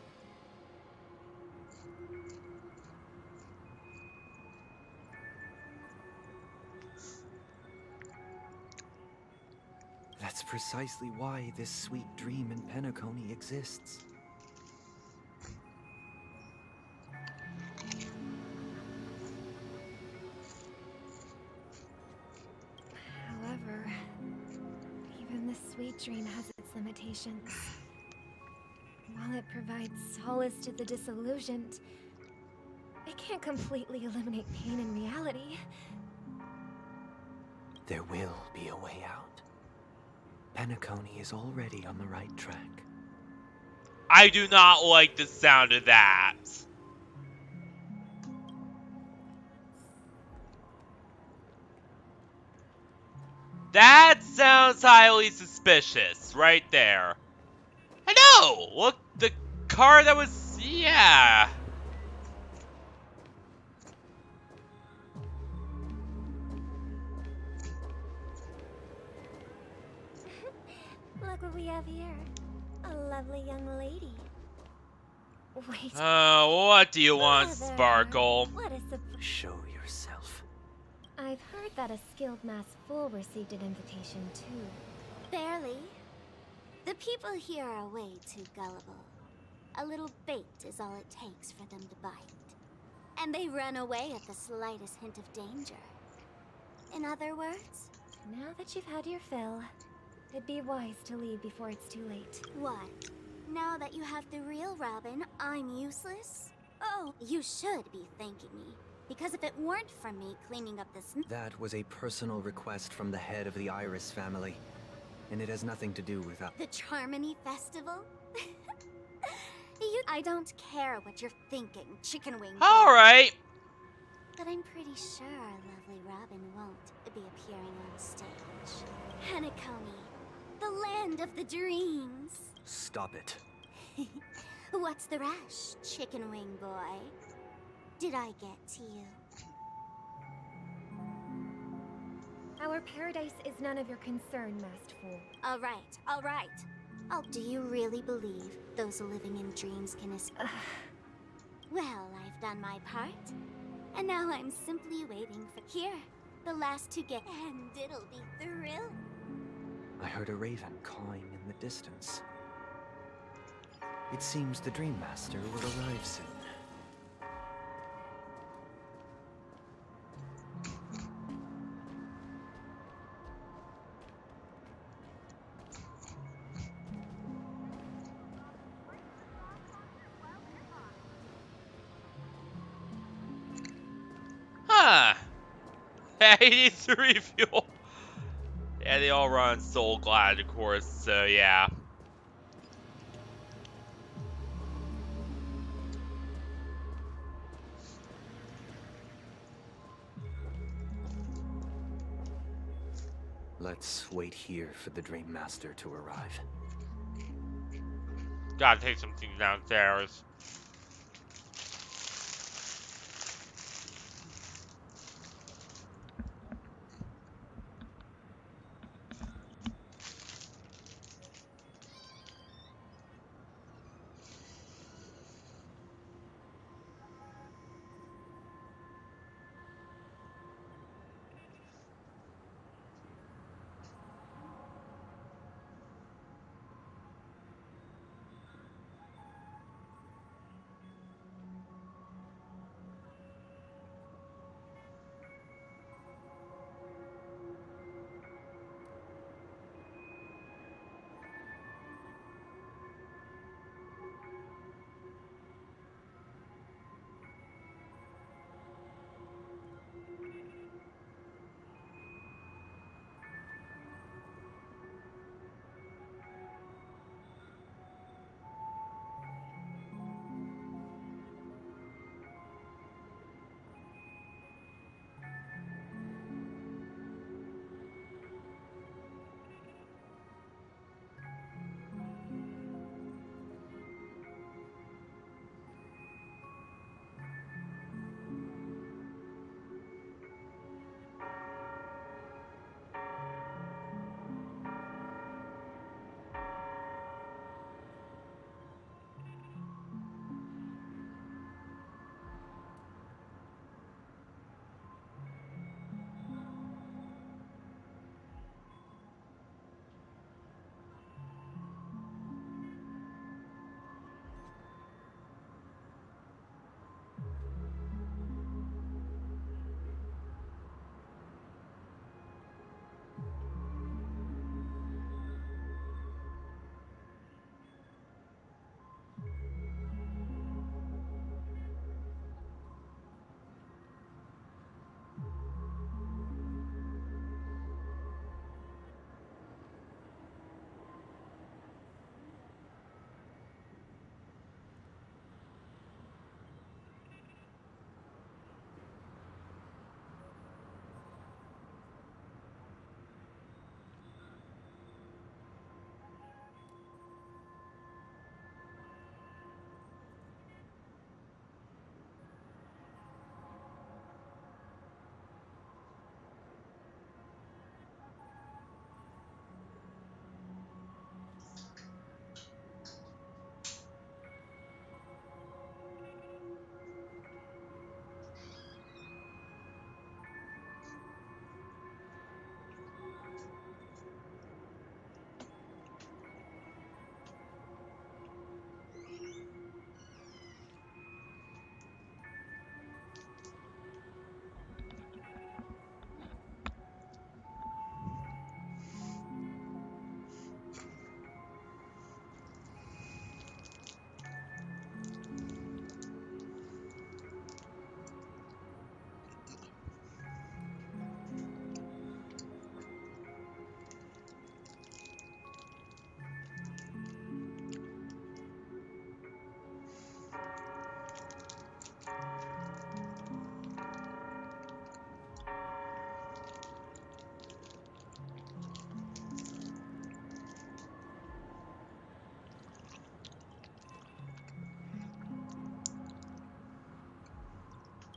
[SPEAKER 3] That's precisely why this sweet dream in Penacony exists.
[SPEAKER 11] However, even the sweet dream has its limitations. While it provides solace to the disillusioned, it can't completely eliminate pain in reality.
[SPEAKER 3] There will be a way out. Penacony is already on the right track.
[SPEAKER 1] I do not like the sound of that. That sounds highly suspicious, right there. I know! Look, the car that was... yeah.
[SPEAKER 11] Look what we have here. A lovely young lady. Wait.
[SPEAKER 1] What do you want, Sparkle?
[SPEAKER 11] What a
[SPEAKER 3] Show yourself.
[SPEAKER 11] I've heard that a skilled mass fool received an invitation too.
[SPEAKER 7] Barely. The people here are way too gullible. A little bait is all it takes for them to bite. And they run away at the slightest hint of danger. In other words?
[SPEAKER 11] Now that you've had your fill, it'd be wise to leave before it's too late.
[SPEAKER 7] What? Now that you have the real Robin, I'm useless? Oh, you should be thanking me. Because if it weren't for me cleaning up this...
[SPEAKER 3] That was a personal request from the head of the Iris family. And it has nothing to do with that.
[SPEAKER 7] The Charmony Festival? I don't care what you're thinking, Chicken Wing.
[SPEAKER 1] Alright.
[SPEAKER 7] But I'm pretty sure our lovely Robin won't be appearing on stage. Penacony, the land of the dreams.
[SPEAKER 3] Stop it.
[SPEAKER 7] What's the rush, Chicken Wing boy? Did I get to you?
[SPEAKER 11] Our paradise is none of your concern, masked fool.
[SPEAKER 7] All right. Oh, do you really believe those living in dreams can escape? Well, I've done my part. And now I'm simply waiting for... Here, the last to get... And it'll be thrilling.
[SPEAKER 3] I heard a raven cawing in the distance. It seems the Dream Master will arrive soon.
[SPEAKER 1] he needs to refuel. Yeah, they all run Soul Glad, of course, so yeah.
[SPEAKER 3] Let's wait here for the Dream Master to arrive.
[SPEAKER 1] Gotta take some things downstairs.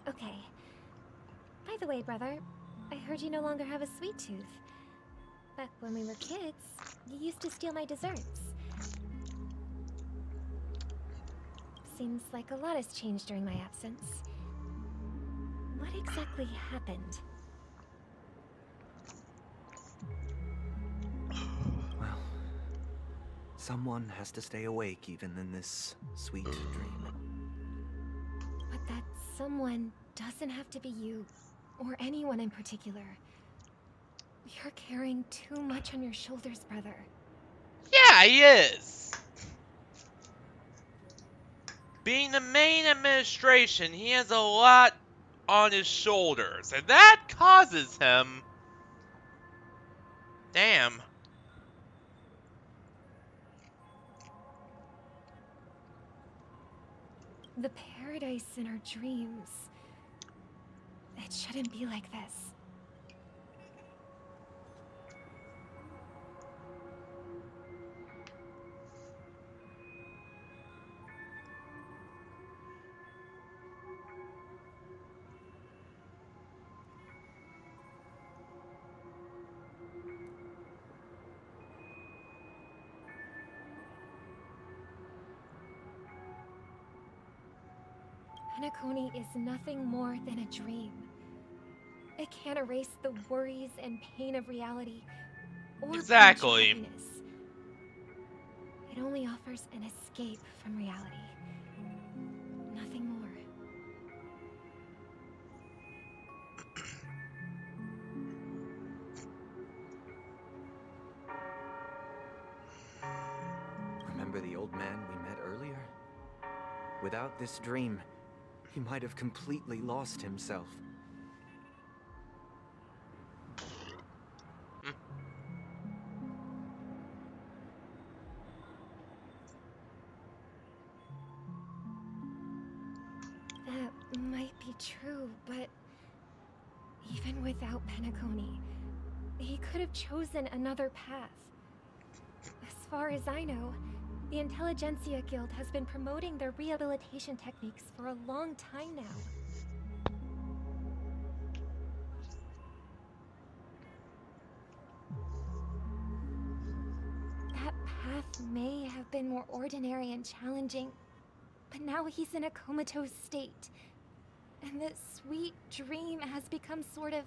[SPEAKER 11] Okay. By the way, brother, I heard you no longer have a sweet tooth. Back when we were kids, you used to steal my desserts. Seems like a lot has changed during my absence. What exactly happened?
[SPEAKER 3] Well, someone has to stay awake even in this sweet dream.
[SPEAKER 11] But that someone doesn't have to be you, or anyone in particular. You're carrying too much on your shoulders, brother.
[SPEAKER 1] Yeah, he is. Being the main administration, he has a lot on his shoulders, and that causes him... Damn.
[SPEAKER 11] The paradise in our dreams. It shouldn't be like this. Penacony is nothing more than a dream. It can't erase the worries and pain of reality, or
[SPEAKER 1] Exactly.
[SPEAKER 11] happiness. It only offers an escape from reality. Nothing more.
[SPEAKER 3] Remember the old man we met earlier? Without this dream, he might have completely lost himself.
[SPEAKER 11] That might be true, but even without Penacony, he could have chosen another path. As far as I know, the Intelligentsia Guild has been promoting their rehabilitation techniques for a long time now. That path may have been more ordinary and challenging, but now he's in a comatose state. And this sweet dream has become sort of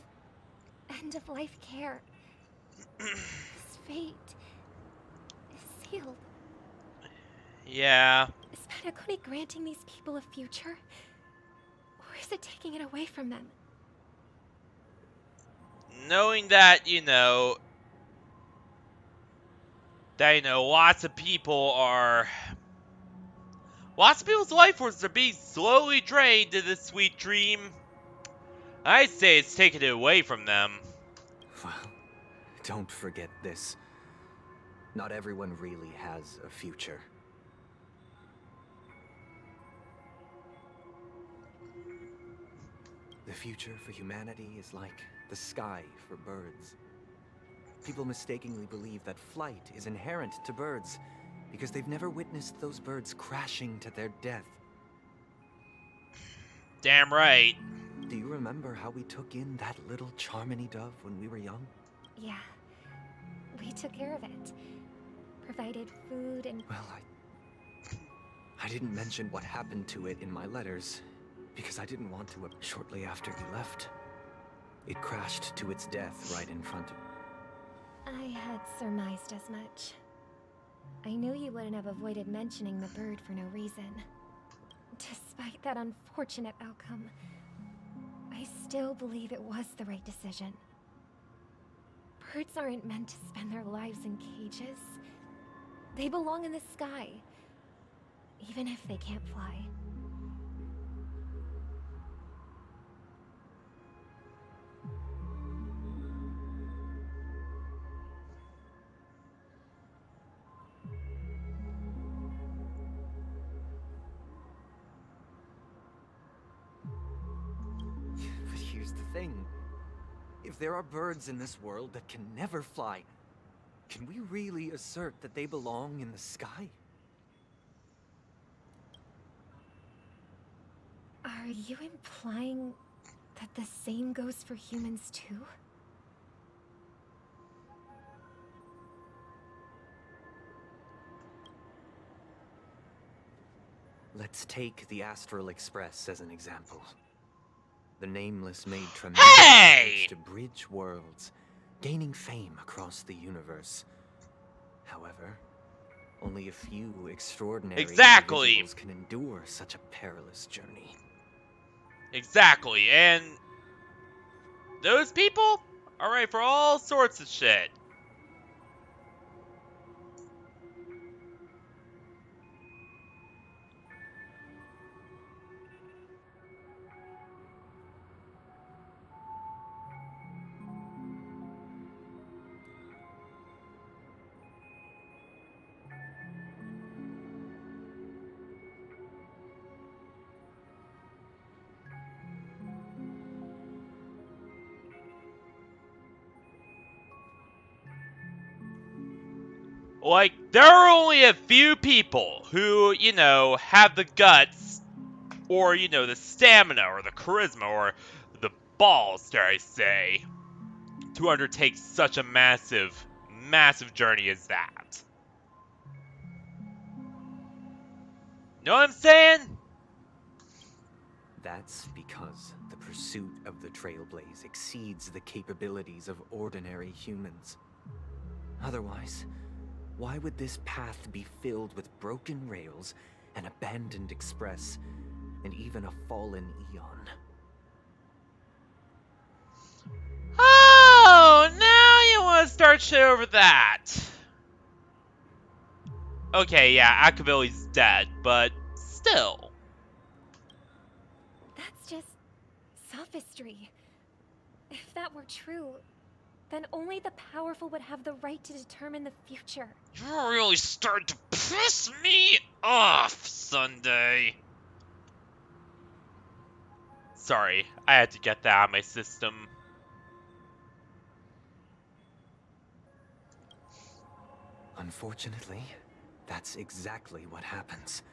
[SPEAKER 11] end-of-life care. His fate is sealed.
[SPEAKER 1] Yeah.
[SPEAKER 11] Is Penacony granting these people a future? Or is it taking it away from them?
[SPEAKER 1] Knowing that, lots of people's life forces are being slowly drained in this sweet dream, I'd say it's taking it away from them.
[SPEAKER 3] Well, don't forget this. Not everyone really has a future. The future for humanity is like the sky for birds. People mistakenly believe that flight is inherent to birds because they've never witnessed those birds crashing to their death.
[SPEAKER 1] Damn right.
[SPEAKER 3] Do you remember how we took in that little Charmony dove when we were young?
[SPEAKER 11] Yeah. We took care of it. Provided food and...
[SPEAKER 3] Well, I didn't mention what happened to it in my letters, because I didn't want to. Shortly after you left, it crashed to its death right in front of...
[SPEAKER 11] I had surmised as much. I knew you wouldn't have avoided mentioning the bird for no reason. Despite that unfortunate outcome, I still believe it was the right decision. Birds aren't meant to spend their lives in cages. They belong in the sky, even if they can't fly.
[SPEAKER 3] But here's the thing. If there are birds in this world that can never fly, can we really assert that they belong in the sky?
[SPEAKER 11] Are you implying that the same goes for humans too?
[SPEAKER 3] Let's take the Astral Express as an example. The Nameless made tremendous efforts to bridge worlds, gaining fame across the universe. However, only a few extraordinary individuals can endure such a perilous journey.
[SPEAKER 1] Exactly, and those people are ready for all sorts of shit. Like, there are only a few people who, you know, have the guts, or, you know, the stamina, or the charisma, or the balls, dare I say, to undertake such a massive, massive journey as that. Know what I'm saying?
[SPEAKER 3] That's because the pursuit of the Trailblaze exceeds the capabilities of ordinary humans. Otherwise, why would this path be filled with broken rails, an abandoned express, and even a fallen Eon?
[SPEAKER 1] Oh, now you want to start shit over that. Okay, yeah, Akavilli's dead, but still.
[SPEAKER 11] That's just sophistry. If that were true, then only the powerful would have the right to determine the future.
[SPEAKER 1] You're really starting to piss me off, Sunday. Sorry, I had to get that out of my system.
[SPEAKER 3] Unfortunately, that's exactly what happens.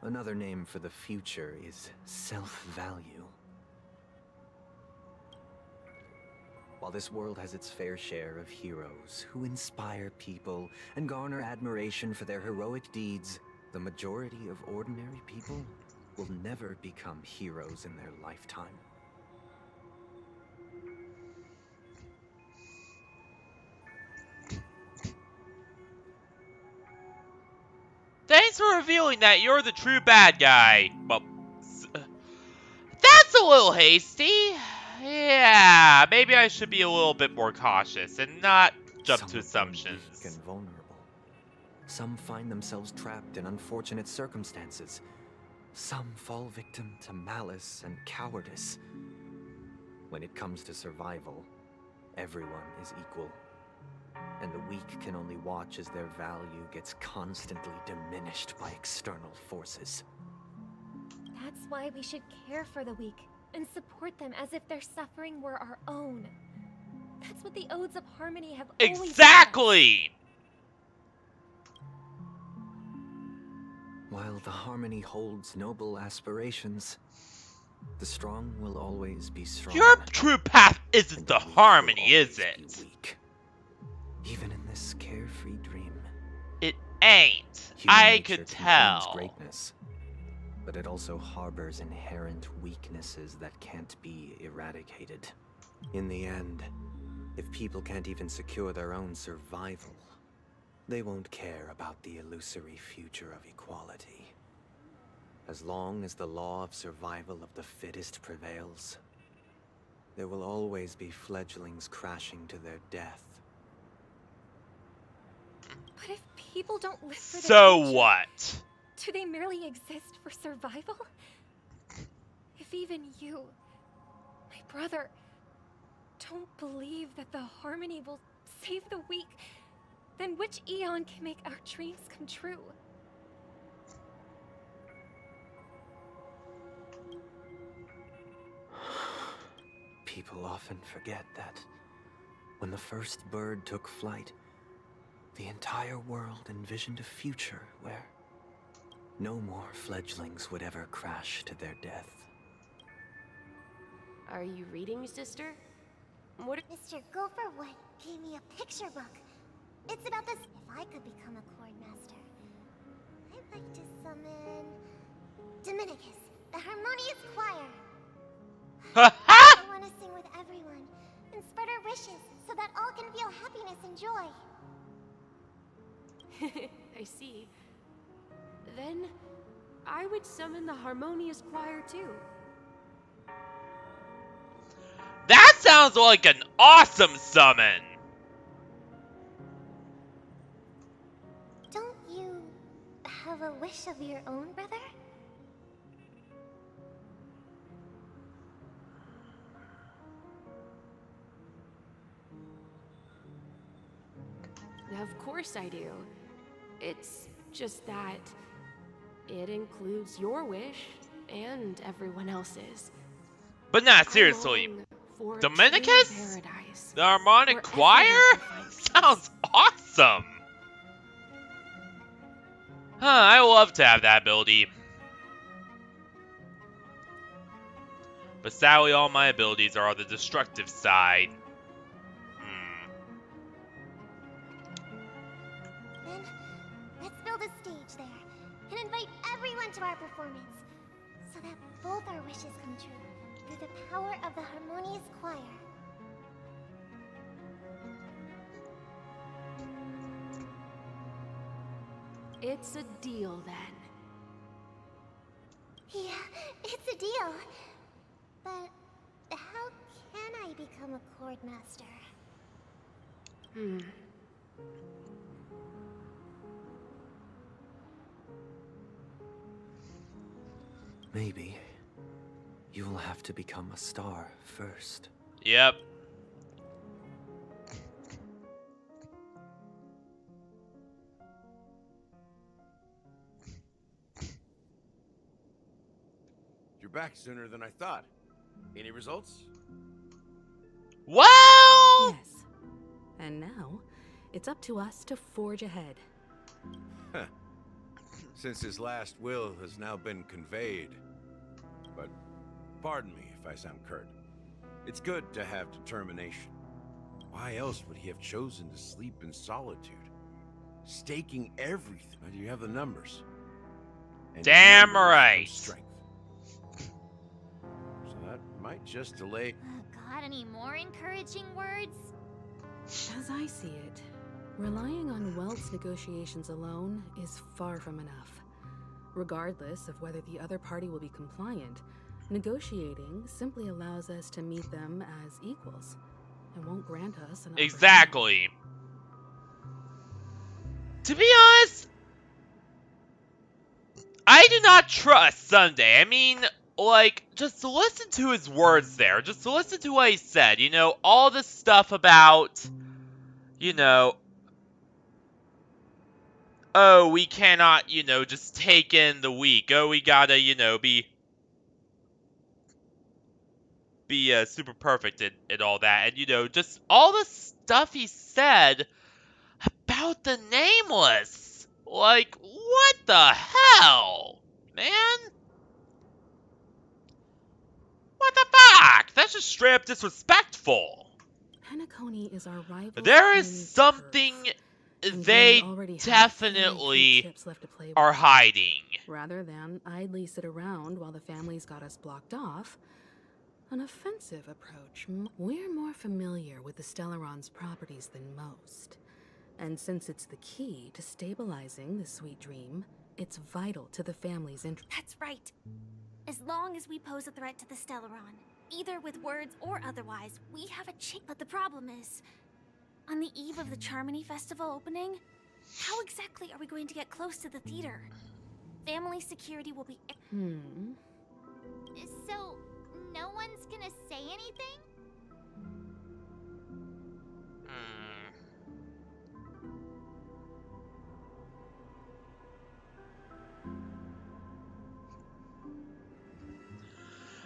[SPEAKER 3] Another name for the future is self-value. While this world has its fair share of heroes who inspire people and garner admiration for their heroic deeds, the majority of ordinary people will never become heroes in their lifetime.
[SPEAKER 1] Thanks for revealing that you're the true bad guy. Well, that's a little hasty. Yeah, maybe I should be a little bit more cautious and not jump to assumptions.
[SPEAKER 3] Weak and vulnerable. Some find themselves trapped in unfortunate circumstances. Some fall victim to malice and cowardice. When it comes to survival, everyone is equal. And the weak can only watch as their value gets constantly diminished by external forces.
[SPEAKER 11] That's why we should care for the weak and support them as if their suffering were our own. That's what the Odes of Harmony have always done.
[SPEAKER 1] Exactly!
[SPEAKER 3] While the Harmony holds noble aspirations, the strong will always be strong.
[SPEAKER 1] Your true path isn't the Harmony, is it?
[SPEAKER 3] Weak. Even in this carefree dream.
[SPEAKER 1] It ain't. I could tell.
[SPEAKER 3] Greatness, but it also harbors inherent weaknesses that can't be eradicated. In the end, if people can't even secure their own survival, they won't care about the illusory future of equality. As long as the law of survival of the fittest prevails, there will always be fledglings crashing to their death.
[SPEAKER 11] But if people don't live for the
[SPEAKER 1] So
[SPEAKER 11] future,
[SPEAKER 1] what?
[SPEAKER 11] do they merely exist for survival? If even you, my brother, don't believe that the Harmony will save the weak, then which Eon can make our dreams come true?
[SPEAKER 3] People often forget that when the first bird took flight, the entire world envisioned a future where no more fledglings would ever crash to their death.
[SPEAKER 12] Are you reading, sister? What?
[SPEAKER 7] Mr. Gopherwood gave me a picture book. It's about this. If I could become a Chord Master, I'd like to summon Dominicus, the Harmonious Choir. I want to sing with everyone and spread our wishes so that all can feel happiness and joy.
[SPEAKER 12] I see. Then I would summon the Harmonious Choir too.
[SPEAKER 1] That sounds like an awesome summon!
[SPEAKER 7] Don't you have a wish of your own, brother?
[SPEAKER 12] Of course I do. It's just that it includes your wish and everyone else's.
[SPEAKER 1] But not seriously. Dominicus? The Harmonic Choir? Sounds awesome! I love to have that ability. But sadly, all my abilities are on the destructive side.
[SPEAKER 7] Then, let's build a stage there and invite everyone to our performance so that both our wishes come true through the power of the harmonious choir.
[SPEAKER 12] It's a deal then.
[SPEAKER 7] Yeah, it's a deal. But how can I become a chord master?
[SPEAKER 3] Maybe you'll have to become a star first.
[SPEAKER 1] Yep.
[SPEAKER 4] You're back sooner than I thought. Any results?
[SPEAKER 1] Well!
[SPEAKER 16] Yes. And now, it's up to us to forge ahead.
[SPEAKER 4] Huh. Since his last will has now been conveyed. But pardon me if I sound curt. It's good to have determination. Why else would he have chosen to sleep in solitude? Staking everything. Now, you have the numbers. And
[SPEAKER 1] Damn
[SPEAKER 4] numbers
[SPEAKER 1] right.
[SPEAKER 4] come strength. So that might just delay.
[SPEAKER 7] Got any more encouraging words?
[SPEAKER 16] As I see it, relying on Welt's negotiations alone is far from enough. Regardless of whether the other party will be compliant, negotiating simply allows us to meet them as equals and won't grant us an
[SPEAKER 1] Exactly. To be honest, I do not trust Sunday. I mean, like, just listen to his words there. Just listen to what he said. You know, all this stuff about, you know, oh, we cannot, you know, just take in the weak. Oh, we gotta, you know, be super perfect and all that. And, you know, just all the stuff he said about the Nameless. Like, what the hell? Man? What the fuck? That's just straight up disrespectful.
[SPEAKER 16] Penacony is our rival.
[SPEAKER 1] There is something they definitely are hiding.
[SPEAKER 16] Rather than idly sit around while the families got us blocked off, an offensive approach. We're more familiar with the Stellaron's properties than most. And since it's the key to stabilizing the sweet dream, it's vital to the family's interest.
[SPEAKER 8] That's right. As long as we pose a threat to the Stellaron, either with words or otherwise, we have a chance. But the problem is, on the eve of the Charmony Festival opening, how exactly are we going to get close to the theater? Family security will be...
[SPEAKER 7] So, no one's gonna say anything?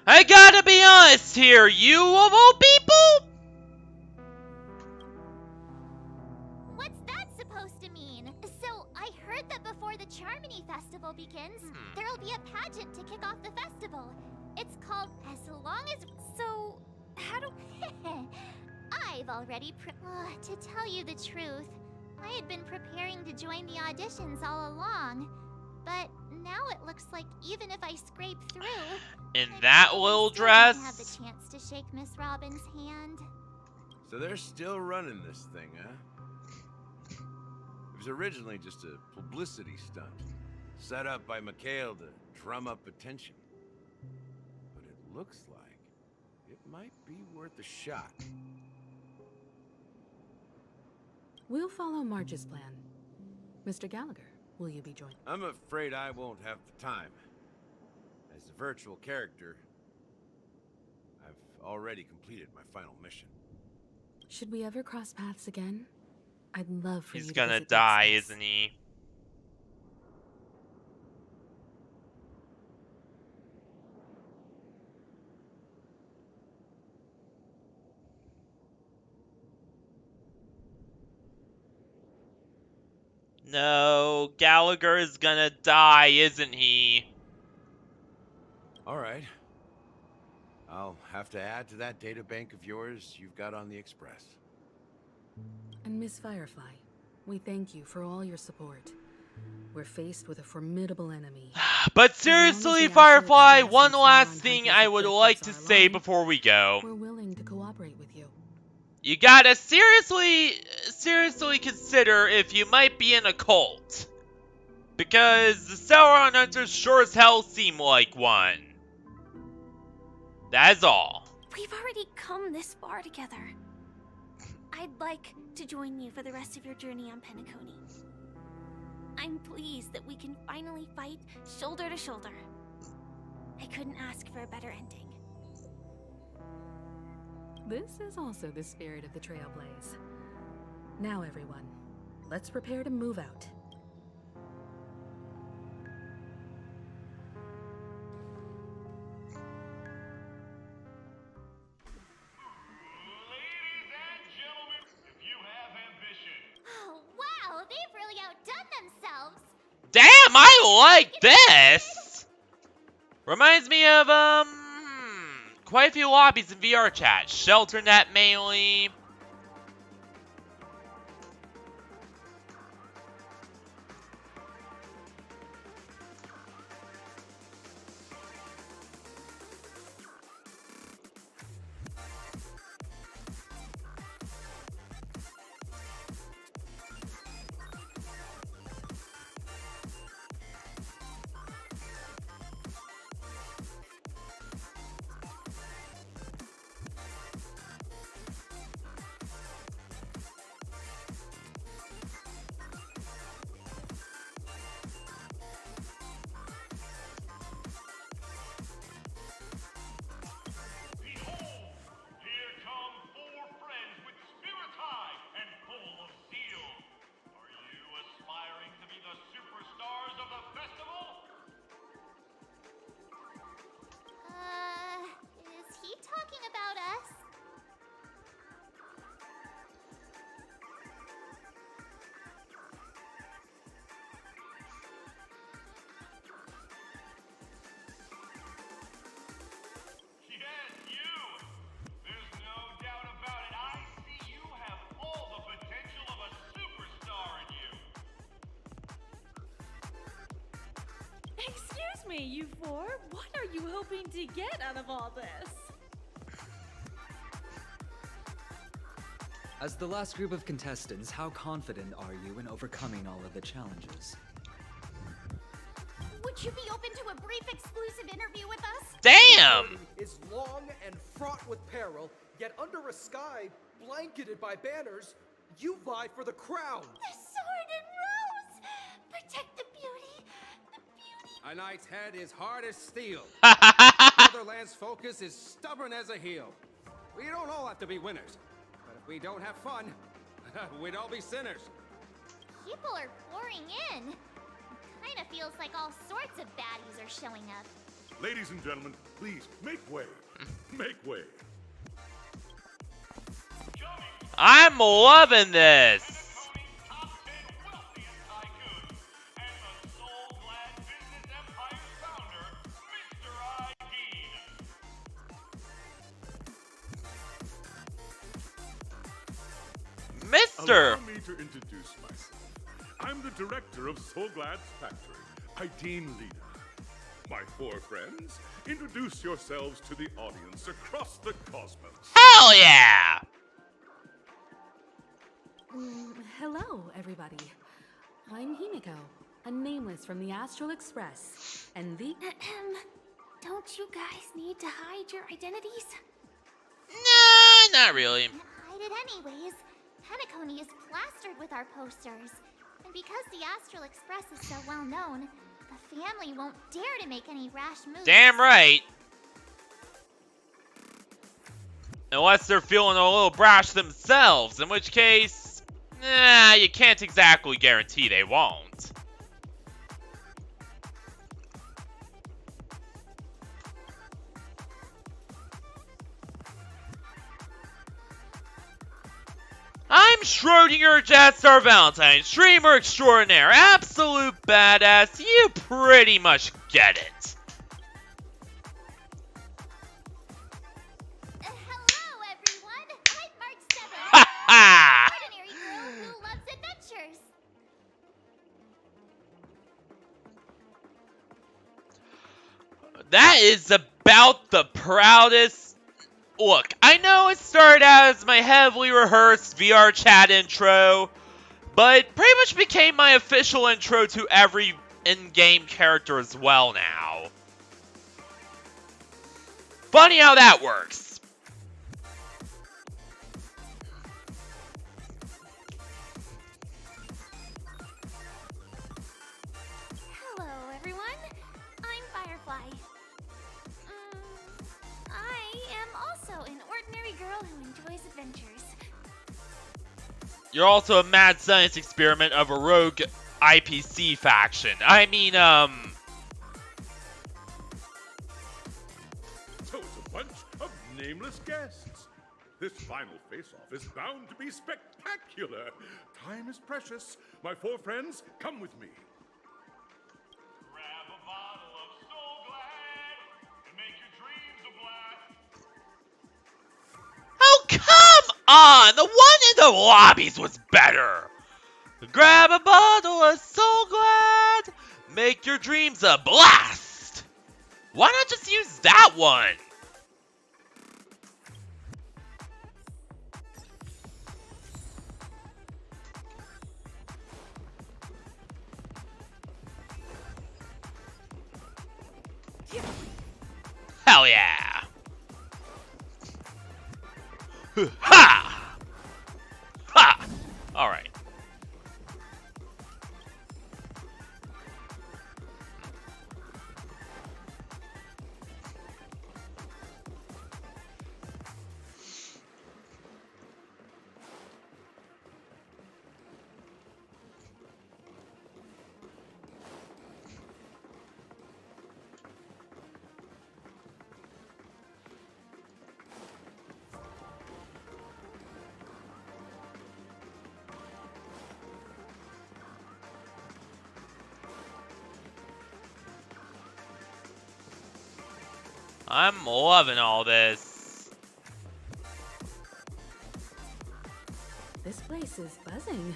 [SPEAKER 1] I gotta be honest here, you of all people?
[SPEAKER 7] What's that supposed to mean? So, I heard that before the Charmony Festival begins, there'll be a pageant to kick off the festival. It's called As Long As...
[SPEAKER 8] So, how do...
[SPEAKER 7] I've already to tell you the truth, I had been preparing to join the auditions all along. But now it looks like even if I scrape through...
[SPEAKER 1] In that little dress?
[SPEAKER 7] I have the chance to shake Miss Robin's hand.
[SPEAKER 4] So they're still running this thing, huh? It was originally just a publicity stunt, set up by Mikhail to drum up attention. But it looks like it might be worth a shot.
[SPEAKER 16] We'll follow Marge's plan. Mr. Gallagher, will you be joining?
[SPEAKER 4] I'm afraid I won't have the time. As a virtual character, I've already completed my final mission.
[SPEAKER 16] Should we ever cross paths again? I'd love for you to
[SPEAKER 1] He's gonna
[SPEAKER 16] visit
[SPEAKER 1] die,
[SPEAKER 16] Texas.
[SPEAKER 1] isn't he? No, Gallagher is gonna die, isn't he?
[SPEAKER 4] All right. I'll have to add to that data bank of yours you've got on the Express.
[SPEAKER 16] And Miss Firefly, we thank you for all your support. We're faced with a formidable enemy.
[SPEAKER 1] But seriously, Firefly, one last thing I would like to say before we go.
[SPEAKER 16] We're willing to cooperate with you.
[SPEAKER 1] You gotta seriously consider if you might be in a cult. Because the Sauron Hunters sure as hell seem like one. That's all.
[SPEAKER 8] We've already come this far together. I'd like to join you for the rest of your journey on Penacony. I'm pleased that we can finally fight shoulder to shoulder. I couldn't ask for a better ending.
[SPEAKER 16] This is also the spirit of the Trailblaze. Now everyone, let's prepare to move out.
[SPEAKER 7] Oh, wow, they've really outdone themselves.
[SPEAKER 1] Damn, I like this! Reminds me of, quite a few lobbies in VR chat. ShelterNet mainly.
[SPEAKER 7] Is he talking about us?
[SPEAKER 19] Yes, you! There's no doubt about it. I see you have all the potential of a superstar in you.
[SPEAKER 21] Excuse me, you four. What are you hoping to get out of all this?
[SPEAKER 23] As the last group of contestants, how confident are you in overcoming all of the challenges?
[SPEAKER 7] Would you be open to a brief exclusive interview with us?
[SPEAKER 1] Damn!
[SPEAKER 24] Is long and fraught with peril, yet under a sky blanketed by banners, you vie for the crown.
[SPEAKER 7] The sword and rose! Protect the beauty!
[SPEAKER 24] A knight's head is hard as steel. Netherland's focus is stubborn as a heel. We don't all have to be winners, but if we don't have fun, we'd all be sinners.
[SPEAKER 7] People are pouring in. Kinda feels like all sorts of baddies are showing up.
[SPEAKER 19] Ladies and gentlemen, please make way. Make way.
[SPEAKER 1] I'm loving this. Mister!
[SPEAKER 19] Allow me to introduce myself. I'm the director of Solglad's factory, Ideen Lena. My four friends, introduce yourselves to the audience across the cosmos.
[SPEAKER 1] Hell yeah!
[SPEAKER 16] Hello, everybody. I'm Himiko, a nameless from the Astral Express, and the...
[SPEAKER 8] Don't you guys need to hide your identities?
[SPEAKER 1] Nah, not really.
[SPEAKER 7] Hide it anyways. Penacony is plastered with our posters. And because the Astral Express is so well known, the family won't dare to make any rash moves.
[SPEAKER 1] Damn right. Unless they're feeling a little brash themselves, in which case, nah, you can't exactly guarantee they won't. I'm Schrodinger Jatstar Valentine, streamer extraordinaire, absolute badass. You pretty much get it.
[SPEAKER 7] Hello, everyone. I'm March 7th.
[SPEAKER 1] Ha ha!
[SPEAKER 7] Ordinary girl who loves adventures.
[SPEAKER 1] That is about the proudest. Look, I know it started out as my heavily rehearsed VR chat intro, but it pretty much became my official intro to every in-game character as well now. Funny how that works.
[SPEAKER 8] Hello, everyone. I'm Firefly. I am also an ordinary girl who enjoys adventures.
[SPEAKER 1] You're also a mad science experiment of a rogue IPC faction. I mean,
[SPEAKER 19] So it's a bunch of nameless guests. This final face-off is bound to be spectacular. Time is precious. My four friends, come with me.
[SPEAKER 2] Grab a bottle of Soul Glad and make your dreams a blast.
[SPEAKER 1] oh, come on! The one in the lobbies was better! Grab a bottle of Soul Glad, make your dreams a blast! Why not just use that one? Hell yeah! Ha! Ha! Alright. I'm loving all this.
[SPEAKER 16] This place is buzzing.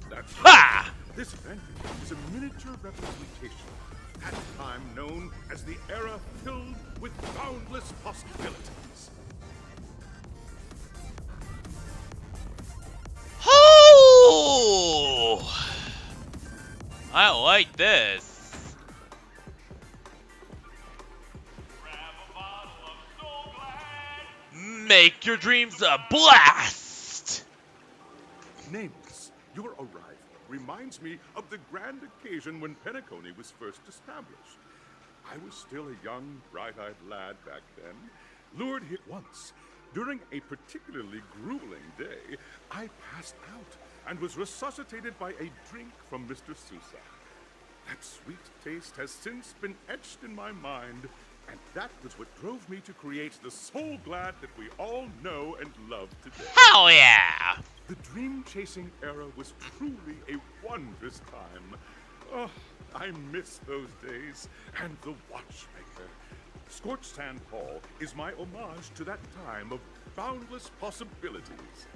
[SPEAKER 19] That's
[SPEAKER 1] Ha!
[SPEAKER 19] This venue is a miniature representation of that time known as the era filled with boundless possibilities.
[SPEAKER 1] Oh! I like this. Make your dreams a blast!
[SPEAKER 19] Nameless, your arrival reminds me of the grand occasion when Penacony was first established. I was still a young, bright-eyed lad back then, lured here once. During a particularly grueling day, I passed out and was resuscitated by a drink from Mr. Sousa. That sweet taste has since been etched in my mind, and that was what drove me to create the Soul Glad that we all know and love today.
[SPEAKER 1] Hell yeah!
[SPEAKER 19] The dream-chasing era was truly a wondrous time. Oh, I miss those days, and the Watchmaker. Scorched Sand Hall is my homage to that time of boundless possibilities.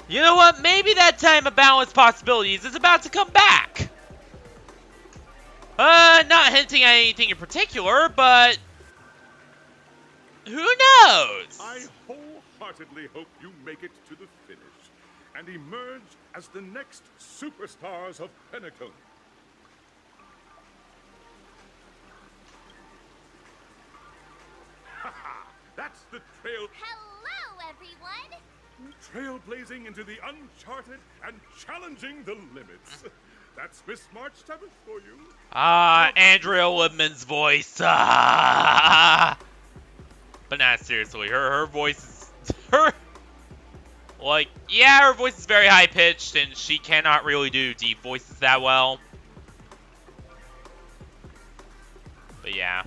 [SPEAKER 1] You know what? Maybe that time of boundless possibilities is about to come back. Not hinting at anything in particular, but who knows?
[SPEAKER 19] I wholeheartedly hope you make it to the finish and emerge as the next superstars of Penacony. That's the trail.
[SPEAKER 7] Hello, everyone.
[SPEAKER 19] Trailblazing into the uncharted and challenging the limits. That's Miss March 7th for you.
[SPEAKER 1] Andrea Libman's voice. But not seriously, her voice is yeah, her voice is very high pitched and she cannot really do deep voices that well. But yeah.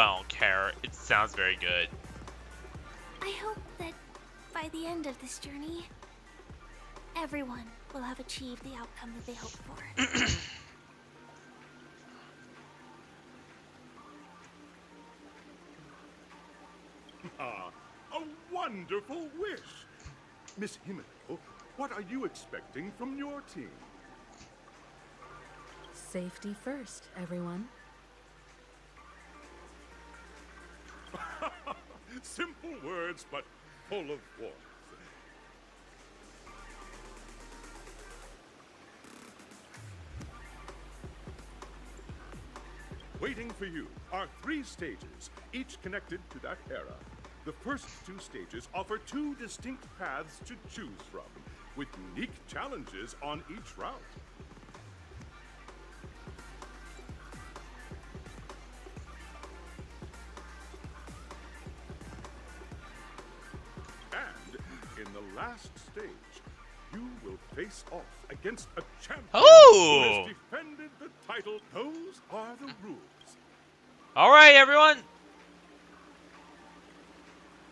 [SPEAKER 1] but I don't care. It sounds very good.
[SPEAKER 8] I hope that by the end of this journey, everyone will have achieved the outcome that they hoped for.
[SPEAKER 19] Ah, a wonderful wish. Miss Himiko, what are you expecting from your team?
[SPEAKER 16] Safety first, everyone.
[SPEAKER 19] Simple words, but full of warmth. Waiting for you are 3 stages, each connected to that era. The first 2 stages offer 2 distinct paths to choose from, with unique challenges on each route. And in the last stage, you will face off against a champion who has defended the title. Those are the rules.
[SPEAKER 1] Alright, everyone!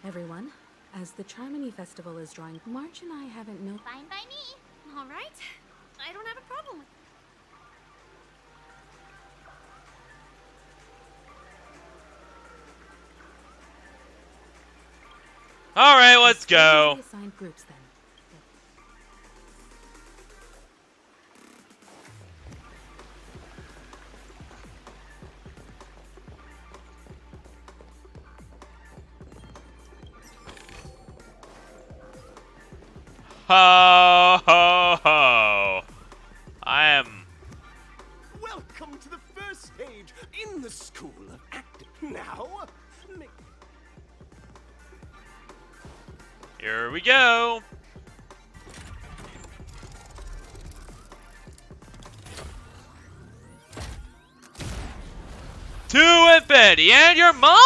[SPEAKER 16] Everyone, as the Charmony Festival is drawing, March and I haven't known.
[SPEAKER 7] Fine by me.
[SPEAKER 8] All right. I don't have a problem with
[SPEAKER 1] Alright, let's go.
[SPEAKER 16] Assigned groups then.
[SPEAKER 1] Ho, ho, ho. I am...
[SPEAKER 20] Welcome to the first stage in the School of Acting. Now,
[SPEAKER 1] Here we go. To infinity and your mom!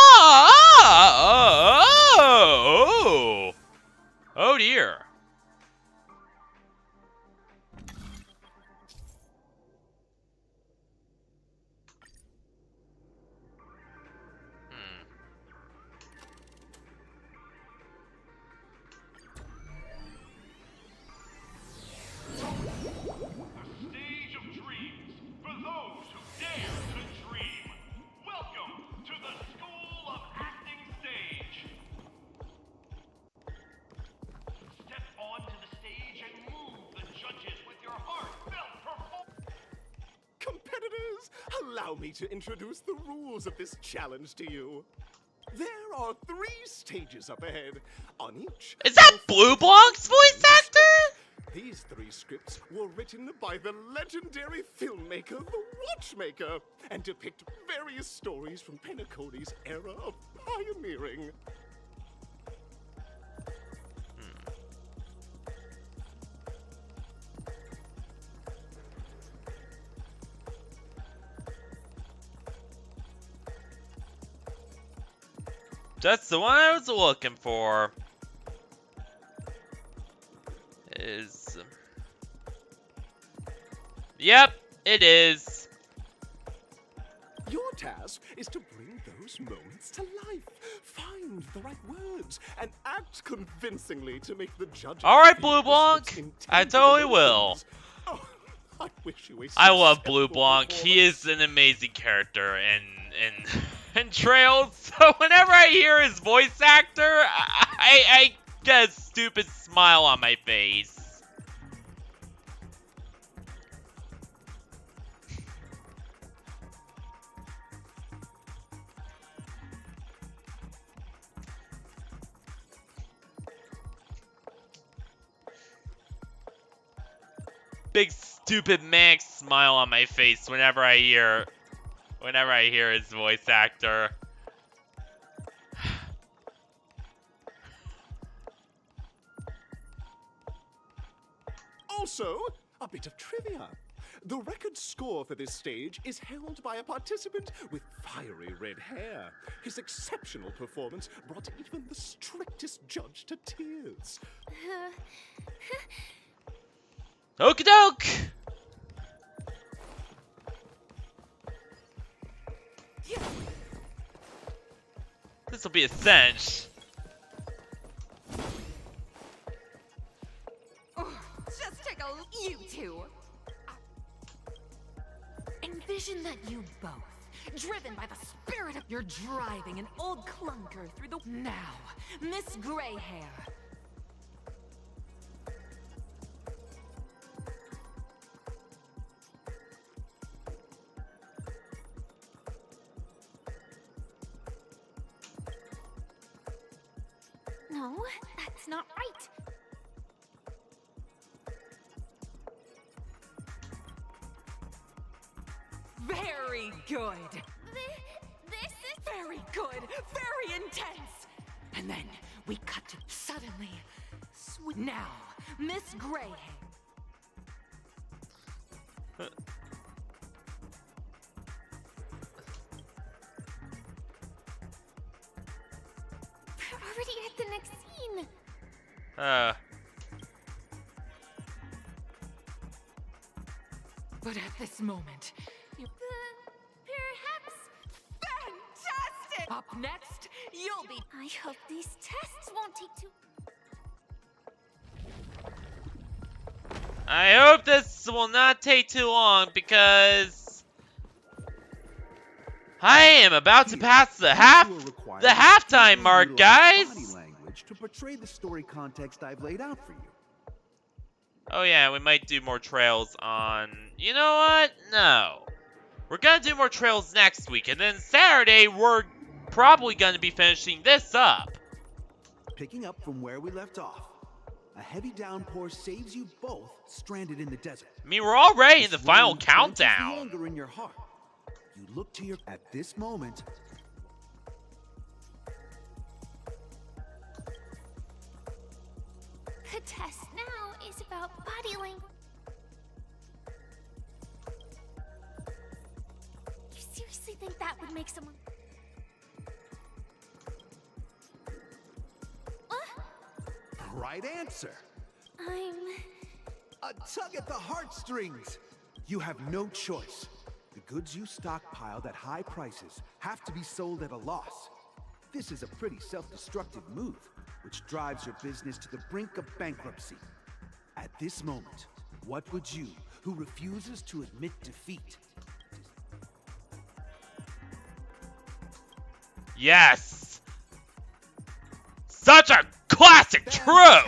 [SPEAKER 1] Oh dear.
[SPEAKER 2] Stage of dreams for those who dare to dream. Welcome to the School of Acting stage. Step onto the stage and move the judges with your heartfelt performance.
[SPEAKER 20] competitors, allow me to introduce the rules of this challenge to you. There are 3 stages up ahead. On each...
[SPEAKER 1] Is that Blue Blanc's voice actor?
[SPEAKER 20] These 3 scripts were written by the legendary filmmaker, The Watchmaker, and depict various stories from Penacony's era of pioneering.
[SPEAKER 1] That's the one I was looking for. Yep, it is.
[SPEAKER 20] Your task is to bring those moments to life. Find the right words and act convincingly to make the judges.
[SPEAKER 1] Alright, Blue Blanc. I totally will.
[SPEAKER 20] Oh, I wish you a
[SPEAKER 1] I love
[SPEAKER 20] successful
[SPEAKER 1] Blue Blanc. He is an amazing character in Trails. So whenever I hear his voice actor, I get a stupid smile on my face. Big stupid Max smile on my face whenever I hear his voice actor.
[SPEAKER 20] Also, a bit of trivia. The record score for this stage is held by a participant with fiery red hair. His exceptional performance brought even the strictest judge to tears.
[SPEAKER 1] Okie doke! This will be a cinch.
[SPEAKER 13] Just take a look, you two. Envision that you both, driven by the spirit of you're driving an old clunker through the now, Miss Greyhair.
[SPEAKER 12] No, that's not right.
[SPEAKER 13] Very good.
[SPEAKER 12] This is
[SPEAKER 13] very good. Very intense. And then we cut to suddenly. Now, Miss Greyhair.
[SPEAKER 12] We're already at the next scene.
[SPEAKER 13] But at this moment, you...
[SPEAKER 12] Perhaps...
[SPEAKER 13] Fantastic! Up next, you'll be...
[SPEAKER 12] I hope these tests won't take too...
[SPEAKER 1] I hope this will not take too long because I am about to pass the halftime mark, guys.
[SPEAKER 14] Body language to portray the story context I've laid out for you.
[SPEAKER 1] Oh yeah, we might do more trails on... You know what? No. We're gonna do more trails next week, and then Saturday we're probably gonna be finishing this up.
[SPEAKER 14] Picking up from where we left off. A heavy downpour saves you both stranded in the desert.
[SPEAKER 1] I mean, we're already in the
[SPEAKER 14] This
[SPEAKER 1] final
[SPEAKER 14] rain quenches the
[SPEAKER 1] countdown.
[SPEAKER 14] anger in your heart. You look to your... At this moment...
[SPEAKER 12] The test now is about body language. You seriously think that would make someone...
[SPEAKER 14] Right answer.
[SPEAKER 12] I'm...
[SPEAKER 14] A tug at the heartstrings. You have no choice. The goods you stockpiled at high prices have to be sold at a loss. This is a pretty self-destructive move, which drives your business to the brink of bankruptcy. At this moment, what would you, who refuses to admit defeat?
[SPEAKER 1] Yes! Such a classic trope!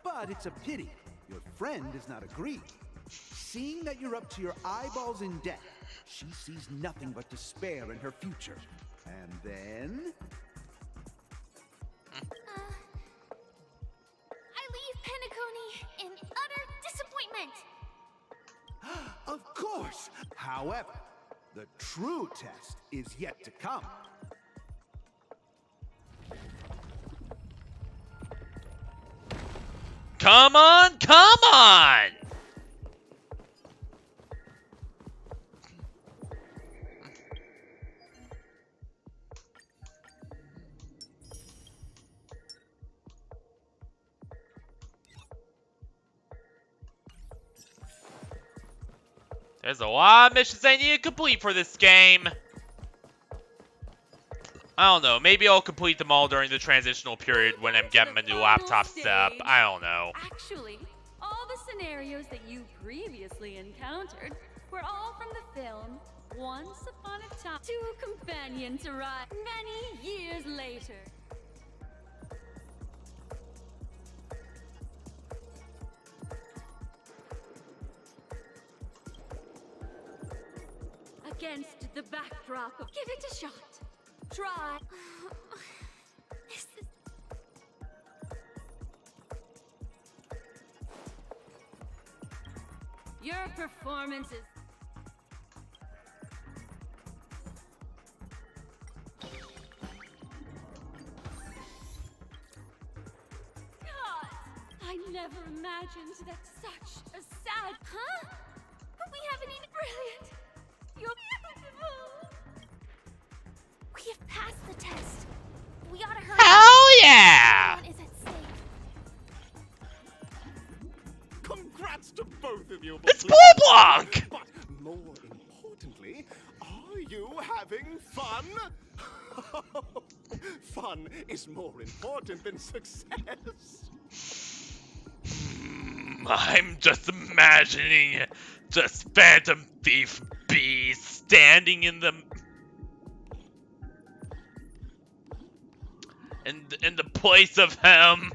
[SPEAKER 14] But it's a pity your friend does not agree. Seeing that you're up to your eyeballs in debt, she sees nothing but despair in her future. And then...
[SPEAKER 12] I leave Penacony in utter disappointment.
[SPEAKER 14] Of course! However, the true test is yet to come.
[SPEAKER 1] Come on, come on! There's a lot of missions I need to complete for this game. I don't know, maybe I'll complete them all during the transitional period when I'm getting my new laptop set up. I don't know.
[SPEAKER 21] Actually, all the scenarios that you previously encountered were all from the film Once Upon a Time. Two companions arrived many years later. Against the backdrop of... Give it a shot. Try.
[SPEAKER 12] This is...
[SPEAKER 21] Your performance is... God, I never imagined that such a sad...
[SPEAKER 12] Huh? But we haven't even...
[SPEAKER 21] Brilliant. You're beautiful.
[SPEAKER 12] We have passed the test. We ought to hurry.
[SPEAKER 1] Hell yeah!
[SPEAKER 12] Everyone is at stake.
[SPEAKER 14] Congrats to both of you.
[SPEAKER 1] It's Blue Blanc!
[SPEAKER 14] But more importantly, are you having fun? Fun is more important than success.
[SPEAKER 1] I'm just imagining just Phantom Thief B standing in the in the place of him.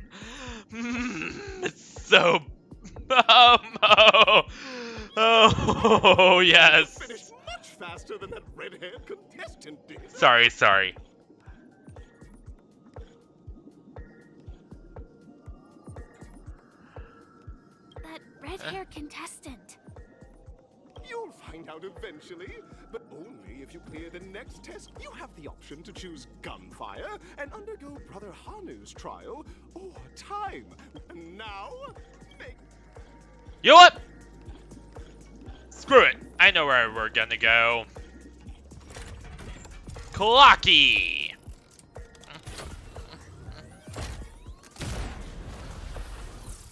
[SPEAKER 1] It's so oh yes.
[SPEAKER 14] Finished much faster than that red-haired contestant did.
[SPEAKER 1] Sorry.
[SPEAKER 12] That red-haired contestant.
[SPEAKER 14] You'll find out eventually, but only if you clear the next test. You have the option to choose gunfire and undergo Brother Hanu's trial, or time. And now, make...
[SPEAKER 1] You know what? Screw it. I know where we're gonna go. Clocky!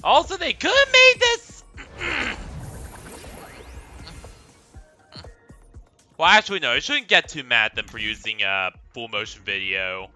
[SPEAKER 1] Also, they could have made this... Well, actually, no. I shouldn't get too mad at them for using full motion video.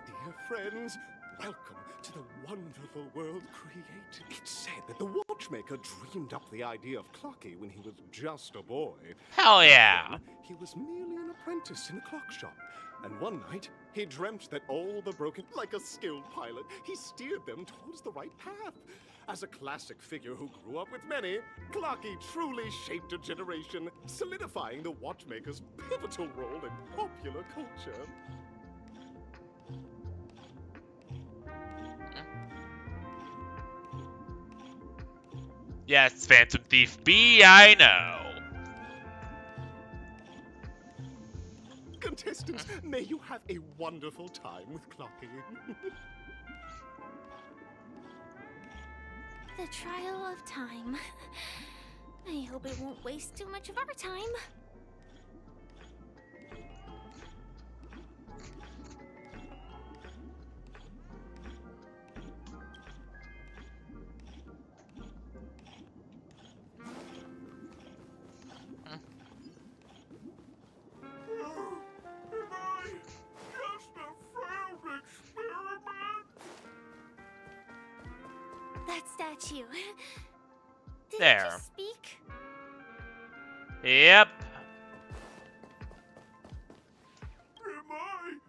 [SPEAKER 14] Dear friends, welcome to the wonderful world created. It's said that the watchmaker dreamed up the idea of Clocky when he was just a boy.
[SPEAKER 1] Hell yeah!
[SPEAKER 14] Then he was merely an apprentice in a clock shop. And one night, he dreamt that all the broken, like a skilled pilot, he steered them towards the right path. As a classic figure who grew up with many, Clocky truly shaped a generation, solidifying the watchmaker's pivotal role in popular culture.
[SPEAKER 1] Yes, Phantom Thief B, I know.
[SPEAKER 14] Contestants, may you have a wonderful time with Clocky.
[SPEAKER 12] The trial of time. I hope it won't waste too much of our time. That statue. Did
[SPEAKER 1] There.
[SPEAKER 12] it just speak?
[SPEAKER 1] Yep.
[SPEAKER 2] Am I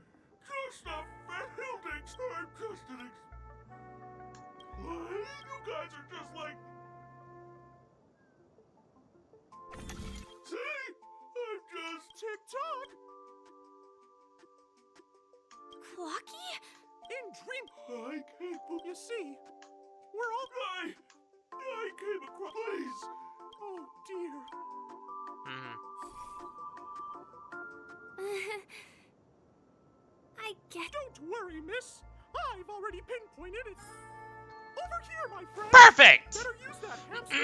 [SPEAKER 2] just a failed I'm just an What? You guys are just like... See? I'm just TikTok.
[SPEAKER 12] Clocky?
[SPEAKER 14] In dream... I can't believe you see. We're all...
[SPEAKER 2] I came across... Please.
[SPEAKER 14] Oh, dear.
[SPEAKER 12] I get...
[SPEAKER 14] Don't worry, miss. I've already pinpointed it. Over here, my friend.
[SPEAKER 1] Perfect!
[SPEAKER 14] Better use that hamster.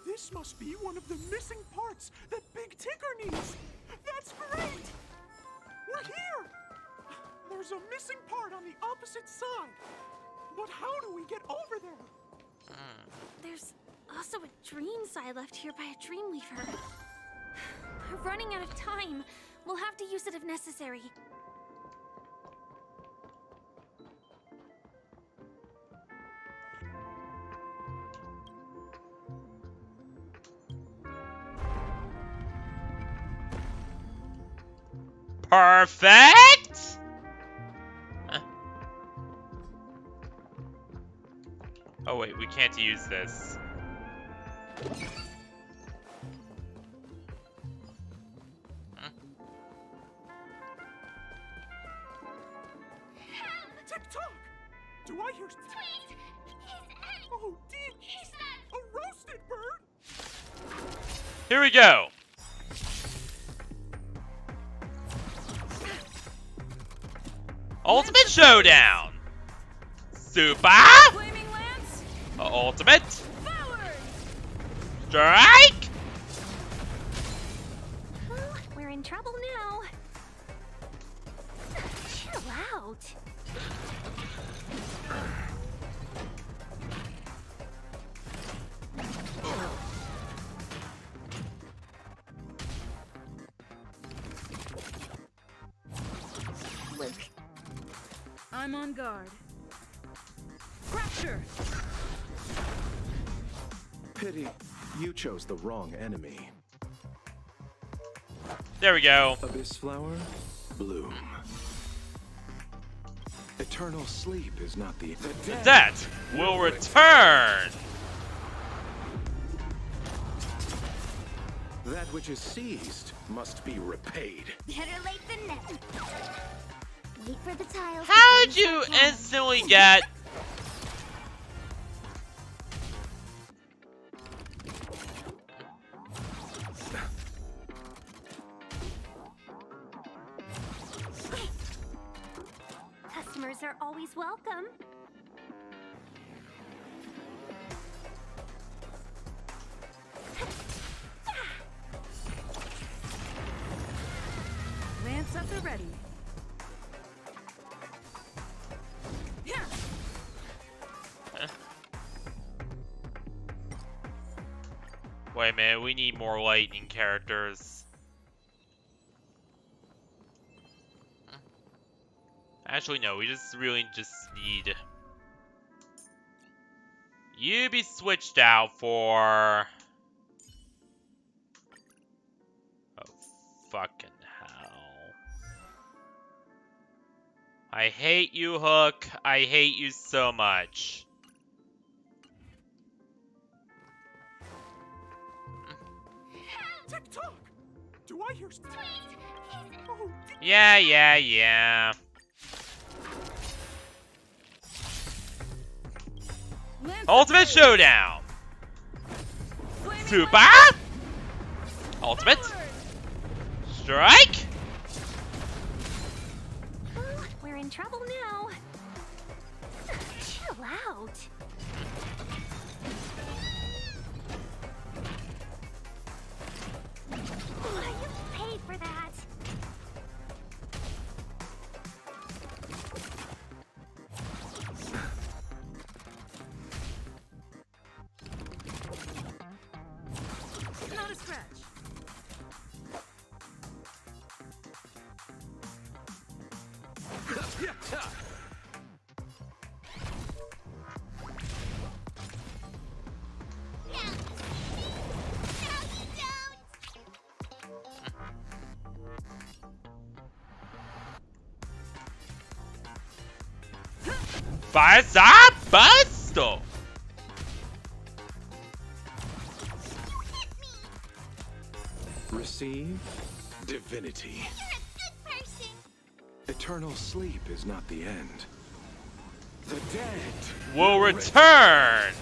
[SPEAKER 14] This must be one of the missing parts that Big Tigger needs. That's great! We're here! There's a missing part on the opposite side. But how do we get over there?
[SPEAKER 12] There's also a dream side left here by a dream weaver. We're running out of time. We'll have to use it if necessary.
[SPEAKER 1] Perfect! Huh? Oh wait, we can't use this.
[SPEAKER 14] TikTok! Do I hear...
[SPEAKER 12] Tweet! He's
[SPEAKER 14] Oh, dear!
[SPEAKER 12] He's not...
[SPEAKER 14] A roasted bird!
[SPEAKER 1] Here we go. Ultimate Showdown! Super! Ultimate! Strike!
[SPEAKER 7] We're in trouble now. Chill out. Luke.
[SPEAKER 13] I'm on guard. Fracture!
[SPEAKER 15] Pity, you chose the wrong enemy.
[SPEAKER 1] There we go.
[SPEAKER 15] Abyss flower, bloom. Eternal sleep is not the dead.
[SPEAKER 1] That will return!
[SPEAKER 15] That which is seized must be repaid.
[SPEAKER 7] Better late than never. Wait for the tiles.
[SPEAKER 1] How'd you instantly get...
[SPEAKER 7] Customers are always welcome.
[SPEAKER 13] Lance up the ready.
[SPEAKER 1] Wait a minute, we need more lightning characters. Actually, no, we just really just need... You be switched out for... Oh, fucking hell. I hate you, Hook. I hate you so much.
[SPEAKER 14] TikTok! Do I hear oh,
[SPEAKER 1] Yeah. Ultimate Showdown! Super! Ultimate! Strike!
[SPEAKER 7] We're in trouble now. Chill out. You paid for that.
[SPEAKER 13] Not a scratch.
[SPEAKER 1] Fire Busto!
[SPEAKER 15] Receive divinity. Eternal sleep is not the end. The dead
[SPEAKER 1] will return!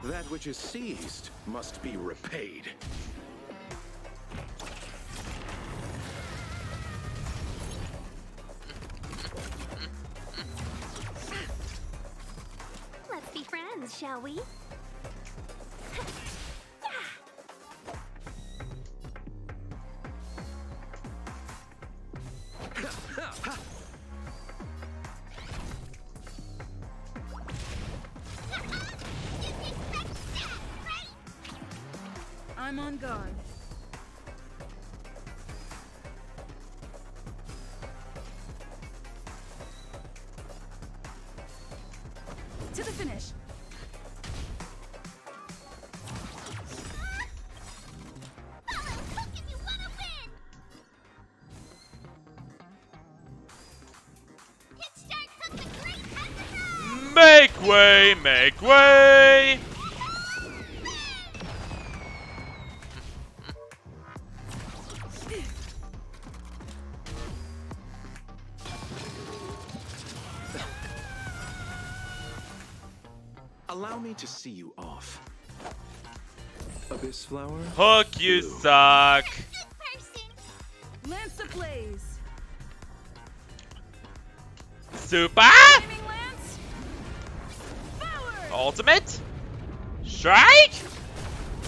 [SPEAKER 15] That which is seized must be repaid.
[SPEAKER 7] Let's be friends, shall we?
[SPEAKER 13] I'm on guard. To the finish.
[SPEAKER 1] Make way, make way!
[SPEAKER 15] Allow me to see you off. Abyss flower.
[SPEAKER 1] Hook, you suck.
[SPEAKER 13] Lance of blaze.
[SPEAKER 1] Super! Ultimate? Strike?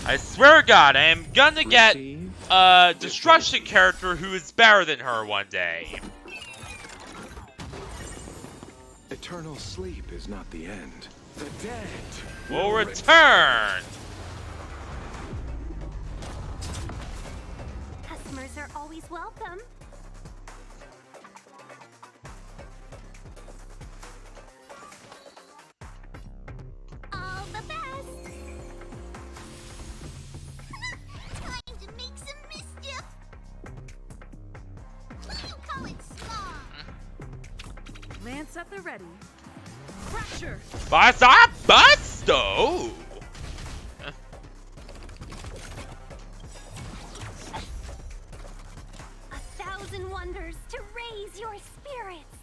[SPEAKER 1] I swear to God, I am gonna get a destruction character who is better than her one day.
[SPEAKER 15] Eternal sleep is not the end. The dead
[SPEAKER 1] will return.
[SPEAKER 7] Customers are always welcome. All the best. Time to make some mischief. You call it small.
[SPEAKER 13] Lance at the ready. Crusher.
[SPEAKER 1] Basta Busto!
[SPEAKER 7] 1,000 wonders to raise your spirits.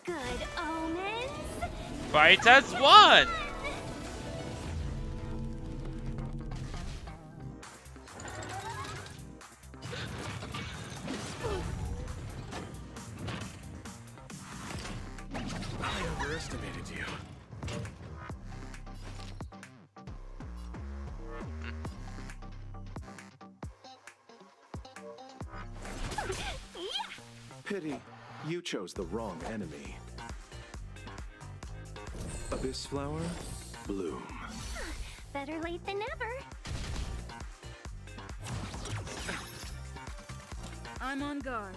[SPEAKER 7] Good omens.
[SPEAKER 1] Fight as one!
[SPEAKER 15] I underestimated you. Pity, you chose the wrong enemy. Abyss flower, bloom.
[SPEAKER 7] Better late than never.
[SPEAKER 13] I'm on guard.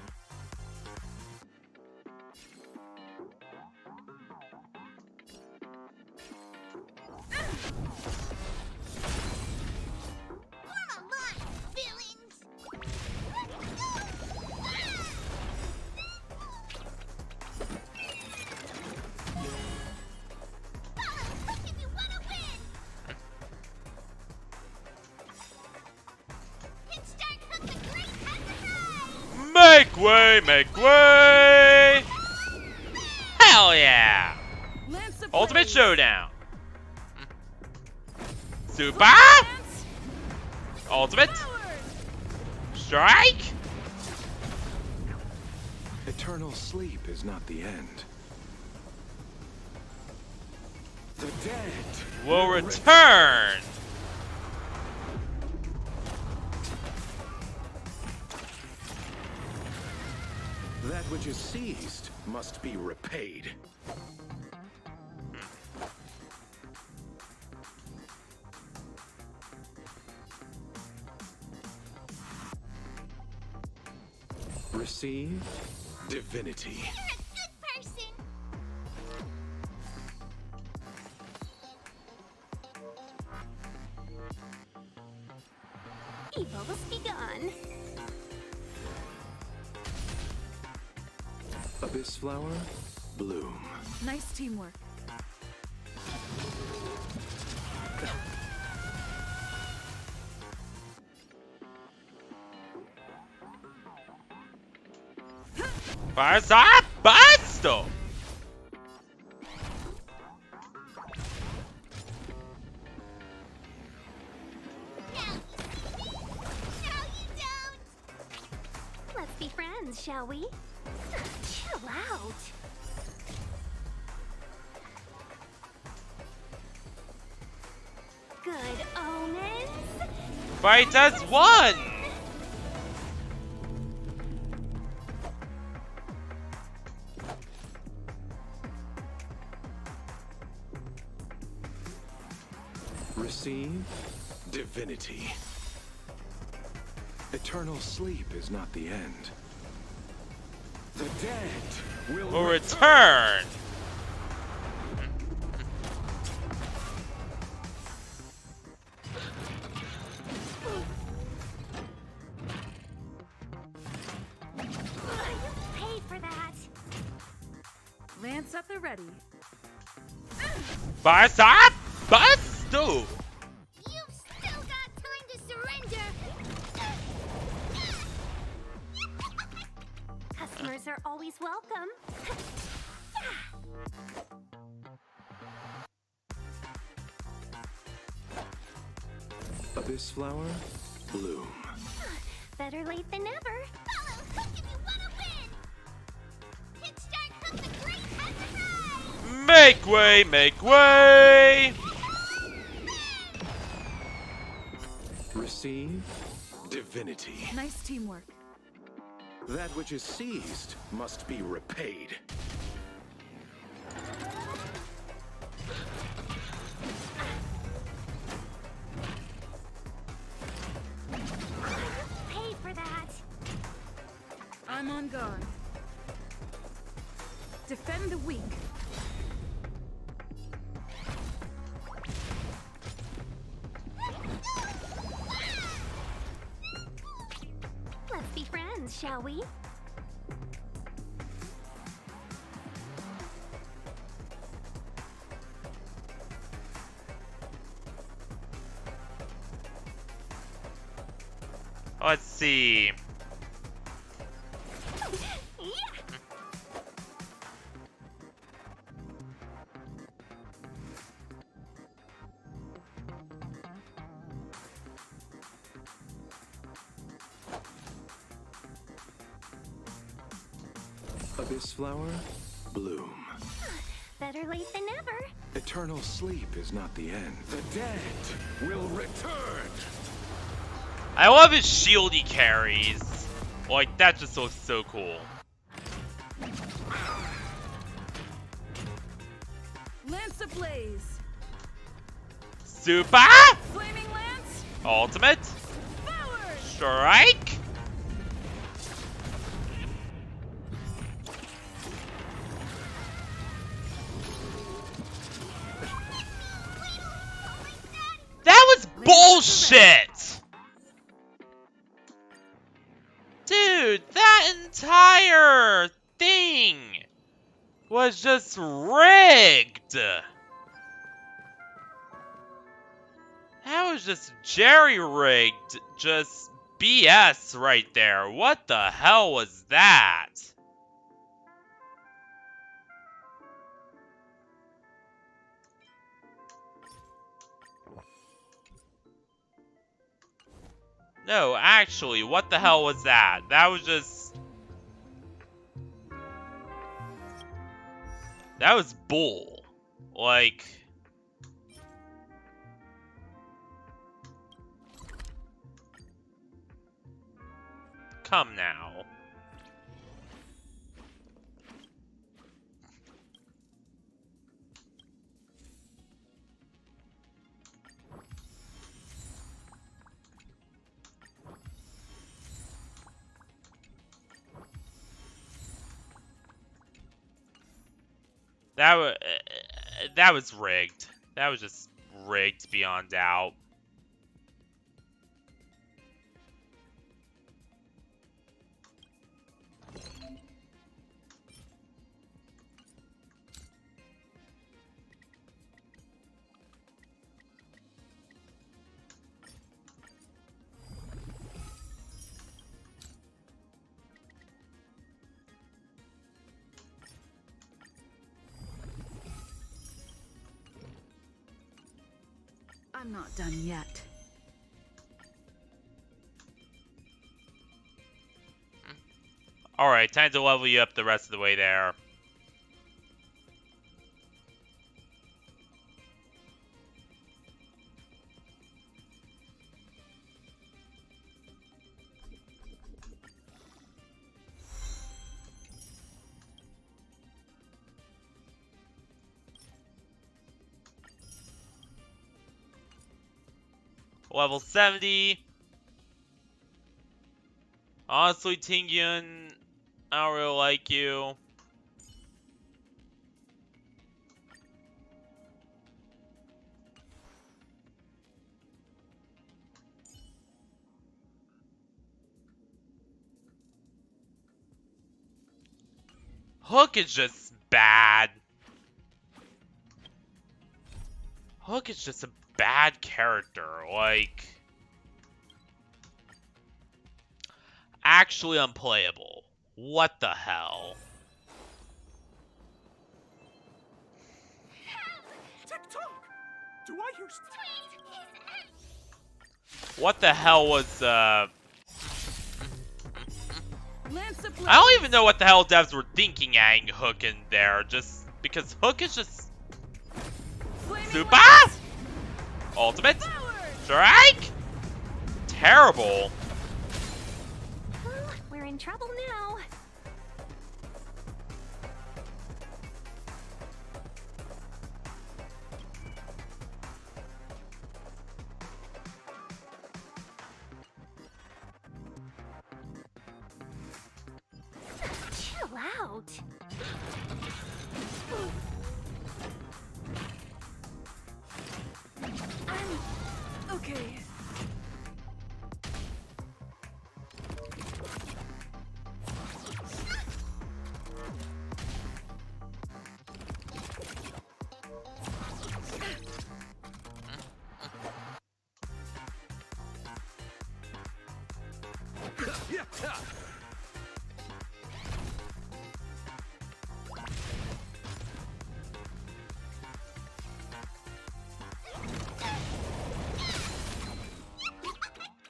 [SPEAKER 1] Make way, make way! Hell yeah! Ultimate Showdown! Super! Ultimate! Strike!
[SPEAKER 15] Eternal sleep is not the end. The dead
[SPEAKER 1] will return!
[SPEAKER 15] That which is seized must be repaid. Receive divinity.
[SPEAKER 7] You're a good person. Evil be gone.
[SPEAKER 15] Abyss flower, bloom.
[SPEAKER 13] Nice teamwork.
[SPEAKER 1] Basta Busto!
[SPEAKER 7] Let's be friends, shall we? Chill out. Good omens.
[SPEAKER 1] Fight as one!
[SPEAKER 15] Receive divinity. Eternal sleep is not the end. The dead will
[SPEAKER 1] return!
[SPEAKER 7] You paid for that.
[SPEAKER 13] Lance at the ready.
[SPEAKER 1] Basta Busto!
[SPEAKER 7] You've still got time to surrender. Customers are always welcome.
[SPEAKER 15] Abyss flower, bloom.
[SPEAKER 7] Better late than never.
[SPEAKER 1] Make way, make way!
[SPEAKER 15] Receive divinity.
[SPEAKER 13] Nice teamwork.
[SPEAKER 15] That which is seized must be repaid.
[SPEAKER 7] Pay for that.
[SPEAKER 13] I'm on guard. Defend the weak.
[SPEAKER 7] Let's be friends, shall we?
[SPEAKER 1] Let's see.
[SPEAKER 15] Abyss flower, bloom.
[SPEAKER 7] Better late than never.
[SPEAKER 15] Eternal sleep is not the end. The dead will return.
[SPEAKER 1] I love his shield he carries. Like, that just looks so cool.
[SPEAKER 13] Lance ablaze.
[SPEAKER 1] Super!
[SPEAKER 13] Flaming lance.
[SPEAKER 1] Ultimate!
[SPEAKER 13] Forward.
[SPEAKER 1] Strike! That was bullshit! Dude, that entire thing was just rigged. That was just jerry-rigged, just BS right there. What the hell was that? No, actually, what the hell was that? That was just... That was bull. Like... Come now. That was rigged. That was just rigged beyond doubt.
[SPEAKER 13] I'm not done yet.
[SPEAKER 1] Alright, time to level you up the rest of the way there. Level 70. Honestly, Tingyun, I don't really like you. Hook is just bad. Hook is just a bad character, like... Actually unplayable. What the hell?
[SPEAKER 14] Do I hear?
[SPEAKER 1] What the hell was,
[SPEAKER 13] Lance
[SPEAKER 1] I don't even know what the hell devs were thinking adding Hook in there, just because Hook is just Super! Ultimate strike! Terrible.
[SPEAKER 12] Well, we're in trouble now. Chill out.
[SPEAKER 13] Okay.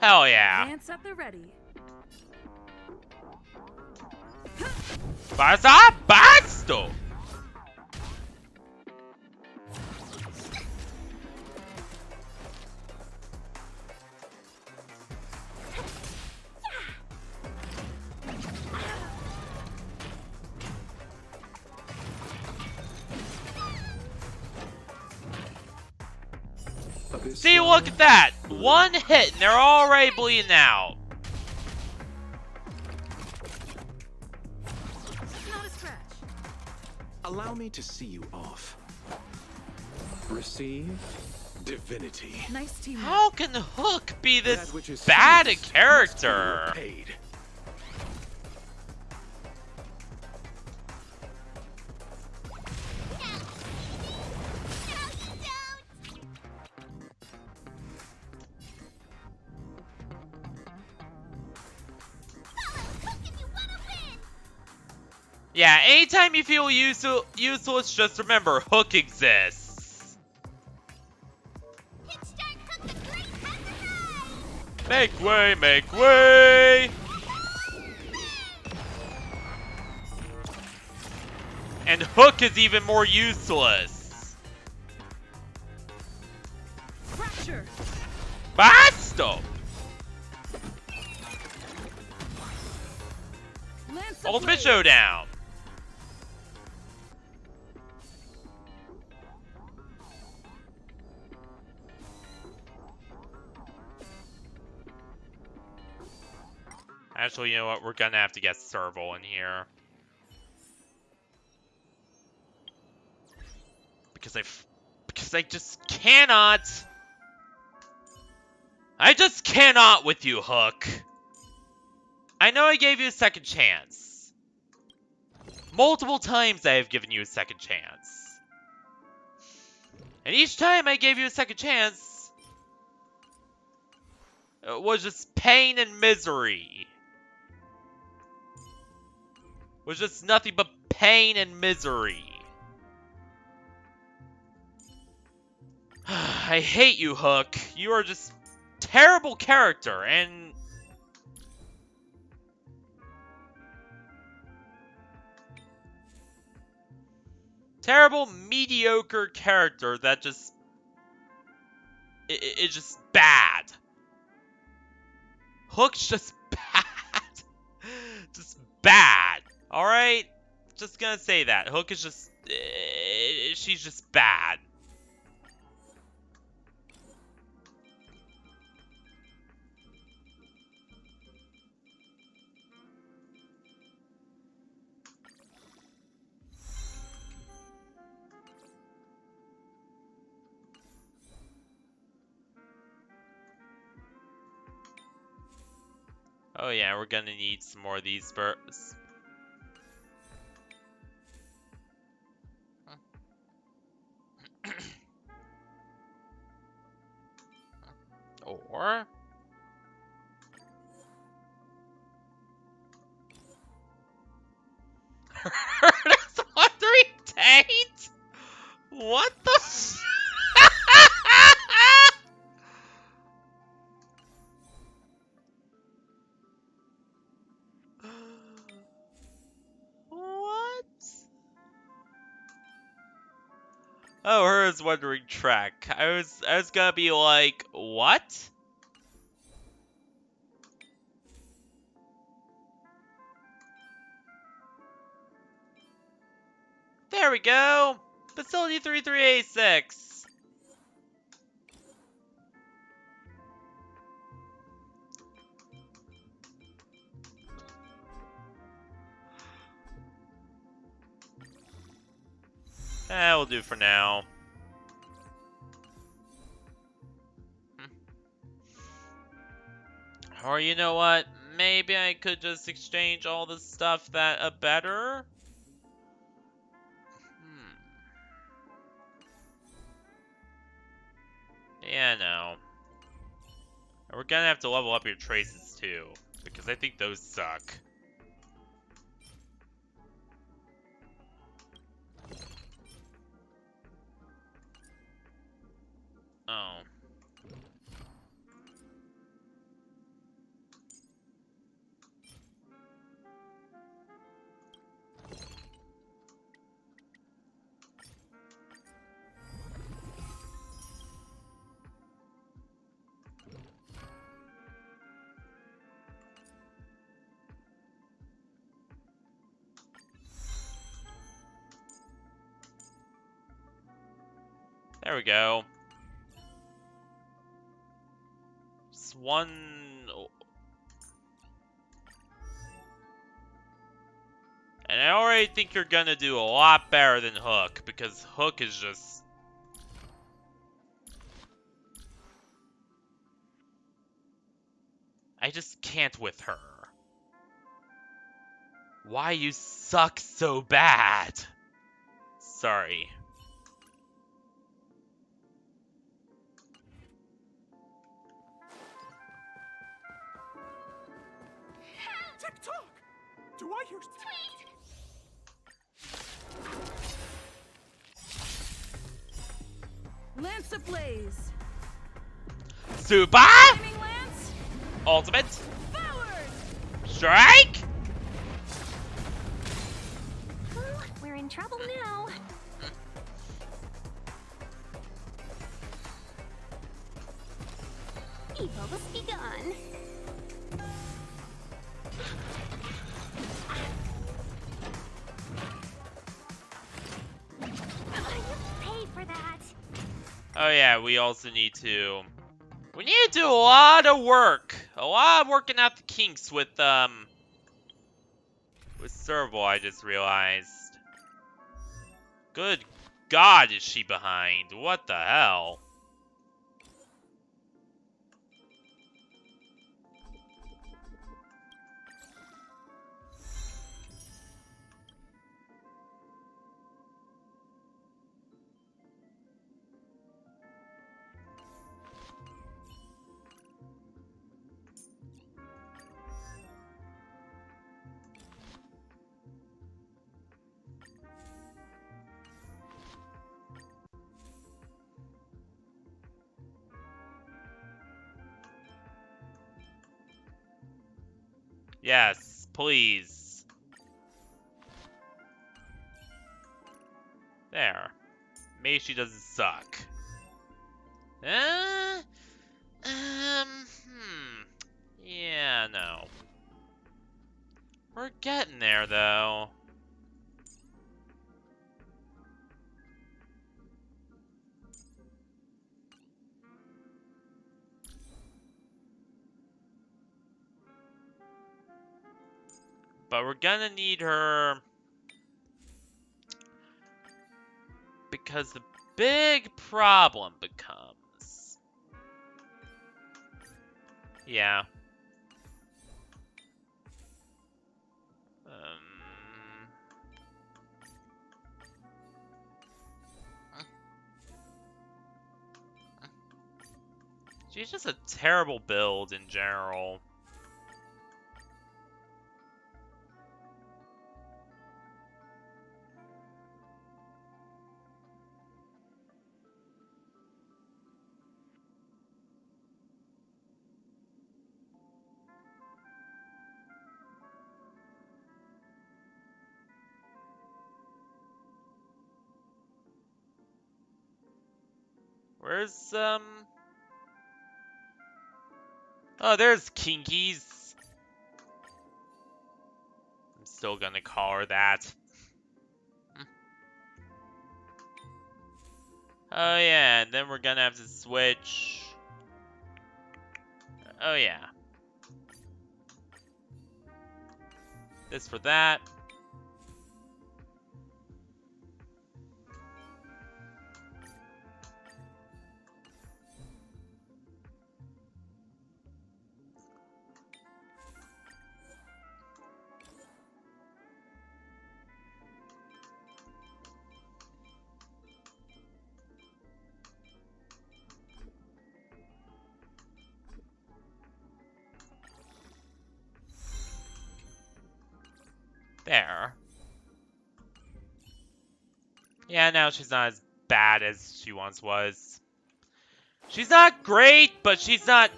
[SPEAKER 1] Hell yeah.
[SPEAKER 13] Lance at the ready.
[SPEAKER 1] Pasa basto. See, look at that. One hit and they're already bleeding out.
[SPEAKER 13] Not a scratch.
[SPEAKER 15] Allow me to see you off. Receive divinity.
[SPEAKER 13] Nice teamwork.
[SPEAKER 1] How can Hook be this
[SPEAKER 15] That which is
[SPEAKER 1] bad a
[SPEAKER 15] seized
[SPEAKER 1] character?
[SPEAKER 15] must be repaid.
[SPEAKER 1] Yeah, anytime you feel useless, just remember Hook exists. Make way, make way! And Hook is even more useless.
[SPEAKER 13] Fracture.
[SPEAKER 1] Basto!
[SPEAKER 13] Lance
[SPEAKER 1] Ultimate Showdown! Actually, you know what? We're gonna have to get Serval in here. Because I just cannot. I just cannot with you, Hook. I know I gave you a second chance. Multiple times I have given you a second chance. And each time I gave you a second chance, it was just pain and misery. It was just nothing but pain and misery. I hate you, Hook. You are just terrible character and terrible mediocre character that just it's just bad. Hook's just bad. Just bad. Alright? Just gonna say that. Hook is just she's just bad. Oh yeah, we're gonna need some more of these birds. Or That's wandering taint? What the What? Oh, hers wandering track. I was gonna be like, what? There we go! Facility 3386! We'll do for now. Or you know what? Maybe I could just exchange all the stuff that are better? Yeah, no. We're gonna have to level up your traces too, because I think those suck. Oh. There we go. Just one... And I already think you're gonna do a lot better than Hook, because Hook is just... I just can't with her. Why you suck so bad? Sorry.
[SPEAKER 2] Tick-tock! Do I hear...
[SPEAKER 13] Lance ablaze.
[SPEAKER 1] Super! Ultimate! Strike!
[SPEAKER 7] We're in trouble now. Evil must be gone. You paid for that.
[SPEAKER 1] Oh yeah, we also need to... We need to do a lot of work. A lot of working out the kinks with Serval, I just realized. Good God, is she behind? What the hell? Yes, please. There. Maybe she doesn't suck. Yeah, no. We're getting there, though. But we're gonna need her... Because the big problem becomes... Yeah. She's just a terrible build in general. Where's, Oh, there's Kinkies. I'm still gonna call her that. Oh yeah, and then we're gonna have to switch. Oh yeah. This for that. There. Yeah, now she's not as bad as she once was. She's not great, but she's not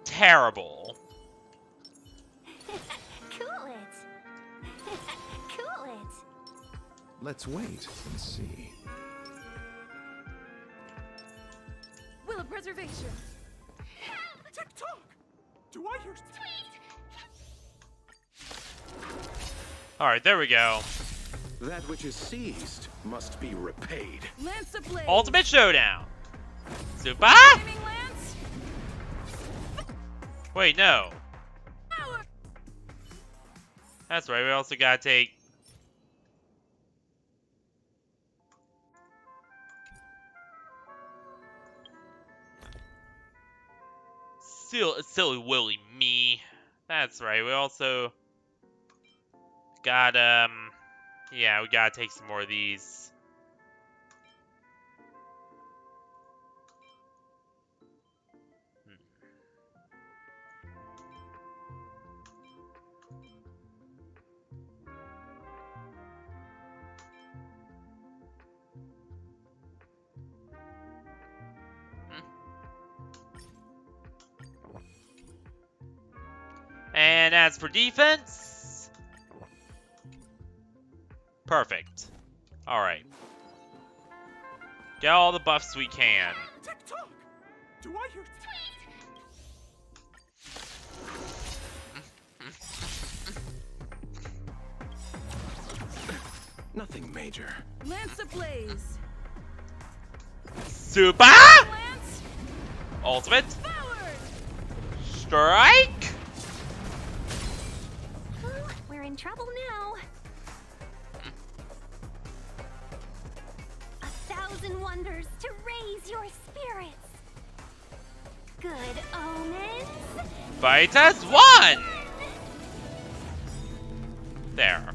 [SPEAKER 1] terrible.
[SPEAKER 7] Cool it. Cool it.
[SPEAKER 15] Let's wait and see.
[SPEAKER 13] Will of preservation.
[SPEAKER 14] Tick-tock! Do I hear...
[SPEAKER 1] Alright, there we go.
[SPEAKER 6] That which is seized must be repaid.
[SPEAKER 13] Lance of Blade.
[SPEAKER 1] Ultimate Showdown. Super. Wait, no. That's right, we also gotta take... Silly Willy me. That's right, we also... got, yeah, we gotta take some more of these. And as for defense... perfect. Alright. Get all the buffs we can.
[SPEAKER 14] Tick-tock! Do I hear...
[SPEAKER 15] Nothing major.
[SPEAKER 13] Lance ablaze.
[SPEAKER 1] Super!
[SPEAKER 13] Lance.
[SPEAKER 1] Ultimate.
[SPEAKER 13] Forward.
[SPEAKER 1] Strike!
[SPEAKER 7] We're in trouble now. 1,000 wonders to raise your spirits. Good omens.
[SPEAKER 1] Fight as one! There.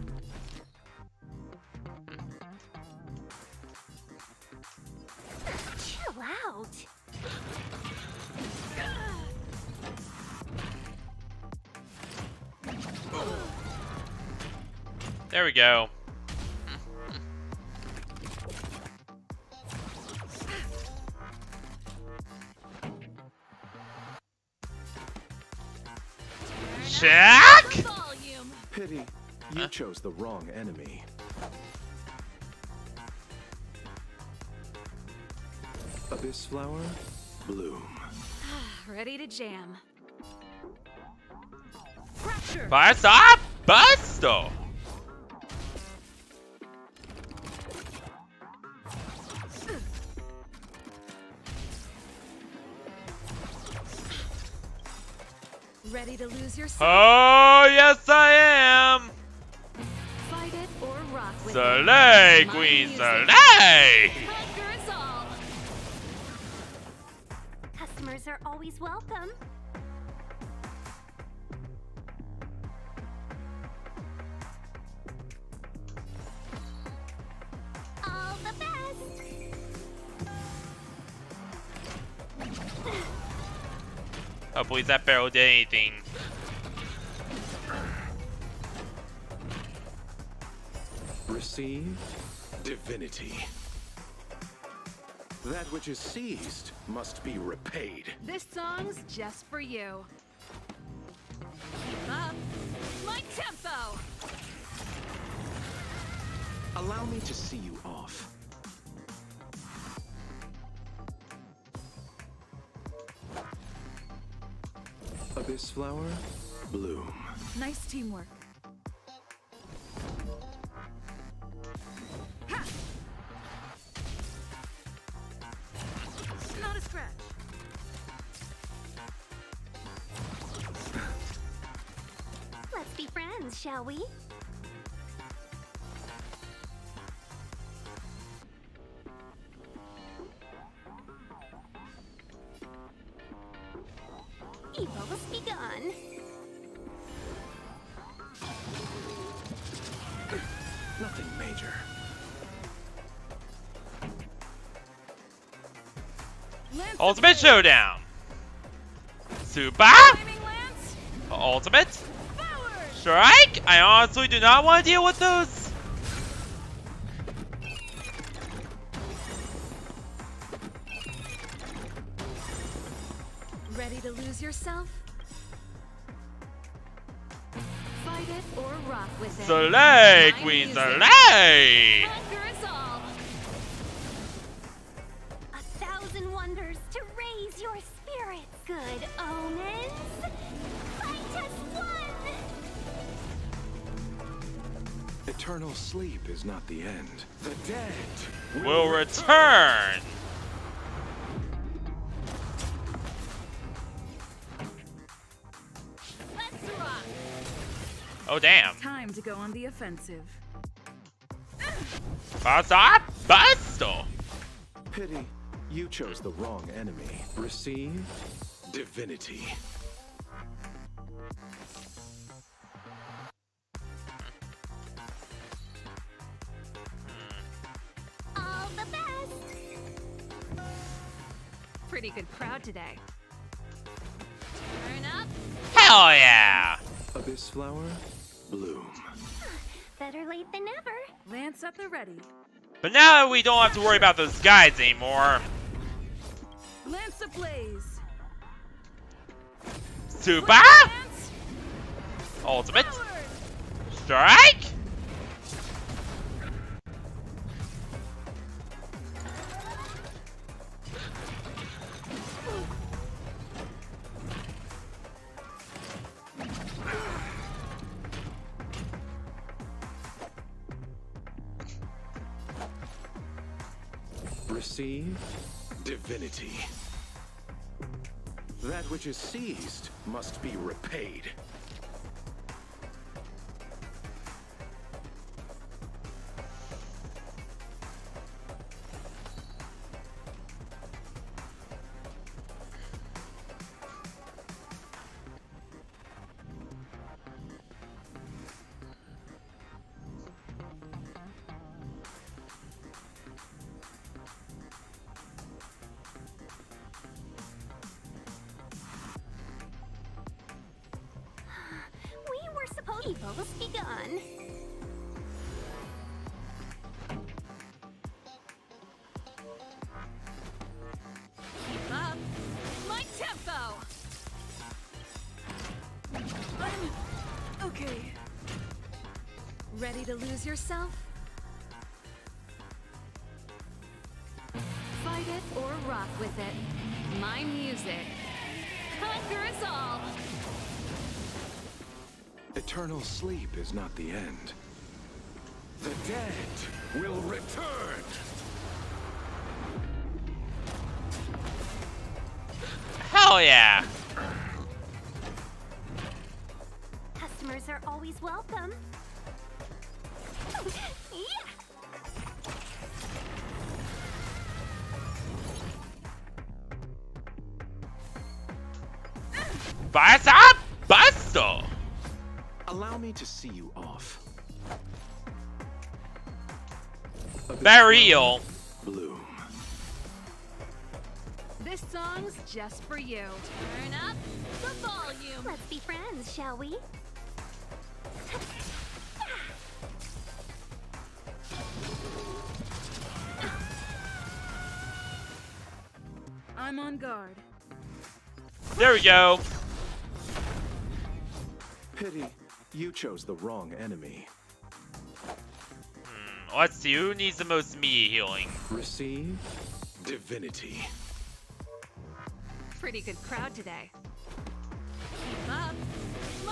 [SPEAKER 7] Chill out.
[SPEAKER 1] There we go. Check!
[SPEAKER 15] Pity, you chose the wrong enemy. Abyss flower, bloom.
[SPEAKER 13] Ready to jam. Fracture.
[SPEAKER 1] Passa Busto!
[SPEAKER 13] Ready to lose your
[SPEAKER 1] Oh, yes I am!
[SPEAKER 13] Fight it or rock with
[SPEAKER 1] Soleil, Queen Soleil!
[SPEAKER 13] Conquer us all.
[SPEAKER 7] Customers are always welcome. All the best.
[SPEAKER 1] Hopefully that barrel did anything.
[SPEAKER 15] Receive divinity. That which is seized must be repaid.
[SPEAKER 13] This song's just for you. Keep up. My tempo.
[SPEAKER 15] Allow me to see you off. Abyss flower, bloom.
[SPEAKER 13] Nice teamwork. Ha! Not a scratch.
[SPEAKER 7] Let's be friends, shall we? Evil was begun.
[SPEAKER 15] Nothing major.
[SPEAKER 1] Ultimate Showdown. Super. Ultimate Strike. I honestly do not want to deal with those.
[SPEAKER 13] Ready to lose yourself? Fight it or rock with it.
[SPEAKER 1] Soleil, Queen Soleil.
[SPEAKER 7] Conquer us all. 1,000 wonders to raise your spirits. Good omens. Fight us one.
[SPEAKER 15] Eternal sleep is not the end. The dead
[SPEAKER 1] Will return.
[SPEAKER 13] Let's rock.
[SPEAKER 1] Oh damn.
[SPEAKER 13] Time to go on the offensive.
[SPEAKER 1] Basta. Basto.
[SPEAKER 15] Pity, you chose the wrong enemy. Receive divinity.
[SPEAKER 7] All the best.
[SPEAKER 13] Pretty good crowd today.
[SPEAKER 7] Turn up.
[SPEAKER 1] Hell yeah.
[SPEAKER 15] Abyss flower, bloom.
[SPEAKER 7] Better late than never.
[SPEAKER 13] Lance up the ready.
[SPEAKER 1] But now we don't have to worry about those guys anymore.
[SPEAKER 13] Lance ablaze.
[SPEAKER 1] Super. Ultimate Strike.
[SPEAKER 15] Receive divinity. That which is seized must be repaid.
[SPEAKER 7] We were supposed evil was begun.
[SPEAKER 13] Keep up. My tempo. Okay. Ready to lose yourself? Fight it or rock with it. My music. Conquer us all.
[SPEAKER 15] Eternal sleep is not the end. The dead will return.
[SPEAKER 1] Hell yeah.
[SPEAKER 7] Customers are always welcome. Yeah.
[SPEAKER 1] Basta. Basto.
[SPEAKER 15] Allow me to see you off.
[SPEAKER 1] Burial.
[SPEAKER 15] Bloom.
[SPEAKER 13] This song's just for you.
[SPEAKER 7] Turn up the volume. Let's be friends, shall we?
[SPEAKER 13] I'm on guard.
[SPEAKER 1] There we go.
[SPEAKER 15] Pity, you chose the wrong enemy.
[SPEAKER 1] Let's see who needs the most meat healing.
[SPEAKER 15] Receive divinity.
[SPEAKER 13] Pretty good crowd today. Keep up.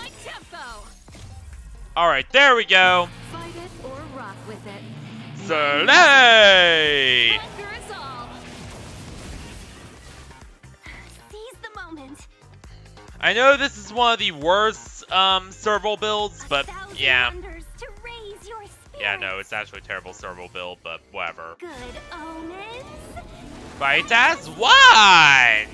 [SPEAKER 13] My tempo.
[SPEAKER 1] Alright, there we go.
[SPEAKER 13] Fight it or rock with it.
[SPEAKER 1] Soleil!
[SPEAKER 12] Conquer us all. Seize the moment.
[SPEAKER 1] I know this is one of the worst serval builds, but yeah.
[SPEAKER 12] Wonders to raise your spirit.
[SPEAKER 1] Yeah, no, it's actually a terrible serval build, but whatever.
[SPEAKER 12] Good omens.
[SPEAKER 1] Fight as one!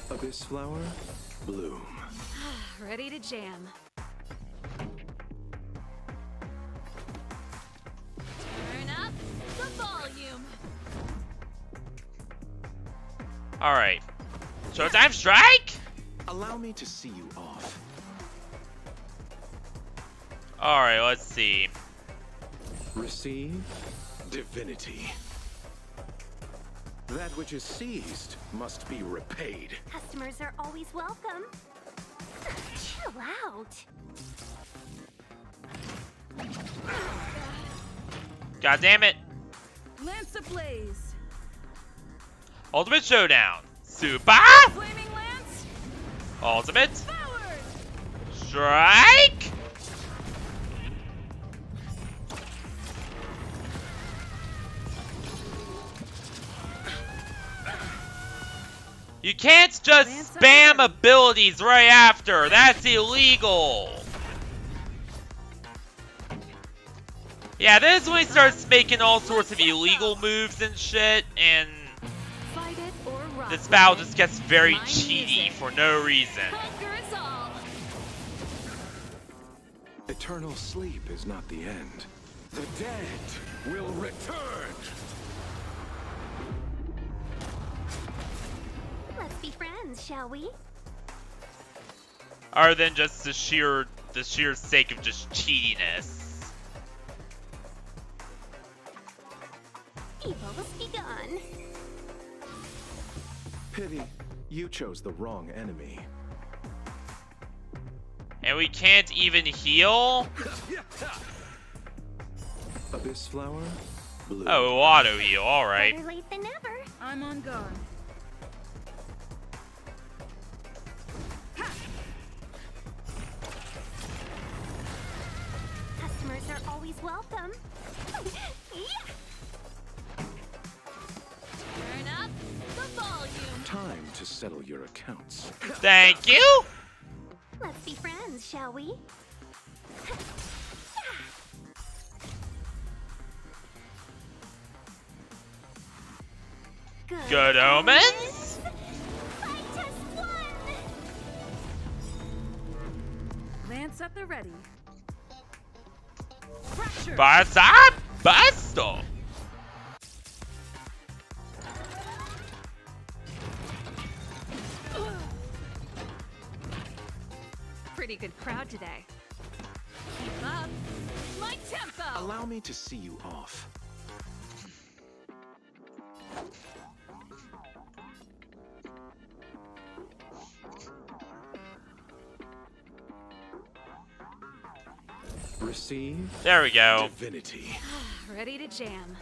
[SPEAKER 15] Abyss flower, bloom.
[SPEAKER 13] Ready to jam.
[SPEAKER 12] Turn up the volume.
[SPEAKER 1] Alright. Showtime strike?
[SPEAKER 15] Allow me to see you off.
[SPEAKER 1] Alright, let's see.
[SPEAKER 15] Receive divinity. That which is seized must be repaid.
[SPEAKER 12] Customers are always welcome. Chill out.
[SPEAKER 1] God damn it.
[SPEAKER 13] Lance ablaze.
[SPEAKER 1] Ultimate Showdown. Super!
[SPEAKER 13] Flaming lance.
[SPEAKER 1] Ultimate
[SPEAKER 13] Forward.
[SPEAKER 1] Strike! You can't just spam abilities right after. That's illegal. Yeah, this is when he starts making all sorts of illegal moves and shit, and
[SPEAKER 13] Fight it or rock
[SPEAKER 1] this
[SPEAKER 13] with
[SPEAKER 1] battle
[SPEAKER 13] it.
[SPEAKER 1] just gets very
[SPEAKER 13] My
[SPEAKER 1] cheaty
[SPEAKER 13] music.
[SPEAKER 1] for no reason.
[SPEAKER 12] Conquer us all.
[SPEAKER 15] Eternal sleep is not the end. The dead will return.
[SPEAKER 12] Let's be friends, shall we?
[SPEAKER 1] Other than just the sheer sake of just cheatiness.
[SPEAKER 12] Evil's begun.
[SPEAKER 15] Pity, you chose the wrong enemy.
[SPEAKER 1] And we can't even heal?
[SPEAKER 15] Abyss flower, bloom.
[SPEAKER 1] Oh, auto heal, alright.
[SPEAKER 12] Better late than never.
[SPEAKER 13] I'm on guard.
[SPEAKER 12] Customers are always welcome. Yeah. Turn up the volume.
[SPEAKER 15] Time to settle your accounts.
[SPEAKER 1] Thank you!
[SPEAKER 12] Let's be friends, shall we?
[SPEAKER 1] Good omens?
[SPEAKER 12] Fight us one.
[SPEAKER 13] Lance at the ready. Fracture.
[SPEAKER 1] Basta! Basto!
[SPEAKER 13] Pretty good crowd today. Keep up. My tempo.
[SPEAKER 15] Allow me to see you off. Receive.
[SPEAKER 1] There we go.
[SPEAKER 15] Divinity.
[SPEAKER 13] Ready to jam.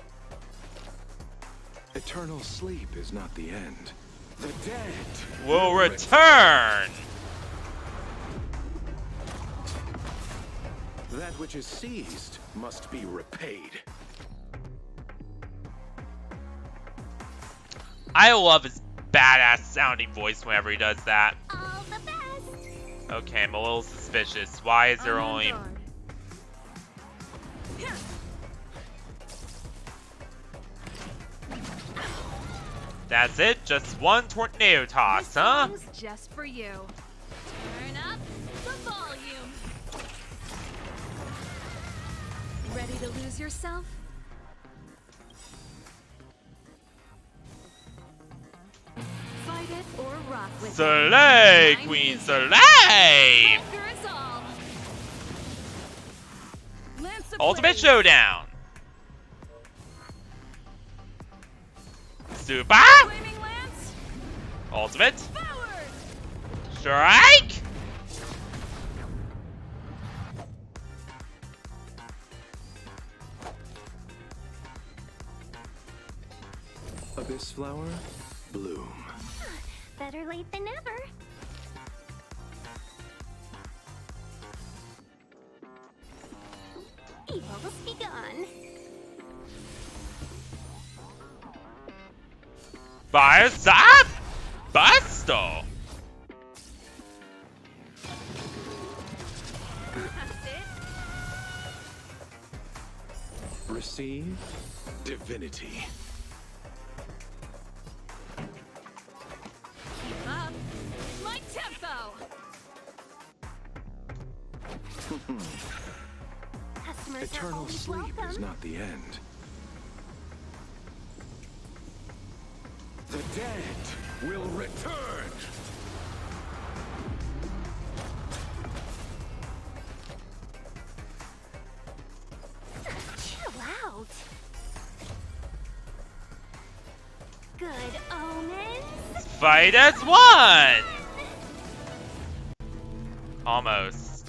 [SPEAKER 15] Eternal sleep is not the end. The dead
[SPEAKER 1] Will return!
[SPEAKER 15] That which is seized must be repaid.
[SPEAKER 1] I love his badass sounding voice whenever he does that.
[SPEAKER 12] All the best.
[SPEAKER 1] Okay, I'm a little suspicious. Why is there only... That's it? Just one tornado toss, huh?
[SPEAKER 13] This song's just for you.
[SPEAKER 12] Turn up the volume.
[SPEAKER 13] Ready to lose yourself? Fight it or rock with it.
[SPEAKER 1] Soleil,
[SPEAKER 13] My
[SPEAKER 1] Queen
[SPEAKER 13] music.
[SPEAKER 1] Soleil!
[SPEAKER 12] Conquer us all.
[SPEAKER 13] Lance
[SPEAKER 1] Ultimate
[SPEAKER 13] ablaze.
[SPEAKER 1] Showdown! Super!
[SPEAKER 13] Flaming lance.
[SPEAKER 1] Ultimate
[SPEAKER 13] Forward.
[SPEAKER 1] Strike!
[SPEAKER 15] Abyss flower, bloom.
[SPEAKER 7] Better late than never. Evils be gone.
[SPEAKER 1] Fires up! Busto!
[SPEAKER 15] Receive divinity.
[SPEAKER 13] Keep up. My tempo.
[SPEAKER 7] Customers are
[SPEAKER 15] Eternal
[SPEAKER 7] always
[SPEAKER 15] sleep
[SPEAKER 7] welcome.
[SPEAKER 15] is not the end. The dead will return.
[SPEAKER 7] Chill out. Good omens.
[SPEAKER 1] Fight as one! Almost.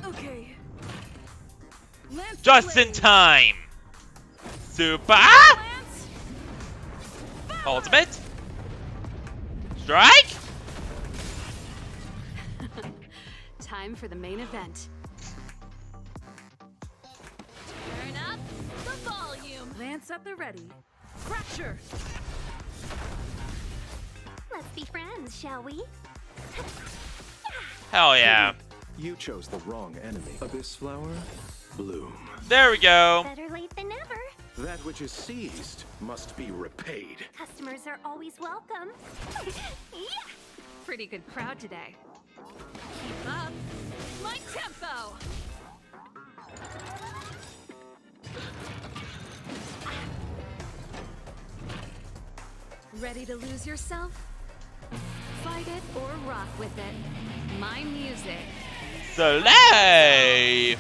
[SPEAKER 13] Okay. Lance
[SPEAKER 1] Just in time! Super! Ultimate! Strike!
[SPEAKER 13] Time for the main event. Turn up the volume. Lance at the ready. Fracture.
[SPEAKER 7] Let's be friends, shall we?
[SPEAKER 1] Hell yeah.
[SPEAKER 15] You chose the wrong enemy. Abyss flower, bloom.
[SPEAKER 1] There we go.
[SPEAKER 7] Better late than never.
[SPEAKER 15] That which is seized must be repaid.
[SPEAKER 7] Customers are always welcome. Yeah.
[SPEAKER 13] Pretty good crowd today. Keep up. My tempo. Ready to lose yourself? Fight it or rock with it. My music.
[SPEAKER 1] Soleil!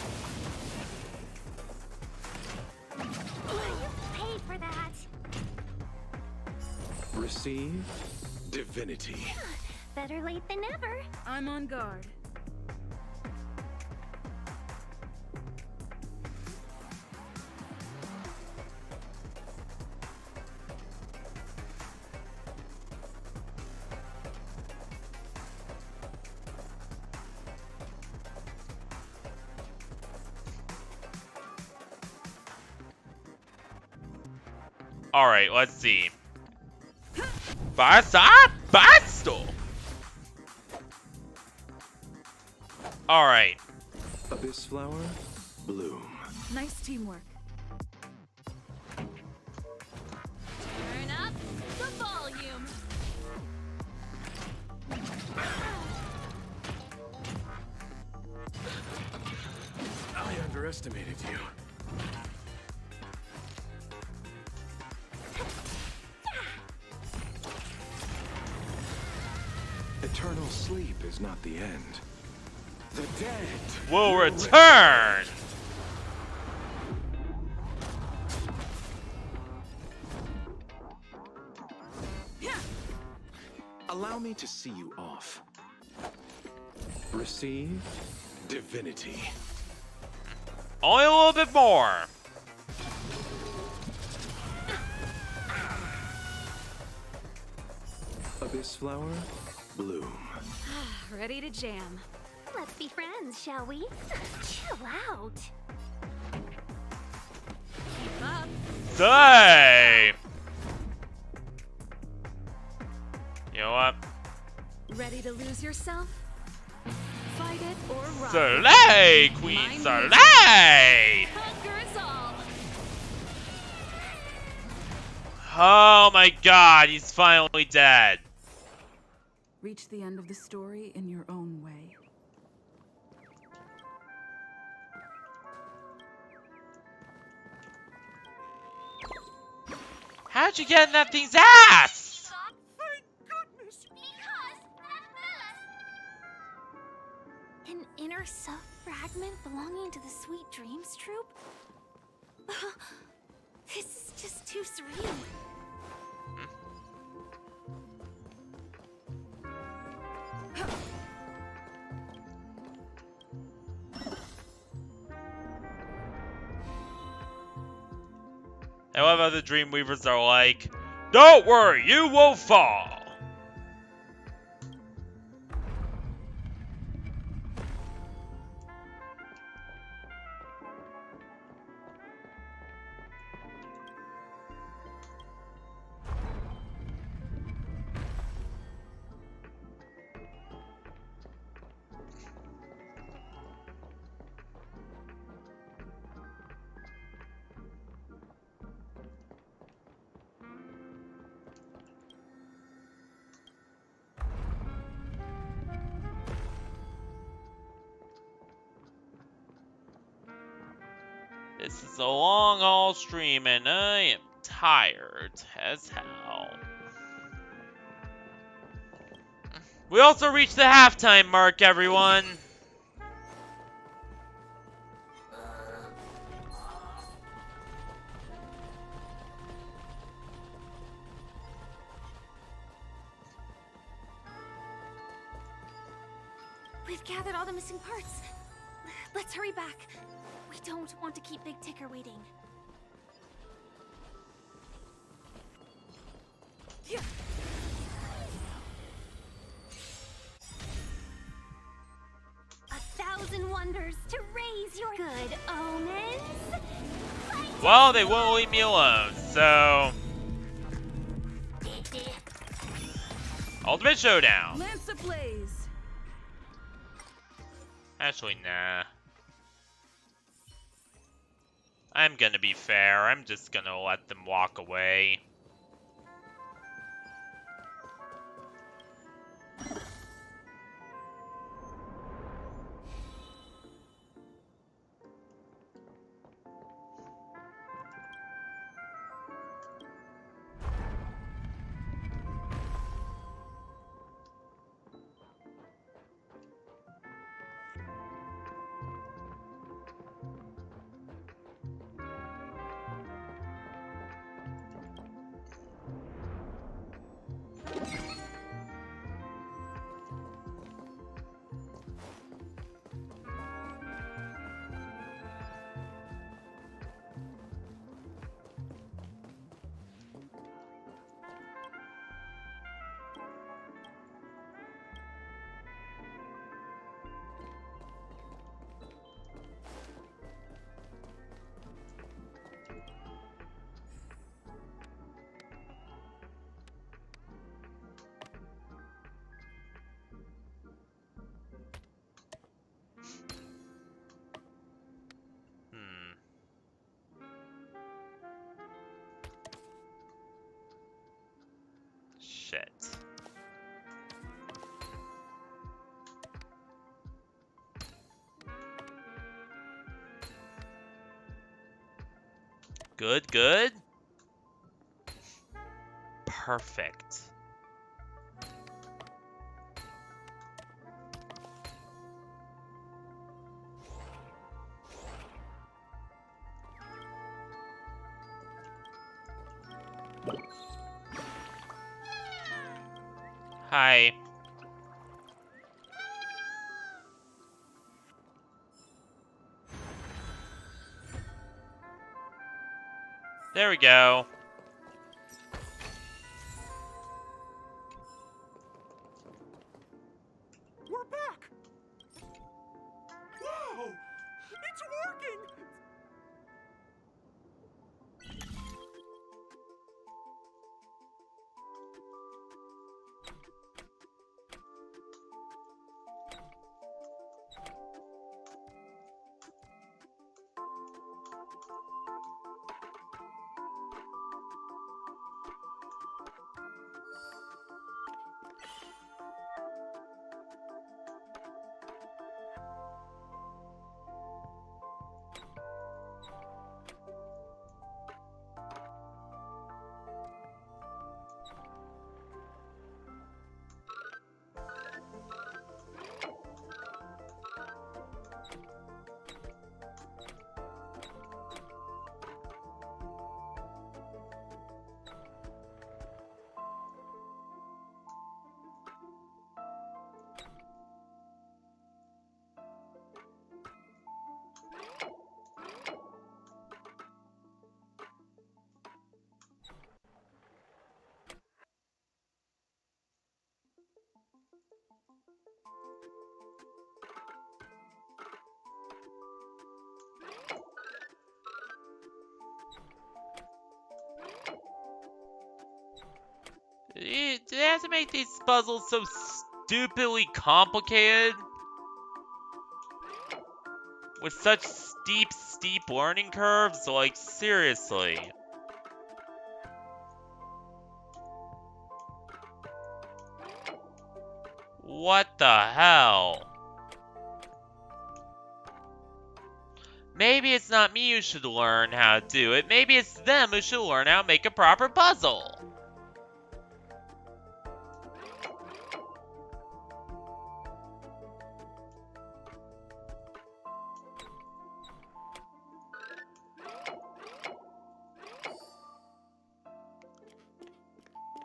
[SPEAKER 7] Paid for that.
[SPEAKER 15] Receive divinity.
[SPEAKER 7] Better late than never.
[SPEAKER 13] I'm on guard.
[SPEAKER 1] Alright, let's see. Basta! Basto! Alright.
[SPEAKER 15] Abyss flower, bloom.
[SPEAKER 13] Nice teamwork. Turn up the volume.
[SPEAKER 15] I underestimated you. Eternal sleep is not the end. The dead
[SPEAKER 1] Will return!
[SPEAKER 15] Allow me to see you off. Receive divinity.
[SPEAKER 1] Only a little bit more.
[SPEAKER 15] Abyss flower, bloom.
[SPEAKER 13] Ready to jam.
[SPEAKER 7] Let's be friends, shall we? Chill out.
[SPEAKER 13] Keep up.
[SPEAKER 1] Say! You know what?
[SPEAKER 13] Ready to lose yourself? Fight it or rock.
[SPEAKER 1] Soleil! Queen Soleil!
[SPEAKER 13] Conquer us all.
[SPEAKER 1] Oh my god, he's finally dead.
[SPEAKER 16] Reach the end of the story in your own way.
[SPEAKER 1] How'd you get in that thing's ass?
[SPEAKER 7] Thank goodness. An inner self-fragment belonging to the Sweet Dreams troupe? This is just too surreal.
[SPEAKER 1] I love how the Dreamweavers are like, don't worry, you will fall. This is a long haul stream and I am tired as hell. We also reached the halftime mark, everyone.
[SPEAKER 8] We've gathered all the missing parts. Let's hurry back. We don't want to keep Big Ticker waiting. A thousand wonders to raise your good omens.
[SPEAKER 1] Well, they won't leave me alone, so... Ultimate Showdown.
[SPEAKER 13] Lance ablaze.
[SPEAKER 1] Actually, nah. I'm gonna be fair. I'm just gonna let them walk away. Shit. Good, good. Perfect. Hi. There we go.
[SPEAKER 5] We're back! Whoa! It's working!
[SPEAKER 1] Do they have to make these puzzles so stupidly complicated? With such steep learning curves? Like, seriously. What the hell? Maybe it's not me who should learn how to do it. Maybe it's them who should learn how to make a proper puzzle.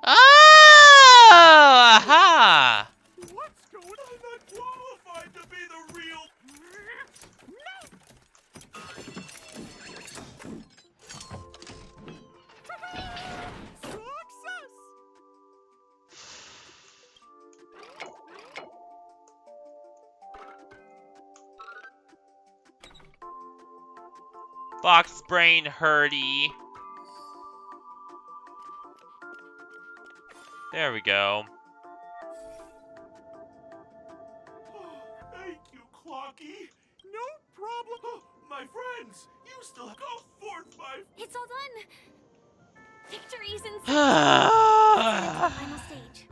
[SPEAKER 1] Oh! Aha!
[SPEAKER 2] What's going on? I'm not qualified to be the real.
[SPEAKER 5] Success!
[SPEAKER 1] Fox brain hurdy. There we go.
[SPEAKER 2] Thank you, Clocky. No problem. Oh, my friends, you still go forth, my.
[SPEAKER 8] It's all done. Victory's in sight. The final stage.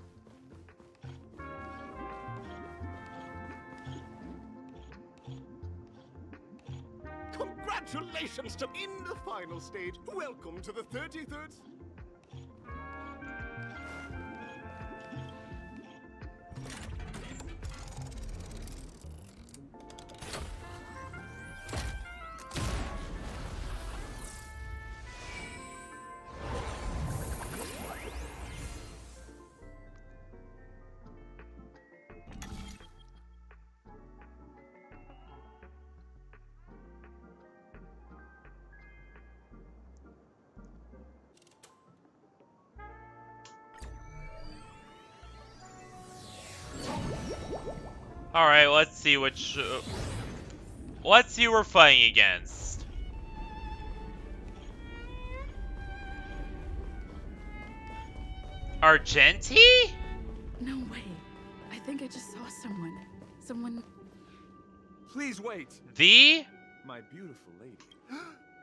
[SPEAKER 14] Congratulations to in the final stage. Welcome to the 33rd.
[SPEAKER 1] Alright, let's see which... let's see who we're fighting against. Argenti?
[SPEAKER 13] No way. I think I just saw someone. Someone...
[SPEAKER 14] Please wait.
[SPEAKER 1] The?
[SPEAKER 14] My beautiful lady.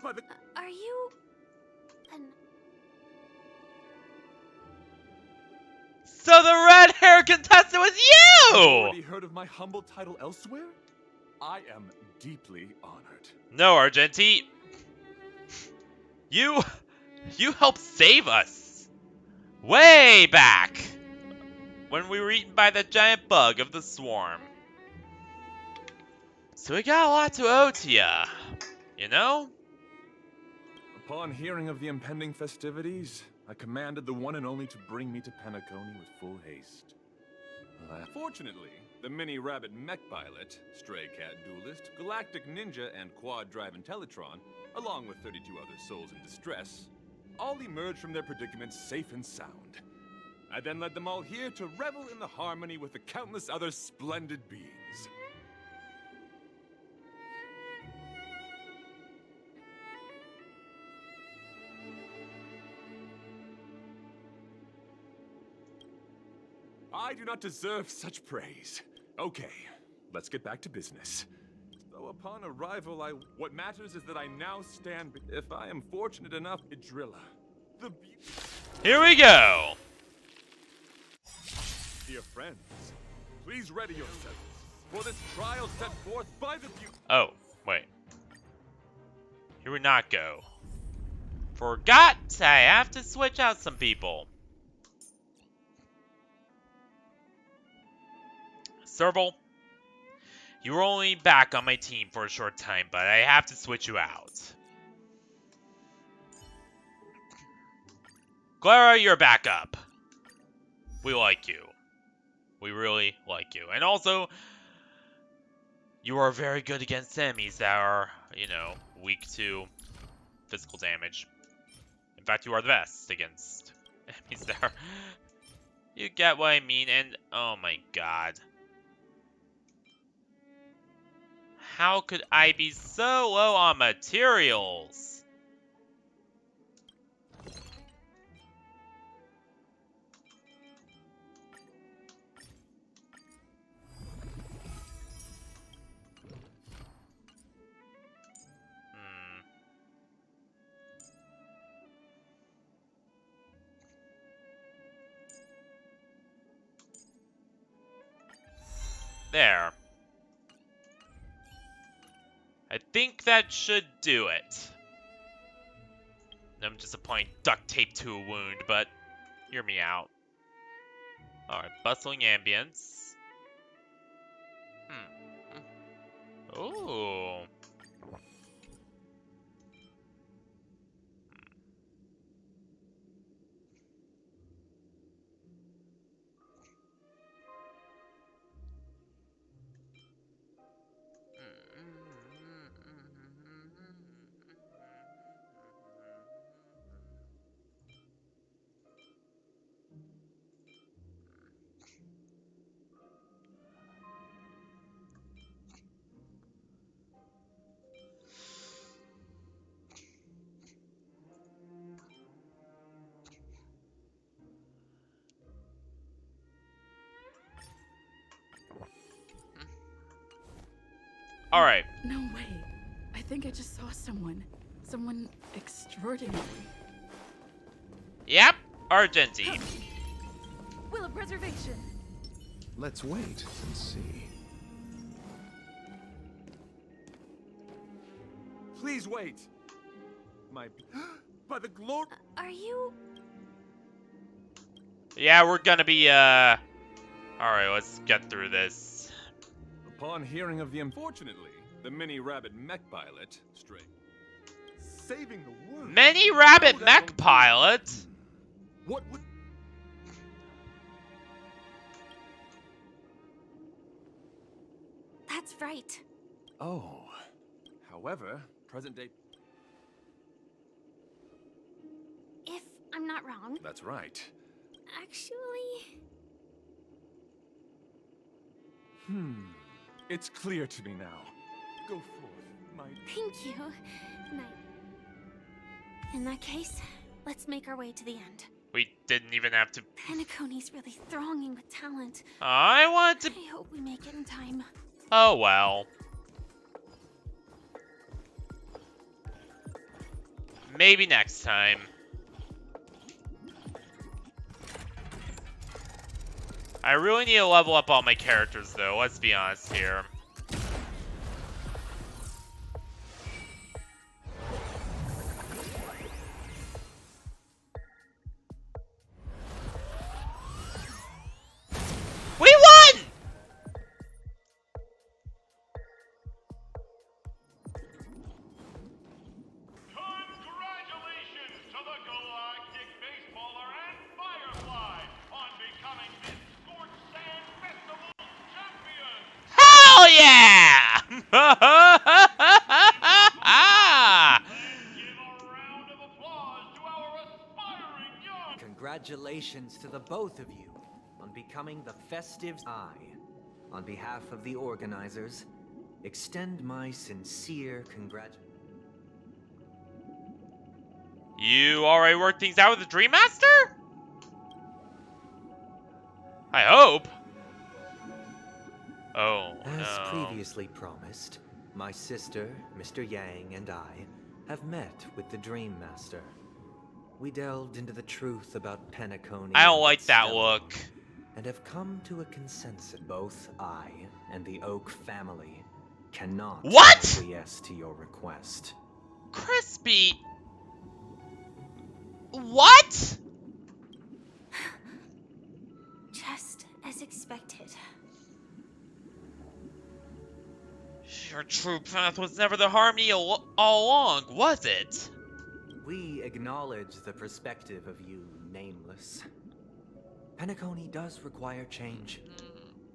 [SPEAKER 14] By the...
[SPEAKER 8] Are you... an...
[SPEAKER 1] So the red hair contestant was you!
[SPEAKER 14] Already heard of my humble title elsewhere? I am deeply honored.
[SPEAKER 1] No, Argenti. You helped save us. Way back. When we were eaten by the giant bug of the swarm. So we got a lot to owe to ya. You know?
[SPEAKER 10] Upon hearing of the impending festivities, I commanded the one and only to bring me to Penacony with full haste. Fortunately, the mini-rabbit mech pilot, stray cat duelist, galactic ninja, and quad-drive Intellitron, along with 32 other souls in distress, all emerged from their predicaments safe and sound. I then led them all here to revel in the harmony with the countless other splendid beings. I do not deserve such praise. Okay, let's get back to business. So upon arrival, what matters is that I now stand, if I am fortunate enough, Idrilla.
[SPEAKER 1] Here we go.
[SPEAKER 10] Dear friends, please ready yourselves for this trial set forth by the
[SPEAKER 1] Oh, wait. Here we not go. Forgot I have to switch out some people. Serval, you were only back on my team for a short time, but I have to switch you out. Clara, you're back up. We like you. We really like you. And also, you are very good against enemies that are, you know, weak to physical damage. In fact, you are the best against enemies that are... You get what I mean? And, oh my god. How could I be so low on materials? There. I think that should do it. I'm just applying duct tape to a wound, but hear me out. Alright, bustling ambience. Ooh. Alright.
[SPEAKER 9] No way. I think I just saw someone. Someone extraordinary.
[SPEAKER 1] Yep, Argentine.
[SPEAKER 9] Will of preservation.
[SPEAKER 15] Let's wait and see.
[SPEAKER 10] Please wait. My... By the glory...
[SPEAKER 12] Are you...
[SPEAKER 1] Yeah, we're gonna be, Alright, let's get through this.
[SPEAKER 10] Upon hearing of the... Unfortunately, the mini-rabbit mech pilot... Straight. Saving the world.
[SPEAKER 1] Many rabbit mech pilot?
[SPEAKER 10] What would...
[SPEAKER 12] That's right.
[SPEAKER 10] Oh. However, present day...
[SPEAKER 12] If I'm not wrong.
[SPEAKER 10] That's right.
[SPEAKER 12] Actually...
[SPEAKER 10] It's clear to me now. Go forth, my...
[SPEAKER 12] Thank you. Night. In that case, let's make our way to the end.
[SPEAKER 1] We didn't even have to...
[SPEAKER 12] Penacony's really thronging with talent.
[SPEAKER 1] I want to...
[SPEAKER 12] I hope we make it in time.
[SPEAKER 1] Oh well. Maybe next time. I really need to level up all my characters though, let's be honest here. We won!
[SPEAKER 2] Congratulations to the Galactic Baseballer and Firefly on becoming this Scorched Sand Festival champion!
[SPEAKER 1] Hell yeah!
[SPEAKER 3] Congratulations to the both of you on becoming the festive On behalf of the organizers, extend my sincere congratulations.
[SPEAKER 1] You already worked things out with the Dream Master? I hope. Oh,
[SPEAKER 3] As
[SPEAKER 1] no.
[SPEAKER 3] previously promised, my sister, Mr. Yang, and I have met with the Dream Master. We delved into the truth about Penacony.
[SPEAKER 1] I don't
[SPEAKER 3] and
[SPEAKER 1] like
[SPEAKER 3] its
[SPEAKER 1] that
[SPEAKER 3] Stellar,
[SPEAKER 1] look.
[SPEAKER 3] And have come to a consensus. Both I and the Oak family cannot acquiesce to your request.
[SPEAKER 1] Crispy. What?
[SPEAKER 12] Just as expected.
[SPEAKER 1] Your true path was never the harmony all along, was it?
[SPEAKER 3] We acknowledge the perspective of you, Nameless. Penacony does require change,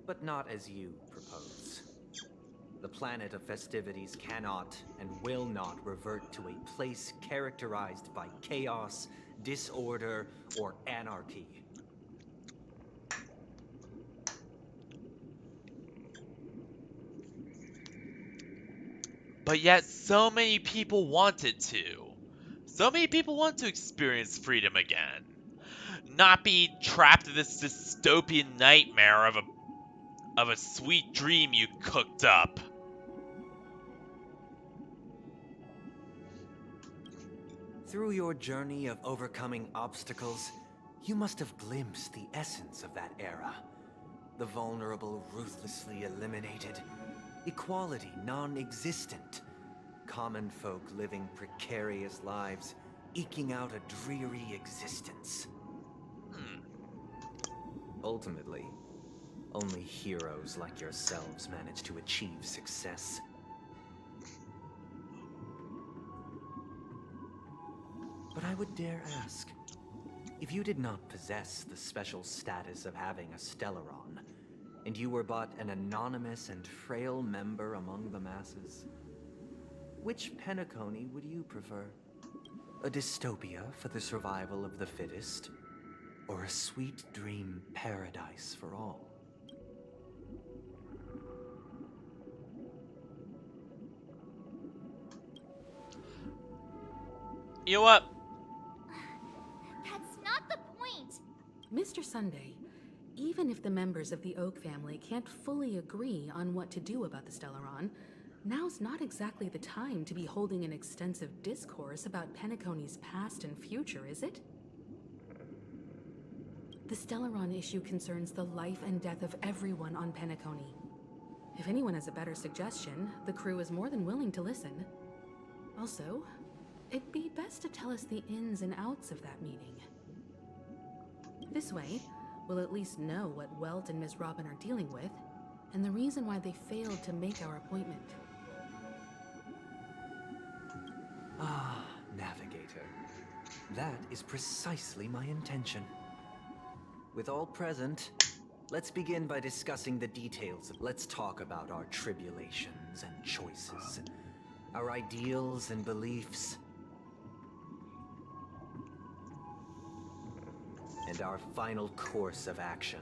[SPEAKER 3] but not as you propose. The planet of festivities cannot and will not revert to a place characterized by chaos, disorder, or anarchy.
[SPEAKER 1] But yet so many people wanted to. So many people want to experience freedom again. Not be trapped in this dystopian nightmare of a sweet dream you cooked up.
[SPEAKER 3] Through your journey of overcoming obstacles, you must have glimpsed the essence of that era. The vulnerable ruthlessly eliminated. Equality non-existent. Common folk living precarious lives, eking out a dreary existence. Ultimately, only heroes like yourselves manage to achieve success. But I would dare ask, if you did not possess the special status of having a Stellaron, and you were but an anonymous and frail member among the masses, which Penacony would you prefer? A dystopia for the survival of the fittest? Or a sweet dream paradise for all?
[SPEAKER 1] You know what?
[SPEAKER 7] That's not the point!
[SPEAKER 16] Mr. Sunday, even if the members of the Oak family can't fully agree on what to do about the Stellaron, now's not exactly the time to be holding an extensive discourse about Penacony's past and future, is it? The Stellaron issue concerns the life and death of everyone on Penacony. If anyone has a better suggestion, the crew is more than willing to listen. Also, it'd be best to tell us the ins and outs of that meeting. This way, we'll at least know what Welt and Miss Robin are dealing with, and the reason why they failed to make our appointment.
[SPEAKER 3] Ah, Navigator. That is precisely my intention. With all present, let's begin by discussing the details. Let's talk about our tribulations and choices, our ideals and beliefs, and our final course of action.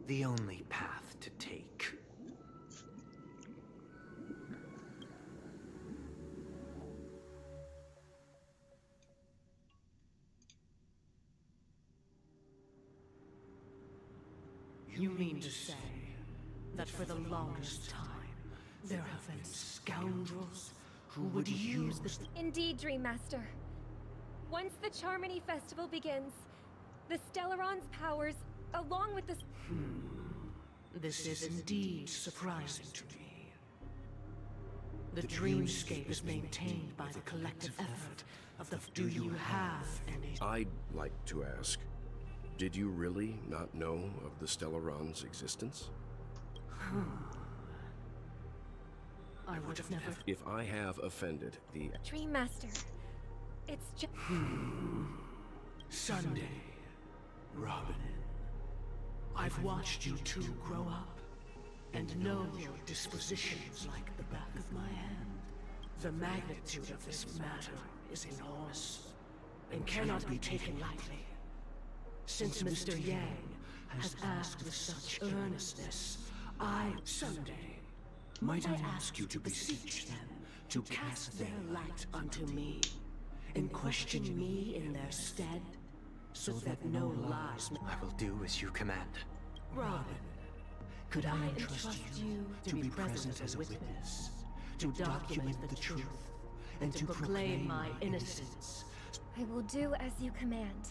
[SPEAKER 3] The only path to take.
[SPEAKER 11] You mean to say that for the longest time, there have been scoundrels who would use this...
[SPEAKER 17] Indeed, Dream Master. Once the Charmony Festival begins, the Stellaron's powers, along with the...
[SPEAKER 11] This is indeed surprising to me. The dreamscape is maintained by the collective effort of the... Do you have any...
[SPEAKER 6] I'd like to ask, did you really not know of the Stellaron's existence?
[SPEAKER 11] I would have never...
[SPEAKER 6] If I have offended the...
[SPEAKER 17] Dream Master, it's just...
[SPEAKER 11] Sunday, Robin, I've watched you two grow up and know your dispositions like the back of my hand. The magnitude of this matter is enormous and cannot be taken lightly. Since Mr. Yang has asked with such earnestness, Sunday, might I ask you to beseech them to cast their light unto me and question me in their stead, so that no lies...
[SPEAKER 3] I will do as you command.
[SPEAKER 11] Robin, could I entrust you to be present as a witness, to document the truth, and to proclaim my innocence?
[SPEAKER 17] I will do as you command.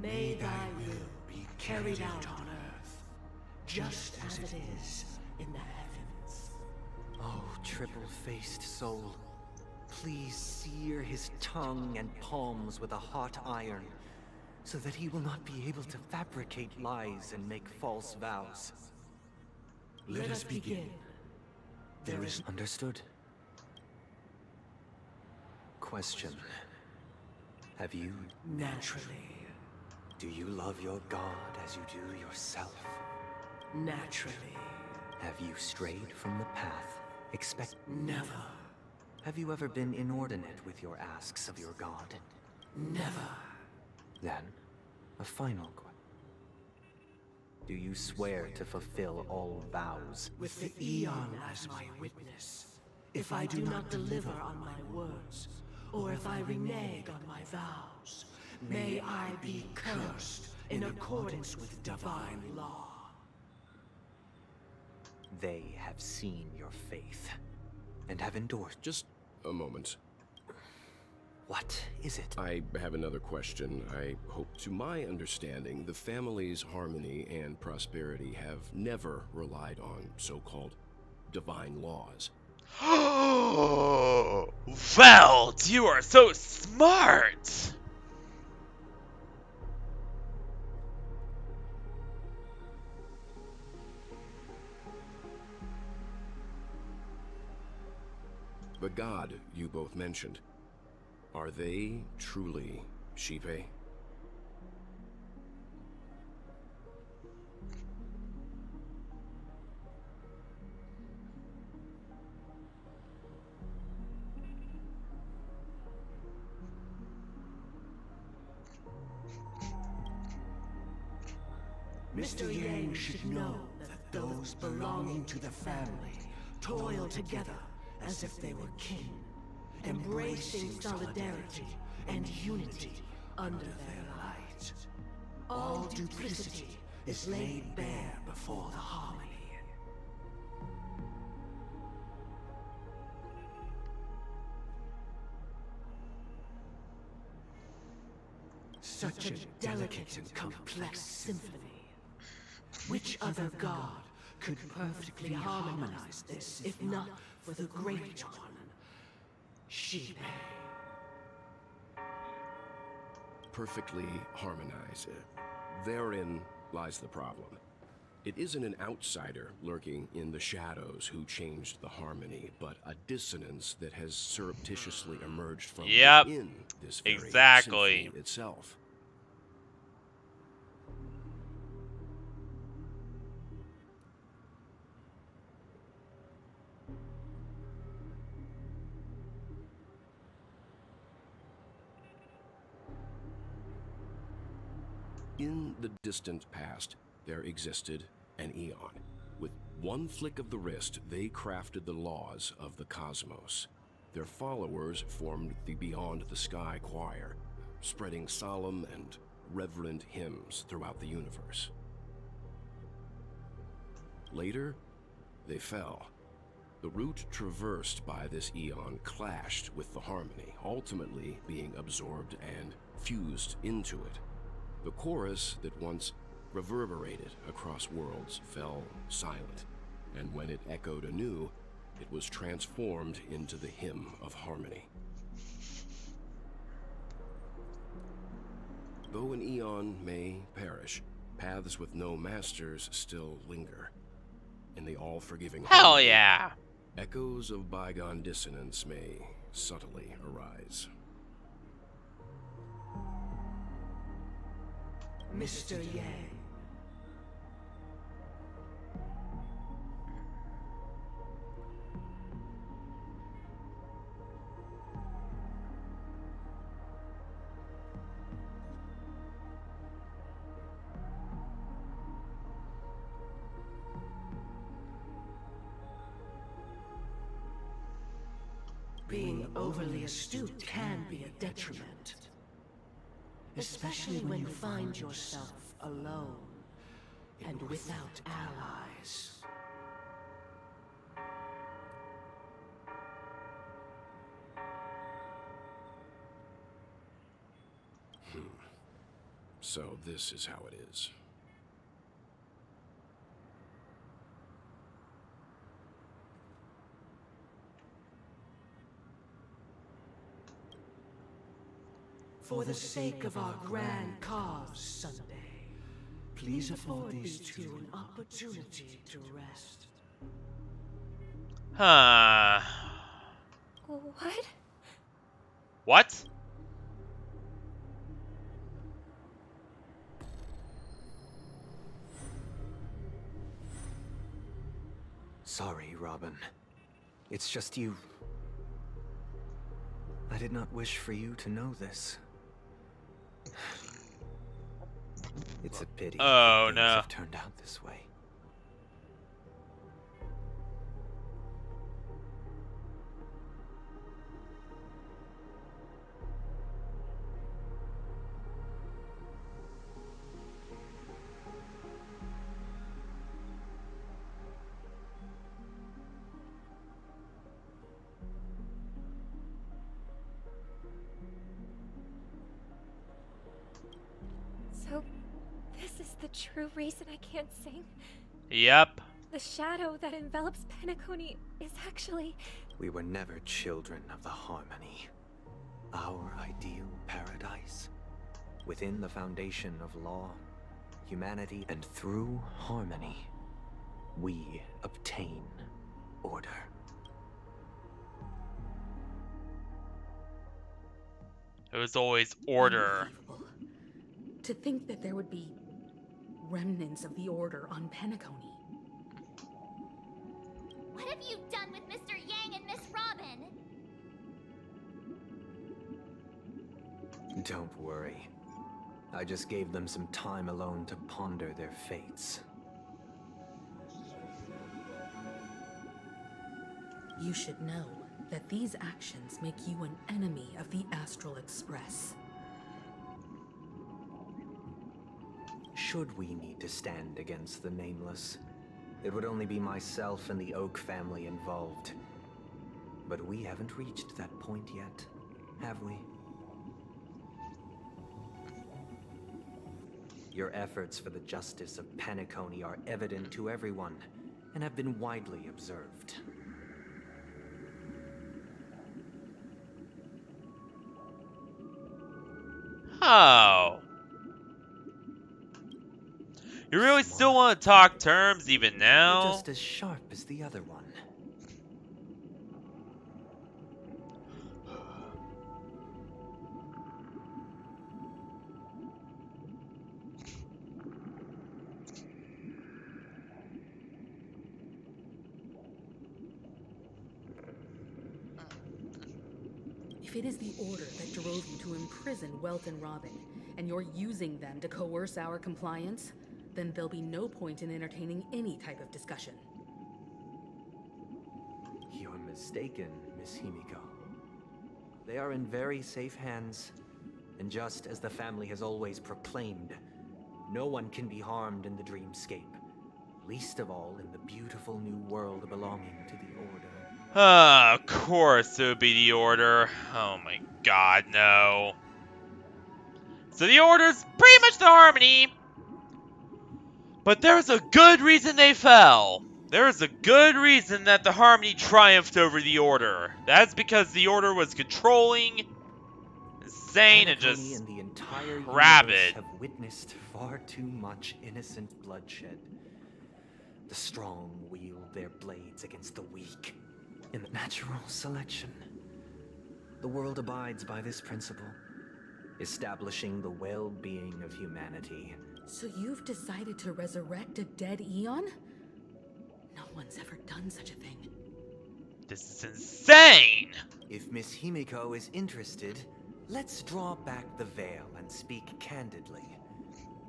[SPEAKER 11] May thy will be carried out on earth, just as it is in the heavens.
[SPEAKER 3] Oh, triple-faced soul, please sear his tongue and palms with a hot iron, so that he will not be able to fabricate lies and make false vows.
[SPEAKER 11] Let us begin. There is...
[SPEAKER 3] Understood. Question. Have you...
[SPEAKER 11] Naturally.
[SPEAKER 3] Do you love your god as you do yourself?
[SPEAKER 11] Naturally.
[SPEAKER 3] Have you strayed from the path?
[SPEAKER 11] Never.
[SPEAKER 3] Have you ever been inordinate with your asks of your god?
[SPEAKER 11] Never.
[SPEAKER 3] Then, a final question. Do you swear to fulfill all vows?
[SPEAKER 11] With the Eon as my witness, if I do not deliver on my words, or if I renege on my vows, may I be cursed in accordance with divine law.
[SPEAKER 3] They have seen your faith, and have endorsed.
[SPEAKER 6] Just a moment.
[SPEAKER 3] What is it?
[SPEAKER 6] I have another question. I hope, to my understanding, the family's harmony and prosperity have never relied on so-called divine laws.
[SPEAKER 1] Veld, you are so smart!
[SPEAKER 6] The god you both mentioned, are they truly Shipe?
[SPEAKER 11] Mr. Yang should know that those belonging to the family toil together as if they were kin, embracing solidarity and unity under their light. All duplicity is laid bare before the harmony. Such a delicate and complex symphony. Which other god could perfectly harmonize this, if not for the Great One, Shipe?
[SPEAKER 6] Perfectly harmonize. Therein lies the problem. It isn't an outsider lurking in the shadows who changed the harmony, but a dissonance that has surreptitiously emerged from within this very symphony itself. In the distant past, there existed an Eon. With one flick of the wrist, they crafted the laws of the cosmos. Their followers formed the Beyond the Sky Choir, spreading solemn and reverent hymns throughout the universe. Later, they fell. The route traversed by this Eon clashed with the harmony, ultimately being absorbed and fused into it. The chorus that once reverberated across worlds fell silent, and when it echoed anew, it was transformed into the hymn of harmony. Though an Eon may perish, paths with no masters still linger. In the all-forgiving harmony, echoes of bygone dissonance may subtly arise.
[SPEAKER 11] Mr. Yang. Being overly astute can be a detriment. Especially when you find yourself alone and without allies.
[SPEAKER 6] So this is how it is.
[SPEAKER 11] For the sake of our grand cause, Sunday, please afford these two an opportunity to rest.
[SPEAKER 1] Huh.
[SPEAKER 17] What?
[SPEAKER 1] What?
[SPEAKER 3] Sorry, Robin. It's just you. I did not wish for you to know this. It's a pity that things have turned out this way.
[SPEAKER 17] true reason I can't sing?
[SPEAKER 1] Yep.
[SPEAKER 17] The shadow that envelops Penacony is actually...
[SPEAKER 3] We were never children of the Harmony. Our ideal paradise. Within the foundation of law, humanity, and through harmony, we obtain order.
[SPEAKER 1] It was always order.
[SPEAKER 16] Unbelievable. To think that there would be remnants of the order on Penacony.
[SPEAKER 7] What have you done with Mr. Yang and Miss Robin?
[SPEAKER 3] Don't worry. I just gave them some time alone to ponder their fates.
[SPEAKER 16] You should know that these actions make you an enemy of the Astral Express.
[SPEAKER 3] Should we need to stand against the Nameless, it would only be myself and the Oak family involved. But we haven't reached that point yet, have we? Your efforts for the justice of Penacony are evident to everyone, and have been widely observed.
[SPEAKER 1] Oh. You really still want to talk terms even now?
[SPEAKER 3] You're just as sharp as the other one.
[SPEAKER 16] If it is the order that drove you to imprison Welt and Robin, and you're using them to coerce our compliance, then there'll be no point in entertaining any type of discussion.
[SPEAKER 3] You're mistaken, Miss Himiko. They are in very safe hands, and just as the family has always proclaimed, no one can be harmed in the dreamscape, least of all in the beautiful new world belonging to the Order.
[SPEAKER 1] Of course it would be the Order. Oh my god, no. So the Order's pretty much the Harmony. But there's a good reason they fell. There's a good reason that the Harmony triumphed over the Order. That's because the Order was controlling, insane, and just
[SPEAKER 3] and the entire
[SPEAKER 1] rabid.
[SPEAKER 3] Have witnessed far too much innocent bloodshed. The strong wield their blades against the weak. In the natural selection, the world abides by this principle, establishing the well-being of humanity.
[SPEAKER 16] So you've decided to resurrect a dead Eon? No one's ever done such a thing.
[SPEAKER 1] This is insane!
[SPEAKER 3] If Miss Himiko is interested, let's draw back the veil and speak candidly.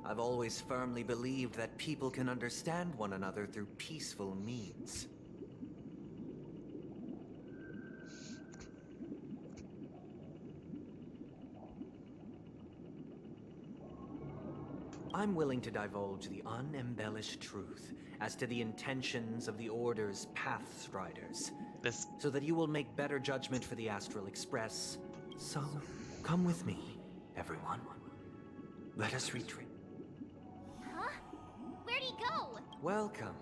[SPEAKER 3] I've always firmly believed that people can understand one another through peaceful means. I'm willing to divulge the unembellished truth as to the intentions of the Order's Pathstriders, so that you will make better judgment for the Astral Express. So, come with me, everyone. Let us retreat.
[SPEAKER 7] Huh? Where'd he go?
[SPEAKER 3] Welcome.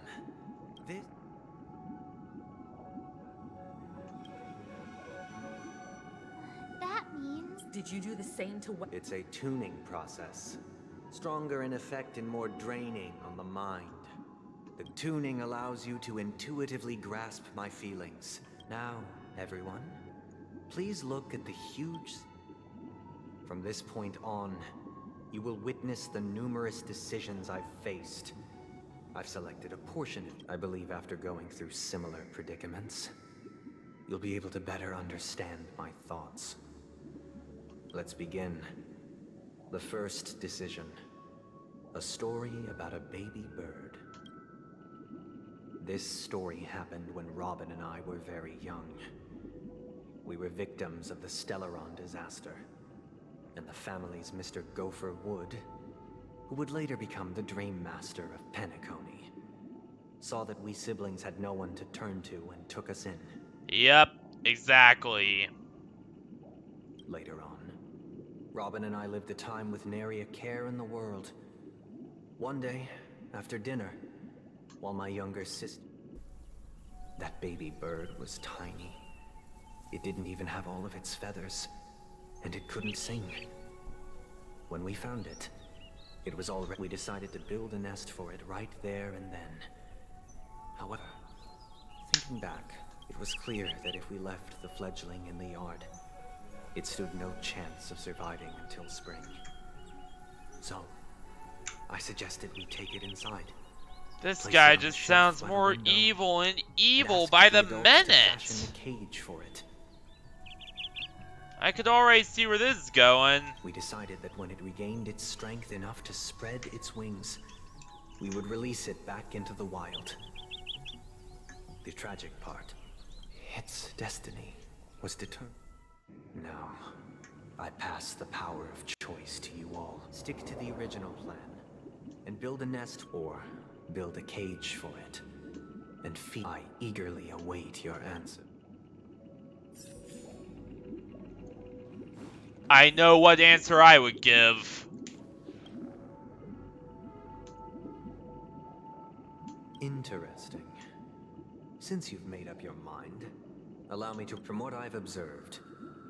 [SPEAKER 7] That means...
[SPEAKER 16] Did you do the same to what?
[SPEAKER 3] It's a tuning process. Stronger in effect and more draining on the mind. The tuning allows you to intuitively grasp my feelings. Now, everyone, please look at the huge... From this point on, you will witness the numerous decisions I've faced. I've selected a portion of it, I believe, after going through similar predicaments. You'll be able to better understand my thoughts. Let's begin. The first decision. A story about a baby bird. This story happened when Robin and I were very young. We were victims of the Stellaron disaster, and the family's Mr. Gopher Wood, who would later become the Dream Master of Penacony, saw that we siblings had no one to turn to and took us in.
[SPEAKER 1] Yep, exactly.
[SPEAKER 3] Later on, Robin and I lived a time with nary a care in the world. One day, after dinner, while my younger sister... That baby bird was tiny. It didn't even have all of its feathers, and it couldn't sing. When we found it, it was already... We decided to build a nest for it right there and then. However, thinking back, it was clear that if we left the fledgling in the yard, it stood no chance of surviving until spring. So, I suggested we take it inside.
[SPEAKER 1] This
[SPEAKER 3] Place
[SPEAKER 1] guy
[SPEAKER 3] it on
[SPEAKER 1] just
[SPEAKER 3] a shelf
[SPEAKER 1] sounds
[SPEAKER 3] by the
[SPEAKER 1] more
[SPEAKER 3] window,
[SPEAKER 1] evil and
[SPEAKER 3] and
[SPEAKER 1] evil
[SPEAKER 3] ask
[SPEAKER 1] by
[SPEAKER 3] the
[SPEAKER 1] the
[SPEAKER 3] adults to
[SPEAKER 1] minute.
[SPEAKER 3] fashion a cage for it.
[SPEAKER 1] I could already see where this is going.
[SPEAKER 3] We decided that when it regained its strength enough to spread its wings, we would release it back into the wild. The tragic part, its destiny was determined. Now, I pass the power of choice to you all. Stick to the original plan, and build a nest or build a cage for it. And I eagerly await your answer.
[SPEAKER 1] I know what answer I would give.
[SPEAKER 3] Interesting. Since you've made up your mind, allow me to... From what I've observed,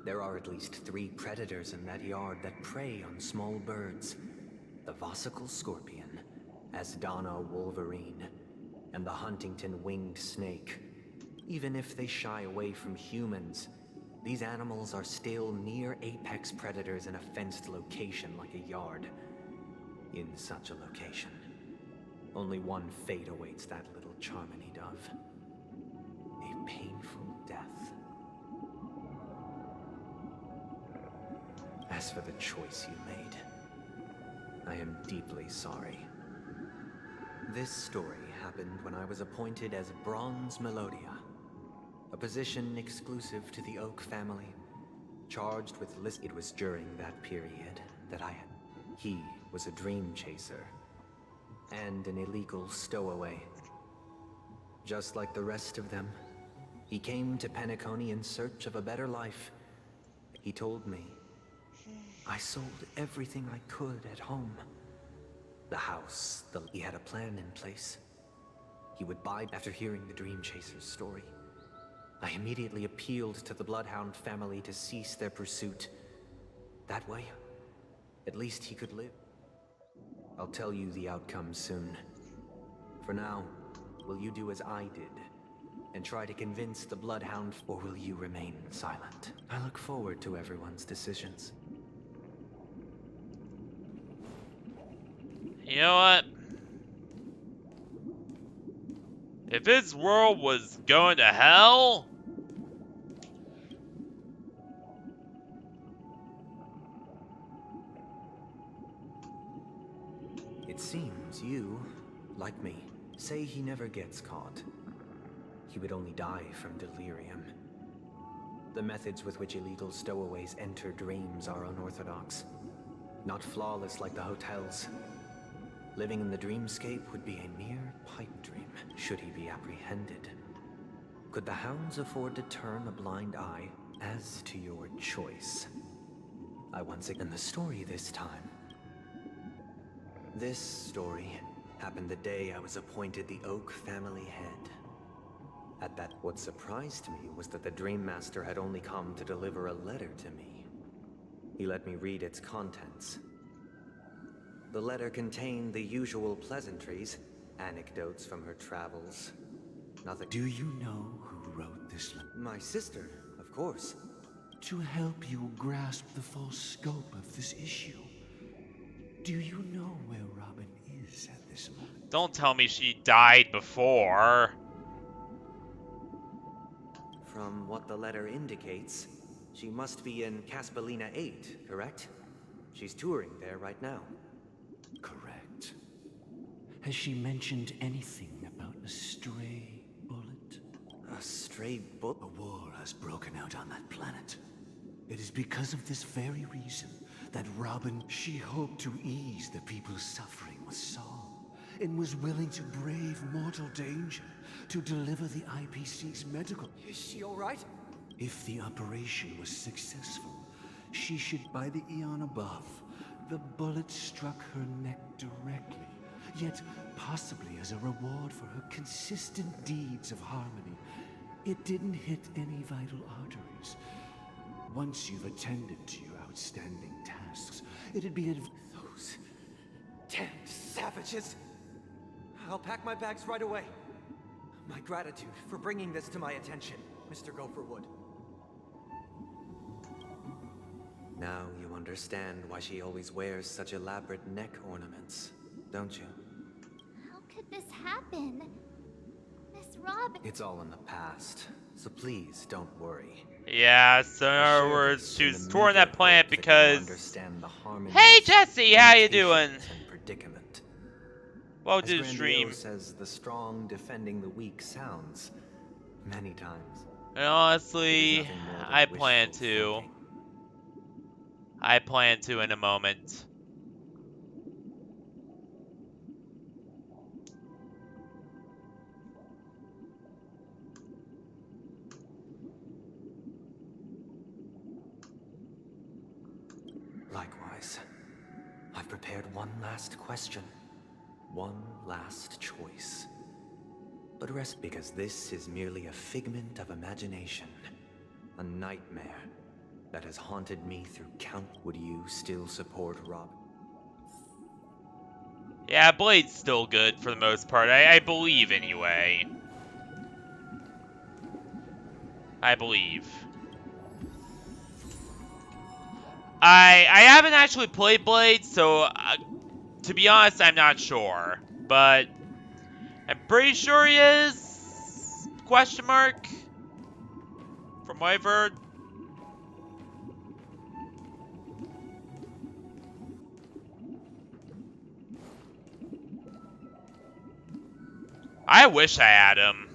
[SPEAKER 3] there are at least 3 predators in that yard that prey on small birds. The Vosicle scorpion, Asdana wolverine, and the Huntington winged snake. Even if they shy away from humans, these animals are still near apex predators in a fenced location like a yard. In such a location, only one fate awaits that little Charmony dove. A painful death. As for the choice you made, I am deeply sorry. This story happened when I was appointed as Bronze Melodia, a position exclusive to the Oak family, charged with It was during that period that I had... He was a dream chaser, and an illegal stowaway. Just like the rest of them, he came to Penacony in search of a better life. He told me, I sold everything I could at home. The house, he had a plan in place. He would buy after hearing the Dream Chaser's story. I immediately appealed to the Bloodhound family to cease their pursuit. That way, at least he could live. I'll tell you the outcome soon. For now, will you do as I did and try to convince the Bloodhound, or will you remain silent? I look forward to everyone's decisions.
[SPEAKER 1] You know what? If his world was going to hell,
[SPEAKER 3] it seems you, like me, say he never gets caught. He would only die from delirium. The methods with which illegal stowaways enter dreams are unorthodox, not flawless like the hotels. Living in the dreamscape would be a mere pipe dream, should he be apprehended. Could the hounds afford to turn a blind eye? As to your choice, I once again the story this time. This story happened the day I was appointed the Oak family head. At that, what surprised me was that the Dream Master had only come to deliver a letter to me. He let me read its contents. The letter contained the usual pleasantries, anecdotes from her travels. Nothing.
[SPEAKER 11] Do you know who wrote this letter?
[SPEAKER 3] My sister, of course.
[SPEAKER 11] To help you grasp the full scope of this issue, do you know where Robin is at this moment?
[SPEAKER 1] don't tell me she died before.
[SPEAKER 3] From what the letter indicates, she must be in Caspelina 8, correct? She's touring there right now.
[SPEAKER 11] Correct. Has she mentioned anything about a stray bullet?
[SPEAKER 3] A stray bullet?
[SPEAKER 11] A war has broken out on that planet. It is because of this very reason that Robin, she hoped to ease the people's suffering with song, and was willing to brave mortal danger to deliver the IPC's medical...
[SPEAKER 3] Is she alright?
[SPEAKER 11] If the operation was successful, she should, by the eon above, the bullet struck her neck directly,
[SPEAKER 4] Yet, possibly as a reward for her consistent deeds of harmony, it didn't hit any vital arteries. Once you've attended to your outstanding tasks, it'd be
[SPEAKER 3] Those damned savages! I'll pack my bags right away. My gratitude for bringing this to my attention, Mr. Gopherwood. Now you understand why she always wears such elaborate neck ornaments, don't you?
[SPEAKER 7] How could this happen? Miss Robin...
[SPEAKER 3] It's all in the past, so please don't worry.
[SPEAKER 1] Yeah, so in other words, she was touring that planet because...
[SPEAKER 3] Understand the harmony.
[SPEAKER 1] Hey Jesse, how you doing?
[SPEAKER 3] And predicament.
[SPEAKER 1] Well,
[SPEAKER 3] As
[SPEAKER 1] do stream.
[SPEAKER 3] Grandiose says, the strong defending the weak sounds many times.
[SPEAKER 1] And honestly, I plan to. I plan to in a moment.
[SPEAKER 3] Likewise, I've prepared one last question. One last choice. But rest, because this is merely a figment of imagination. A nightmare that has haunted me through count. Would you still support Rob?
[SPEAKER 1] Yeah, Blade's still good for the most part. I believe anyway. I believe. I haven't actually played Blade, so to be honest, I'm not sure. But I'm pretty sure he is? Question mark? From what I've heard. I wish I had him.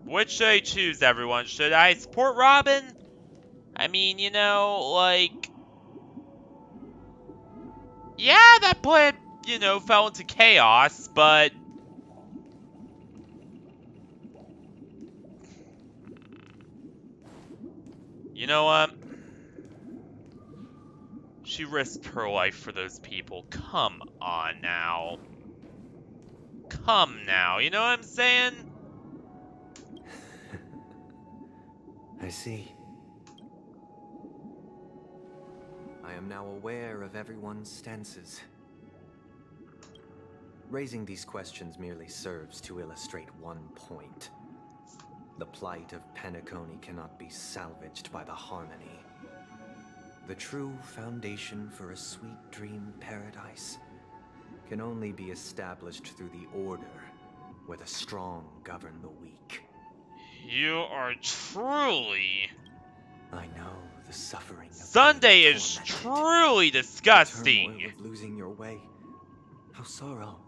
[SPEAKER 1] Which should I choose, everyone? Should I support Robin? I mean, you know, like... Yeah, that planet, you know, fell into chaos, but... You know what? She risked her life for those people. Come on now. Come now, you know what I'm saying?
[SPEAKER 3] I see. I am now aware of everyone's stances. Raising these questions merely serves to illustrate one point. The plight of Penacony cannot be salvaged by the harmony. The true foundation for a sweet dream paradise can only be established through the order, where the strong govern the weak.
[SPEAKER 1] You are truly...
[SPEAKER 3] I know the suffering of
[SPEAKER 1] Sunday is truly disgusting.
[SPEAKER 3] of losing your way. How sorrow.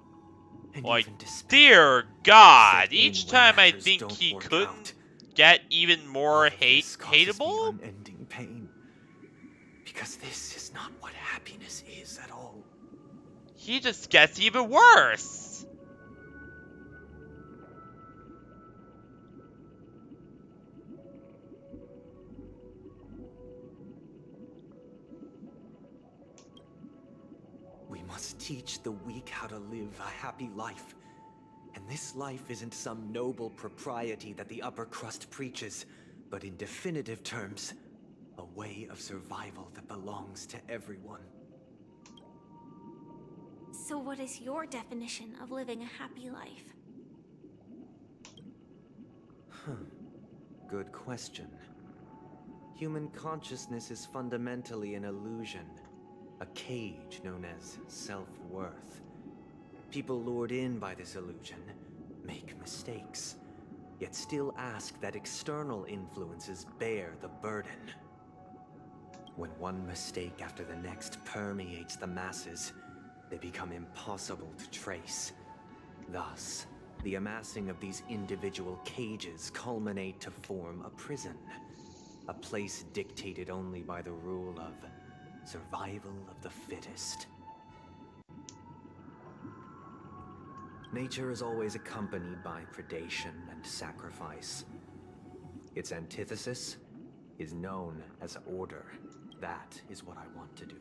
[SPEAKER 3] And
[SPEAKER 1] Like,
[SPEAKER 3] even despair
[SPEAKER 1] dear God,
[SPEAKER 3] set in
[SPEAKER 1] each
[SPEAKER 3] when
[SPEAKER 1] time I
[SPEAKER 3] matters
[SPEAKER 1] think
[SPEAKER 3] don't
[SPEAKER 1] he
[SPEAKER 3] work
[SPEAKER 1] couldn't
[SPEAKER 3] out.
[SPEAKER 1] get even more
[SPEAKER 3] This causes me
[SPEAKER 1] hateable?
[SPEAKER 3] unending pain. Because this is not what happiness is at all.
[SPEAKER 1] He just gets even worse.
[SPEAKER 3] We must teach the weak how to live a happy life. And this life isn't some noble propriety that the upper crust preaches, but in definitive terms, a way of survival that belongs to everyone.
[SPEAKER 8] So what is your definition of living a happy life?
[SPEAKER 3] Good question. Human consciousness is fundamentally an illusion, a cage known as self-worth. People lured in by this illusion make mistakes, yet still ask that external influences bear the burden. When one mistake after the next permeates the masses, they become impossible to trace. Thus, the amassing of these individual cages culminate to form a prison. A place dictated only by the rule of survival of the fittest. Nature is always accompanied by predation and sacrifice. Its antithesis is known as order. That is what I want to do.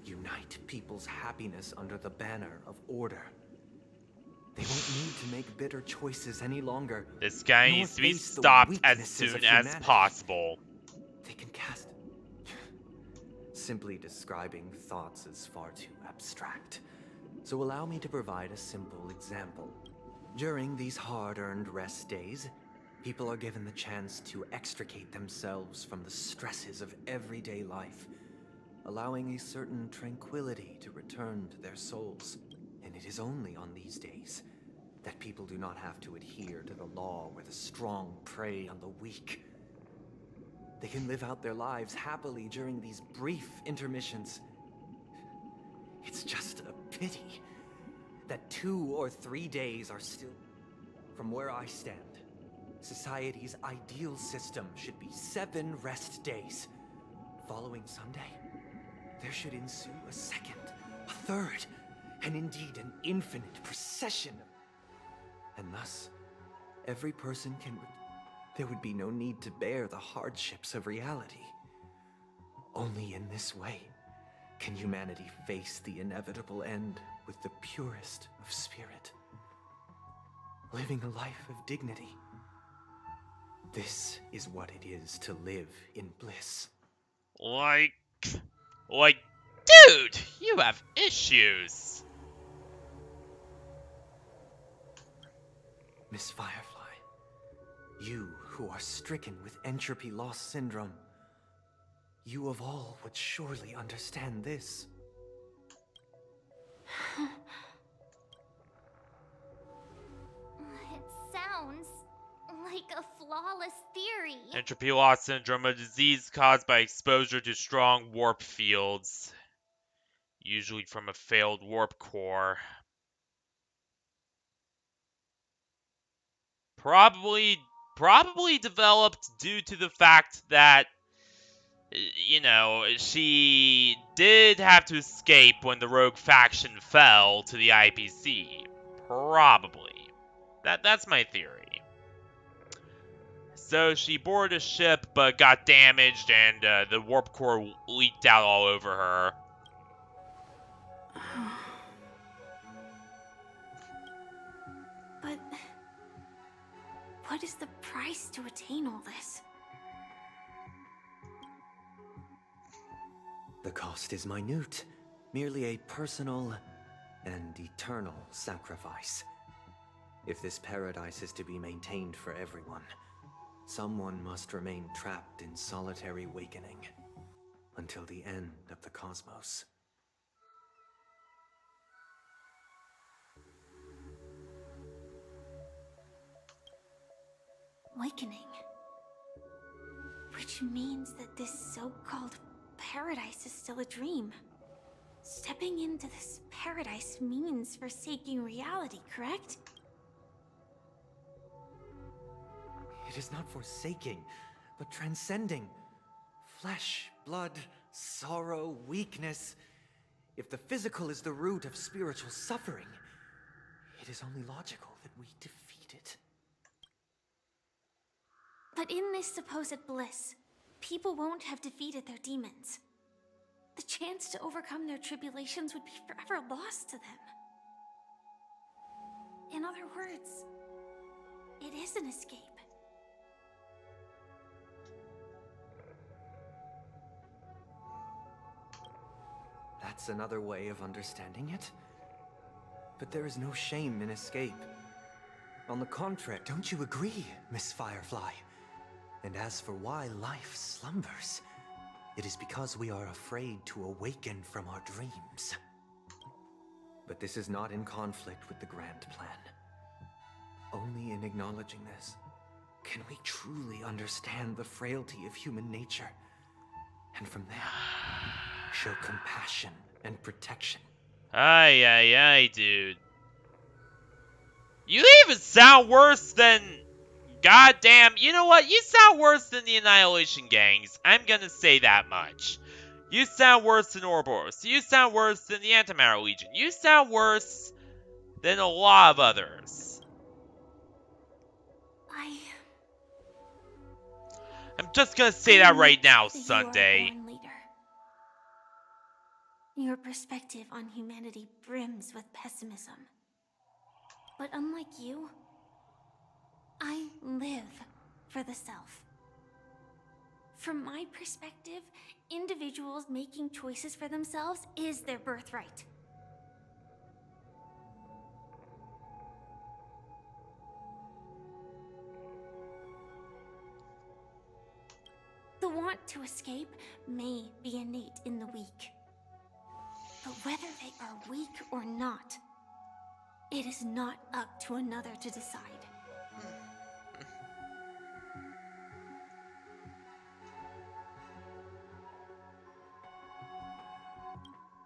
[SPEAKER 3] Unite people's happiness under the banner of order. They won't need to make bitter choices any longer.
[SPEAKER 1] This guy
[SPEAKER 3] nor
[SPEAKER 1] needs to be
[SPEAKER 3] face the
[SPEAKER 1] stopped as
[SPEAKER 3] weaknesses
[SPEAKER 1] soon
[SPEAKER 3] of
[SPEAKER 1] as
[SPEAKER 3] humanity.
[SPEAKER 1] possible.
[SPEAKER 3] They can cast... Simply describing thoughts is far too abstract. So allow me to provide a simple example. During these hard-earned rest days, people are given the chance to extricate themselves from the stresses of everyday life, allowing a certain tranquility to return to their souls. And it is only on these days that people do not have to adhere to the law where the strong prey on the weak. They can live out their lives happily during these brief intermissions. It's just a pity that 2 or 3 days are still... From where I stand, society's ideal system should be 7 rest days. Following Sunday, there should ensue a second, a third, and indeed an infinite procession. And thus, every person can... There would be no need to bear the hardships of reality. Only in this way can humanity face the inevitable end with the purest of spirit. Living a life of dignity. This is what it is to live in bliss.
[SPEAKER 1] Like, dude, you have issues.
[SPEAKER 3] Miss Firefly, you who are stricken with entropy loss syndrome, you of all would surely understand this.
[SPEAKER 7] It sounds like a flawless theory.
[SPEAKER 1] Entropy loss syndrome, a disease caused by exposure to strong warp fields, usually from a failed warp core. Probably developed due to the fact that, you know, she did have to escape when the rogue faction fell to the IPC. Probably. That's my theory. So she boarded a ship but got damaged and the warp core leaked out all over her.
[SPEAKER 8] But what is the price to attain all this?
[SPEAKER 3] The cost is minute, merely a personal and eternal sacrifice. If this paradise is to be maintained for everyone, someone must remain trapped in solitary awakening until the end of the cosmos.
[SPEAKER 8] Awakening. Which means that this so-called paradise is still a dream. Stepping into this paradise means forsaking reality, correct?
[SPEAKER 3] It is not forsaking, but transcending. Flesh, blood, sorrow, weakness. If the physical is the root of spiritual suffering, it is only logical that we defeat it.
[SPEAKER 8] But in this supposed bliss, people won't have defeated their demons. The chance to overcome their tribulations would be forever lost to them. In other words, it is an escape.
[SPEAKER 3] That's another way of understanding it. But there is no shame in escape. On the contrary, don't you agree, Miss Firefly? And as for why life slumbers, it is because we are afraid to awaken from our dreams. But this is not in conflict with the grand plan. Only in acknowledging this can we truly understand the frailty of human nature. And from there, show compassion and protection.
[SPEAKER 1] Aye, dude. You even sound worse than... Goddamn, you know what? You sound worse than the Annihilation Gangs. I'm gonna say that much. You sound worse than Ouroboros. You sound worse than the Antimatter Legion. You sound worse than a lot of others. I'm just gonna say that right now,
[SPEAKER 8] that you are a
[SPEAKER 1] Sunday.
[SPEAKER 8] born leader. Your perspective on humanity brims with pessimism. But unlike you, I live for the self. From my perspective, individuals making choices for themselves is their birthright. The want to escape may be innate in the weak. But whether they are weak or not, it is not up to another to decide.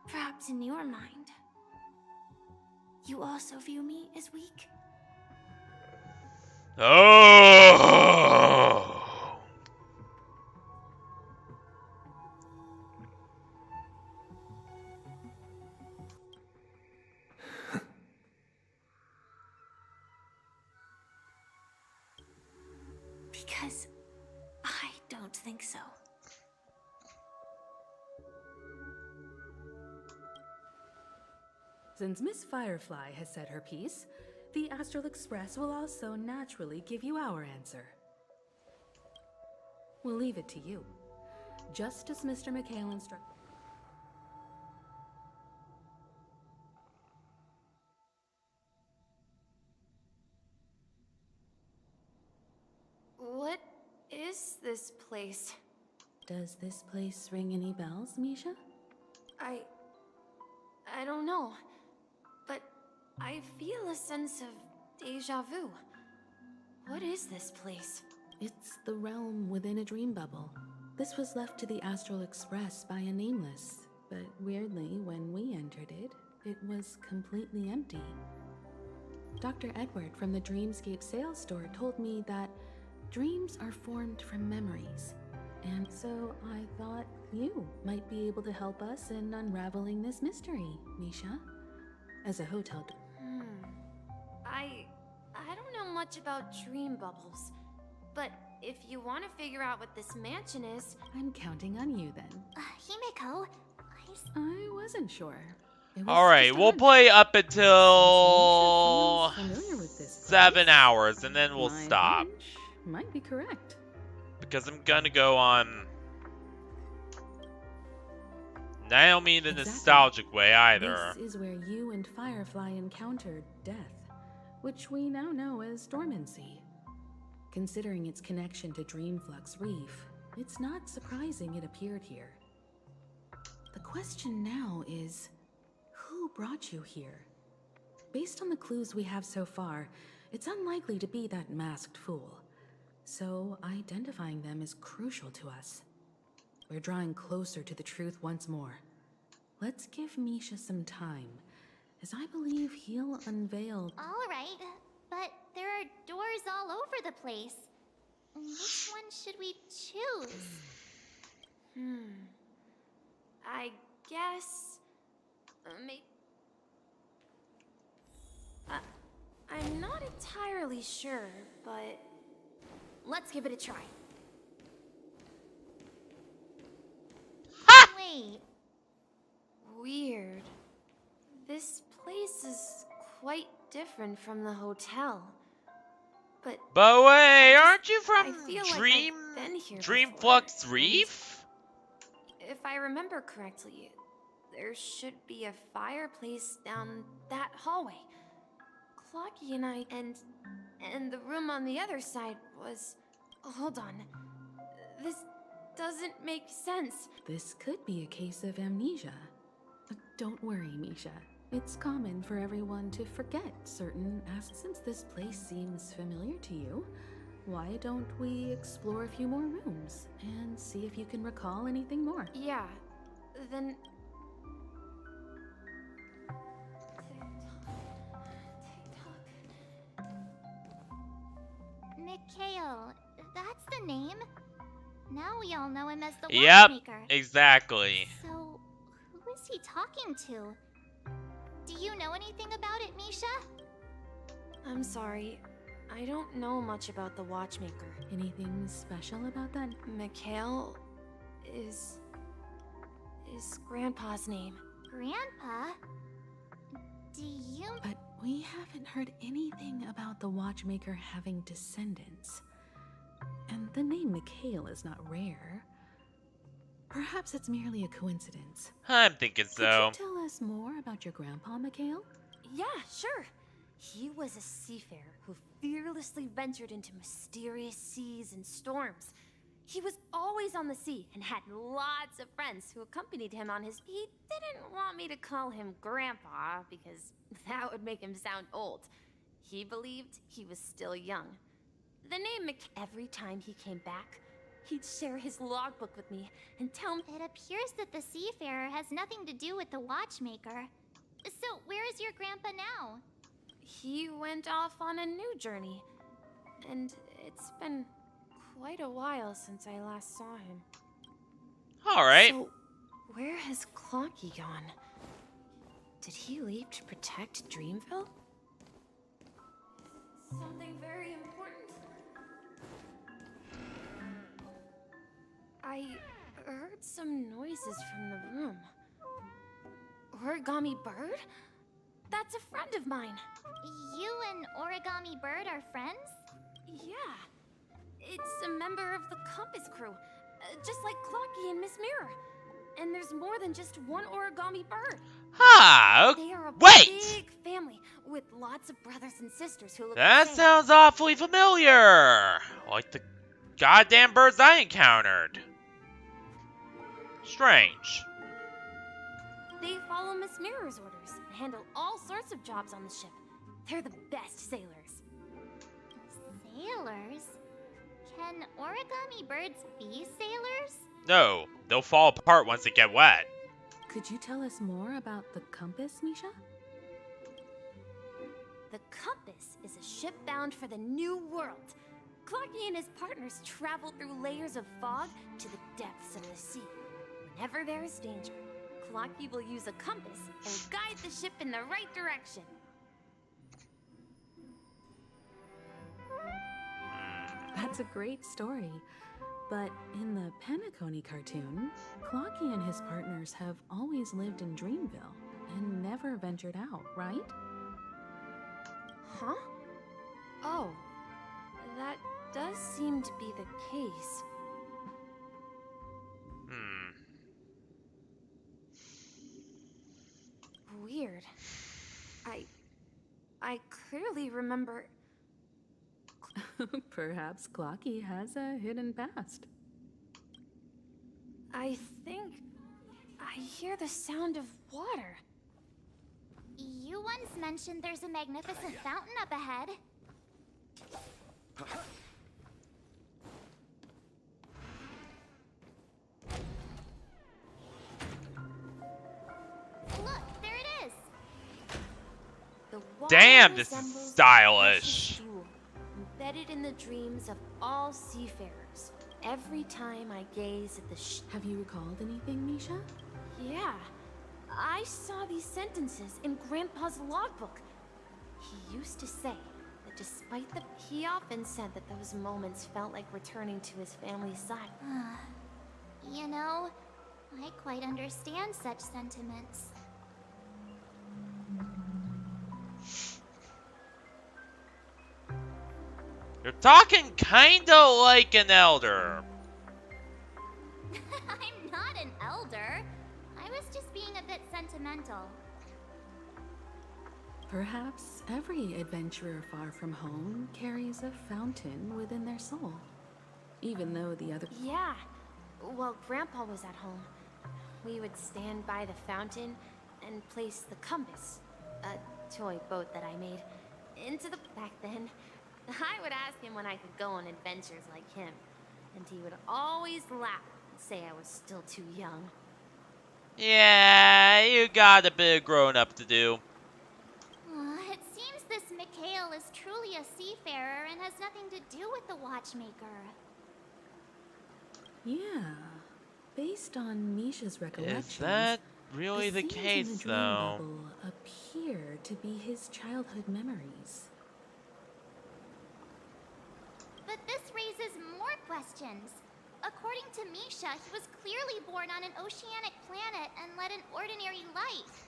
[SPEAKER 8] Perhaps in your mind, you also view me as weak?
[SPEAKER 1] Oh.
[SPEAKER 8] Because I don't think so.
[SPEAKER 16] Since Miss Firefly has said her piece, the Astral Express will also naturally give you our answer. We'll leave it to you. Just as Mr. McHale instructed.
[SPEAKER 12] What is this place?
[SPEAKER 16] Does this place ring any bells, Misha?
[SPEAKER 12] I don't know, but I feel a sense of déjà vu. What is this place?
[SPEAKER 16] It's the realm within a dream bubble. This was left to the Astral Express by a nameless, but weirdly, when we entered it, it was completely empty. Dr. Edward from the Dreamscape sales store told me that dreams are formed from memories, and so I thought you might be able to help us in unraveling this mystery, Misha. As a hotel.
[SPEAKER 12] I don't know much about dream bubbles, but if you want to figure out what this mansion is,
[SPEAKER 16] I'm counting on you then.
[SPEAKER 7] Himeko,
[SPEAKER 16] I wasn't sure.
[SPEAKER 1] Alright, we'll play up until 7 hours, and then we'll stop.
[SPEAKER 16] Might be correct.
[SPEAKER 1] Because I'm gonna go on... I don't mean the nostalgic way either.
[SPEAKER 16] This is where you and Firefly encountered death, which we now know as dormancy. Considering its connection to Dreamflux Reef, it's not surprising it appeared here. The question now is, who brought you here? Based on the clues we have so far, it's unlikely to be that masked fool. So identifying them is crucial to us. We're drawing closer to the truth once more. Let's give Misha some time, as I believe he'll unveil...
[SPEAKER 7] All right, but there are doors all over the place. Which one should we choose?
[SPEAKER 12] I guess... I'm not entirely sure, but... let's give it a try.
[SPEAKER 7] Wait.
[SPEAKER 12] Weird. This place is quite different from the hotel.
[SPEAKER 1] But wait, aren't you from
[SPEAKER 12] I've been here
[SPEAKER 1] Dreamflux Reef?
[SPEAKER 12] If I remember correctly, there should be a fireplace down that hallway. Clocky and I, and the room on the other side was... hold on. This doesn't make sense.
[SPEAKER 16] This could be a case of amnesia. But don't worry, Misha. It's common for everyone to forget certain aspects. Since this place seems familiar to you, why don't we explore a few more rooms and see if you can recall anything more?
[SPEAKER 12] Yeah, then...
[SPEAKER 7] Mikhail, that's the name. Now we all know him as the
[SPEAKER 1] Yep,
[SPEAKER 7] watchmaker.
[SPEAKER 1] exactly.
[SPEAKER 7] So, who is he talking to? Do you know anything about it, Misha?
[SPEAKER 12] I'm sorry. I don't know much about the watchmaker.
[SPEAKER 16] Anything special about that?
[SPEAKER 12] Mikhail is Grandpa's name.
[SPEAKER 7] Grandpa? Do you...
[SPEAKER 16] But we haven't heard anything about the watchmaker having descendants. And the name Mikhail is not rare. Perhaps it's merely a coincidence.
[SPEAKER 1] I'm thinking so.
[SPEAKER 16] Could you tell us more about your grandpa, Mikhail?
[SPEAKER 12] Yeah, sure. He was a seafarer who fearlessly ventured into mysterious seas and storms. He was always on the sea and had lots of friends who accompanied him on his... He didn't want me to call him Grandpa because that would make him sound old. He believed he was still young. The name every time he came back, he'd share his logbook with me and tell me...
[SPEAKER 7] It appears that the seafarer has nothing to do with the watchmaker. So, where is your grandpa now?
[SPEAKER 12] He went off on a new journey, and it's been quite a while since I last saw him.
[SPEAKER 1] Alright.
[SPEAKER 12] So, where has Clocky gone? Did he leave to protect Dreamville? Something very important. I heard some noises from the room. Origami Bird? That's a friend of mine.
[SPEAKER 7] You and Origami Bird are friends?
[SPEAKER 12] Yeah. It's a member of the Compass crew, just like Clocky and Miss Mirror. And there's more than just one Origami Bird.
[SPEAKER 1] Ah,
[SPEAKER 12] They are a
[SPEAKER 1] wait!
[SPEAKER 12] big family with lots of brothers and sisters who look
[SPEAKER 1] That
[SPEAKER 12] the same.
[SPEAKER 1] sounds awfully familiar. Like the goddamn birds I encountered. Strange.
[SPEAKER 12] They follow Miss Mirror's orders and handle all sorts of jobs on the ship. They're the best sailors.
[SPEAKER 7] Sailors? Can origami birds be sailors?
[SPEAKER 1] No, they'll fall apart once they get wet.
[SPEAKER 16] Could you tell us more about the compass, Misha?
[SPEAKER 12] The Compass is a ship bound for the New World. Clocky and his partners travel through layers of fog to the depths of the sea. Whenever there is danger, Clocky will use a compass and guide the ship in the right direction.
[SPEAKER 16] That's a great story. But in the Penacony cartoon, Clocky and his partners have always lived in Dreamville and never ventured out, right?
[SPEAKER 12] Huh? Oh, that does seem to be the case. Weird. I clearly remember...
[SPEAKER 16] Perhaps Clocky has a hidden past.
[SPEAKER 12] I think I hear the sound of water.
[SPEAKER 7] You once mentioned there's a magnificent fountain up ahead. Look, there it is.
[SPEAKER 12] The water
[SPEAKER 1] Damn, this is
[SPEAKER 12] resembles
[SPEAKER 1] stylish.
[SPEAKER 12] a precious jewel, embedded in the dreams of all seafarers. Every time I gaze at the
[SPEAKER 16] Have you recalled anything, Misha?
[SPEAKER 12] Yeah, I saw these sentences in Grandpa's logbook. He used to say that despite the... He often said that those moments felt like returning to his family's side.
[SPEAKER 7] You know, I quite understand such sentiments.
[SPEAKER 1] You're talking kinda like an elder.
[SPEAKER 7] I'm not an elder. I was just being a bit sentimental.
[SPEAKER 16] Perhaps every adventurer far from home carries a fountain within their soul. Even though the other...
[SPEAKER 12] Yeah, while Grandpa was at home, we would stand by the fountain and place the compass, a toy boat that I made, into the... Back then, I would ask him when I could go on adventures like him, and he would always laugh and say I was still too young.
[SPEAKER 1] Yeah, you got a bit grown up to do.
[SPEAKER 7] It seems this Mikhail is truly a seafarer and has nothing to do with the watchmaker.
[SPEAKER 16] Yeah. Based on Misha's recollections...
[SPEAKER 1] Is that really the case,
[SPEAKER 16] in the dream
[SPEAKER 1] though?
[SPEAKER 16] bubble appear to be his childhood memories.
[SPEAKER 7] questions. According to Misha, he was clearly born on an oceanic planet and led an ordinary life,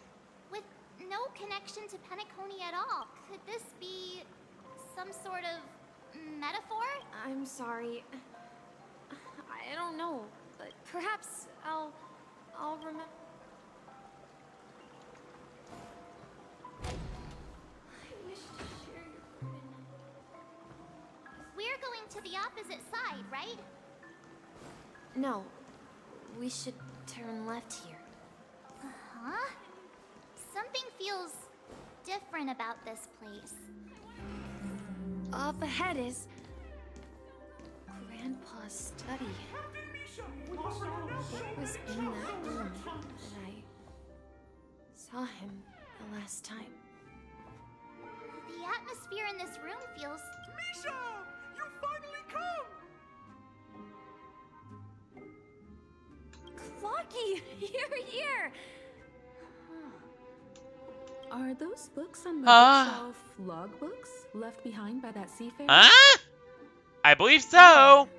[SPEAKER 7] with no connection to Penacony at all. Could this be some sort of metaphor?
[SPEAKER 12] I'm sorry. I don't know, but perhaps I'll remember.
[SPEAKER 7] We're going to the opposite side, right?
[SPEAKER 12] No, we should turn left here.
[SPEAKER 7] Huh? Something feels different about this place.
[SPEAKER 12] Up ahead is Grandpa's study. It was in that room that I saw him the last time.
[SPEAKER 7] The atmosphere in this room feels...
[SPEAKER 5] Misha! You finally come!
[SPEAKER 12] Clocky! You're here!
[SPEAKER 16] Are those books on the bookshelf logbooks left behind by that seafarer?
[SPEAKER 1] Huh? I believe so.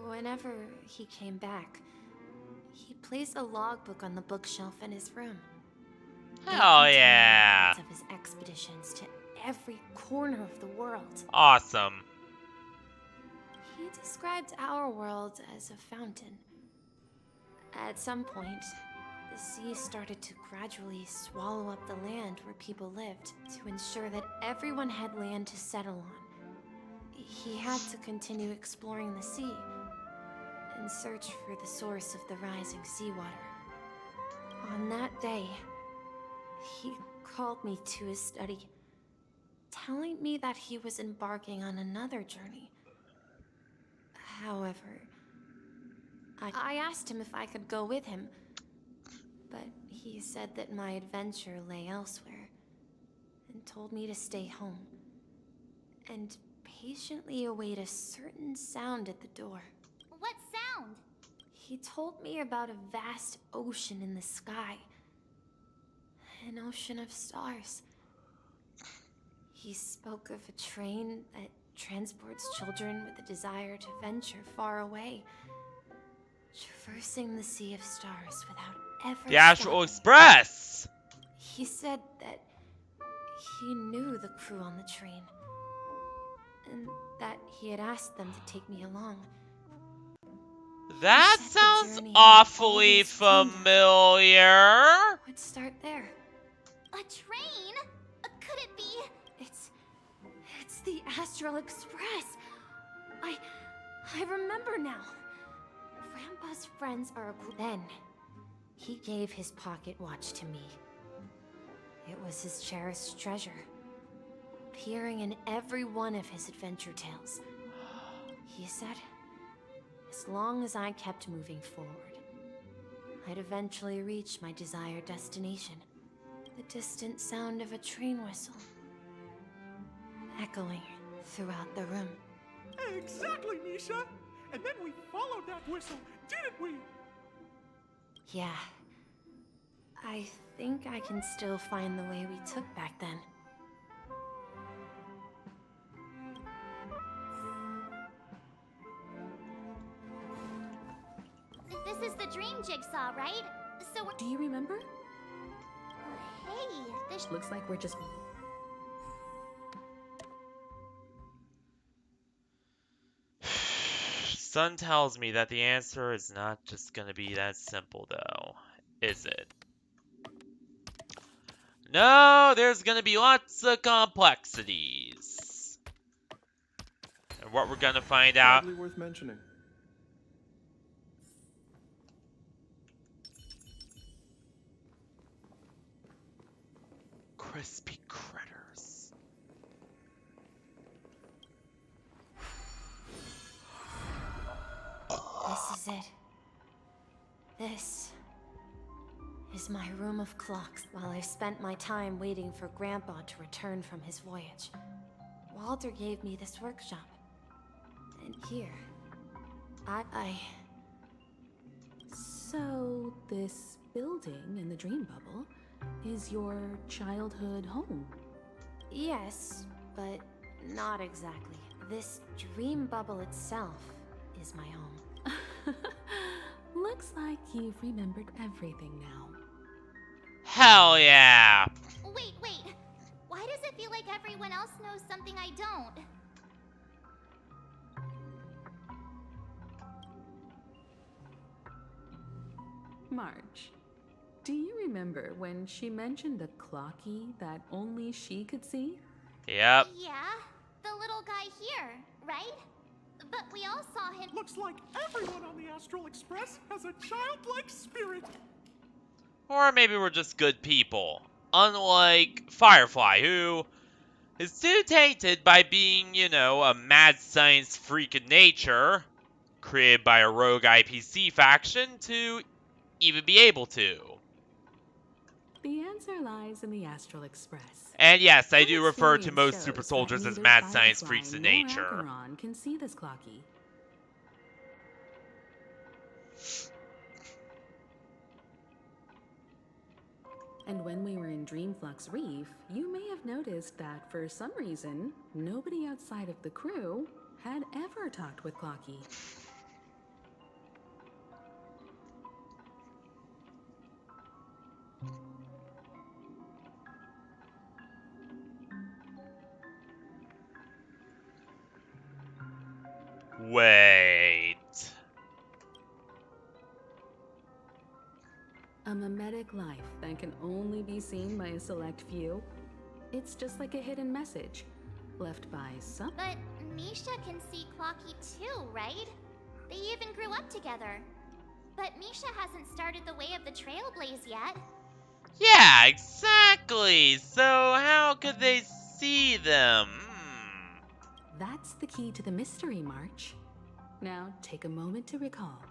[SPEAKER 12] Whenever he came back, he placed a logbook on the bookshelf in his room.
[SPEAKER 1] Hell yeah.
[SPEAKER 12] Of his expeditions to every corner of the world.
[SPEAKER 1] Awesome.
[SPEAKER 12] He described our world as a fountain. At some point, the sea started to gradually swallow up the land where people lived to ensure that everyone had land to settle on. He had to continue exploring the sea and search for the source of the rising seawater. On that day, he called me to his study, telling me that he was embarking on another journey. However, I asked him if I could go with him, but he said that my adventure lay elsewhere, and told me to stay home, and patiently await a certain sound at the door.
[SPEAKER 7] What sound?
[SPEAKER 12] He told me about a vast ocean in the sky. An ocean of stars. He spoke of a train that transports children with a desire to venture far away, traversing the sea of stars without ever
[SPEAKER 1] The Astral
[SPEAKER 12] stopping.
[SPEAKER 1] Express!
[SPEAKER 12] He said that he knew the crew on the train, and that he had asked them to take me along.
[SPEAKER 1] That sounds awfully familiar.
[SPEAKER 12] Would start there.
[SPEAKER 7] A train? Could it be?
[SPEAKER 12] It's the Astral Express. I remember now. Grandpa's friends are a group. Then, he gave his pocket watch to me. It was his cherished treasure, appearing in every one of his adventure tales. He said, as long as I kept moving forward, I'd eventually reach my desired destination. The distant sound of a train whistle, echoing throughout the room.
[SPEAKER 5] Exactly, Misha! And then we followed that whistle, didn't we?
[SPEAKER 12] Yeah. I think I can still find the way we took back then.
[SPEAKER 7] This is the dream jigsaw, right? So
[SPEAKER 16] Do you remember?
[SPEAKER 7] Hey, this
[SPEAKER 16] looks like we're just...
[SPEAKER 1] Sun tells me that the answer is not just gonna be that simple, though. Is it? No, there's gonna be lots of complexities. And what we're gonna find out...
[SPEAKER 10] Hardly worth mentioning.
[SPEAKER 1] Crispy critters.
[SPEAKER 12] This is it. This is my room of clocks. While I spent my time waiting for Grandpa to return from his voyage, Walter gave me this workshop. And here, I...
[SPEAKER 16] So, this building in the dream bubble is your childhood home?
[SPEAKER 12] Yes, but not exactly. This dream bubble itself
[SPEAKER 13] is my home.
[SPEAKER 16] Looks like you've remembered everything now.
[SPEAKER 1] Hell yeah!
[SPEAKER 7] Wait. Why does it feel like everyone else knows something I don't?
[SPEAKER 16] March, do you remember when she mentioned a clocky that only she could see?
[SPEAKER 1] Yep.
[SPEAKER 7] Yeah, the little guy here, right? But we all saw him.
[SPEAKER 5] Looks like everyone on the Astral Express has a childlike spirit.
[SPEAKER 1] Or maybe we're just good people. Unlike Firefly, who is too tainted by being, you know, a mad science freak in nature, created by a rogue IPC faction, to even be able to.
[SPEAKER 16] The answer lies in the Astral Express.
[SPEAKER 1] And yes, I do
[SPEAKER 16] Our
[SPEAKER 1] refer to
[SPEAKER 16] experience
[SPEAKER 1] most
[SPEAKER 16] shows
[SPEAKER 1] super
[SPEAKER 16] that
[SPEAKER 1] soldiers as
[SPEAKER 16] neither
[SPEAKER 1] mad science
[SPEAKER 16] Firefly
[SPEAKER 1] freaks in
[SPEAKER 16] nor
[SPEAKER 1] nature.
[SPEAKER 16] Acheron can see this clocky. And when we were in Dreamflux Reef, you may have noticed that for some reason, nobody outside of the crew had ever talked with Clocky.
[SPEAKER 1] Wait.
[SPEAKER 16] A mimetic life that can only be seen by a select few. It's just like a hidden message left by some.
[SPEAKER 7] But Misha can see Clocky too, right? They even grew up together. But Misha hasn't started the way of the Trailblaze yet.
[SPEAKER 1] Yeah, exactly. So how could they see them?
[SPEAKER 16] That's the key to the mystery, March. Now take a moment to recall.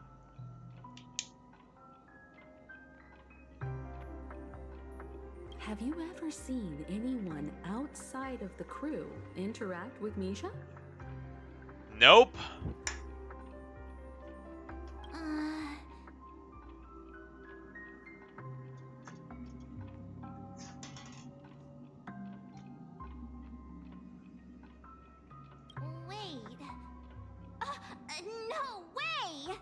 [SPEAKER 16] Have you ever seen anyone outside of the crew interact with Misha?
[SPEAKER 1] Nope.
[SPEAKER 7] Wait. No way!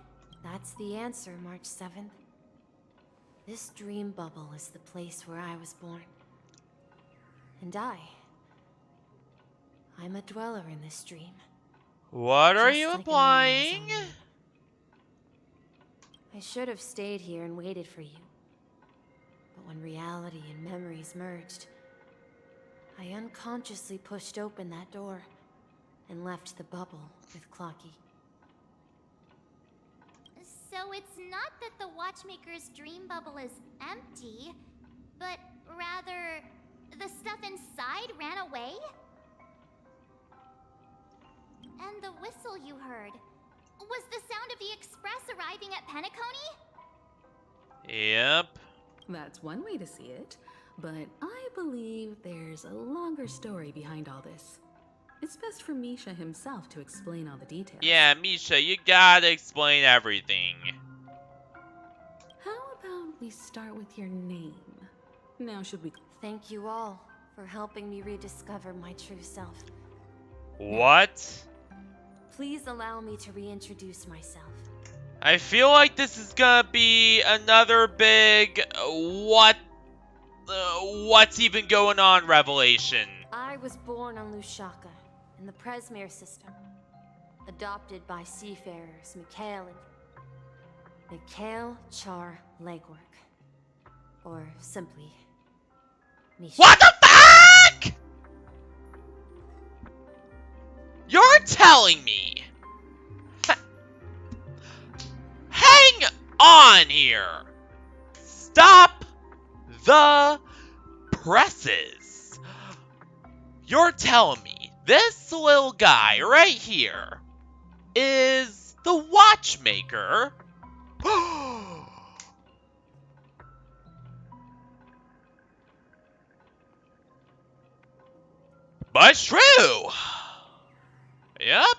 [SPEAKER 13] That's the answer, March 7th. This dream bubble is the place where I was born. And I'm a dweller in this dream.
[SPEAKER 1] What are
[SPEAKER 13] Just
[SPEAKER 1] you
[SPEAKER 13] like a
[SPEAKER 1] applying?
[SPEAKER 13] memory zone. I should have stayed here and waited for you. But when reality and memories merged, I unconsciously pushed open that door and left the bubble with Clocky.
[SPEAKER 7] So it's not that the Watchmaker's dream bubble is empty, but rather the stuff inside ran away? And the whistle you heard was the sound of the express arriving at Penacony?
[SPEAKER 1] Yep.
[SPEAKER 16] That's one way to see it, but I believe there's a longer story behind all this. It's best for Misha himself to explain all the details.
[SPEAKER 1] Yeah, Misha, you gotta explain everything.
[SPEAKER 16] How about we start with your name? Now should we...
[SPEAKER 13] Thank you all for helping me rediscover my true self.
[SPEAKER 1] What?
[SPEAKER 13] Please allow me to reintroduce myself.
[SPEAKER 1] I feel like this is gonna be another big what's even going on revelation.
[SPEAKER 13] I was born on Lushaka, in the Presmere system. Adopted by seafarers Mikhail Char Legwork. Or simply, Misha.
[SPEAKER 1] What the fuck?! You're telling me... Hang on here! Stop the presses! You're telling me this little guy right here is the Watchmaker? But it's true! Yep.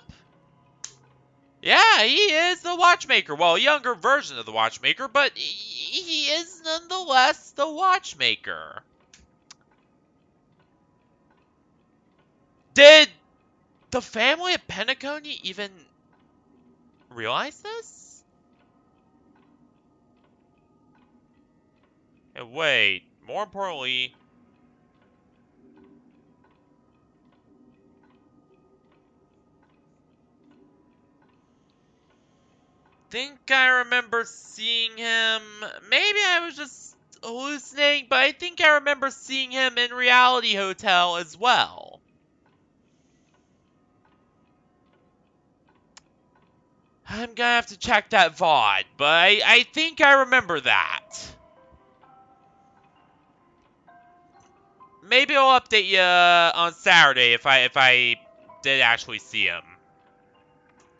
[SPEAKER 1] Yeah, he is the Watchmaker. Well, a younger version of the Watchmaker, but he is nonetheless the Watchmaker. Did the family of Penacony even realize this? And wait, more importantly... think I remember seeing him... Maybe I was just hallucinating, but I think I remember seeing him in Reality Hotel as well. I'm gonna have to check that VOD, but I think I remember that. Maybe I'll update you on Saturday if I did actually see him.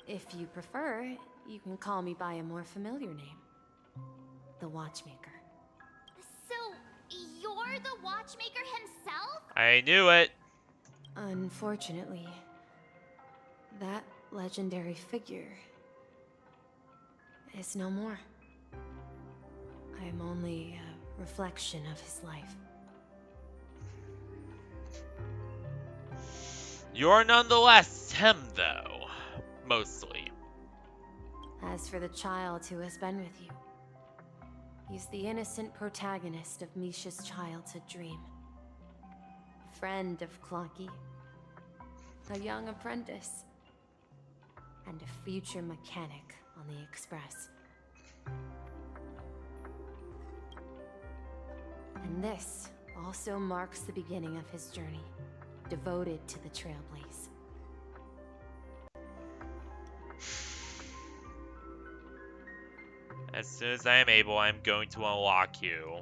[SPEAKER 13] If you prefer, you can call me by a more familiar name. The Watchmaker.
[SPEAKER 12] So, you're the Watchmaker himself?
[SPEAKER 1] I knew it.
[SPEAKER 13] Unfortunately, that legendary figure is no more. I am only a reflection of his life.
[SPEAKER 1] You're nonetheless him, though. Mostly.
[SPEAKER 13] As for the child who has been with you, he's the innocent protagonist of Misha's childhood dream. Friend of Clocky, a young apprentice, and a future mechanic on the Express. And this also marks the beginning of his journey, devoted to the Trailblaze.
[SPEAKER 1] As soon as I am able, I'm going to unlock you.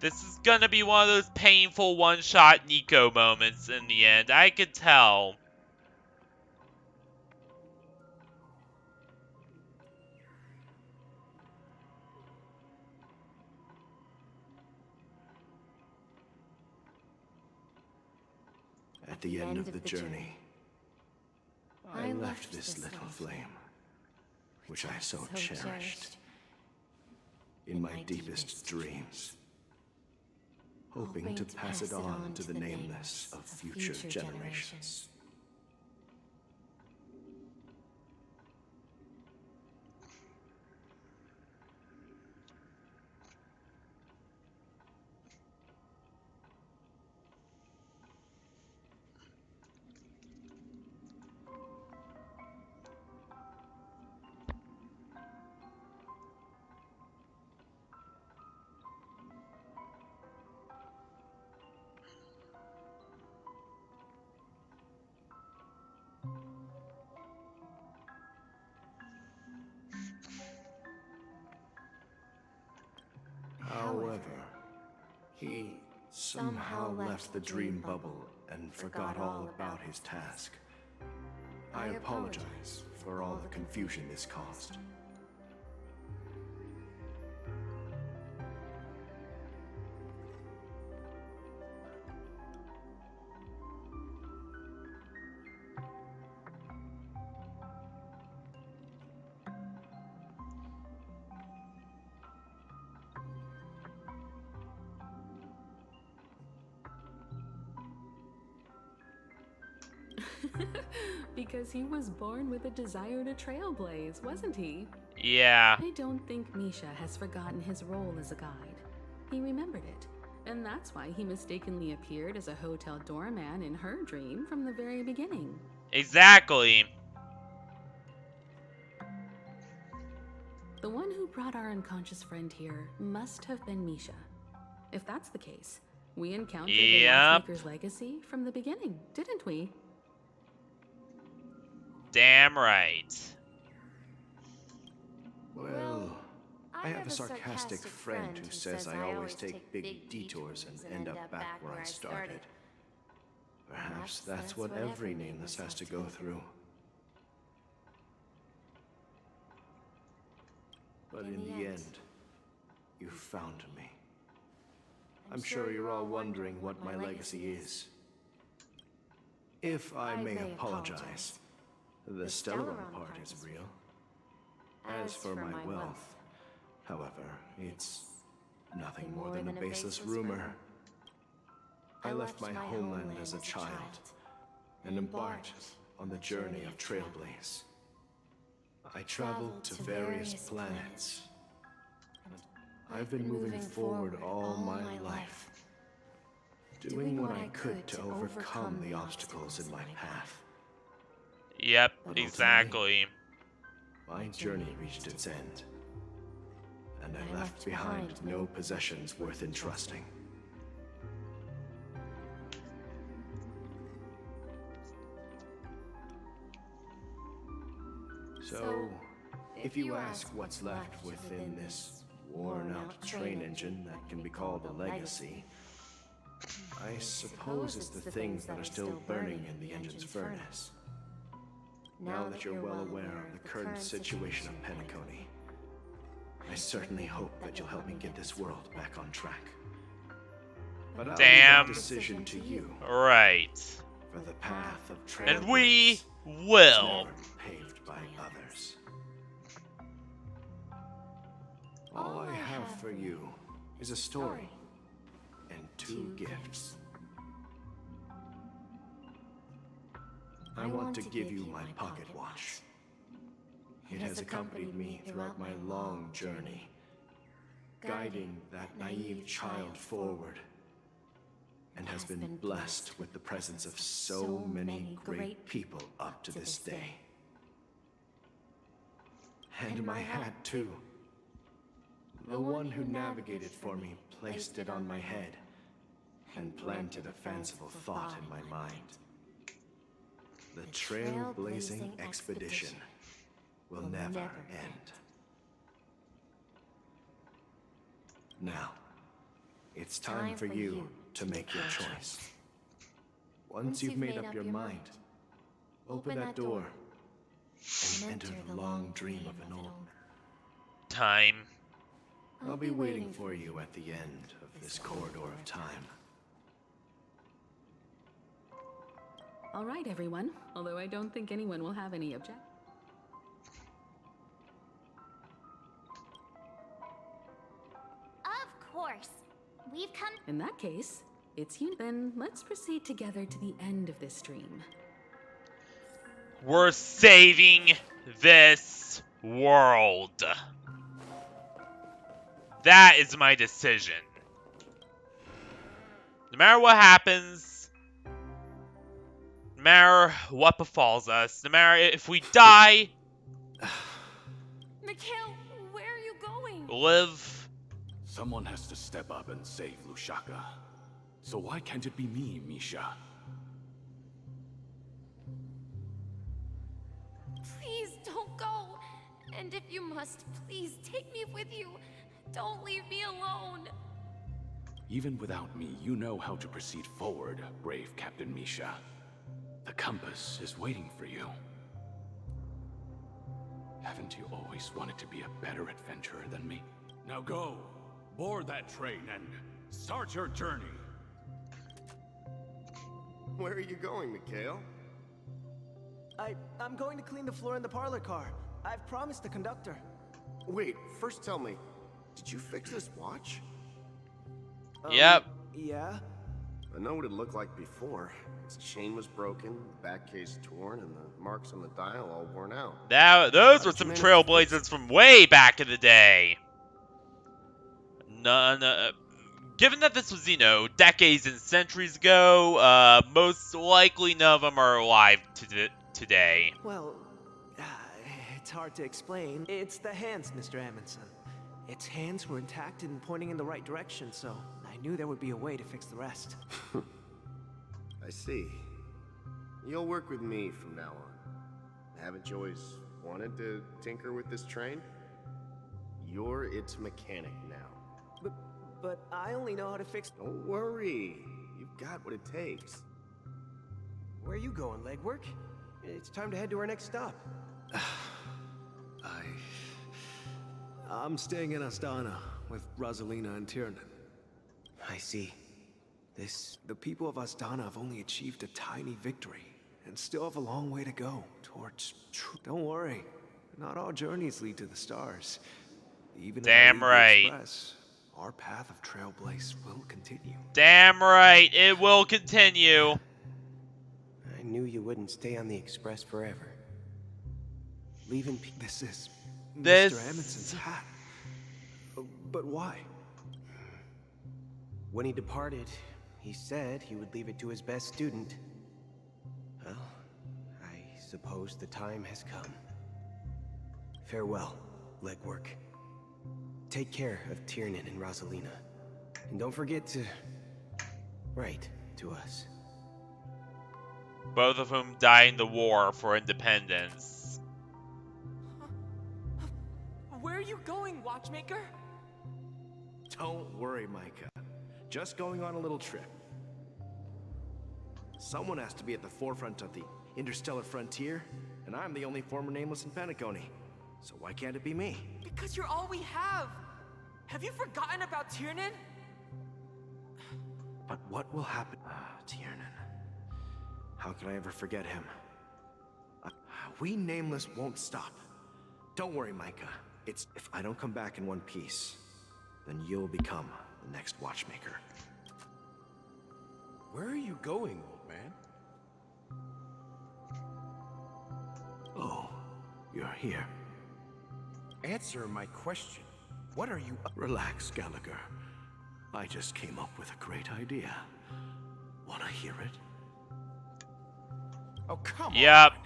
[SPEAKER 1] This is gonna be one of those painful one-shot Nico moments in the end, I could tell.
[SPEAKER 6] At the end of the journey, I left this little flame, which I so cherished, in my deepest dreams, hoping to pass it on to the nameless of future generations. However, he somehow left the dream bubble and forgot all about his task. I apologize for all the confusion this caused.
[SPEAKER 16] Because he was born with a desire to trailblaze, wasn't he?
[SPEAKER 1] Yeah.
[SPEAKER 16] I don't think Misha has forgotten his role as a guide. He remembered it, and that's why he mistakenly appeared as a hotel doorman in her dream from the very beginning.
[SPEAKER 1] Exactly.
[SPEAKER 16] The one who brought our unconscious friend here must have been Misha. If that's the case, we encountered the Watchmaker's legacy from the beginning, didn't we?
[SPEAKER 1] Damn right.
[SPEAKER 6] Well, I have a sarcastic friend who says I always take big detours and end up back where I started. Perhaps that's what every nameless has to go through. But in the end, you found me. I'm sure you're all wondering what my legacy is. If I may apologize, the Stellaron part is real. As for my wealth, however, it's nothing more than a baseless rumor. I left my homeland as a child, and embarked on the journey of Trailblaze. I traveled to various planets. I've been moving forward all my life, doing what I could to overcome the obstacles in my path.
[SPEAKER 1] Yep,
[SPEAKER 6] But
[SPEAKER 1] exactly.
[SPEAKER 6] My journey reached its end, and I left behind no possessions worth entrusting. So, if you ask what's left within this worn-out train engine that can be called a legacy, I suppose it's the things that are still burning in the engine's furnace. Now that you're well aware of the current situation of Penacony, I certainly hope that you'll help me get this world back on track. But I'll leave that decision to you.
[SPEAKER 1] Right.
[SPEAKER 6] For the path of trail
[SPEAKER 1] And we will.
[SPEAKER 6] Paved by others. All I have for you is a story and 2 gifts. I want to give you my pocket watch. It has accompanied me throughout my long journey, guiding that naive child forward, and has been blessed with the presence of so many great people up to this day. And my hat, too. The one who navigated for me placed it on my head and planted a fanciful thought in my mind. The trailblazing expedition will never end. Now, it's time for you to make your choice. Once you've made up your mind, open that door and enter the long dream of an old
[SPEAKER 1] time.
[SPEAKER 6] I'll be waiting for you at the end of this corridor of time.
[SPEAKER 16] All right, everyone. Although I don't think anyone will have any objection.
[SPEAKER 7] Of course. We've come.
[SPEAKER 16] In that case, it's you. Then let's proceed together to the end of this dream.
[SPEAKER 1] We're saving this world. That is my decision. No matter what happens, no matter what befalls us, no matter if we die,
[SPEAKER 21] Mikhail, where are you going?
[SPEAKER 1] live.
[SPEAKER 18] Someone has to step up and save Lushaka. So why can't it be me, Misha?
[SPEAKER 8] Please don't go. And if you must, please take me with you. Don't leave me alone.
[SPEAKER 18] Even without me, you know how to proceed forward, brave Captain Misha. The compass is waiting for you. Haven't you always wanted to be a better adventurer than me?
[SPEAKER 10] Now go, board that train and start your journey.
[SPEAKER 22] Where are you going, Mikhail?
[SPEAKER 20] I'm going to clean the floor in the parlor car. I've promised the conductor.
[SPEAKER 22] Wait, first tell me, did you fix this watch?
[SPEAKER 1] Yep.
[SPEAKER 20] Yeah?
[SPEAKER 22] I know what it looked like before. Its chain was broken, the back case torn, and the marks on the dial all worn out.
[SPEAKER 1] Those were some trailblazers from way back in the day. Given that this was, decades and centuries ago, most likely none of them are alive today.
[SPEAKER 20] Well, it's hard to explain. It's the hands, Mr. Amundsen. Its hands were intact and pointing in the right direction, so I knew there would be a way to fix the rest.
[SPEAKER 22] I see. You'll work with me from now on. Haven't you always wanted to tinker with this train? You're its mechanic now.
[SPEAKER 20] But I only know how to fix...
[SPEAKER 22] Don't worry. You've got what it takes.
[SPEAKER 20] Where are you going, legwork? It's time to head to our next stop. I'm staying in Astana with Rosalina and Tiernan. I see. The people of Astana have only achieved a tiny victory and still have a long way to go towards truth. Don't worry. Not all journeys lead to the stars. Even
[SPEAKER 1] Damn right.
[SPEAKER 20] Express, our path of Trailblaze will continue.
[SPEAKER 1] Damn right, it will continue.
[SPEAKER 20] I
[SPEAKER 14] knew you wouldn't stay on the Express forever. Leaving
[SPEAKER 20] This is
[SPEAKER 1] This-
[SPEAKER 20] Mr. Amundsen's hat. But why?
[SPEAKER 14] When he departed, he said he would leave it to his best student. Well, I suppose the time has come. Farewell, legwork. Take care of Tiernan and Rosalina. And don't forget to write to us.
[SPEAKER 1] Both of whom died in the war for independence.
[SPEAKER 19] Where are you going, Watchmaker?
[SPEAKER 6] Don't worry, Micah. Just going on a little trip. Someone has to be at the forefront of the interstellar frontier, and I'm the only former Nameless in Penacony. So why can't it be me?
[SPEAKER 19] Because you're all we have. Have you forgotten about Tiernan?
[SPEAKER 20] But what will happen?
[SPEAKER 14] Tiernan. How could I ever forget him?
[SPEAKER 6] We Nameless won't stop. Don't worry, Micah. It's if I don't come back in one piece, then you'll become the next Watchmaker.
[SPEAKER 15] Where are you going, old man?
[SPEAKER 20] Oh, you're here.
[SPEAKER 15] Answer my question. What are you up?
[SPEAKER 20] Relax, Gallagher. I just came up with a great idea. Wanna hear it?
[SPEAKER 15] Oh, come
[SPEAKER 1] Yep.
[SPEAKER 15] on.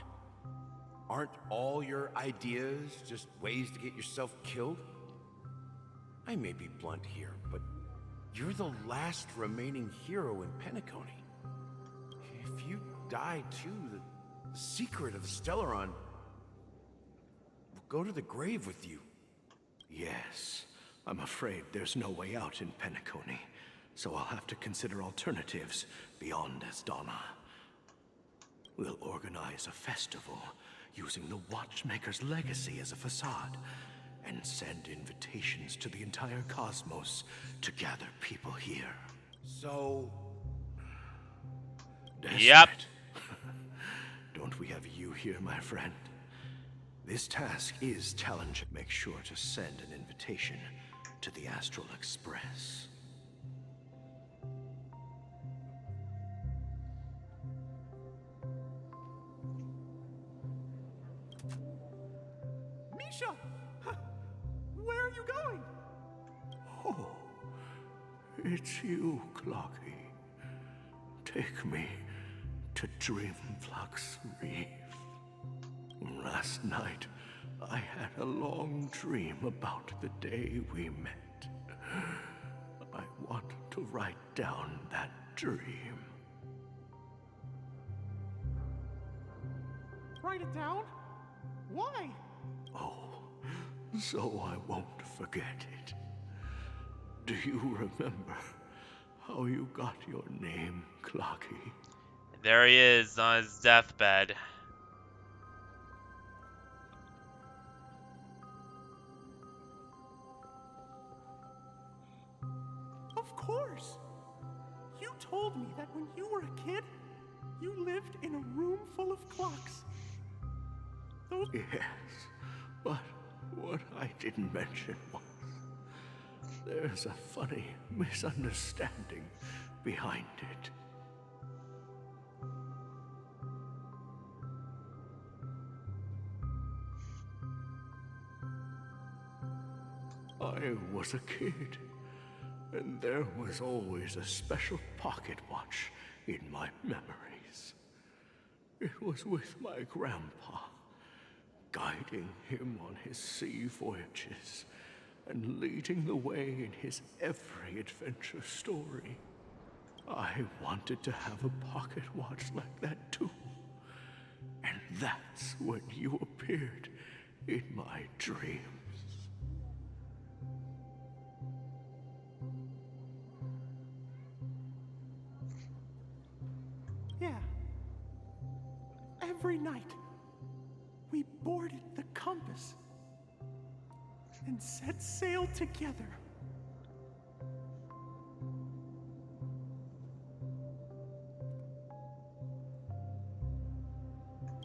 [SPEAKER 15] Aren't all your ideas just ways to get yourself killed? I may be blunt here, but you're the last remaining hero in Penacony. If you die too, the secret of the Stellaron will go to the grave with you.
[SPEAKER 20] Yes. I'm afraid there's no way out in Penacony, so I'll have to consider alternatives beyond Asdana. We'll organize a festival using the Watchmaker's legacy as a facade, and send invitations to the entire cosmos to gather people here.
[SPEAKER 15] So...
[SPEAKER 1] Yep.
[SPEAKER 20] Don't we have you here, my friend? This task is challenging. Make sure to send an invitation to the Astral Express.
[SPEAKER 5] Misha! Where are you going?
[SPEAKER 20] Oh, it's you, Clocky. Take me to Dreamflux Reef. Last night, I had a long dream about the day we met. I want to write down that dream.
[SPEAKER 5] Write it down? Why?
[SPEAKER 20] Oh, so I won't forget it. Do you remember how you got your name, Clocky?
[SPEAKER 1] There he is on his deathbed.
[SPEAKER 5] Of course! You told me that when you were a kid, you lived in a room full of clocks. Those...
[SPEAKER 20] Yes, but what I didn't mention was there's a funny misunderstanding behind it. I was a kid, and there was always a special pocket watch in my memories. It was with my grandpa, guiding him on his sea voyages and leading the way in his every adventure story. I wanted to have a pocket watch like that too. And that's when you appeared in my dreams.
[SPEAKER 5] Yeah. Every night, we boarded the compass and set sail together.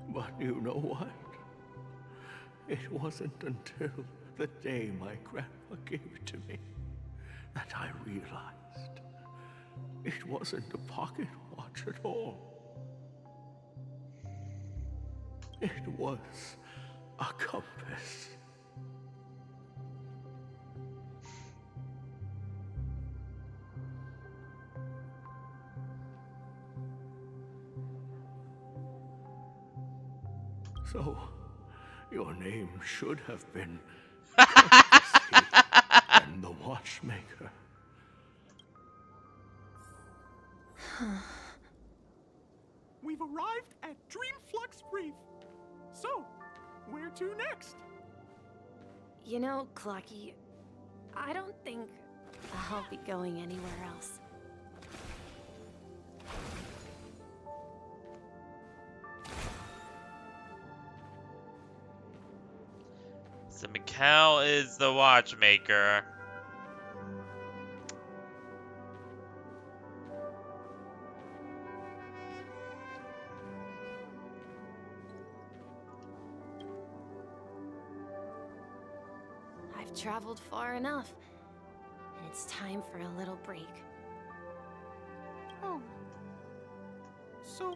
[SPEAKER 20] But you know what? It wasn't until the day my grandpa gave it to me that I realized it wasn't a pocket watch at all.
[SPEAKER 4] It was a compass. So, your name should have been Courtesy and the Watchmaker.
[SPEAKER 5] We've arrived at Dreamflux Reef. So, where to next?
[SPEAKER 13] You know, Clocky, I don't think I'll be going anywhere else.
[SPEAKER 1] So Mikhail is the watchmaker.
[SPEAKER 13] I've traveled far enough, and it's time for a little break.
[SPEAKER 5] Oh. So...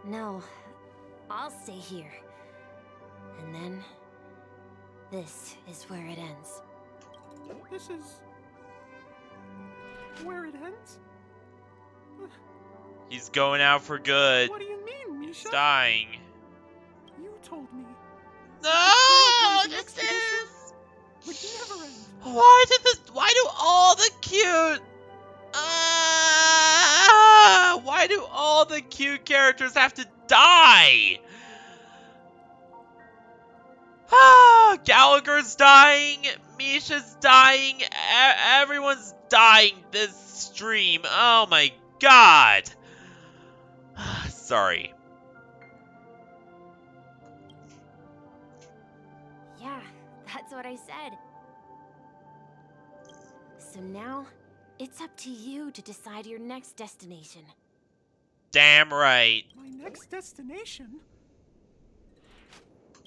[SPEAKER 13] No, I'll stay here. And then, this is where it ends.
[SPEAKER 5] This is... where it ends?
[SPEAKER 1] He's going out for good.
[SPEAKER 5] What do you mean, Misha?
[SPEAKER 1] He's dying.
[SPEAKER 5] You told me.
[SPEAKER 1] No!
[SPEAKER 5] This is... would never end.
[SPEAKER 1] Why do all the cute... why do all the cute characters have to die? Gallagher's dying, Misha's dying, everyone's dying this stream. Oh my god. Sorry.
[SPEAKER 13] Yeah, that's what I said. So now, it's up to you to decide your next destination.
[SPEAKER 1] Damn right.
[SPEAKER 5] My next destination?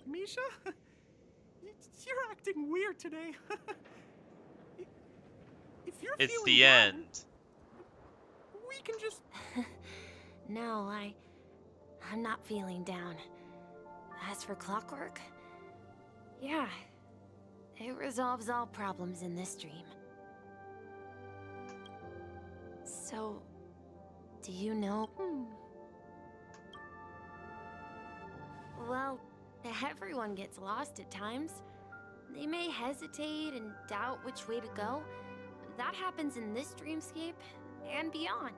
[SPEAKER 5] Misha? You're acting weird today. If you're
[SPEAKER 1] It's
[SPEAKER 5] feeling
[SPEAKER 1] the
[SPEAKER 5] down,
[SPEAKER 1] end.
[SPEAKER 5] we can just...
[SPEAKER 13] No, I'm not feeling down. As for clockwork, yeah, it resolves all problems in this dream. So, do you know? Well, everyone gets lost at times. They may hesitate and doubt which way to go. That happens in this dreamscape and beyond.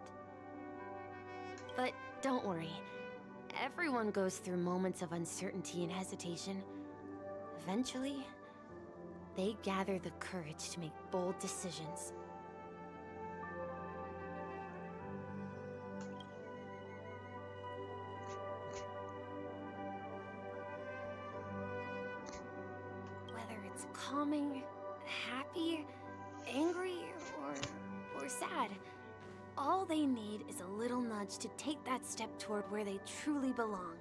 [SPEAKER 13] But don't worry. Everyone goes through moments of uncertainty and hesitation. Eventually, they gather the courage to make bold decisions. Whether it's calming, happy, angry, or sad, all they need is a little nudge to take that step toward where they truly belong.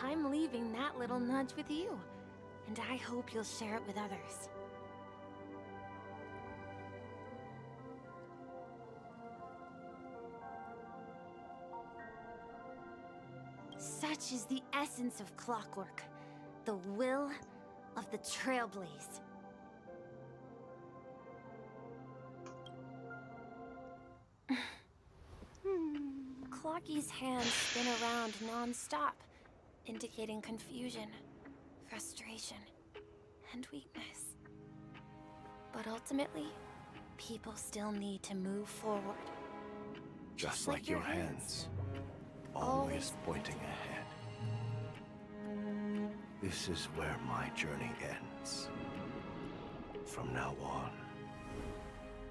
[SPEAKER 13] I'm leaving that little nudge with you, and I hope you'll share it with others. Such is the essence of clockwork, the will of the Trailblaze. Clocky's hands spin around non-stop, indicating confusion, frustration, and weakness. But ultimately, people still need to move forward.
[SPEAKER 4] Just like your hands, always pointing ahead. This is where my journey ends. From now on,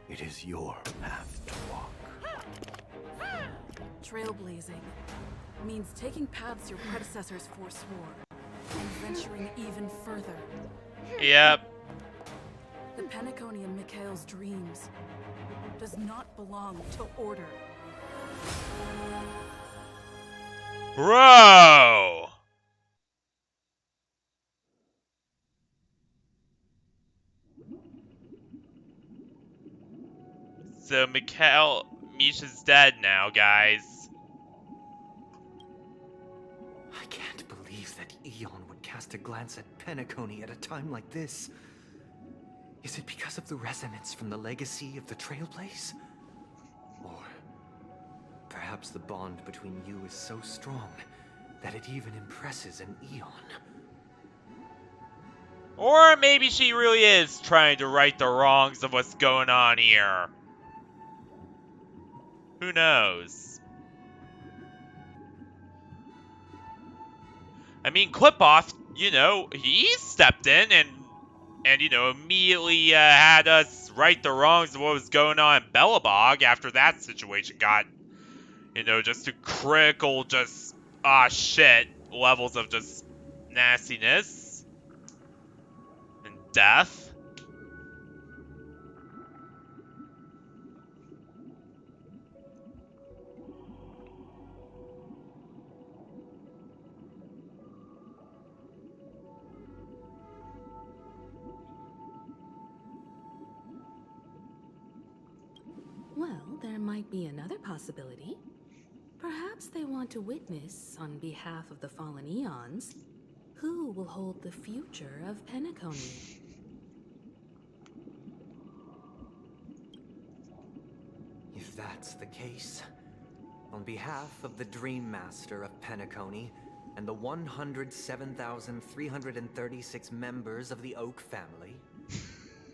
[SPEAKER 4] it is your path to walk.
[SPEAKER 16] Trailblazing means taking paths your predecessors forswore and venturing even further.
[SPEAKER 1] Yep.
[SPEAKER 16] The Penacony in Mikhail's dreams does not belong to order.
[SPEAKER 1] Bro! So Mikhail Misha's dead now, guys.
[SPEAKER 3] I can't believe that Eon would cast a glance at Penacony at a time like this. Is it because of the resonance from the legacy of the Trailblaze? Or perhaps the bond between you is so strong that it even impresses an Eon?
[SPEAKER 1] Or maybe she really is trying to right the wrongs of what's going on here. Who knows? I mean, Clipoff, you know, he stepped in and you know, immediately had us right the wrongs of what was going on in Bellabog after that situation got, you know, just to critical, just, shit, levels of just nastiness and death.
[SPEAKER 16] Well, there might be another possibility. Perhaps they want to witness, on behalf of the fallen Eons, who will hold the future of Penacony.
[SPEAKER 3] If that's the case, on behalf of the Dream Master of Penacony and the 107,336 members of the Oak family,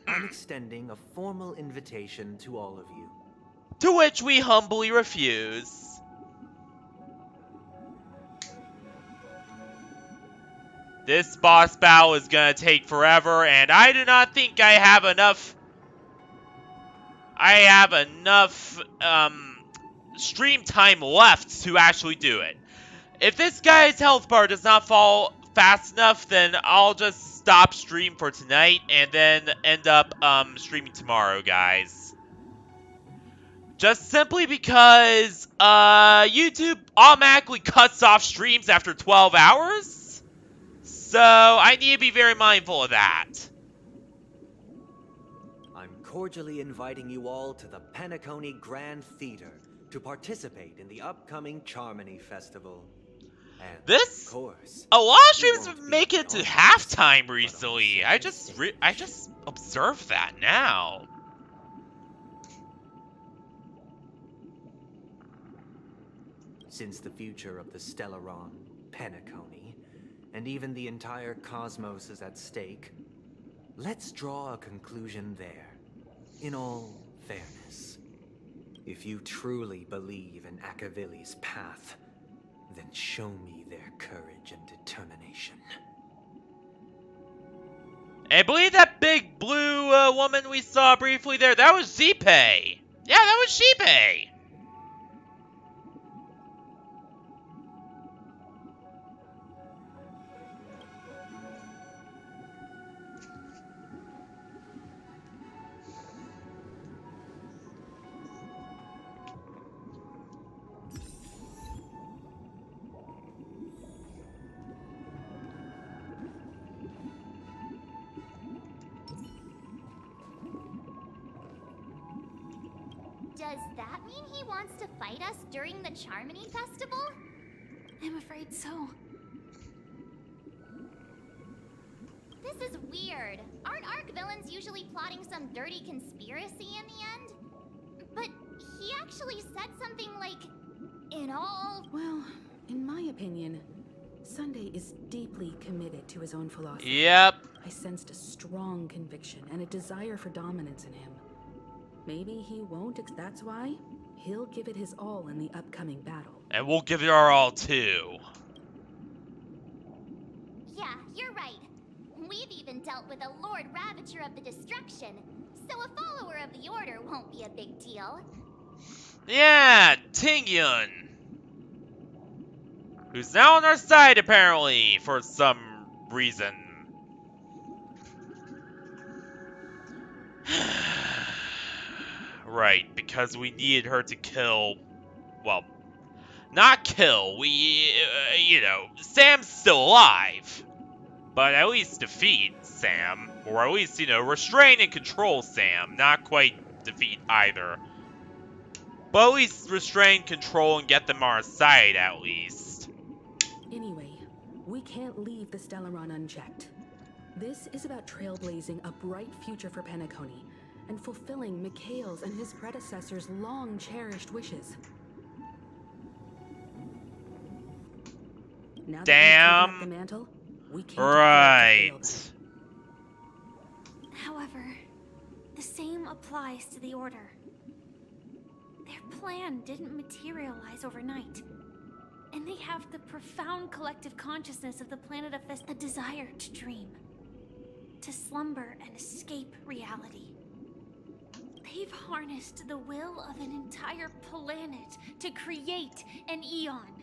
[SPEAKER 3] I'm extending a formal invitation to all of you.
[SPEAKER 1] To which we humbly refuse. This boss battle is gonna take forever, and I do not think I have enough stream time left to actually do it. If this guy's health bar does not fall fast enough, then I'll just stop stream for tonight and then end up streaming tomorrow, guys. Just simply because YouTube automatically cuts off streams after 12 hours. So I need to be very mindful of that.
[SPEAKER 3] I'm cordially inviting you all to the Penacony Grand Theater to participate in the upcoming Charmony Festival. And
[SPEAKER 1] this,
[SPEAKER 3] of course,
[SPEAKER 1] a lot of streams have made it to halftime recently. I just observed that now.
[SPEAKER 3] Since the future of the Stellaron, Penacony, and even the entire cosmos is at stake, let's draw a conclusion there, in all fairness. If you truly believe in Akavili's path, then show me their courage and determination.
[SPEAKER 1] I believe that big blue woman we saw briefly there, that was Zipe. Yeah, that was Zipe.
[SPEAKER 7] Does that mean he wants to fight us during the Charmony Festival?
[SPEAKER 8] I'm afraid so.
[SPEAKER 7] This is weird. Aren't Arc villains usually plotting some dirty conspiracy in the end? But he actually said something like, in all...
[SPEAKER 16] Well, in my opinion, Sunday is deeply committed to his own philosophy.
[SPEAKER 1] Yep.
[SPEAKER 16] I sensed a strong conviction and a desire for dominance in him. Maybe he won't, that's why he'll give it his all in the upcoming battle.
[SPEAKER 1] And we'll give it our all too.
[SPEAKER 7] Yeah, you're right. We've even dealt with a Lord Ravager of the Destruction, so a follower of the Order won't be a big deal.
[SPEAKER 1] Yeah, Tingyun. Who's now on our side, apparently, for some reason. Right, because we needed her to kill... Well, not kill. You know, Sam's still alive. But at least defeat Sam. Or at least, you know, restrain and control Sam. Not quite defeat either. But at least restrain, control, and get them on our side, at least.
[SPEAKER 16] Anyway, we can't leave the Stellaron unchecked. This is about trailblazing a bright future for Penacony and fulfilling Mikhail's and his predecessors' long-cherished wishes. Now that we've taken up the mantle, we can't afford to fail them.
[SPEAKER 8] However, the same applies to the Order. Their plan didn't materialize overnight, and they have the profound collective consciousness of the planet of Fest, a desire to dream, to slumber and escape reality. They've harnessed the will of an entire planet to create an eon.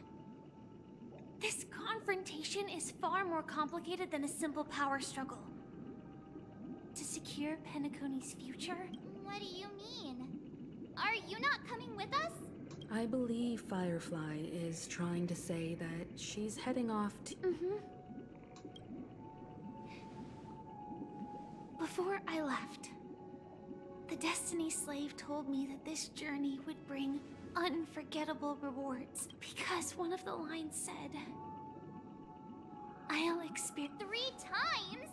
[SPEAKER 8] This confrontation is far more complicated than a simple power struggle. To secure Penacony's future?
[SPEAKER 7] What do you mean? Are you not coming with us?
[SPEAKER 16] I believe Firefly is trying to say that she's heading off to...
[SPEAKER 8] Before I left, the Destiny Slave told me that this journey would bring unforgettable rewards, because one of the lines said, I'll experience
[SPEAKER 7] 3 times?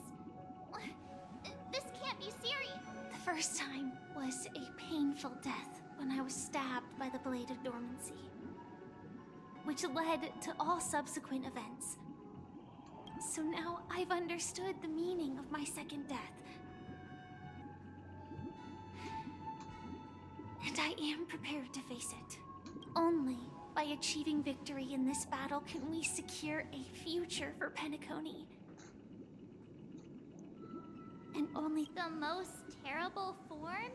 [SPEAKER 7] This can't be serious.
[SPEAKER 8] The first time was a painful death when I was stabbed by the Blade of Dormancy, which led to all subsequent events. So now I've understood the meaning of my second death. And I am prepared to face it. Only by achieving victory in this battle can we secure a future for Penacony. And only
[SPEAKER 7] the most terrible form?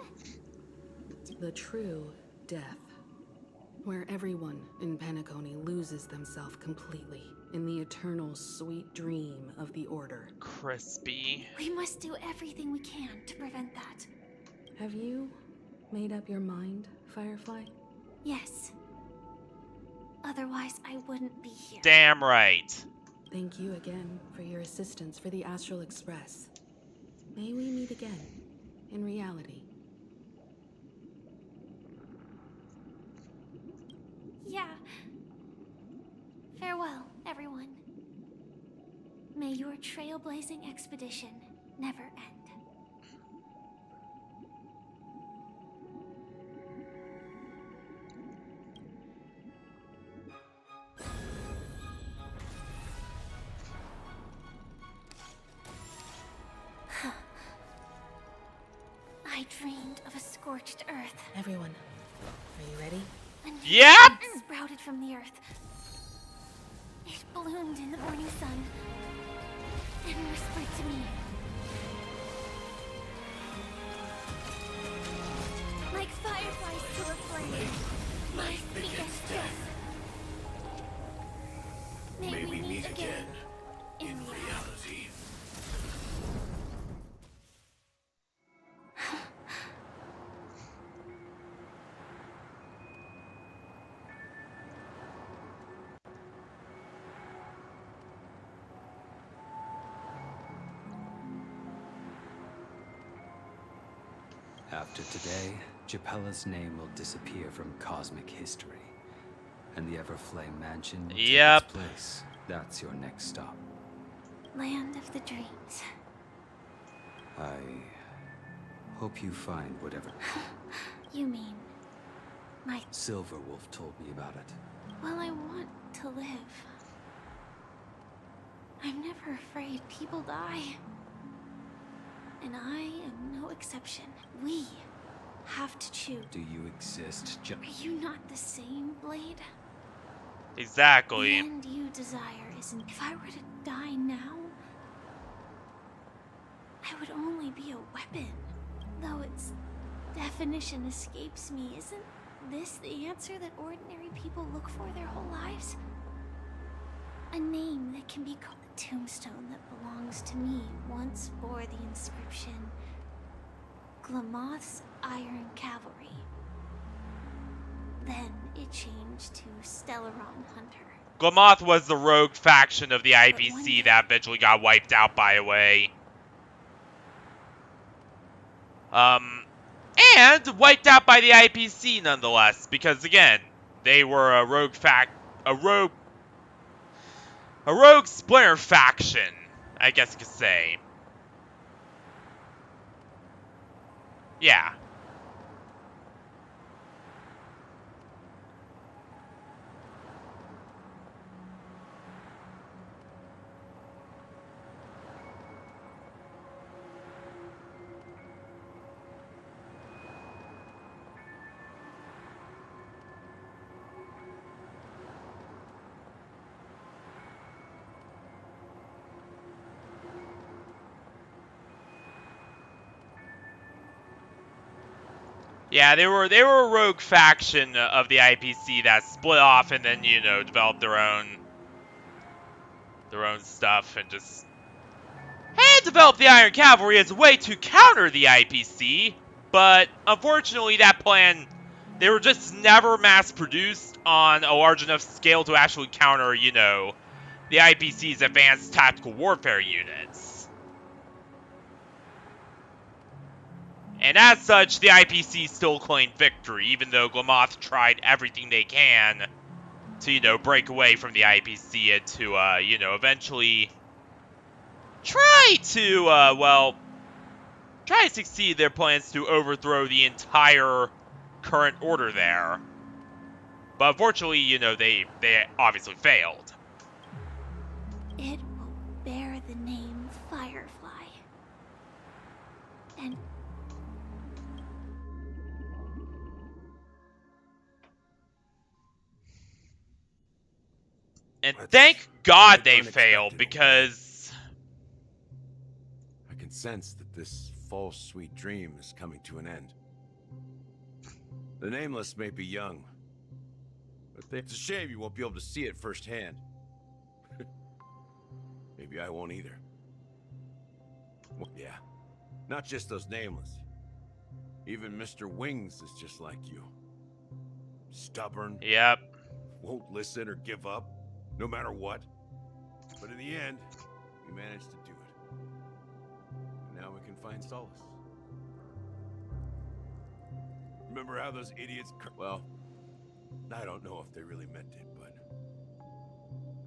[SPEAKER 16] The true death. Where everyone in Penacony loses themselves completely in the eternal sweet dream of the Order.
[SPEAKER 1] Crispy.
[SPEAKER 8] We must do everything we can to prevent that.
[SPEAKER 16] Have you made up your mind, Firefly?
[SPEAKER 8] Yes. Otherwise, I wouldn't be here.
[SPEAKER 1] Damn right.
[SPEAKER 16] Thank you again for your assistance for the Astral Express. May we meet again, in reality.
[SPEAKER 8] Yeah. Farewell, everyone. May your trailblazing expedition never end. I dreamed of a scorched earth.
[SPEAKER 16] Everyone, are you ready?
[SPEAKER 1] Yep!
[SPEAKER 8] Sprouted from the earth. It bloomed in the morning sun and whispered to me. Like fireflies to a flame, my biggest death. May we meet again in reality.
[SPEAKER 2] After today, Japella's name will disappear from cosmic history, and the Everflame Mansion will take its place. That's your next stop.
[SPEAKER 8] Land of the dreams.
[SPEAKER 2] I hope you find whatever.
[SPEAKER 8] You mean my...
[SPEAKER 2] Silverwolf told me about it.
[SPEAKER 8] Well, I want to live. I'm never afraid people die. And I am no exception. We have to choose.
[SPEAKER 2] Do you exist just...
[SPEAKER 8] Are you not the same, Blade?
[SPEAKER 1] Exactly.
[SPEAKER 8] The end you desire isn't... If I were to die now, I would only be a weapon. Though its definition escapes me, isn't this the answer that ordinary people look for their whole lives? A name that can be called. A tombstone that belongs to me once bore the inscription Glamoth's Iron Cavalry. Then it changed to Stellaron Hunter.
[SPEAKER 1] Glamoth was the rogue faction of the IVC that eventually got wiped out, by the way. And wiped out by the IPC nonetheless, because again, they were a rogue splinter faction, I guess you could say. Yeah. Yeah, they were a rogue faction of the IPC that split off and then, you know, developed their own stuff and just had developed the Iron Cavalry as a way to counter the IPC, but unfortunately that plan, they were just never mass produced on a large enough scale to actually counter, you know, the IPC's advanced tactical warfare units. And as such, the IPC still claimed victory, even though Glamoth tried everything they can to, you know, break away from the IPC and to, you know, eventually try to succeed their plans to overthrow the entire current order there. But unfortunately, you know, they obviously failed.
[SPEAKER 8] It will bear the name Firefly.
[SPEAKER 1] And thank God they failed, because
[SPEAKER 15] I can sense that this false sweet dream is coming to an end. The Nameless may be young, but it's a shame you won't be able to see it firsthand. Maybe I won't either. Well, yeah, not just those Nameless. Even Mr. Wings is just like you. Stubborn.
[SPEAKER 1] Yep.
[SPEAKER 15] Won't listen or give up, no matter what. But in the end, we managed to do it. And now we can find solace. Remember how those idiots... Well, I don't know if they really meant it, but...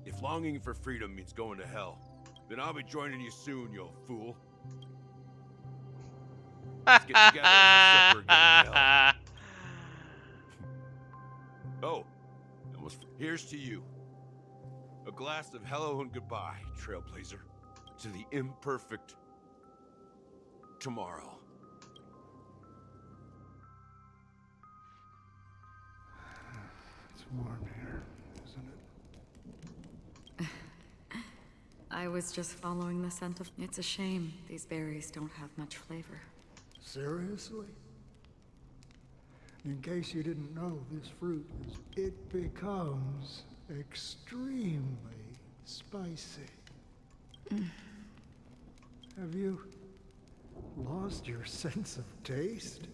[SPEAKER 15] If longing for freedom means going to hell, then I'll be joining you soon, you old fool. Let's get together and supper again in hell. Oh, here's to you. A glass of hello and goodbye, Trailblazer, to the imperfect tomorrow.
[SPEAKER 4] It's warm here, isn't it?
[SPEAKER 9] I was just following the scent of... It's a shame these berries don't have much flavor.
[SPEAKER 17] Seriously? In case you didn't know, this fruit it becomes extremely spicy. Have you lost your sense of taste?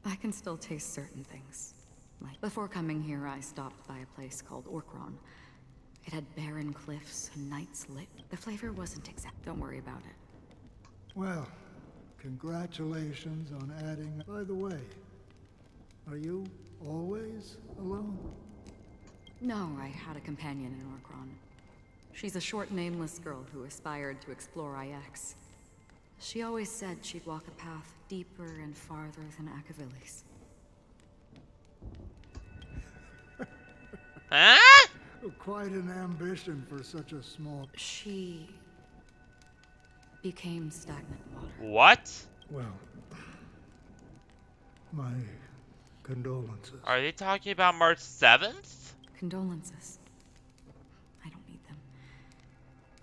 [SPEAKER 9] I can still taste certain things. Like, before coming here, I stopped by a place called Orkron. It had barren cliffs and nights lit. The flavor wasn't exact. Don't worry about it.
[SPEAKER 17] Well, congratulations on adding... By the way, are you always alone?
[SPEAKER 9] No, I had a companion in Orkron. She's a short, nameless girl who aspired to explore IX. She always said she'd walk a path deeper and farther than Akavili's.
[SPEAKER 1] Huh?
[SPEAKER 17] Quite an ambition for such a small...
[SPEAKER 9] She... became stagnant water.
[SPEAKER 1] What?
[SPEAKER 17] Well, my condolences.
[SPEAKER 1] Are they talking about March 7th?
[SPEAKER 9] Condolences. I don't need them.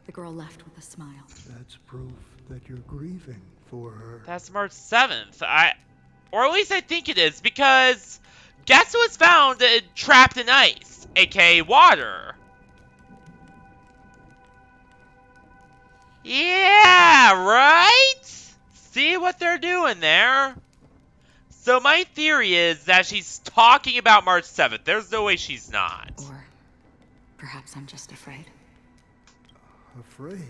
[SPEAKER 9] The girl left with a smile.
[SPEAKER 17] That's proof that you're grieving for her.
[SPEAKER 1] That's March 7th. Or at least I think it is, because guess who was found trapped in ice, aka water? Yeah, right? See what they're doing there? So my theory is that she's talking about March 7th. There's no way she's not.
[SPEAKER 9] Or perhaps I'm just afraid.
[SPEAKER 17] Afraid?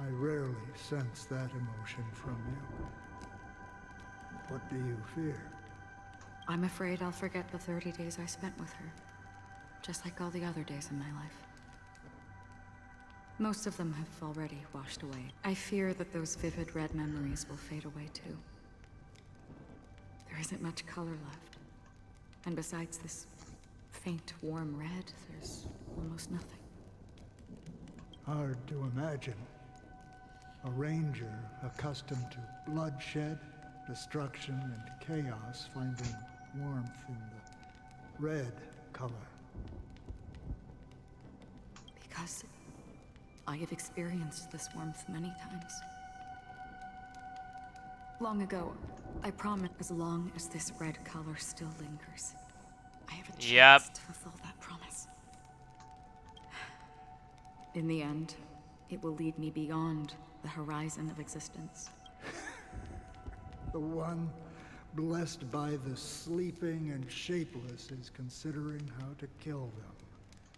[SPEAKER 17] I rarely sense that emotion from you. What do you fear?
[SPEAKER 9] I'm afraid I'll forget the 30 days I spent with her. Just like all the other days in my life. Most of them have already washed away. I fear that those vivid red memories will fade away too. There isn't much color left. And besides this faint, warm red, there's almost nothing.
[SPEAKER 17] Hard to imagine. A ranger accustomed to bloodshed, destruction, and chaos finding warmth in the red color.
[SPEAKER 9] Because I have experienced this warmth many times. Long ago, I promised as long as this red color still lingers, I have a chance to fulfill that promise. In the end, it will lead me beyond the horizon of existence.
[SPEAKER 17] The one blessed by the sleeping and shapeless is considering how to kill them.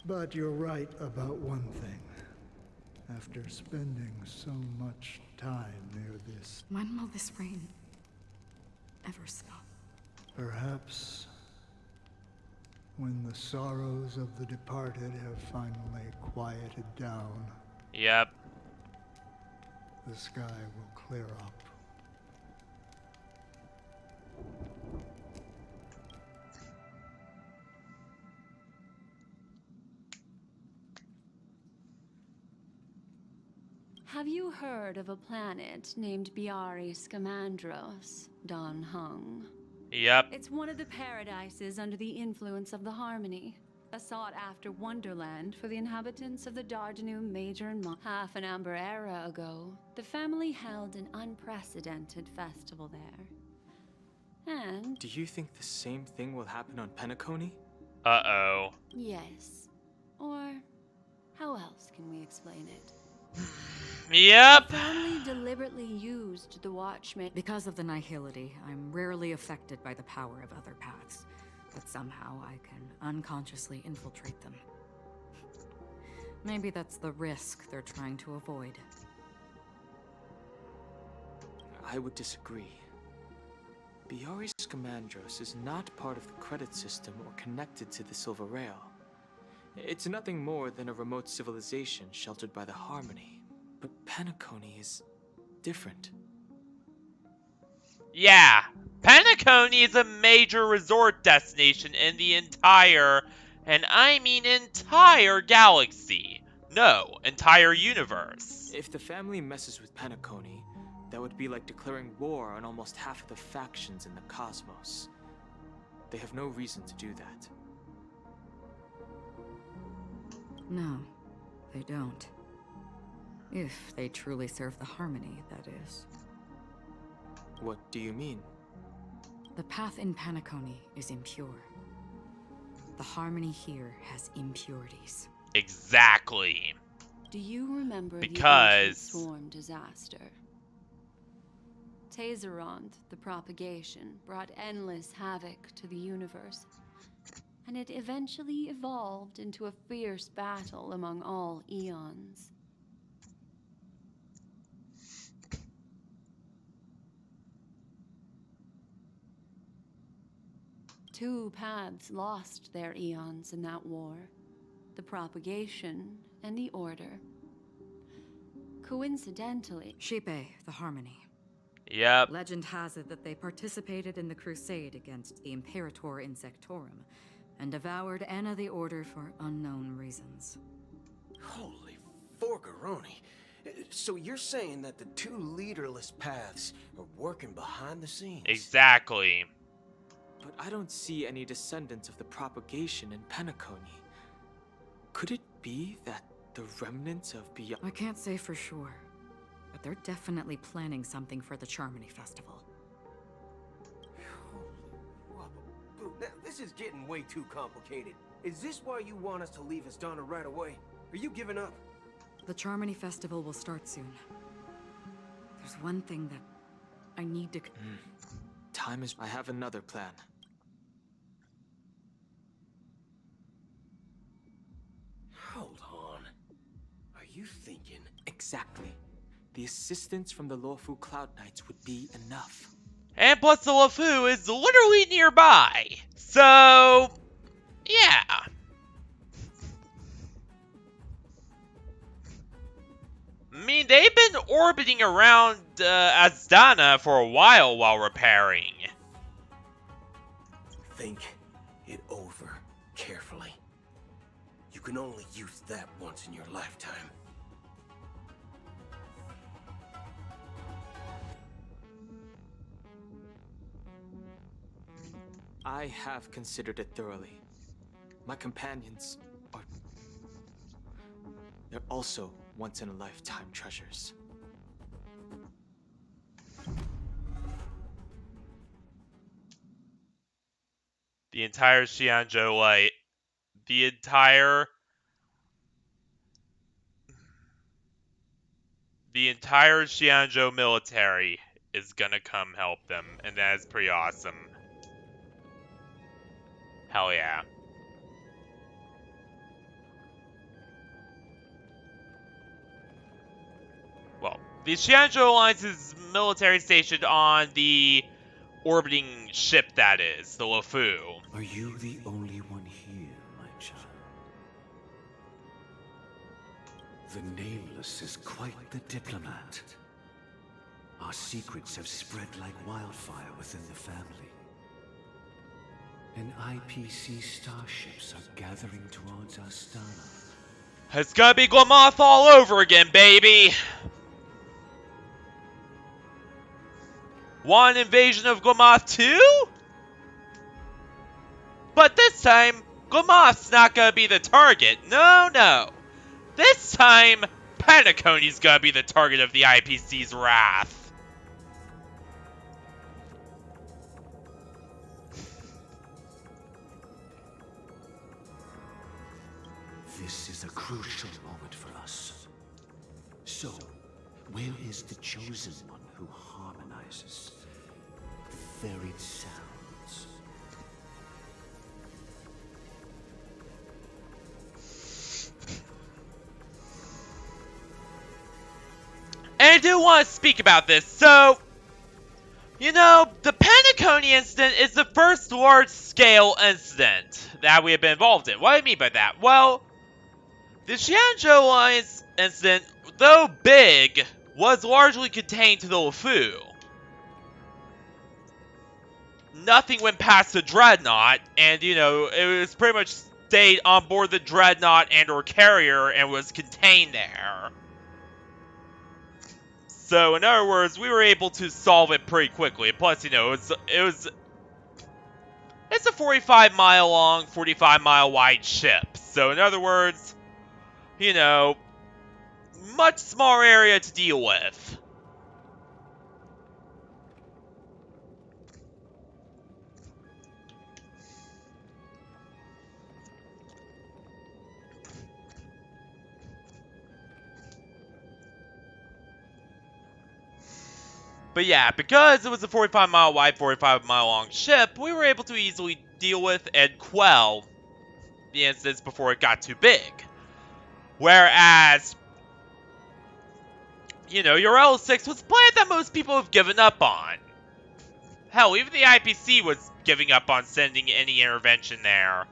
[SPEAKER 17] But you're right about one thing. After spending so much time near this...
[SPEAKER 9] When will this rain ever stop?
[SPEAKER 17] Perhaps when the sorrows of the departed have finally quieted down.
[SPEAKER 1] Yep.
[SPEAKER 17] The sky will clear up.
[SPEAKER 21] Have you heard of a planet named Biari Scamandros, Don Hung?
[SPEAKER 1] Yep.
[SPEAKER 21] It's one of the paradises under the influence of the Harmony. A sought-after wonderland for the inhabitants of the Dardanu Major and half an Amber era ago, the family held an unprecedented festival there. And...
[SPEAKER 11] Do you think the same thing will happen on Penacony?
[SPEAKER 1] Uh-oh.
[SPEAKER 21] yes. Or how else can we explain it?
[SPEAKER 1] Yep.
[SPEAKER 21] The family deliberately used the Watchmen.
[SPEAKER 9] Because of the nihility, I'm rarely affected by the power of other paths. But somehow I can unconsciously infiltrate them. Maybe that's the risk they're trying to avoid.
[SPEAKER 11] I would disagree. Biari Scamandros is not part of the credit system or connected to the Silver Rail. It's nothing more than a remote civilization sheltered by the Harmony. But Penacony is different.
[SPEAKER 1] Yeah, Penacony is a major resort destination in the entire, and I mean entire galaxy. No, entire universe.
[SPEAKER 11] If the family messes with Penacony, that would be like declaring war on almost half of the factions in the cosmos. They have no reason to do that.
[SPEAKER 9] No, they don't. If they truly serve the Harmony, that is.
[SPEAKER 11] What do you mean?
[SPEAKER 9] The path in Penacony is impure. The Harmony here has impurities.
[SPEAKER 1] Exactly.
[SPEAKER 21] Do you remember the ancient swarm disaster? Tazerond, the propagation, brought endless havoc to the universe, and it eventually evolved into a fierce battle among all eons. Two paths lost their eons in that war, the propagation and the order. Coincidentally,
[SPEAKER 9] Shipe, the Harmony.
[SPEAKER 1] Yep.
[SPEAKER 9] Legend has it that they participated in the crusade against the Imperator Insectorum and devoured Anna the Order for unknown reasons.
[SPEAKER 14] Holy forgaroni. So you're saying that the two leaderless paths are working behind the scenes?
[SPEAKER 1] Exactly.
[SPEAKER 11] But I don't see any descendants of the propagation in Penacony. Could it be that the remnants of Beyond...
[SPEAKER 9] I can't say for sure, but they're definitely planning something for the Charmony Festival.
[SPEAKER 14] Now, this is getting way too complicated. Is this why you want us to leave Astana right away? Are you giving up?
[SPEAKER 9] The Charmony Festival will start soon. There's one thing that I need to...
[SPEAKER 11] Time is... I have another plan.
[SPEAKER 14] Hold on. Are you thinking...
[SPEAKER 11] Exactly. the assistance from the Lawfu Cloud Knights would be enough.
[SPEAKER 1] And plus the Lawfu is literally nearby. So, yeah. I mean, they've been orbiting around Asdana for a while repairing.
[SPEAKER 14] Think it over carefully. You can only use that once in your lifetime.
[SPEAKER 11] I have considered it thoroughly. My companions are... they're also once-in-a-lifetime treasures.
[SPEAKER 1] The entire Xianzhou Light. The entire Xianzhou military is gonna come help them, and that is pretty awesome. Hell yeah. Well, the Xianzhou Alliance is military stationed on the orbiting ship that is, the Lawfu.
[SPEAKER 4] Are you the only one here, my child? The Nameless is quite the diplomat. Our secrets have spread like wildfire within the family. And IPC starships are gathering towards Astana.
[SPEAKER 1] It's gonna be Glamoth all over again, baby! Want an invasion of Glamoth 2? But this time, Glamoth's not gonna be the target. No, no. This time, Penacony's gonna be the target of the IPC's wrath.
[SPEAKER 4] This is a crucial moment for us. So, where is the chosen one who harmonizes the varied sounds?
[SPEAKER 1] And I do want to speak about this, so... You know, the Penacony incident is the first large-scale incident that we have been involved in. What do I mean by that? Well, the Xianzhou Alliance incident, though big, was largely contained to the Lawfu. Nothing went past the Dreadnought, and, you know, it was pretty much stayed on board the Dreadnought and or carrier and was contained there. So, in other words, we were able to solve it pretty quickly. Plus, you know, it's a 45-mile long, 45-mile wide ship. So, in other words, you know, much smaller area to deal with. But yeah, because it was a 45-mile wide, 45-mile long ship, we were able to easily deal with and quell the incidents before it got too big. Whereas, you know, your L6 was a planet that most people have given up on. Hell, even the IPC was giving up on sending any intervention there.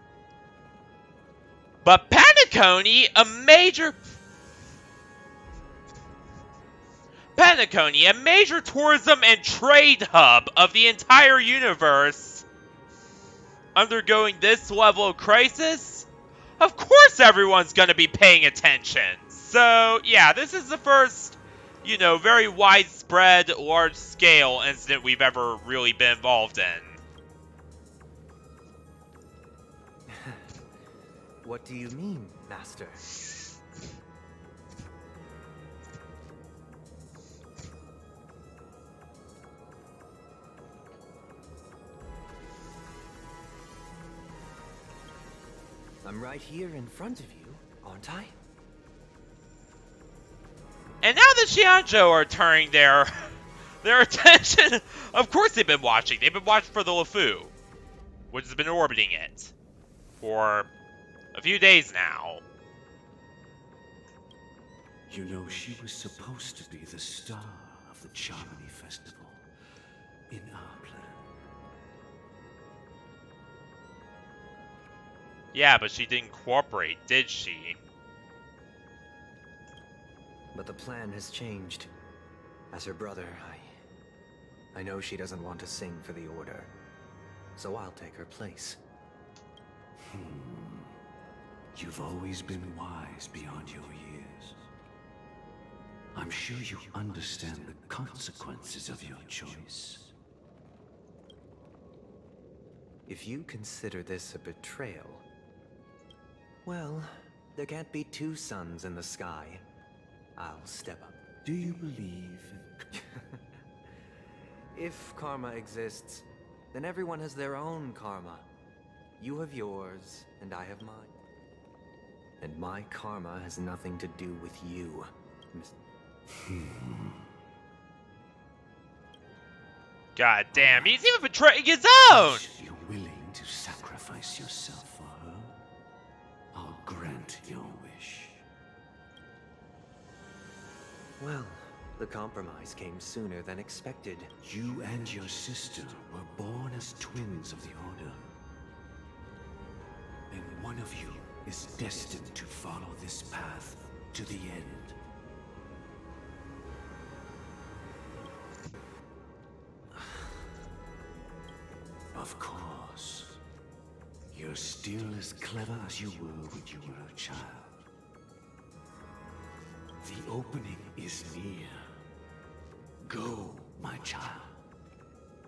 [SPEAKER 1] But Penacony, a major tourism and trade hub of the entire universe, undergoing this level of crisis, of course everyone's gonna be paying attention. So, yeah, this is the first, you know, very widespread, large-scale incident we've ever really been involved in.
[SPEAKER 3] What do you mean, Master? I'm right here in front of you, aren't I?
[SPEAKER 1] And now the Xianzhou are turning their attention. Of course they've been watching. They've been watching for the Lawfu, which has been orbiting it for a few days now.
[SPEAKER 4] You know, she was supposed to be the star of the Charmony Festival in our plan.
[SPEAKER 1] Yeah, but she didn't cooperate, did she?
[SPEAKER 3] But the plan has changed. As her brother, I know she doesn't want to sing for the Order. So I'll take her place.
[SPEAKER 4] You've always been wise beyond your years. I'm sure you understand the consequences of your choice.
[SPEAKER 3] If you consider this a betrayal, well, there can't be two suns in the sky. I'll step up.
[SPEAKER 4] Do you believe
[SPEAKER 3] If karma exists, then everyone has their own karma. You have yours, and I have mine. And my karma has nothing to do with you, Miss...
[SPEAKER 1] God damn, he's even betraying his own!
[SPEAKER 4] You're willing to sacrifice yourself for her? I'll grant your wish.
[SPEAKER 3] Well, the compromise came sooner than expected.
[SPEAKER 4] You and your sister were born as twins of the Order. And one of you is destined to follow this path to the end. Of course. You're still as clever as you were when you were a child. The opening is near. Go, my child.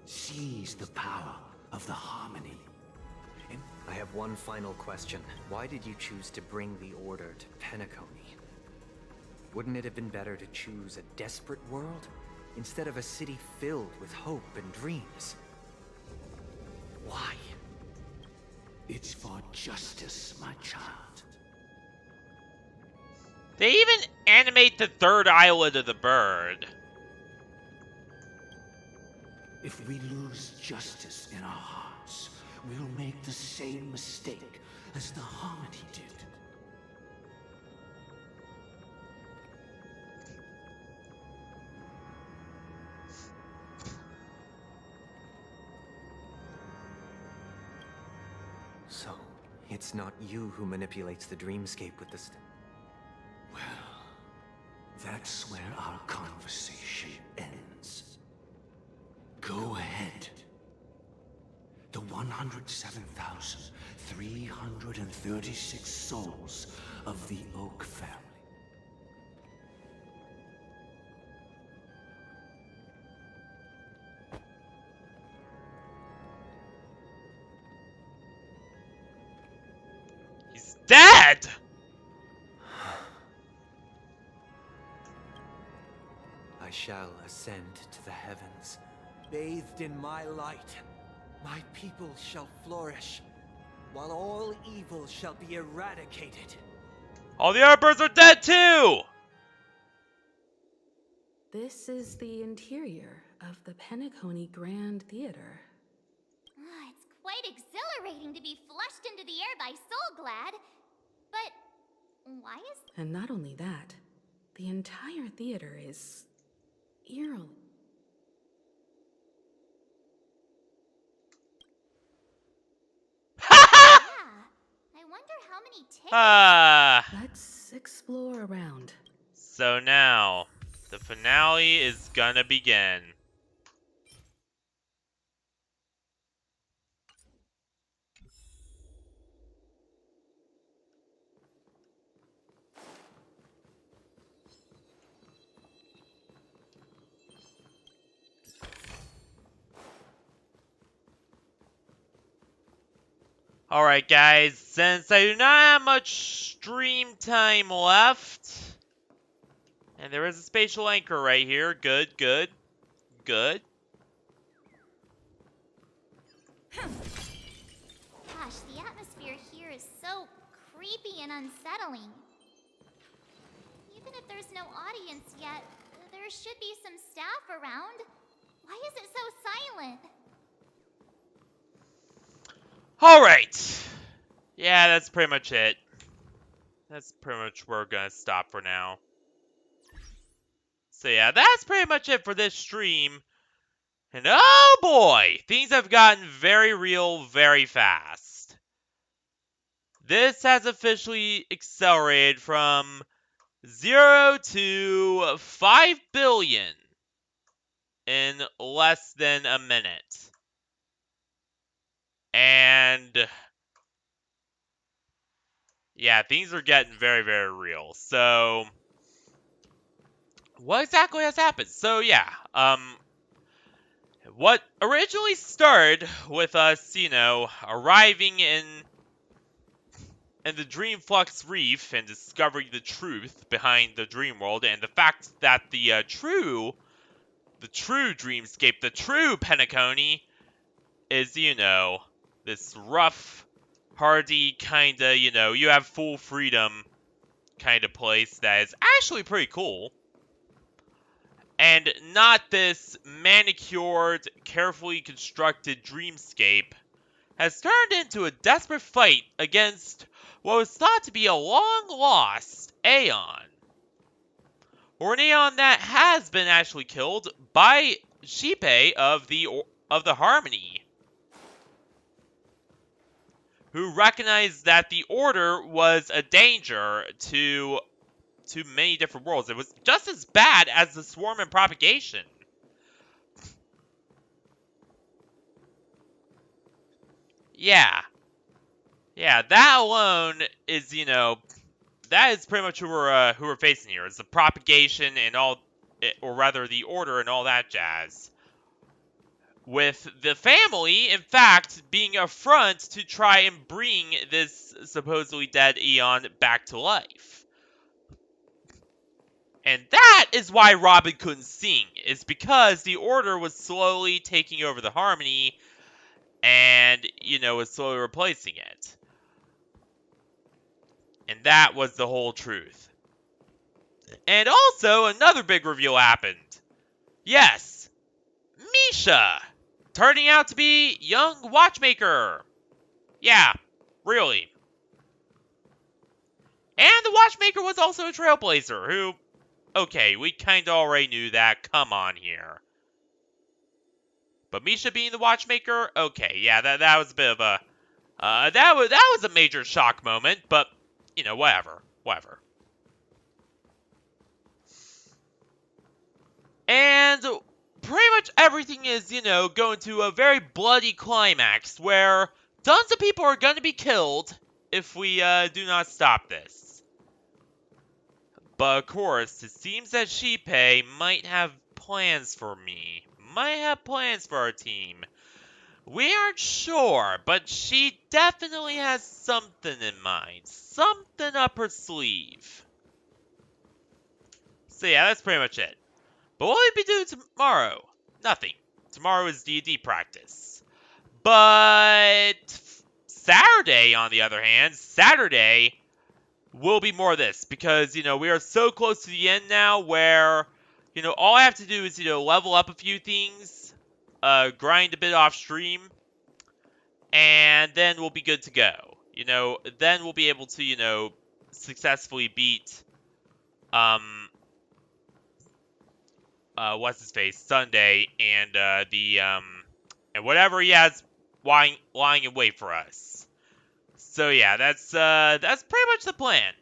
[SPEAKER 4] Seize the power of the Harmony.
[SPEAKER 3] I have one final question. Why did you choose to bring the Order to Penacony? Wouldn't it have been better to choose a desperate world instead of a city filled with hope and dreams? Why?
[SPEAKER 4] It's for justice, my child.
[SPEAKER 1] They even animate the third eyelid of the bird.
[SPEAKER 4] If we lose justice in our hearts, we'll make the same mistake as the Harmony did.
[SPEAKER 3] So, it's not you who manipulates the dreamscape with the
[SPEAKER 4] Well, that's where our conversation ends. Go ahead. The 107,336 souls of the Oak family.
[SPEAKER 1] He's dead!
[SPEAKER 3] I shall ascend to the heavens, bathed in my light. My people shall flourish, while all evil shall be eradicated.
[SPEAKER 1] All the other birds are dead too!
[SPEAKER 16] This is the interior of the Penacony Grand Theater.
[SPEAKER 7] It's quite exhilarating to be flushed into the air by Soulglad. But why is...
[SPEAKER 16] And not only that, the entire theater is eerily...
[SPEAKER 7] I wonder how many tickets...
[SPEAKER 16] Let's explore around.
[SPEAKER 1] So now, the finale is gonna begin. Alright guys, since I do not have much stream time left, and there is a spatial anchor right here, good.
[SPEAKER 7] Gosh, the atmosphere here is so creepy and unsettling. Even if there's no audience yet, there should be some staff around. Why is it so silent?
[SPEAKER 1] Alright. Yeah, that's pretty much it. That's pretty much where we're gonna stop for now. So yeah, that's pretty much it for this stream. And oh boy, things have gotten very real very fast. This has officially accelerated from 0 to 5 billion in less than a minute. And yeah, things are getting very, very real. So what exactly has happened? So yeah, what originally started with us, arriving in the Dreamflux Reef and discovering the truth behind the dream world and the fact that the true dreamscape, the true Penacony is, this rough, hardy kinda, you have full freedom kind of place that is actually pretty cool. And not this manicured, carefully constructed dreamscape has turned into a desperate fight against what was thought to be a long-lost Aeon. Or an Aeon that has been actually killed by Shipe of the Harmony, who recognized that the Order was a danger to many different worlds. It was just as bad as the Swarm and Propagation. Yeah, that alone is, that is pretty much who we're facing here. Is the Propagation and all, or rather the Order and all that jazz. With the family, in fact, being a front to try and bring this supposedly dead Aeon back to life. And that is why Robin couldn't sing, is because the Order was slowly taking over the Harmony and, was slowly replacing it. And that was the whole truth. And also, another big reveal happened. Yes, Misha, turning out to be young Watchmaker. Yeah, really. And the Watchmaker was also a Trailblazer, who, okay, we kinda already knew that, come on here. But Misha being the Watchmaker, okay, yeah, that was a bit of a, that was a major shock moment, but, whatever. And pretty much everything is, going to a very bloody climax where tons of people are going to be killed if we do not stop this. But of course, it seems that Shipe might have plans for me, might have plans for our team. We aren't sure, but she definitely has something in mind, something up her sleeve. So yeah, that's pretty much it. But what will we be doing tomorrow? Nothing. Tomorrow is D&D practice. But Saturday, on the other hand, Saturday will be more of this. Because, we are so close to the end now where, all I have to do is, level up a few things, grind a bit off stream, and then we'll be good to go. Then we'll be able to, successfully beat, what's his face, Sunday, and and whatever he has lying in wait for us. So yeah, that's pretty much the plan.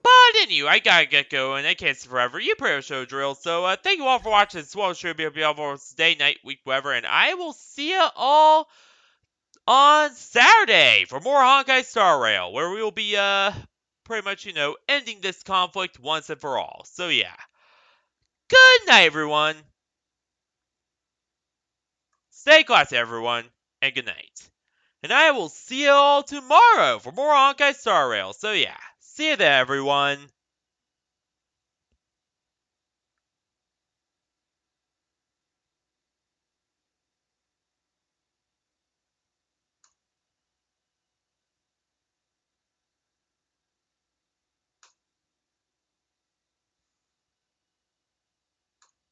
[SPEAKER 1] But anyway, I gotta get going. I can't stay forever. You pretty much know the drill. So thank you all for watching this one. Should be available today, night, week, whatever, and I will see you all on Saturday for more Honkai Star Rail, where we will be pretty much ending this conflict once and for all. So yeah. Good night, everyone. Stay classy, everyone, and good night. And I will see you all tomorrow for more Honkai Star Rail. So yeah, see you there, everyone.